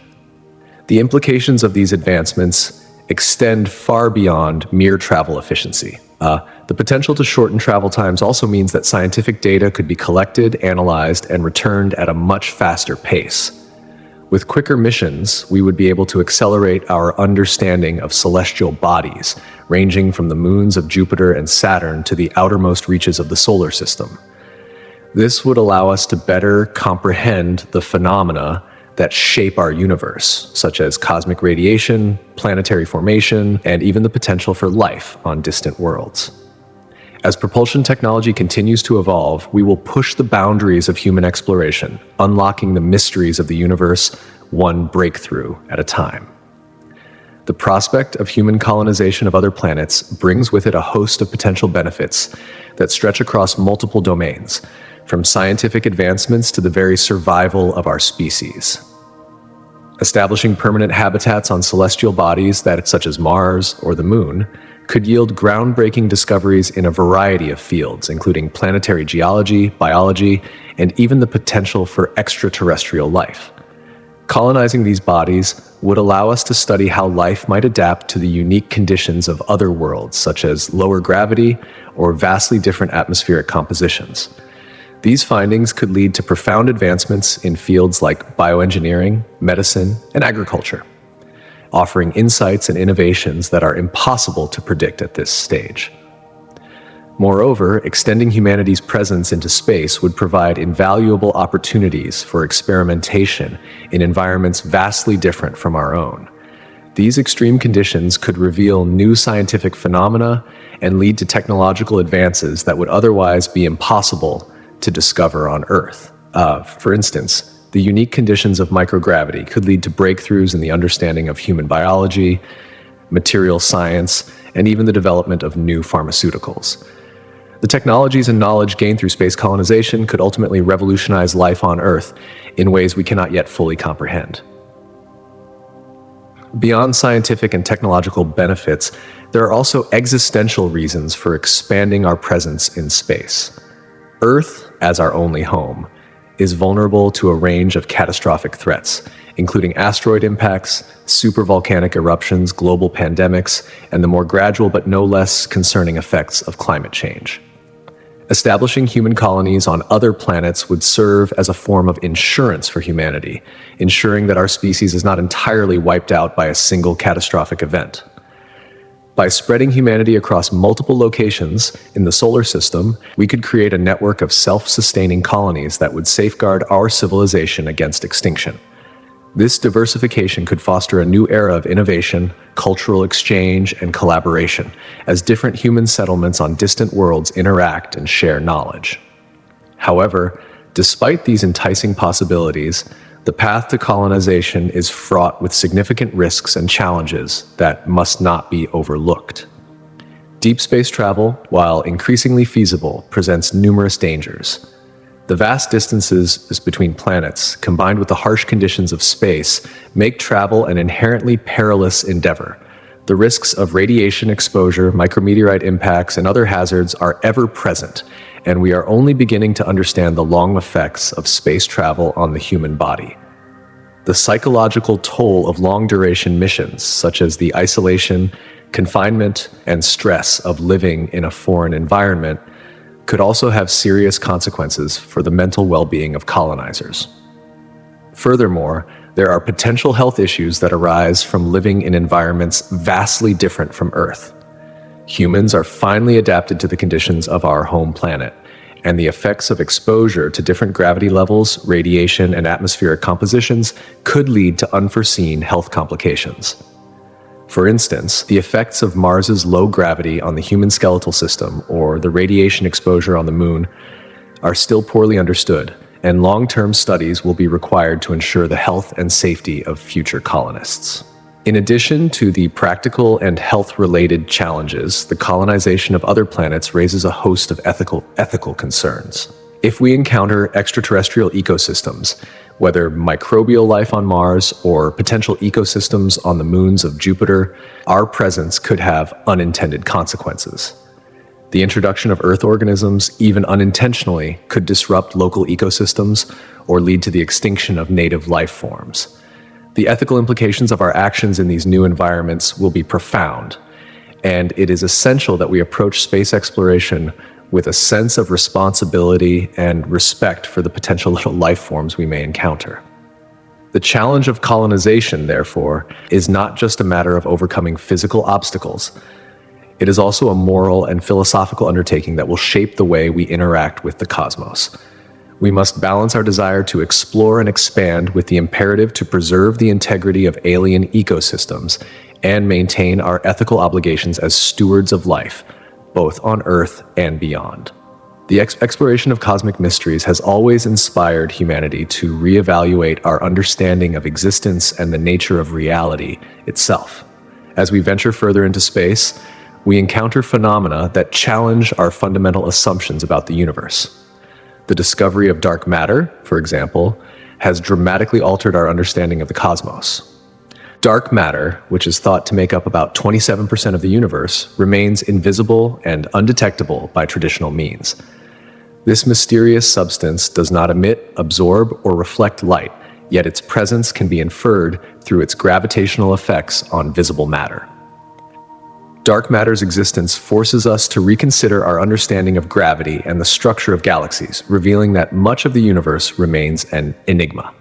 [SPEAKER 1] The implications of these advancements extend far beyond mere travel efficiency. The potential to shorten travel times also means that scientific data could be collected, analyzed, and returned at a much faster pace. With quicker missions, we would be able to accelerate our understanding of celestial bodies, ranging from the moons of Jupiter and Saturn to the outermost reaches of the solar system. This would allow us to better comprehend the phenomena that shape our universe, such as cosmic radiation, planetary formation, and even the potential for life on distant worlds. As propulsion technology continues to evolve, we will push the boundaries of human exploration, unlocking the mysteries of the universe one breakthrough at a time. The prospect of human colonization of other planets brings with it a host of potential benefits that stretch across multiple domains, from scientific advancements to the very survival of our species. Establishing permanent habitats on celestial bodies such as Mars or the Moon could yield groundbreaking discoveries in a variety of fields, including planetary geology, biology, and even the potential for extraterrestrial life. Colonizing these bodies would allow us to study how life might adapt to the unique conditions of other worlds, such as lower gravity or vastly different atmospheric compositions. These findings could lead to profound advancements in fields like bioengineering, medicine, and agriculture, offering insights and innovations that are impossible to predict at this stage. Moreover, extending humanity's presence into space would provide invaluable opportunities for experimentation in environments vastly different from our own. These extreme conditions could reveal new scientific phenomena and lead to technological advances that would otherwise be impossible to discover on Earth. For instance, the unique conditions of microgravity could lead to breakthroughs in the understanding of human biology, material science, and even the development of new pharmaceuticals. The technologies and knowledge gained through space colonization could ultimately revolutionize life on Earth in ways we cannot yet fully comprehend. Beyond scientific and technological benefits, there are also existential reasons for expanding our presence in space. Earth, as our only home, is vulnerable to a range of catastrophic threats, including asteroid impacts, supervolcanic eruptions, global pandemics, and the more gradual but no less concerning effects of climate change. Establishing human colonies on other planets would serve as a form of insurance for humanity, ensuring that our species is not entirely wiped out by a single catastrophic event. By spreading humanity across multiple locations in the solar system, we could create a network of self-sustaining colonies that would safeguard our civilization against extinction. This diversification could foster a new era of innovation, cultural exchange, and collaboration, as different human settlements on distant worlds interact and share knowledge. However, despite these enticing possibilities, the path to colonization is fraught with significant risks and challenges that must not be overlooked. Deep space travel, while increasingly feasible, presents numerous dangers. The vast distances between planets, combined with the harsh conditions of space, make travel an inherently perilous endeavor. The risks of radiation exposure, micrometeorite impacts, and other hazards are ever present, and we are only beginning to understand the long effects of space travel on the human body. The psychological toll of long-duration missions, such as the isolation, confinement, and stress of living in a foreign environment, could also have serious consequences for the mental well-being of colonizers. Furthermore, there are potential health issues that arise from living in environments vastly different from Earth. Humans are finely adapted to the conditions of our home planet, and the effects of exposure to different gravity levels, radiation, and atmospheric compositions could lead to unforeseen health complications. For instance, the effects of Mars's low gravity on the human skeletal system or the radiation exposure on the Moon are still poorly understood, and long-term studies will be required to ensure the health and safety of future colonists. In addition to the practical and health-related challenges, the colonization of other planets raises a host of ethical concerns. If we encounter extraterrestrial ecosystems, whether microbial life on Mars or potential ecosystems on the moons of Jupiter, our presence could have unintended consequences. The introduction of Earth organisms, even unintentionally, could disrupt local ecosystems or lead to the extinction of native life forms. The ethical implications of our actions in these new environments will be profound, and it is essential that we approach space exploration with a sense of responsibility and respect for the potential little life forms we may encounter. The challenge of colonization, therefore, is not just a matter of overcoming physical obstacles. It is also a moral and philosophical undertaking that will shape the way we interact with the cosmos. We must balance our desire to explore and expand with the imperative to preserve the integrity of alien ecosystems and maintain our ethical obligations as stewards of life, both on Earth and beyond. The exploration of cosmic mysteries has always inspired humanity to reevaluate our understanding of existence and the nature of reality itself. As we venture further into space, we encounter phenomena that challenge our fundamental assumptions about the universe. The discovery of dark matter, for example, has dramatically altered our understanding of the cosmos. Dark matter, which is thought to make up about 27% of the universe, remains invisible and undetectable by traditional means. This mysterious substance does not emit, absorb, or reflect light, yet its presence can be inferred through its gravitational effects on visible matter. Dark matter's existence forces us to reconsider our understanding of gravity and the structure of galaxies, revealing that much of the universe remains an enigma.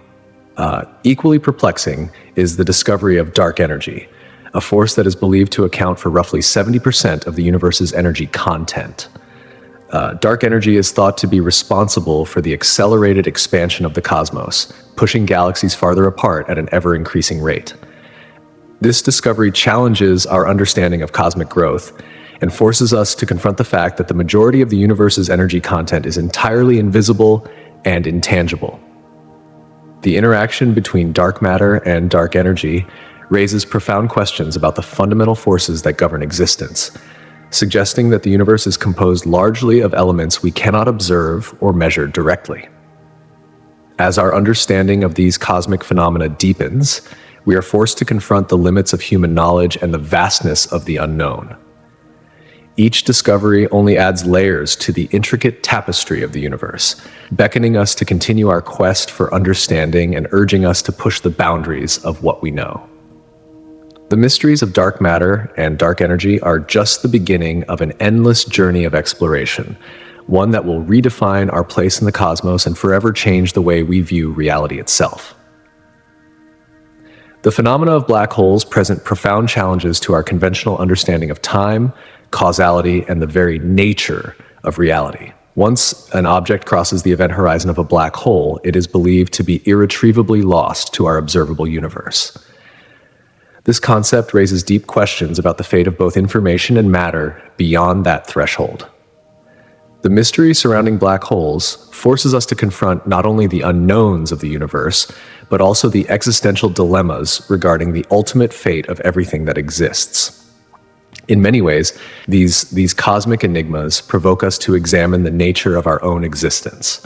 [SPEAKER 1] Equally perplexing is the discovery of dark energy, a force that is believed to account for roughly 70% of the universe's energy content. Dark energy is thought to be responsible for the accelerated expansion of the cosmos, pushing galaxies farther apart at an ever-increasing rate. This discovery challenges our understanding of cosmic growth and forces us to confront the fact that the majority of the universe's energy content is entirely invisible and intangible. The interaction between dark matter and dark energy raises profound questions about the fundamental forces that govern existence, suggesting that the universe is composed largely of elements we cannot observe or measure directly. As our understanding of these cosmic phenomena deepens, we are forced to confront the limits of human knowledge and the vastness of the unknown. Each discovery only adds layers to the intricate tapestry of the universe, beckoning us to continue our quest for understanding and urging us to push the boundaries of what we know. The mysteries of dark matter and dark energy are just the beginning of an endless journey of exploration, one that will redefine our place in the cosmos and forever change the way we view reality itself. The phenomena of black holes present profound challenges to our conventional understanding of time, causality, and the very nature of reality. Once an object crosses the event horizon of a black hole, it is believed to be irretrievably lost to our observable universe. This concept raises deep questions about the fate of both information and matter beyond that threshold. The mystery surrounding black holes forces us to confront not only the unknowns of the universe, but also the existential dilemmas regarding the ultimate fate of everything that exists. In many ways, these cosmic enigmas provoke us to examine the nature of our own existence.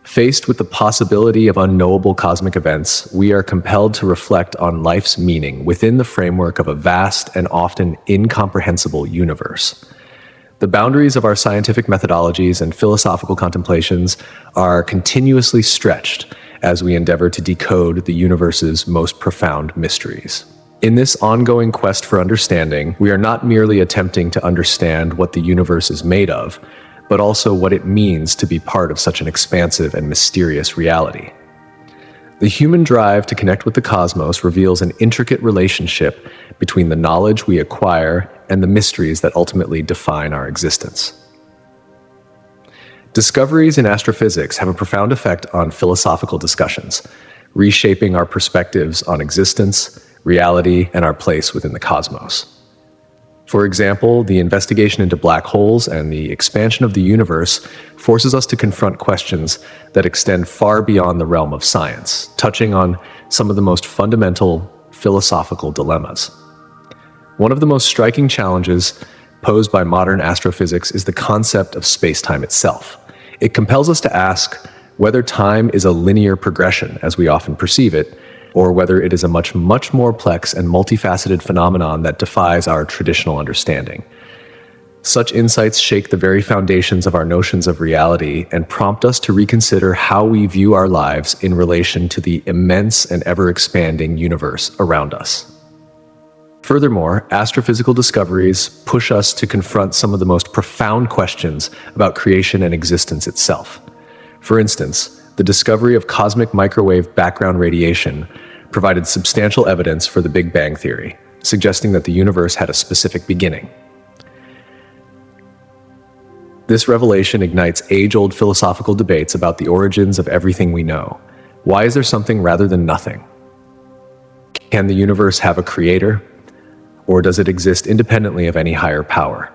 [SPEAKER 1] Faced with the possibility of unknowable cosmic events, we are compelled to reflect on life's meaning within the framework of a vast and often incomprehensible universe. The boundaries of our scientific methodologies and philosophical contemplations are continuously stretched as we endeavor to decode the universe's most profound mysteries. In this ongoing quest for understanding, we are not merely attempting to understand what the universe is made of, but also what it means to be part of such an expansive and mysterious reality. The human drive to connect with the cosmos reveals an intricate relationship between the knowledge we acquire and the mysteries that ultimately define our existence. Discoveries in astrophysics have a profound effect on philosophical discussions, reshaping our perspectives on existence, reality, and our place within the cosmos. For example, the investigation into black holes and the expansion of the universe forces us to confront questions that extend far beyond the realm of science, touching on some of the most fundamental philosophical dilemmas. One of the most striking challenges posed by modern astrophysics is the concept of space-time itself. It compels us to ask whether time is a linear progression, as we often perceive it, or whether it is a much more complex and multifaceted phenomenon that defies our traditional understanding. Such insights shake the very foundations of our notions of reality and prompt us to reconsider how we view our lives in relation to the immense and ever-expanding universe around us. Furthermore, astrophysical discoveries push us to confront some of the most profound questions about creation and existence itself. For instance, the discovery of cosmic microwave background radiation provided substantial evidence for the Big Bang theory, suggesting that the universe had a specific beginning. This revelation ignites age-old philosophical debates about the origins of everything we know. Why is there something rather than nothing? Can the universe have a creator, or does it exist independently of any higher power?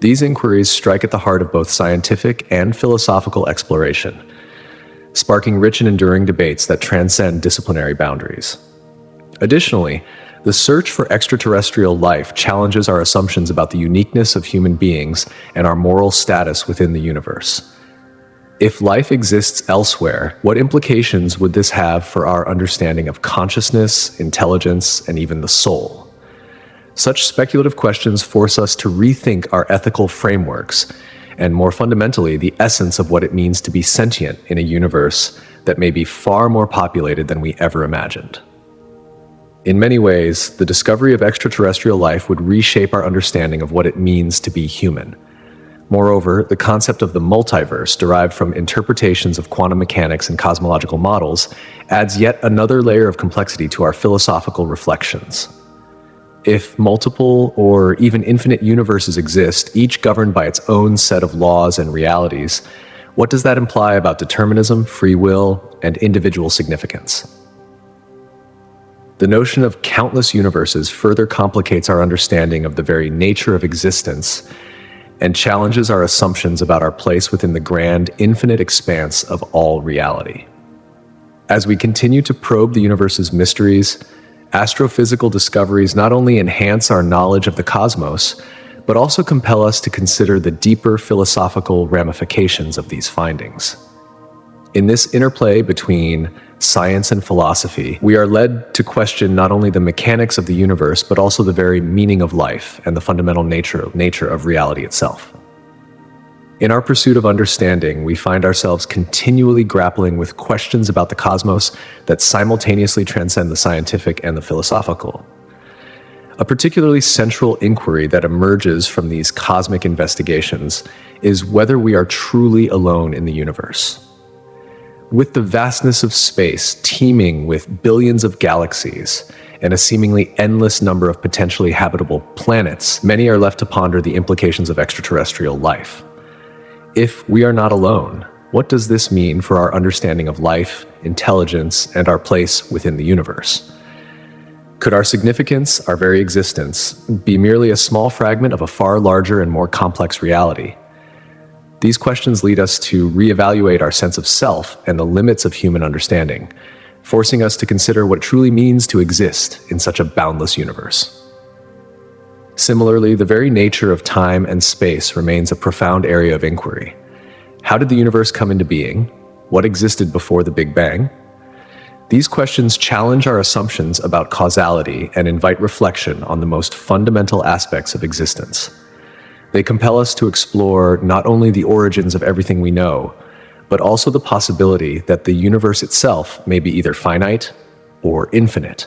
[SPEAKER 1] These inquiries strike at the heart of both scientific and philosophical exploration, sparking rich and enduring debates that transcend disciplinary boundaries. Additionally, the search for extraterrestrial life challenges our assumptions about the uniqueness of human beings and our moral status within the universe. If life exists elsewhere, what implications would this have for our understanding of consciousness, intelligence, and even the soul? Such speculative questions force us to rethink our ethical frameworks, and more fundamentally, the essence of what it means to be sentient in a universe that may be far more populated than we ever imagined. In many ways, the discovery of extraterrestrial life would reshape our understanding of what it means to be human. Moreover, the concept of the multiverse, derived from interpretations of quantum mechanics and cosmological models, adds yet another layer of complexity to our philosophical reflections. If multiple or even infinite universes exist, each governed by its own set of laws and realities, what does that imply about determinism, free will, and individual significance? The notion of countless universes further complicates our understanding of the very nature of existence and challenges our assumptions about our place within the grand, infinite expanse of all reality. As we continue to probe the universe's mysteries, astrophysical discoveries not only enhance our knowledge of the cosmos, but also compel us to consider the deeper philosophical ramifications of these findings. In this interplay between science and philosophy, we are led to question not only the mechanics of the universe, but also the very meaning of life and the fundamental nature of reality itself. In our pursuit of understanding, we find ourselves continually grappling with questions about the cosmos that simultaneously transcend the scientific and the philosophical. A particularly central inquiry that emerges from these cosmic investigations is whether we are truly alone in the universe. With the vastness of space teeming with billions of galaxies and a seemingly endless number of potentially habitable planets, many are left to ponder the implications of extraterrestrial life. If we are not alone, what does this mean for our understanding of life, intelligence, and our place within the universe? Could our significance, our very existence, be merely a small fragment of a far larger and more complex reality? These questions lead us to reevaluate our sense of self and the limits of human understanding, forcing us to consider what it truly means to exist in such a boundless universe. Similarly, the very nature of time and space remains a profound area of inquiry. How did the universe come into being? What existed before the Big Bang? These questions challenge our assumptions about causality and invite reflection on the most fundamental aspects of existence. They compel us to explore not only the origins of everything we know, but also the possibility that the universe itself may be either finite or infinite,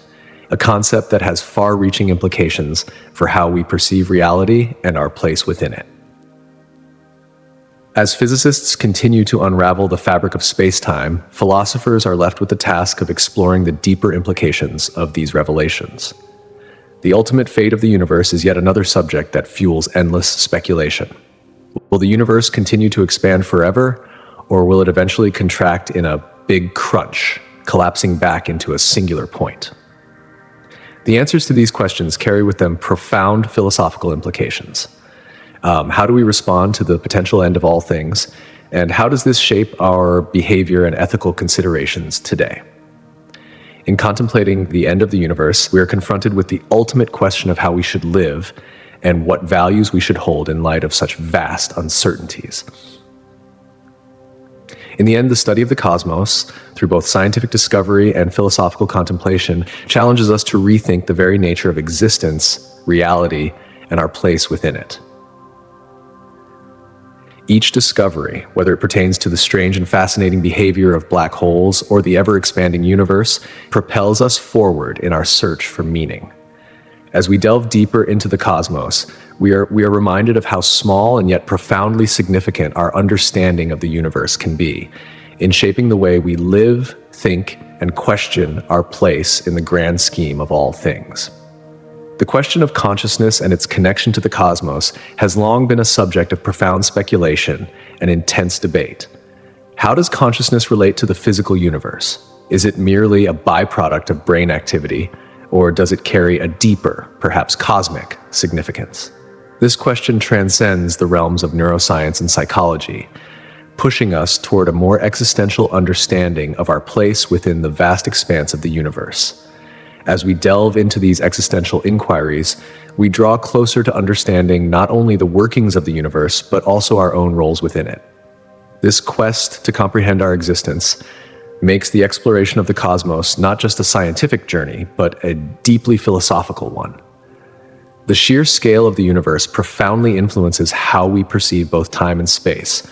[SPEAKER 1] a concept that has far-reaching implications for how we perceive reality and our place within it. As physicists continue to unravel the fabric of space-time, philosophers are left with the task of exploring the deeper implications of these revelations. The ultimate fate of the universe is yet another subject that fuels endless speculation. Will the universe continue to expand forever, or will it eventually contract in a big crunch, collapsing back into a singular point? The answers to these questions carry with them profound philosophical implications. How do we respond to the potential end of all things, and how does this shape our behavior and ethical considerations today? In contemplating the end of the universe, we are confronted with the ultimate question of how we should live and what values we should hold in light of such vast uncertainties. In the end, the study of the cosmos, through both scientific discovery and philosophical contemplation, challenges us to rethink the very nature of existence, reality, and our place within it. Each discovery, whether it pertains to the strange and fascinating behavior of black holes or the ever-expanding universe, propels us forward in our search for meaning. As we delve deeper into the cosmos, we are reminded of how small and yet profoundly significant our understanding of the universe can be, in shaping the way we live, think, and question our place in the grand scheme of all things. The question of consciousness and its connection to the cosmos has long been a subject of profound speculation and intense debate. How does consciousness relate to the physical universe? Is it merely a byproduct of brain activity, or does it carry a deeper, perhaps cosmic, significance? This question transcends the realms of neuroscience and psychology, pushing us toward a more existential understanding of our place within the vast expanse of the universe. As we delve into these existential inquiries, we draw closer to understanding not only the workings of the universe, but also our own roles within it. This quest to comprehend our existence makes the exploration of the cosmos not just a scientific journey, but a deeply philosophical one. The sheer scale of the universe profoundly influences how we perceive both time and space,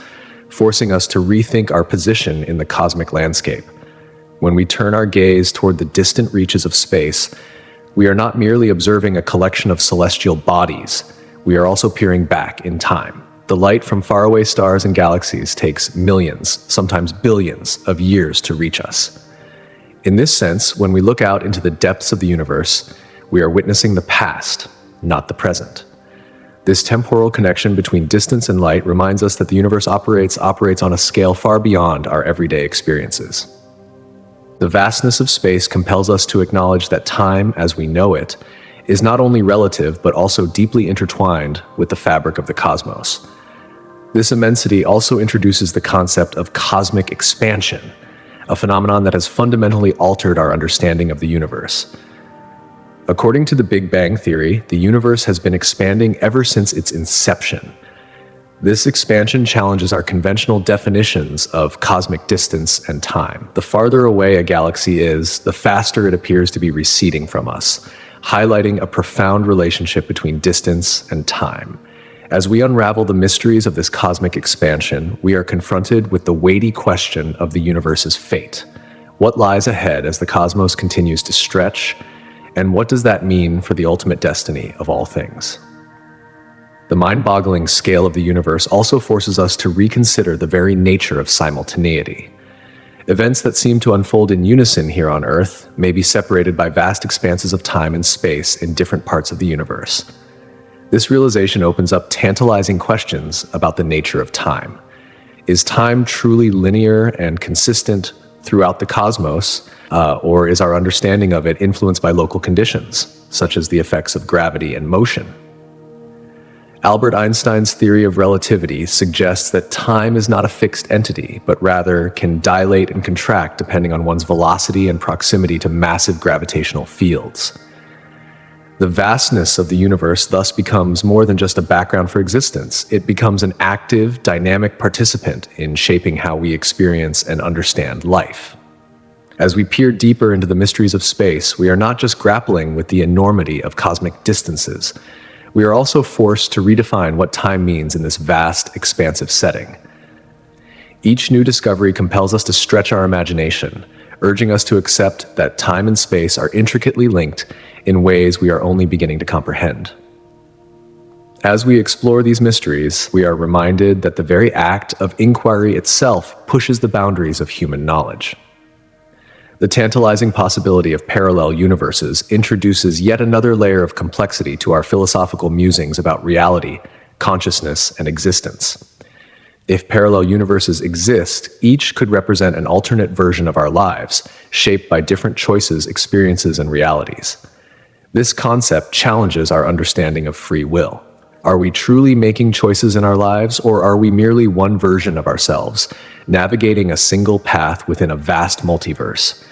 [SPEAKER 1] forcing us to rethink our position in the cosmic landscape. When we turn our gaze toward the distant reaches of space, we are not merely observing a collection of celestial bodies, we are also peering back in time. The light from faraway stars and galaxies takes millions, sometimes billions, of years to reach us. In this sense, when we look out into the depths of the universe, we are witnessing the past, not the present. This temporal connection between distance and light reminds us that the universe operates on a scale far beyond our everyday experiences. The vastness of space compels us to acknowledge that time, as we know it, is not only relative but also deeply intertwined with the fabric of the cosmos. This immensity also introduces the concept of cosmic expansion, a phenomenon that has fundamentally altered our understanding of the universe. According to the Big Bang theory, the universe has been expanding ever since its inception. This expansion challenges our conventional definitions of cosmic distance and time. The farther away a galaxy is, the faster it appears to be receding from us, highlighting a profound relationship between distance and time. As we unravel the mysteries of this cosmic expansion, we are confronted with the weighty question of the universe's fate. What lies ahead as the cosmos continues to stretch, and what does that mean for the ultimate destiny of all things? The mind-boggling scale of the universe also forces us to reconsider the very nature of simultaneity. Events that seem to unfold in unison here on Earth may be separated by vast expanses of time and space in different parts of the universe. This realization opens up tantalizing questions about the nature of time. Is time truly linear and consistent throughout the cosmos, or is our understanding of it influenced by local conditions, such as the effects of gravity and motion? Albert Einstein's theory of relativity suggests that time is not a fixed entity, but rather can dilate and contract depending on one's velocity and proximity to massive gravitational fields. The vastness of the universe thus becomes more than just a background for existence. It becomes an active, dynamic participant in shaping how we experience and understand life. As we peer deeper into the mysteries of space, we are not just grappling with the enormity of cosmic distances. We are also forced to redefine what time means in this vast, expansive setting. Each new discovery compels us to stretch our imagination, urging us to accept that time and space are intricately linked in ways we are only beginning to comprehend. As we explore these mysteries, we are reminded that the very act of inquiry itself pushes the boundaries of human knowledge. The tantalizing possibility of parallel universes introduces yet another layer of complexity to our philosophical musings about reality, consciousness, and existence. If parallel universes exist, each could represent an alternate version of our lives, shaped by different choices, experiences, and realities. This concept challenges our understanding of free will. Are we truly making choices in our lives, or are we merely one version of ourselves, navigating a single path within a vast multiverse?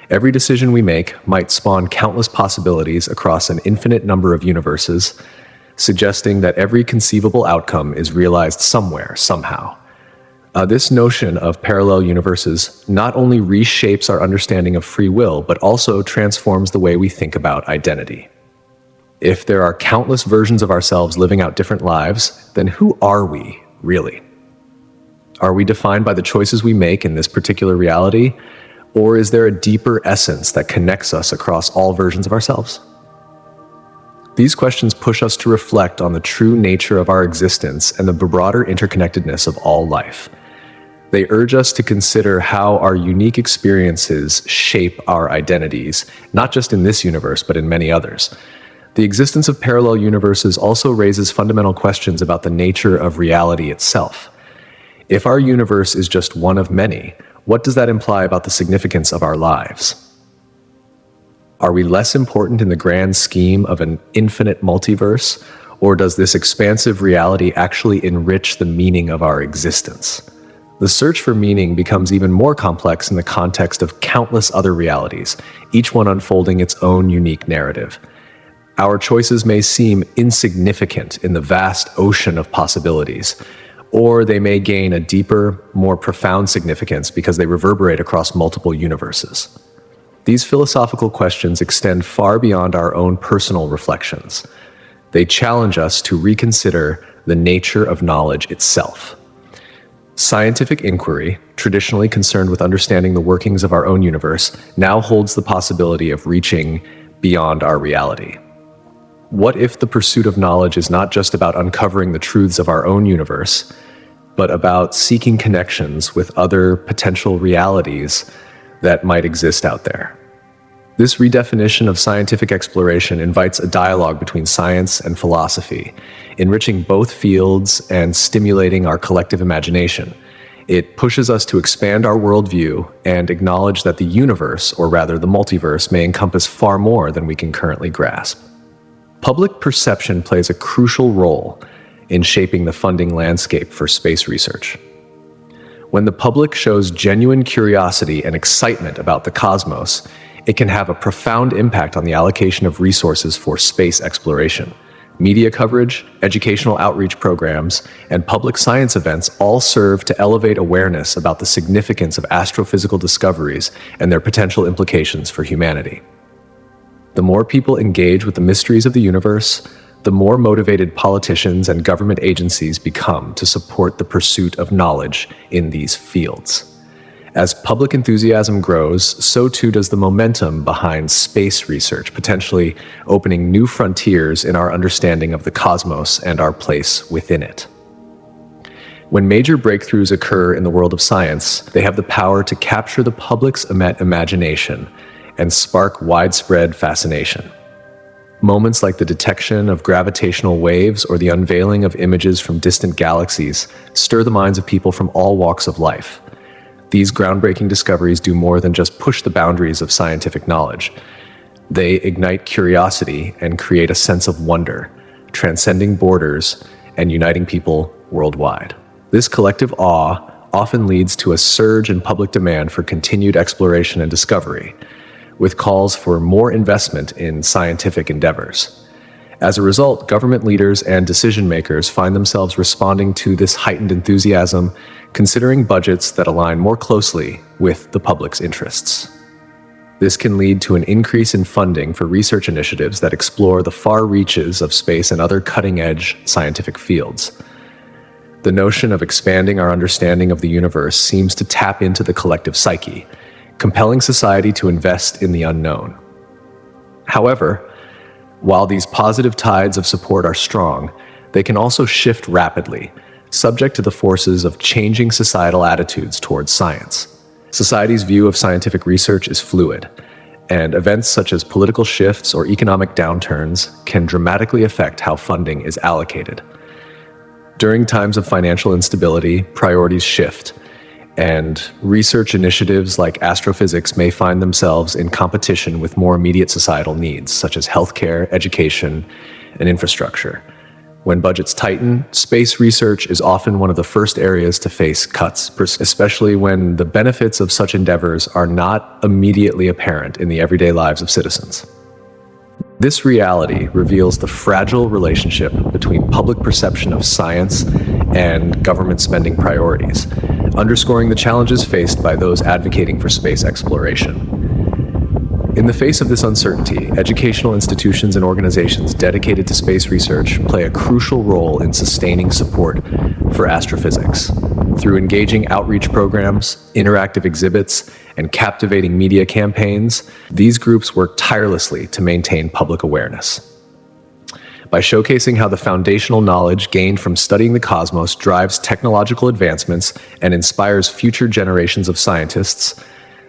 [SPEAKER 1] Every decision we make might spawn countless possibilities across an infinite number of universes, suggesting that every conceivable outcome is realized somewhere, somehow. This notion of parallel universes not only reshapes our understanding of free will, but also transforms the way we think about identity. If there are countless versions of ourselves living out different lives, then who are we, really? Are we defined by the choices we make in this particular reality, or is there a deeper essence that connects us across all versions of ourselves? These questions push us to reflect on the true nature of our existence and the broader interconnectedness of all life. They urge us to consider how our unique experiences shape our identities, not just in this universe, but in many others. The existence of parallel universes also raises fundamental questions about the nature of reality itself. If our universe is just one of many, what does that imply about the significance of our lives? Are we less important in the grand scheme of an infinite multiverse, or does this expansive reality actually enrich the meaning of our existence? The search for meaning becomes even more complex in the context of countless other realities, each one unfolding its own unique narrative. Our choices may seem insignificant in the vast ocean of possibilities, or they may gain a deeper, more profound significance because they reverberate across multiple universes. These philosophical questions extend far beyond our own personal reflections. They challenge us to reconsider the nature of knowledge itself. Scientific inquiry, traditionally concerned with understanding the workings of our own universe, now holds the possibility of reaching beyond our reality. What if the pursuit of knowledge is not just about uncovering the truths of our own universe, but about seeking connections with other potential realities that might exist out there? This redefinition of scientific exploration invites a dialogue between science and philosophy, enriching both fields and stimulating our collective imagination. It pushes us to expand our worldview and acknowledge that the universe, or rather the multiverse, may encompass far more than we can currently grasp. Public perception plays a crucial role in shaping the funding landscape for space research. When the public shows genuine curiosity and excitement about the cosmos, it can have a profound impact on the allocation of resources for space exploration. Media coverage, educational outreach programs, and public science events all serve to elevate awareness about the significance of astrophysical discoveries and their potential implications for humanity. The more people engage with the mysteries of the universe, the more motivated politicians and government agencies become to support the pursuit of knowledge in these fields. As public enthusiasm grows, so too does the momentum behind space research, potentially opening new frontiers in our understanding of the cosmos and our place within it. When major breakthroughs occur in the world of science, they have the power to capture the public's imagination and spark widespread fascination. Moments like the detection of gravitational waves or the unveiling of images from distant galaxies stir the minds of people from all walks of life. These groundbreaking discoveries do more than just push the boundaries of scientific knowledge. They ignite curiosity and create a sense of wonder, transcending borders and uniting people worldwide. This collective awe often leads to a surge in public demand for continued exploration and discovery, with calls for more investment in scientific endeavors. As a result, government leaders and decision makers find themselves responding to this heightened enthusiasm, considering budgets that align more closely with the public's interests. This can lead to an increase in funding for research initiatives that explore the far reaches of space and other cutting-edge scientific fields. The notion of expanding our understanding of the universe seems to tap into the collective psyche, compelling society to invest in the unknown. However, while these positive tides of support are strong, they can also shift rapidly, subject to the forces of changing societal attitudes towards science. Society's view of scientific research is fluid, and events such as political shifts or economic downturns can dramatically affect how funding is allocated. During times of financial instability, priorities shift, and research initiatives like astrophysics may find themselves in competition with more immediate societal needs, such as healthcare, education, and infrastructure. When budgets tighten, space research is often one of the first areas to face cuts, especially when the benefits of such endeavors are not immediately apparent in the everyday lives of citizens. This reality reveals the fragile relationship between public perception of science and government spending priorities, underscoring the challenges faced by those advocating for space exploration. In the face of this uncertainty, educational institutions and organizations dedicated to space research play a crucial role in sustaining support for astrophysics. Through engaging outreach programs, interactive exhibits, and captivating media campaigns, these groups work tirelessly to maintain public awareness. By showcasing how the foundational knowledge gained from studying the cosmos drives technological advancements and inspires future generations of scientists,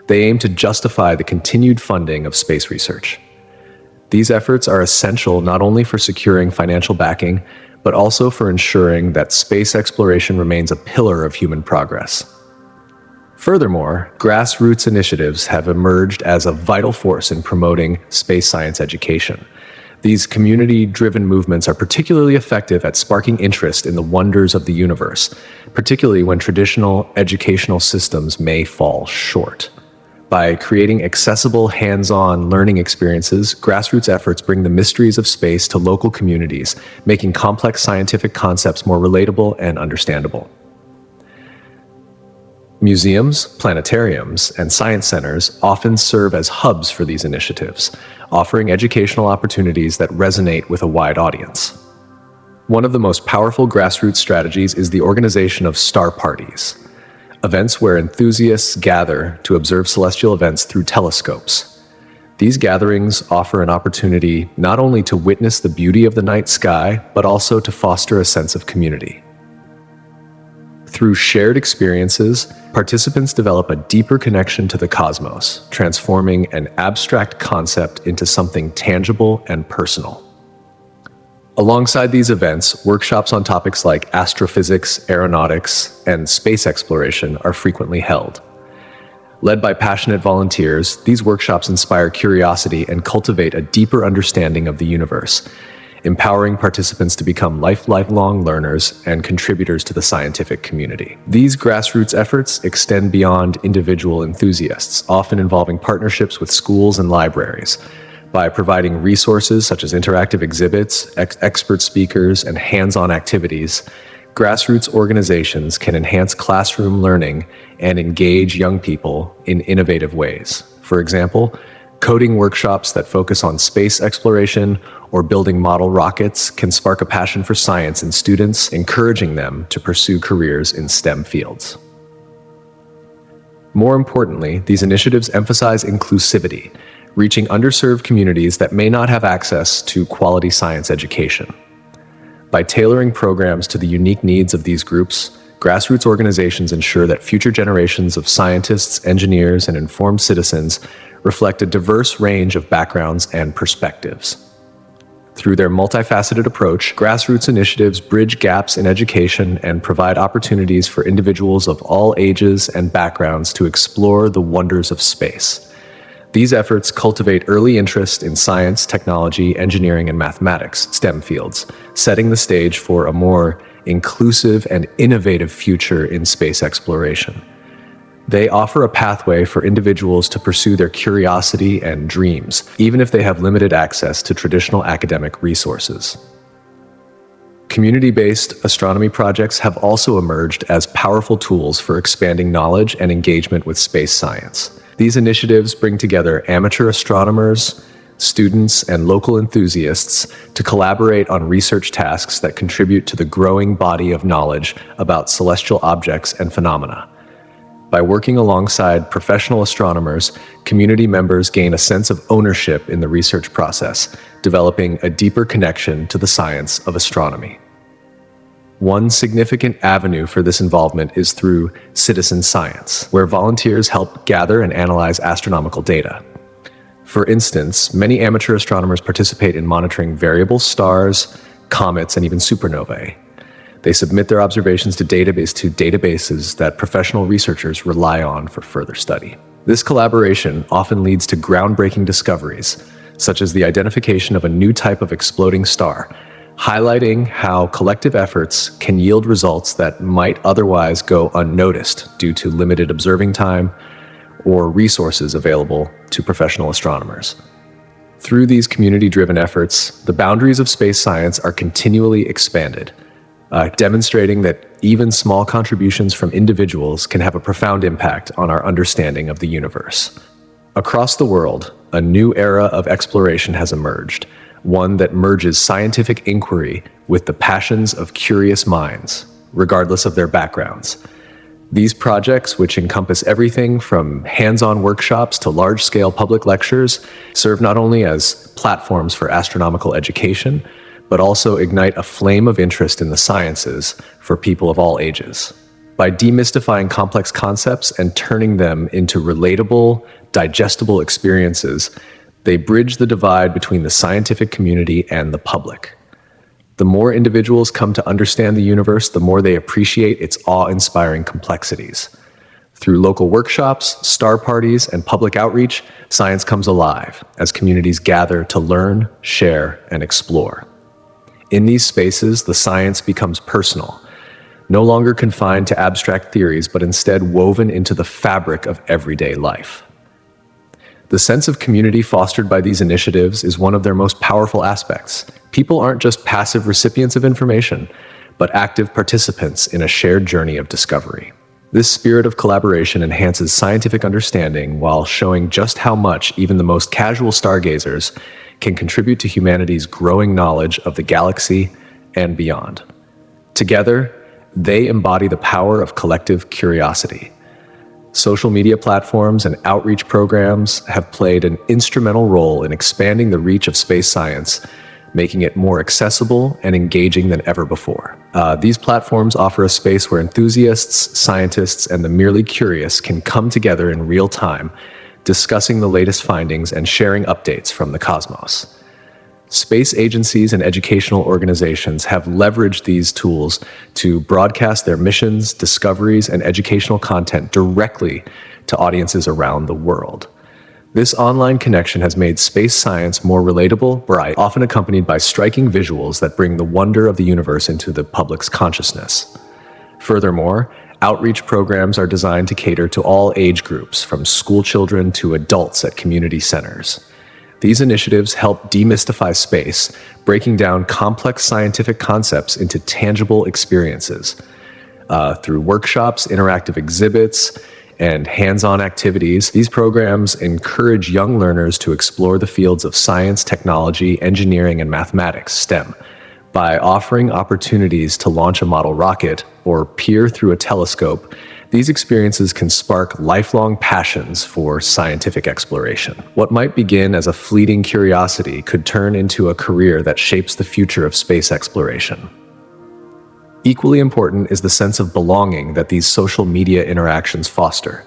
[SPEAKER 1] they aim to justify the continued funding of space research. These efforts are essential not only for securing financial backing, but also for ensuring that space exploration remains a pillar of human progress. Furthermore, grassroots initiatives have emerged as a vital force in promoting space science education. These community-driven movements are particularly effective at sparking interest in the wonders of the universe, particularly when traditional educational systems may fall short. By creating accessible, hands-on learning experiences, grassroots efforts bring the mysteries of space to local communities, making complex scientific concepts more relatable and understandable. Museums, planetariums, and science centers often serve as hubs for these initiatives, offering educational opportunities that resonate with a wide audience. One of the most powerful grassroots strategies is the organization of star parties, events where enthusiasts gather to observe celestial events through telescopes. These gatherings offer an opportunity not only to witness the beauty of the night sky, but also to foster a sense of community. Through shared experiences, participants develop a deeper connection to the cosmos, transforming an abstract concept into something tangible and personal. Alongside these events, workshops on topics like astrophysics, aeronautics, and space exploration are frequently held. Led by passionate volunteers, these workshops inspire curiosity and cultivate a deeper understanding of the universe, empowering participants to become lifelong learners and contributors to the scientific community. These grassroots efforts extend beyond individual enthusiasts, often involving partnerships with schools and libraries. By providing resources such as interactive exhibits, expert speakers, and hands-on activities, grassroots organizations can enhance classroom learning and engage young people in innovative ways. For example, coding workshops that focus on space exploration or building model rockets can spark a passion for science in students, encouraging them to pursue careers in STEM fields. More importantly, these initiatives emphasize inclusivity, reaching underserved communities that may not have access to quality science education. By tailoring programs to the unique needs of these groups, grassroots organizations ensure that future generations of scientists, engineers, and informed citizens reflect a diverse range of backgrounds and perspectives. Through their multifaceted approach, grassroots initiatives bridge gaps in education and provide opportunities for individuals of all ages and backgrounds to explore the wonders of space. These efforts cultivate early interest in science, technology, engineering, and mathematics, STEM fields, setting the stage for a more inclusive and innovative future in space exploration. They offer a pathway for individuals to pursue their curiosity and dreams, even if they have limited access to traditional academic resources. Community-based astronomy projects have also emerged as powerful tools for expanding knowledge and engagement with space science. These initiatives bring together amateur astronomers, students, and local enthusiasts to collaborate on research tasks that contribute to the growing body of knowledge about celestial objects and phenomena. By working alongside professional astronomers, community members gain a sense of ownership in the research process, developing a deeper connection to the science of astronomy. One significant avenue for this involvement is through citizen science, where volunteers help gather and analyze astronomical data. For instance, many amateur astronomers participate in monitoring variable stars, comets, and even supernovae. They submit their observations to databases that professional researchers rely on for further study. This collaboration often leads to groundbreaking discoveries, such as the identification of a new type of exploding star, highlighting how collective efforts can yield results that might otherwise go unnoticed due to limited observing time or resources available to professional astronomers. Through these community-driven efforts, the boundaries of space science are continually expanded, demonstrating that even small contributions from individuals can have a profound impact on our understanding of the universe. Across the world, a new era of exploration has emerged, one that merges scientific inquiry with the passions of curious minds, regardless of their backgrounds. These projects, which encompass everything from hands-on workshops to large-scale public lectures, serve not only as platforms for astronomical education, but also ignite a flame of interest in the sciences for people of all ages. By demystifying complex concepts and turning them into relatable, digestible experiences, they bridge the divide between the scientific community and the public. The more individuals come to understand the universe, the more they appreciate its awe-inspiring complexities. Through local workshops, star parties, and public outreach, science comes alive as communities gather to learn, share, and explore. In these spaces, the science becomes personal, no longer confined to abstract theories, but instead woven into the fabric of everyday life. The sense of community fostered by these initiatives is one of their most powerful aspects. People aren't just passive recipients of information, but active participants in a shared journey of discovery. This spirit of collaboration enhances scientific understanding while showing just how much even the most casual stargazers can contribute to humanity's growing knowledge of the galaxy and beyond. Together, they embody the power of collective curiosity. Social media platforms and outreach programs have played an instrumental role in expanding the reach of space science, making it more accessible and engaging than ever before. These platforms offer a space where enthusiasts, scientists, and the merely curious can come together in real time, discussing the latest findings and sharing updates from the cosmos. Space agencies and educational organizations have leveraged these tools to broadcast their missions, discoveries, and educational content directly to audiences around the world. This online connection has made space science more relatable, bright, often accompanied by striking visuals that bring the wonder of the universe into the public's consciousness. Furthermore, outreach programs are designed to cater to all age groups, from school children to adults at community centers. These initiatives help demystify space, breaking down complex scientific concepts into tangible experiences. Through workshops, interactive exhibits, and hands-on activities, these programs encourage young learners to explore the fields of science, technology, engineering, and mathematics, STEM. By offering opportunities to launch a model rocket or peer through a telescope, these experiences can spark lifelong passions for scientific exploration. What might begin as a fleeting curiosity could turn into a career that shapes the future of space exploration. Equally important is the sense of belonging that these social media interactions foster.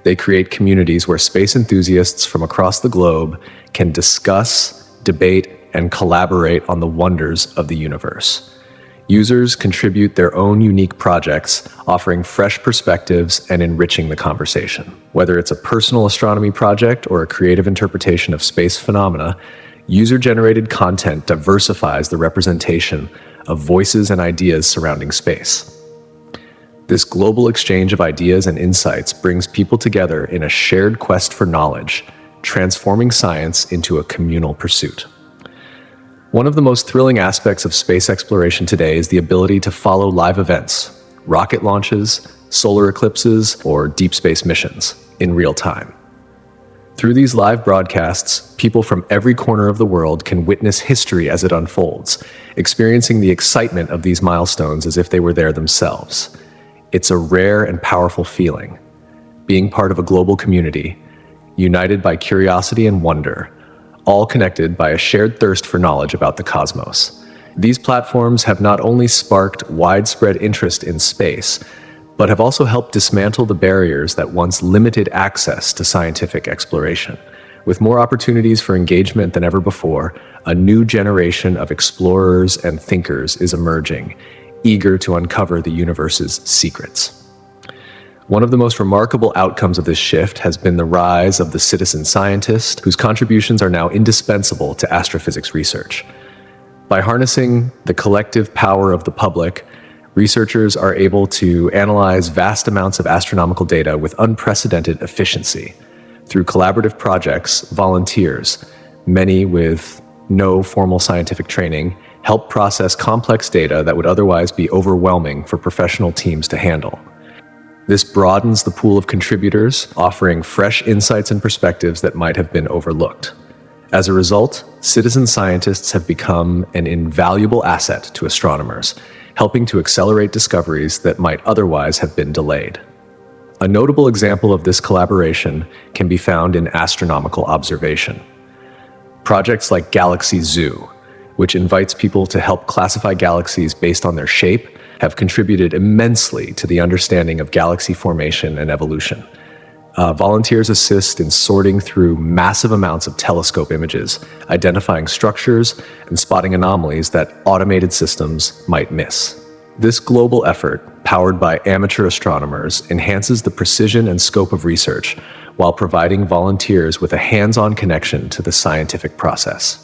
[SPEAKER 1] They create communities where space enthusiasts from across the globe can discuss, debate, and collaborate on the wonders of the universe. Users contribute their own unique projects, offering fresh perspectives and enriching the conversation. Whether it's a personal astronomy project or a creative interpretation of space phenomena, user-generated content diversifies the representation of voices and ideas surrounding space. This global exchange of ideas and insights brings people together in a shared quest for knowledge, transforming science into a communal pursuit. One of the most thrilling aspects of space exploration today is the ability to follow live events, rocket launches, solar eclipses, or deep space missions in real time. Through these live broadcasts, people from every corner of the world can witness history as it unfolds, experiencing the excitement of these milestones as if they were there themselves. It's a rare and powerful feeling, being part of a global community, united by curiosity and wonder, all connected by a shared thirst for knowledge about the cosmos. These platforms have not only sparked widespread interest in space, but have also helped dismantle the barriers that once limited access to scientific exploration. With more opportunities for engagement than ever before, a new generation of explorers and thinkers is emerging, eager to uncover the universe's secrets. One of the most remarkable outcomes of this shift has been the rise of the citizen scientist, whose contributions are now indispensable to astrophysics research. By harnessing the collective power of the public, researchers are able to analyze vast amounts of astronomical data with unprecedented efficiency. Through collaborative projects, volunteers, many with no formal scientific training, help process complex data that would otherwise be overwhelming for professional teams to handle. This broadens the pool of contributors, offering fresh insights and perspectives that might have been overlooked. As a result, citizen scientists have become an invaluable asset to astronomers, helping to accelerate discoveries that might otherwise have been delayed. A notable example of this collaboration can be found in astronomical observation. Projects like Galaxy Zoo, which invites people to help classify galaxies based on their shape, have contributed immensely to the understanding of galaxy formation and evolution. Volunteers assist in sorting through massive amounts of telescope images, identifying structures, and spotting anomalies that automated systems might miss. This global effort, powered by amateur astronomers, enhances the precision and scope of research while providing volunteers with a hands-on connection to the scientific process.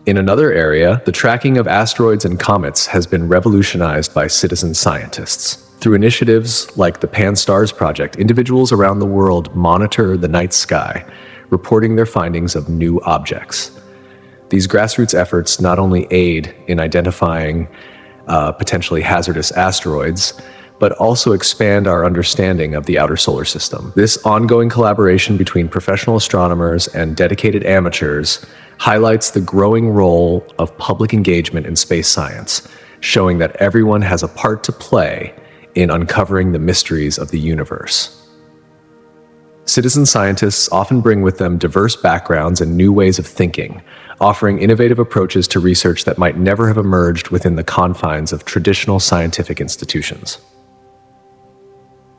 [SPEAKER 1] In another area, the tracking of asteroids and comets has been revolutionized by citizen scientists. Through initiatives like the Pan-STARRS project, individuals around the world monitor the night sky, reporting their findings of new objects. These grassroots efforts not only aid in identifying potentially hazardous asteroids, but also expand our understanding of the outer solar system. This ongoing collaboration between professional astronomers and dedicated amateurs highlights the growing role of public engagement in space science, showing that everyone has a part to play in uncovering the mysteries of the universe. Citizen scientists often bring with them diverse backgrounds and new ways of thinking, offering innovative approaches to research that might never have emerged within the confines of traditional scientific institutions.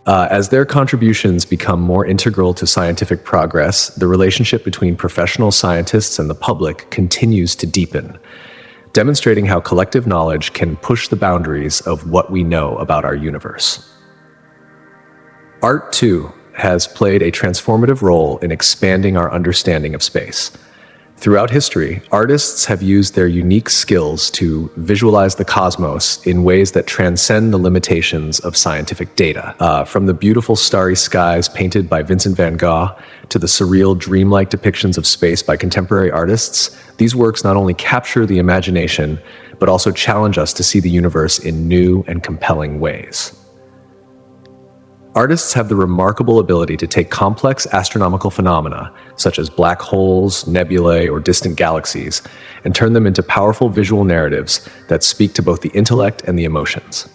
[SPEAKER 1] As their contributions become more integral to scientific progress, the relationship between professional scientists and the public continues to deepen, demonstrating how collective knowledge can push the boundaries of what we know about our universe. Art, too, has played a transformative role in expanding our understanding of space. Throughout history, artists have used their unique skills to visualize the cosmos in ways that transcend the limitations of scientific data. From the beautiful starry skies painted by Vincent van Gogh to the surreal, dreamlike depictions of space by contemporary artists, these works not only capture the imagination, but also challenge us to see the universe in new and compelling ways. Artists have the remarkable ability to take complex astronomical phenomena, such as black holes, nebulae, or distant galaxies, and turn them into powerful visual narratives that speak to both the intellect and the emotions.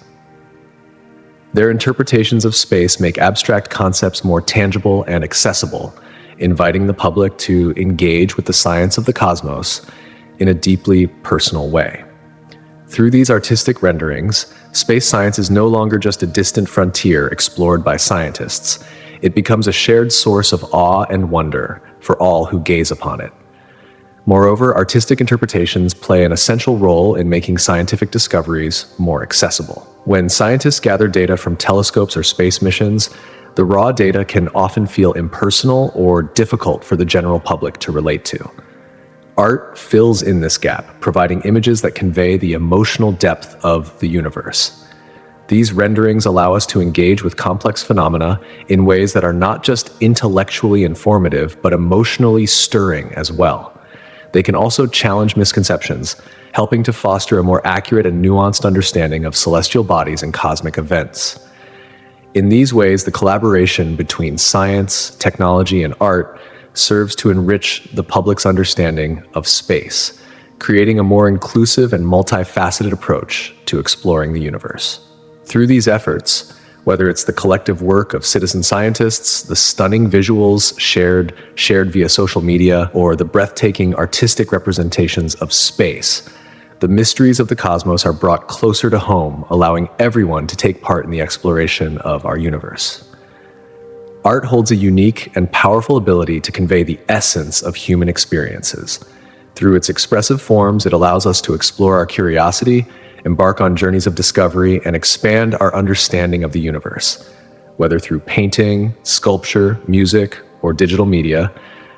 [SPEAKER 1] Their interpretations of space make abstract concepts more tangible and accessible, inviting the public to engage with the science of the cosmos in a deeply personal way. Through these artistic renderings, space science is no longer just a distant frontier explored by scientists. It becomes a shared source of awe and wonder for all who gaze upon it. Moreover, artistic interpretations play an essential role in making scientific discoveries more accessible. When scientists gather data from telescopes or space missions, the raw data can often feel impersonal or difficult for the general public to relate to. Art fills in this gap, providing images that convey the emotional depth of the universe. These renderings allow us to engage with complex phenomena in ways that are not just intellectually informative, but emotionally stirring as well. They can also challenge misconceptions, helping to foster a more accurate and nuanced understanding of celestial bodies and cosmic events. In these ways, the collaboration between science, technology, and art serves to enrich the public's understanding of space, creating a more inclusive and multifaceted approach to exploring the universe. Through these efforts, whether it's the collective work of citizen scientists, the stunning visuals shared via social media, or the breathtaking artistic representations of space, the mysteries of the cosmos are brought closer to home, allowing everyone to take part in the exploration of our universe. Art holds a unique and powerful ability to convey the essence of human experiences. Through its expressive forms, it allows us to explore our curiosity, embark on journeys of discovery, and expand our understanding of the universe. Whether through painting, sculpture, music, or digital media,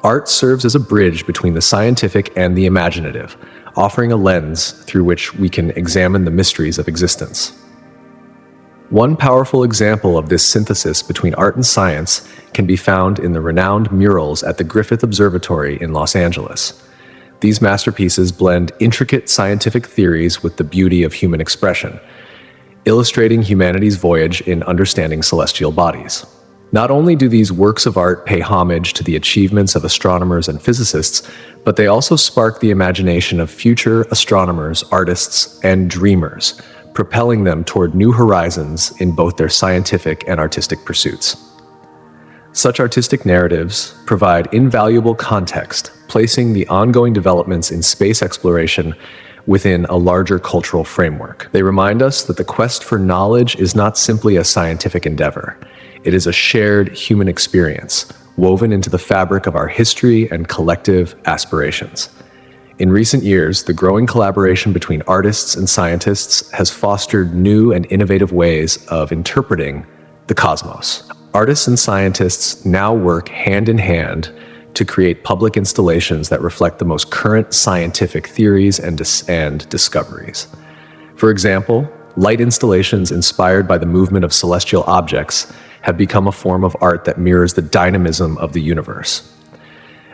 [SPEAKER 1] art serves as a bridge between the scientific and the imaginative, offering a lens through which we can examine the mysteries of existence. One powerful example of this synthesis between art and science can be found in the renowned murals at the Griffith Observatory in Los Angeles. These masterpieces blend intricate scientific theories with the beauty of human expression, illustrating humanity's voyage in understanding celestial bodies. Not only do these works of art pay homage to the achievements of astronomers and physicists, but they also spark the imagination of future astronomers, artists, and dreamers, propelling them toward new horizons in both their scientific and artistic pursuits. Such artistic narratives provide invaluable context, placing the ongoing developments in space exploration within a larger cultural framework. They remind us that the quest for knowledge is not simply a scientific endeavor. It is a shared human experience, woven into the fabric of our history and collective aspirations. In recent years, the growing collaboration between artists and scientists has fostered new and innovative ways of interpreting the cosmos. Artists and scientists now work hand in hand to create public installations that reflect the most current scientific theories and discoveries. For example, light installations inspired by the movement of celestial objects have become a form of art that mirrors the dynamism of the universe.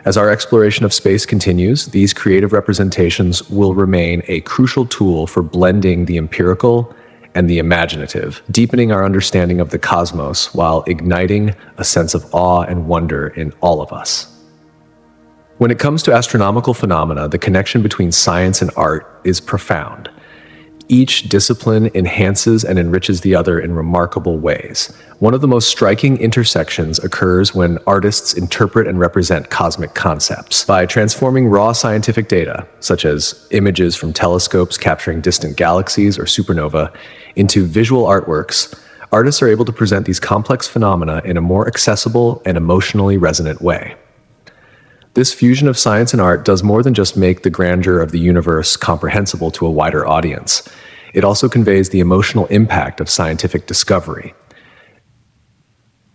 [SPEAKER 1] As our exploration of space continues, these creative representations will remain a crucial tool for blending the empirical and the imaginative, deepening our understanding of the cosmos while igniting a sense of awe and wonder in all of us. When it comes to astronomical phenomena, the connection between science and art is profound. Each discipline enhances and enriches the other in remarkable ways. One of the most striking intersections occurs when artists interpret and represent cosmic concepts. By transforming raw scientific data, such as images from telescopes capturing distant galaxies or supernovae, into visual artworks, artists are able to present these complex phenomena in a more accessible and emotionally resonant way. This fusion of science and art does more than just make the grandeur of the universe comprehensible to a wider audience. It also conveys the emotional impact of scientific discovery.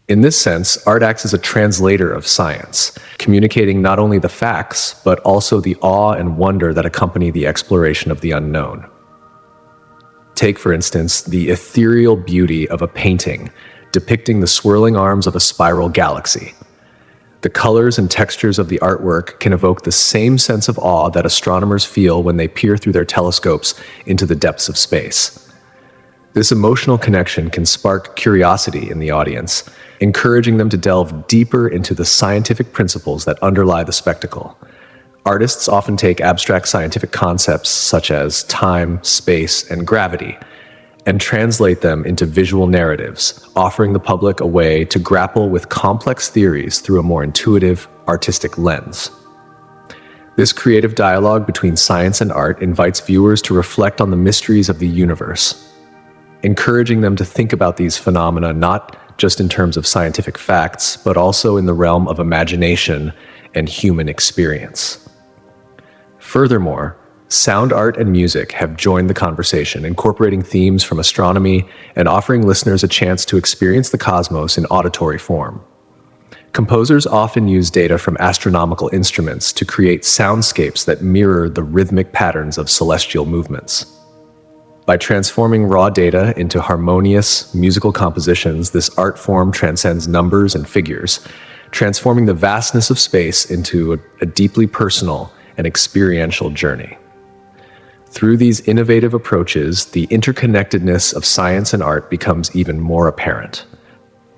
[SPEAKER 1] In this sense, art acts as a translator of science, communicating not only the facts, but also the awe and wonder that accompany the exploration of the unknown. Take, for instance, the ethereal beauty of a painting depicting the swirling arms of a spiral galaxy. The colors and textures of the artwork can evoke the same sense of awe that astronomers feel when they peer through their telescopes into the depths of space. This emotional connection can spark curiosity in the audience, encouraging them to delve deeper into the scientific principles that underlie the spectacle. Artists often take abstract scientific concepts such as time, space, and gravity, and translate them into visual narratives, offering the public a way to grapple with complex theories through a more intuitive, artistic lens. This creative dialogue between science and art invites viewers to reflect on the mysteries of the universe, encouraging them to think about these phenomena not just in terms of scientific facts, but also in the realm of imagination and human experience. Furthermore, sound art and music have joined the conversation, incorporating themes from astronomy and offering listeners a chance to experience the cosmos in auditory form. Composers often use data from astronomical instruments to create soundscapes that mirror the rhythmic patterns of celestial movements. By transforming raw data into harmonious musical compositions, this art form transcends numbers and figures, transforming the vastness of space into a deeply personal and experiential journey. Through these innovative approaches, the interconnectedness of science and art becomes even more apparent.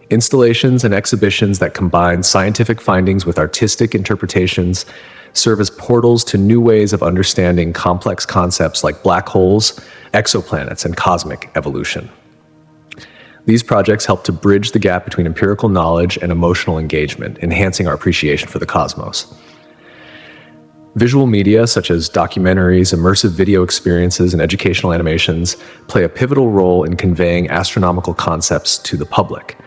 [SPEAKER 1] Installations and exhibitions that combine scientific findings with artistic interpretations serve as portals to new ways of understanding complex concepts like black holes, exoplanets, and cosmic evolution. These projects help to bridge the gap between empirical knowledge and emotional engagement, enhancing our appreciation for the cosmos. Visual media, such as documentaries, immersive video experiences, and educational animations, play a pivotal role in conveying astronomical concepts to the public.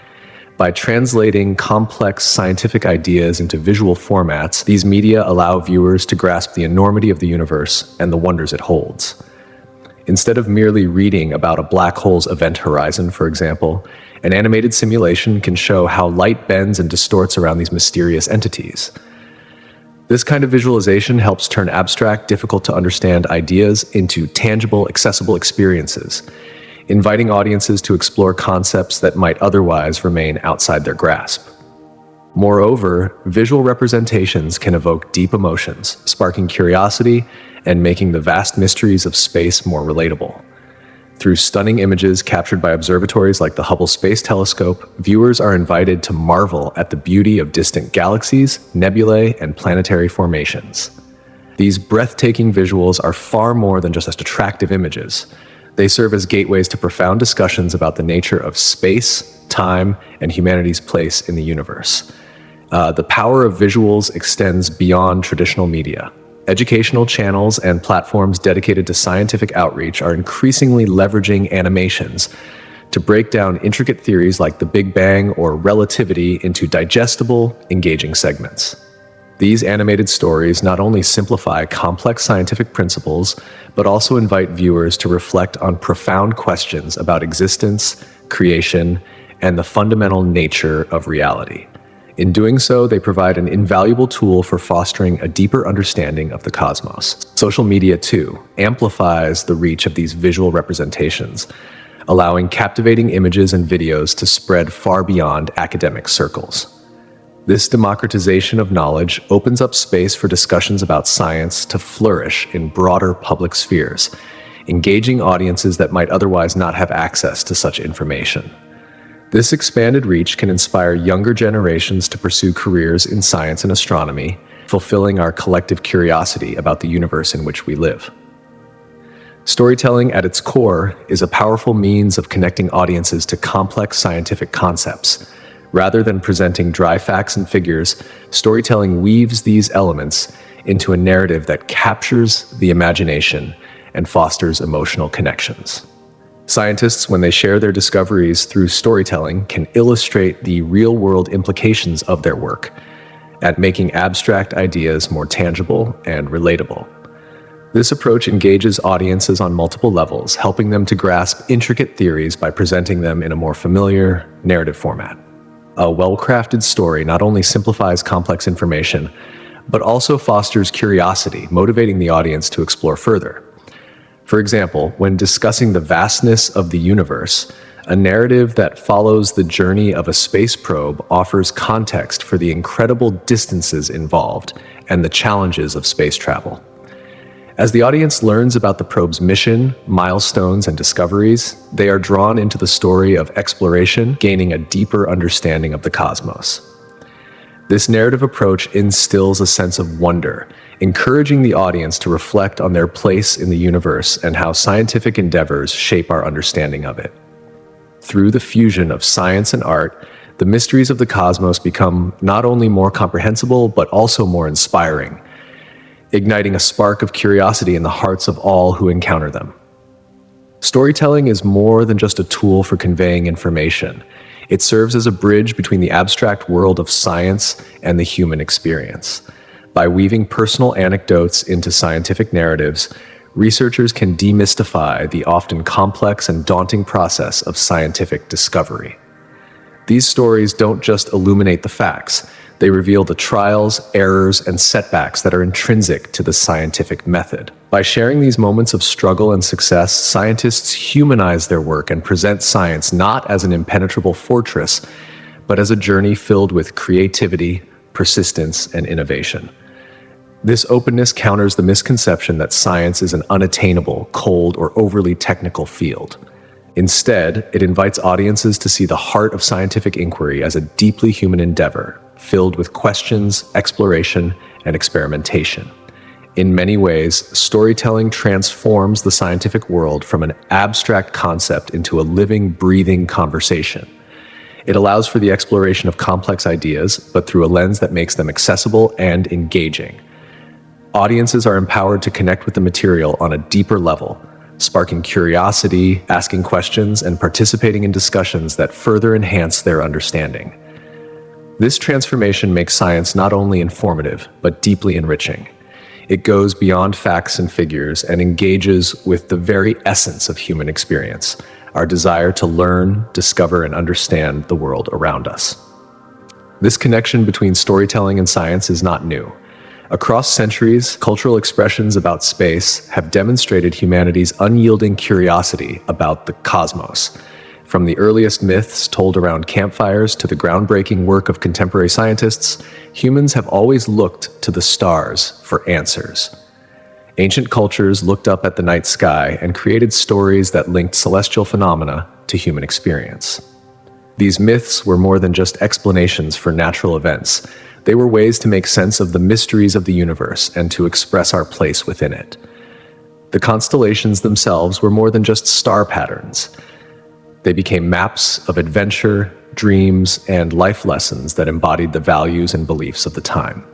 [SPEAKER 1] By translating complex scientific ideas into visual formats, these media allow viewers to grasp the enormity of the universe and the wonders it holds. Instead of merely reading about a black hole's event horizon, for example, an animated simulation can show how light bends and distorts around these mysterious entities. This kind of visualization helps turn abstract, difficult-to-understand ideas into tangible, accessible experiences, inviting audiences to explore concepts that might otherwise remain outside their grasp. Moreover, visual representations can evoke deep emotions, sparking curiosity and making the vast mysteries of space more relatable. Through stunning images captured by observatories like the Hubble Space Telescope, viewers are invited to marvel at the beauty of distant galaxies, nebulae, and planetary formations. These breathtaking visuals are far more than just attractive images. They serve as gateways to profound discussions about the nature of space, time, and humanity's place in the universe. The power of visuals extends beyond traditional media. Educational channels and platforms dedicated to scientific outreach are increasingly leveraging animations to break down intricate theories like the Big Bang or relativity into digestible, engaging segments. These animated stories not only simplify complex scientific principles, but also invite viewers to reflect on profound questions about existence, creation, and the fundamental nature of reality. In doing so, they provide an invaluable tool for fostering a deeper understanding of the cosmos. Social media, too, amplifies the reach of these visual representations, allowing captivating images and videos to spread far beyond academic circles. This democratization of knowledge opens up space for discussions about science to flourish in broader public spheres, engaging audiences that might otherwise not have access to such information. This expanded reach can inspire younger generations to pursue careers in science and astronomy, fulfilling our collective curiosity about the universe in which we live. Storytelling at its core is a powerful means of connecting audiences to complex scientific concepts. Rather than presenting dry facts and figures, storytelling weaves these elements into a narrative that captures the imagination and fosters emotional connections. Scientists, when they share their discoveries through storytelling, can illustrate the real-world implications of their work at making abstract ideas more tangible and relatable. This approach engages audiences on multiple levels, helping them to grasp intricate theories by presenting them in a more familiar narrative format. A well-crafted story not only simplifies complex information, but also fosters curiosity, motivating the audience to explore further. For example, when discussing the vastness of the universe, a narrative that follows the journey of a space probe offers context for the incredible distances involved and the challenges of space travel. As the audience learns about the probe's mission, milestones, and discoveries, they are drawn into the story of exploration, gaining a deeper understanding of the cosmos. This narrative approach instills a sense of wonder, encouraging the audience to reflect on their place in the universe and how scientific endeavors shape our understanding of it. Through the fusion of science and art, the mysteries of the cosmos become not only more comprehensible, but also more inspiring, igniting a spark of curiosity in the hearts of all who encounter them. Storytelling is more than just a tool for conveying information. It serves as a bridge between the abstract world of science and the human experience. By weaving personal anecdotes into scientific narratives, researchers can demystify the often complex and daunting process of scientific discovery. These stories don't just illuminate the facts, they reveal the trials, errors, and setbacks that are intrinsic to the scientific method. By sharing these moments of struggle and success, scientists humanize their work and present science not as an impenetrable fortress, but as a journey filled with creativity, persistence, and innovation. This openness counters the misconception that science is an unattainable, cold, or overly technical field. Instead, it invites audiences to see the heart of scientific inquiry as a deeply human endeavor, filled with questions, exploration, and experimentation. In many ways, storytelling transforms the scientific world from an abstract concept into a living, breathing conversation. It allows for the exploration of complex ideas, but through a lens that makes them accessible and engaging. Audiences are empowered to connect with the material on a deeper level, sparking curiosity, asking questions, and participating in discussions that further enhance their understanding. This transformation makes science not only informative, but deeply enriching. It goes beyond facts and figures and engages with the very essence of human experience, our desire to learn, discover, and understand the world around us. This connection between storytelling and science is not new. Across centuries, cultural expressions about space have demonstrated humanity's unyielding curiosity about the cosmos. From the earliest myths told around campfires to the groundbreaking work of contemporary scientists, humans have always looked to the stars for answers. Ancient cultures looked up at the night sky and created stories that linked celestial phenomena to human experience. These myths were more than just explanations for natural events. They were ways to make sense of the mysteries of the universe and to express our place within it. The constellations themselves were more than just star patterns. They became maps of adventure, dreams, and life lessons that embodied the values and beliefs of the time.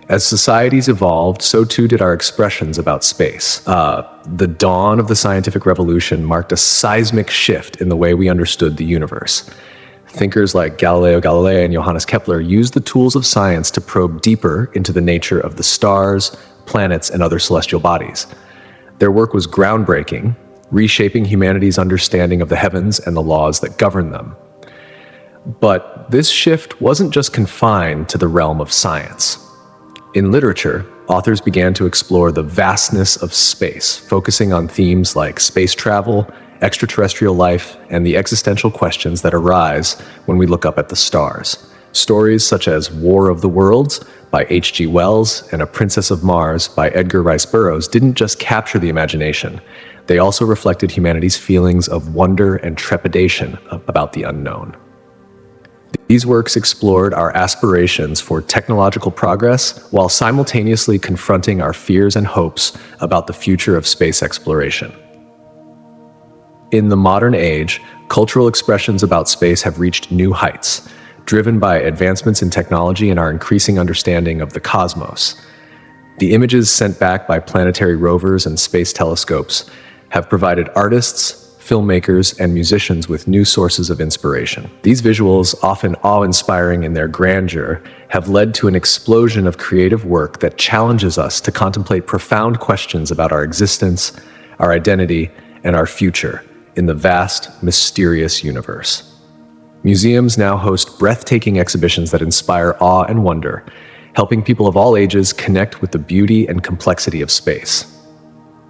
[SPEAKER 1] As societies evolved, so too did our expressions about space. The dawn of the scientific revolution marked a seismic shift in the way we understood the universe. Thinkers like Galileo Galilei and Johannes Kepler used the tools of science to probe deeper into the nature of the stars, planets, and other celestial bodies. Their work was groundbreaking, reshaping humanity's understanding of the heavens and the laws that govern them. But this shift wasn't just confined to the realm of science. In literature, authors began to explore the vastness of space, focusing on themes like space travel, extraterrestrial life, and the existential questions that arise when we look up at the stars. Stories such as War of the Worlds by H.G. Wells and A Princess of Mars by Edgar Rice Burroughs didn't just capture the imagination, they also reflected humanity's feelings of wonder and trepidation about the unknown. These works explored our aspirations for technological progress while simultaneously confronting our fears and hopes about the future of space exploration. In the modern age, cultural expressions about space have reached new heights, driven by advancements in technology and our increasing understanding of the cosmos. The images sent back by planetary rovers and space telescopes have provided artists, filmmakers, and musicians with new sources of inspiration. These visuals, often awe-inspiring in their grandeur, have led to an explosion of creative work that challenges us to contemplate profound questions about our existence, our identity, and our future in the vast, mysterious universe. Museums now host breathtaking exhibitions that inspire awe and wonder, helping people of all ages connect with the beauty and complexity of space.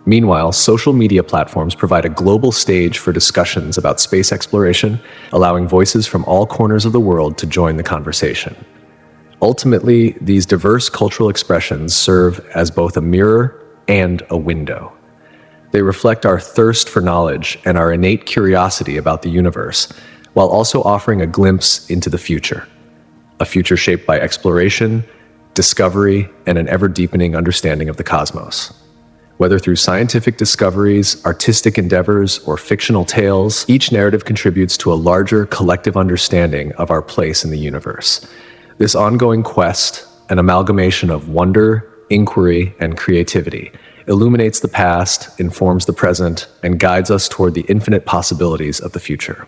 [SPEAKER 1] Meanwhile, social media platforms provide a global stage for discussions about space exploration, allowing voices from all corners of the world to join the conversation. Ultimately, these diverse cultural expressions serve as both a mirror and a window. They reflect our thirst for knowledge and our innate curiosity about the universe, while also offering a glimpse into the future. A future shaped by exploration, discovery, and an ever-deepening understanding of the cosmos. Whether through scientific discoveries, artistic endeavors, or fictional tales, each narrative contributes to a larger collective understanding of our place in the universe. This ongoing quest, an amalgamation of wonder, inquiry, and creativity, illuminates the past, informs the present, and guides us toward the infinite possibilities of the future.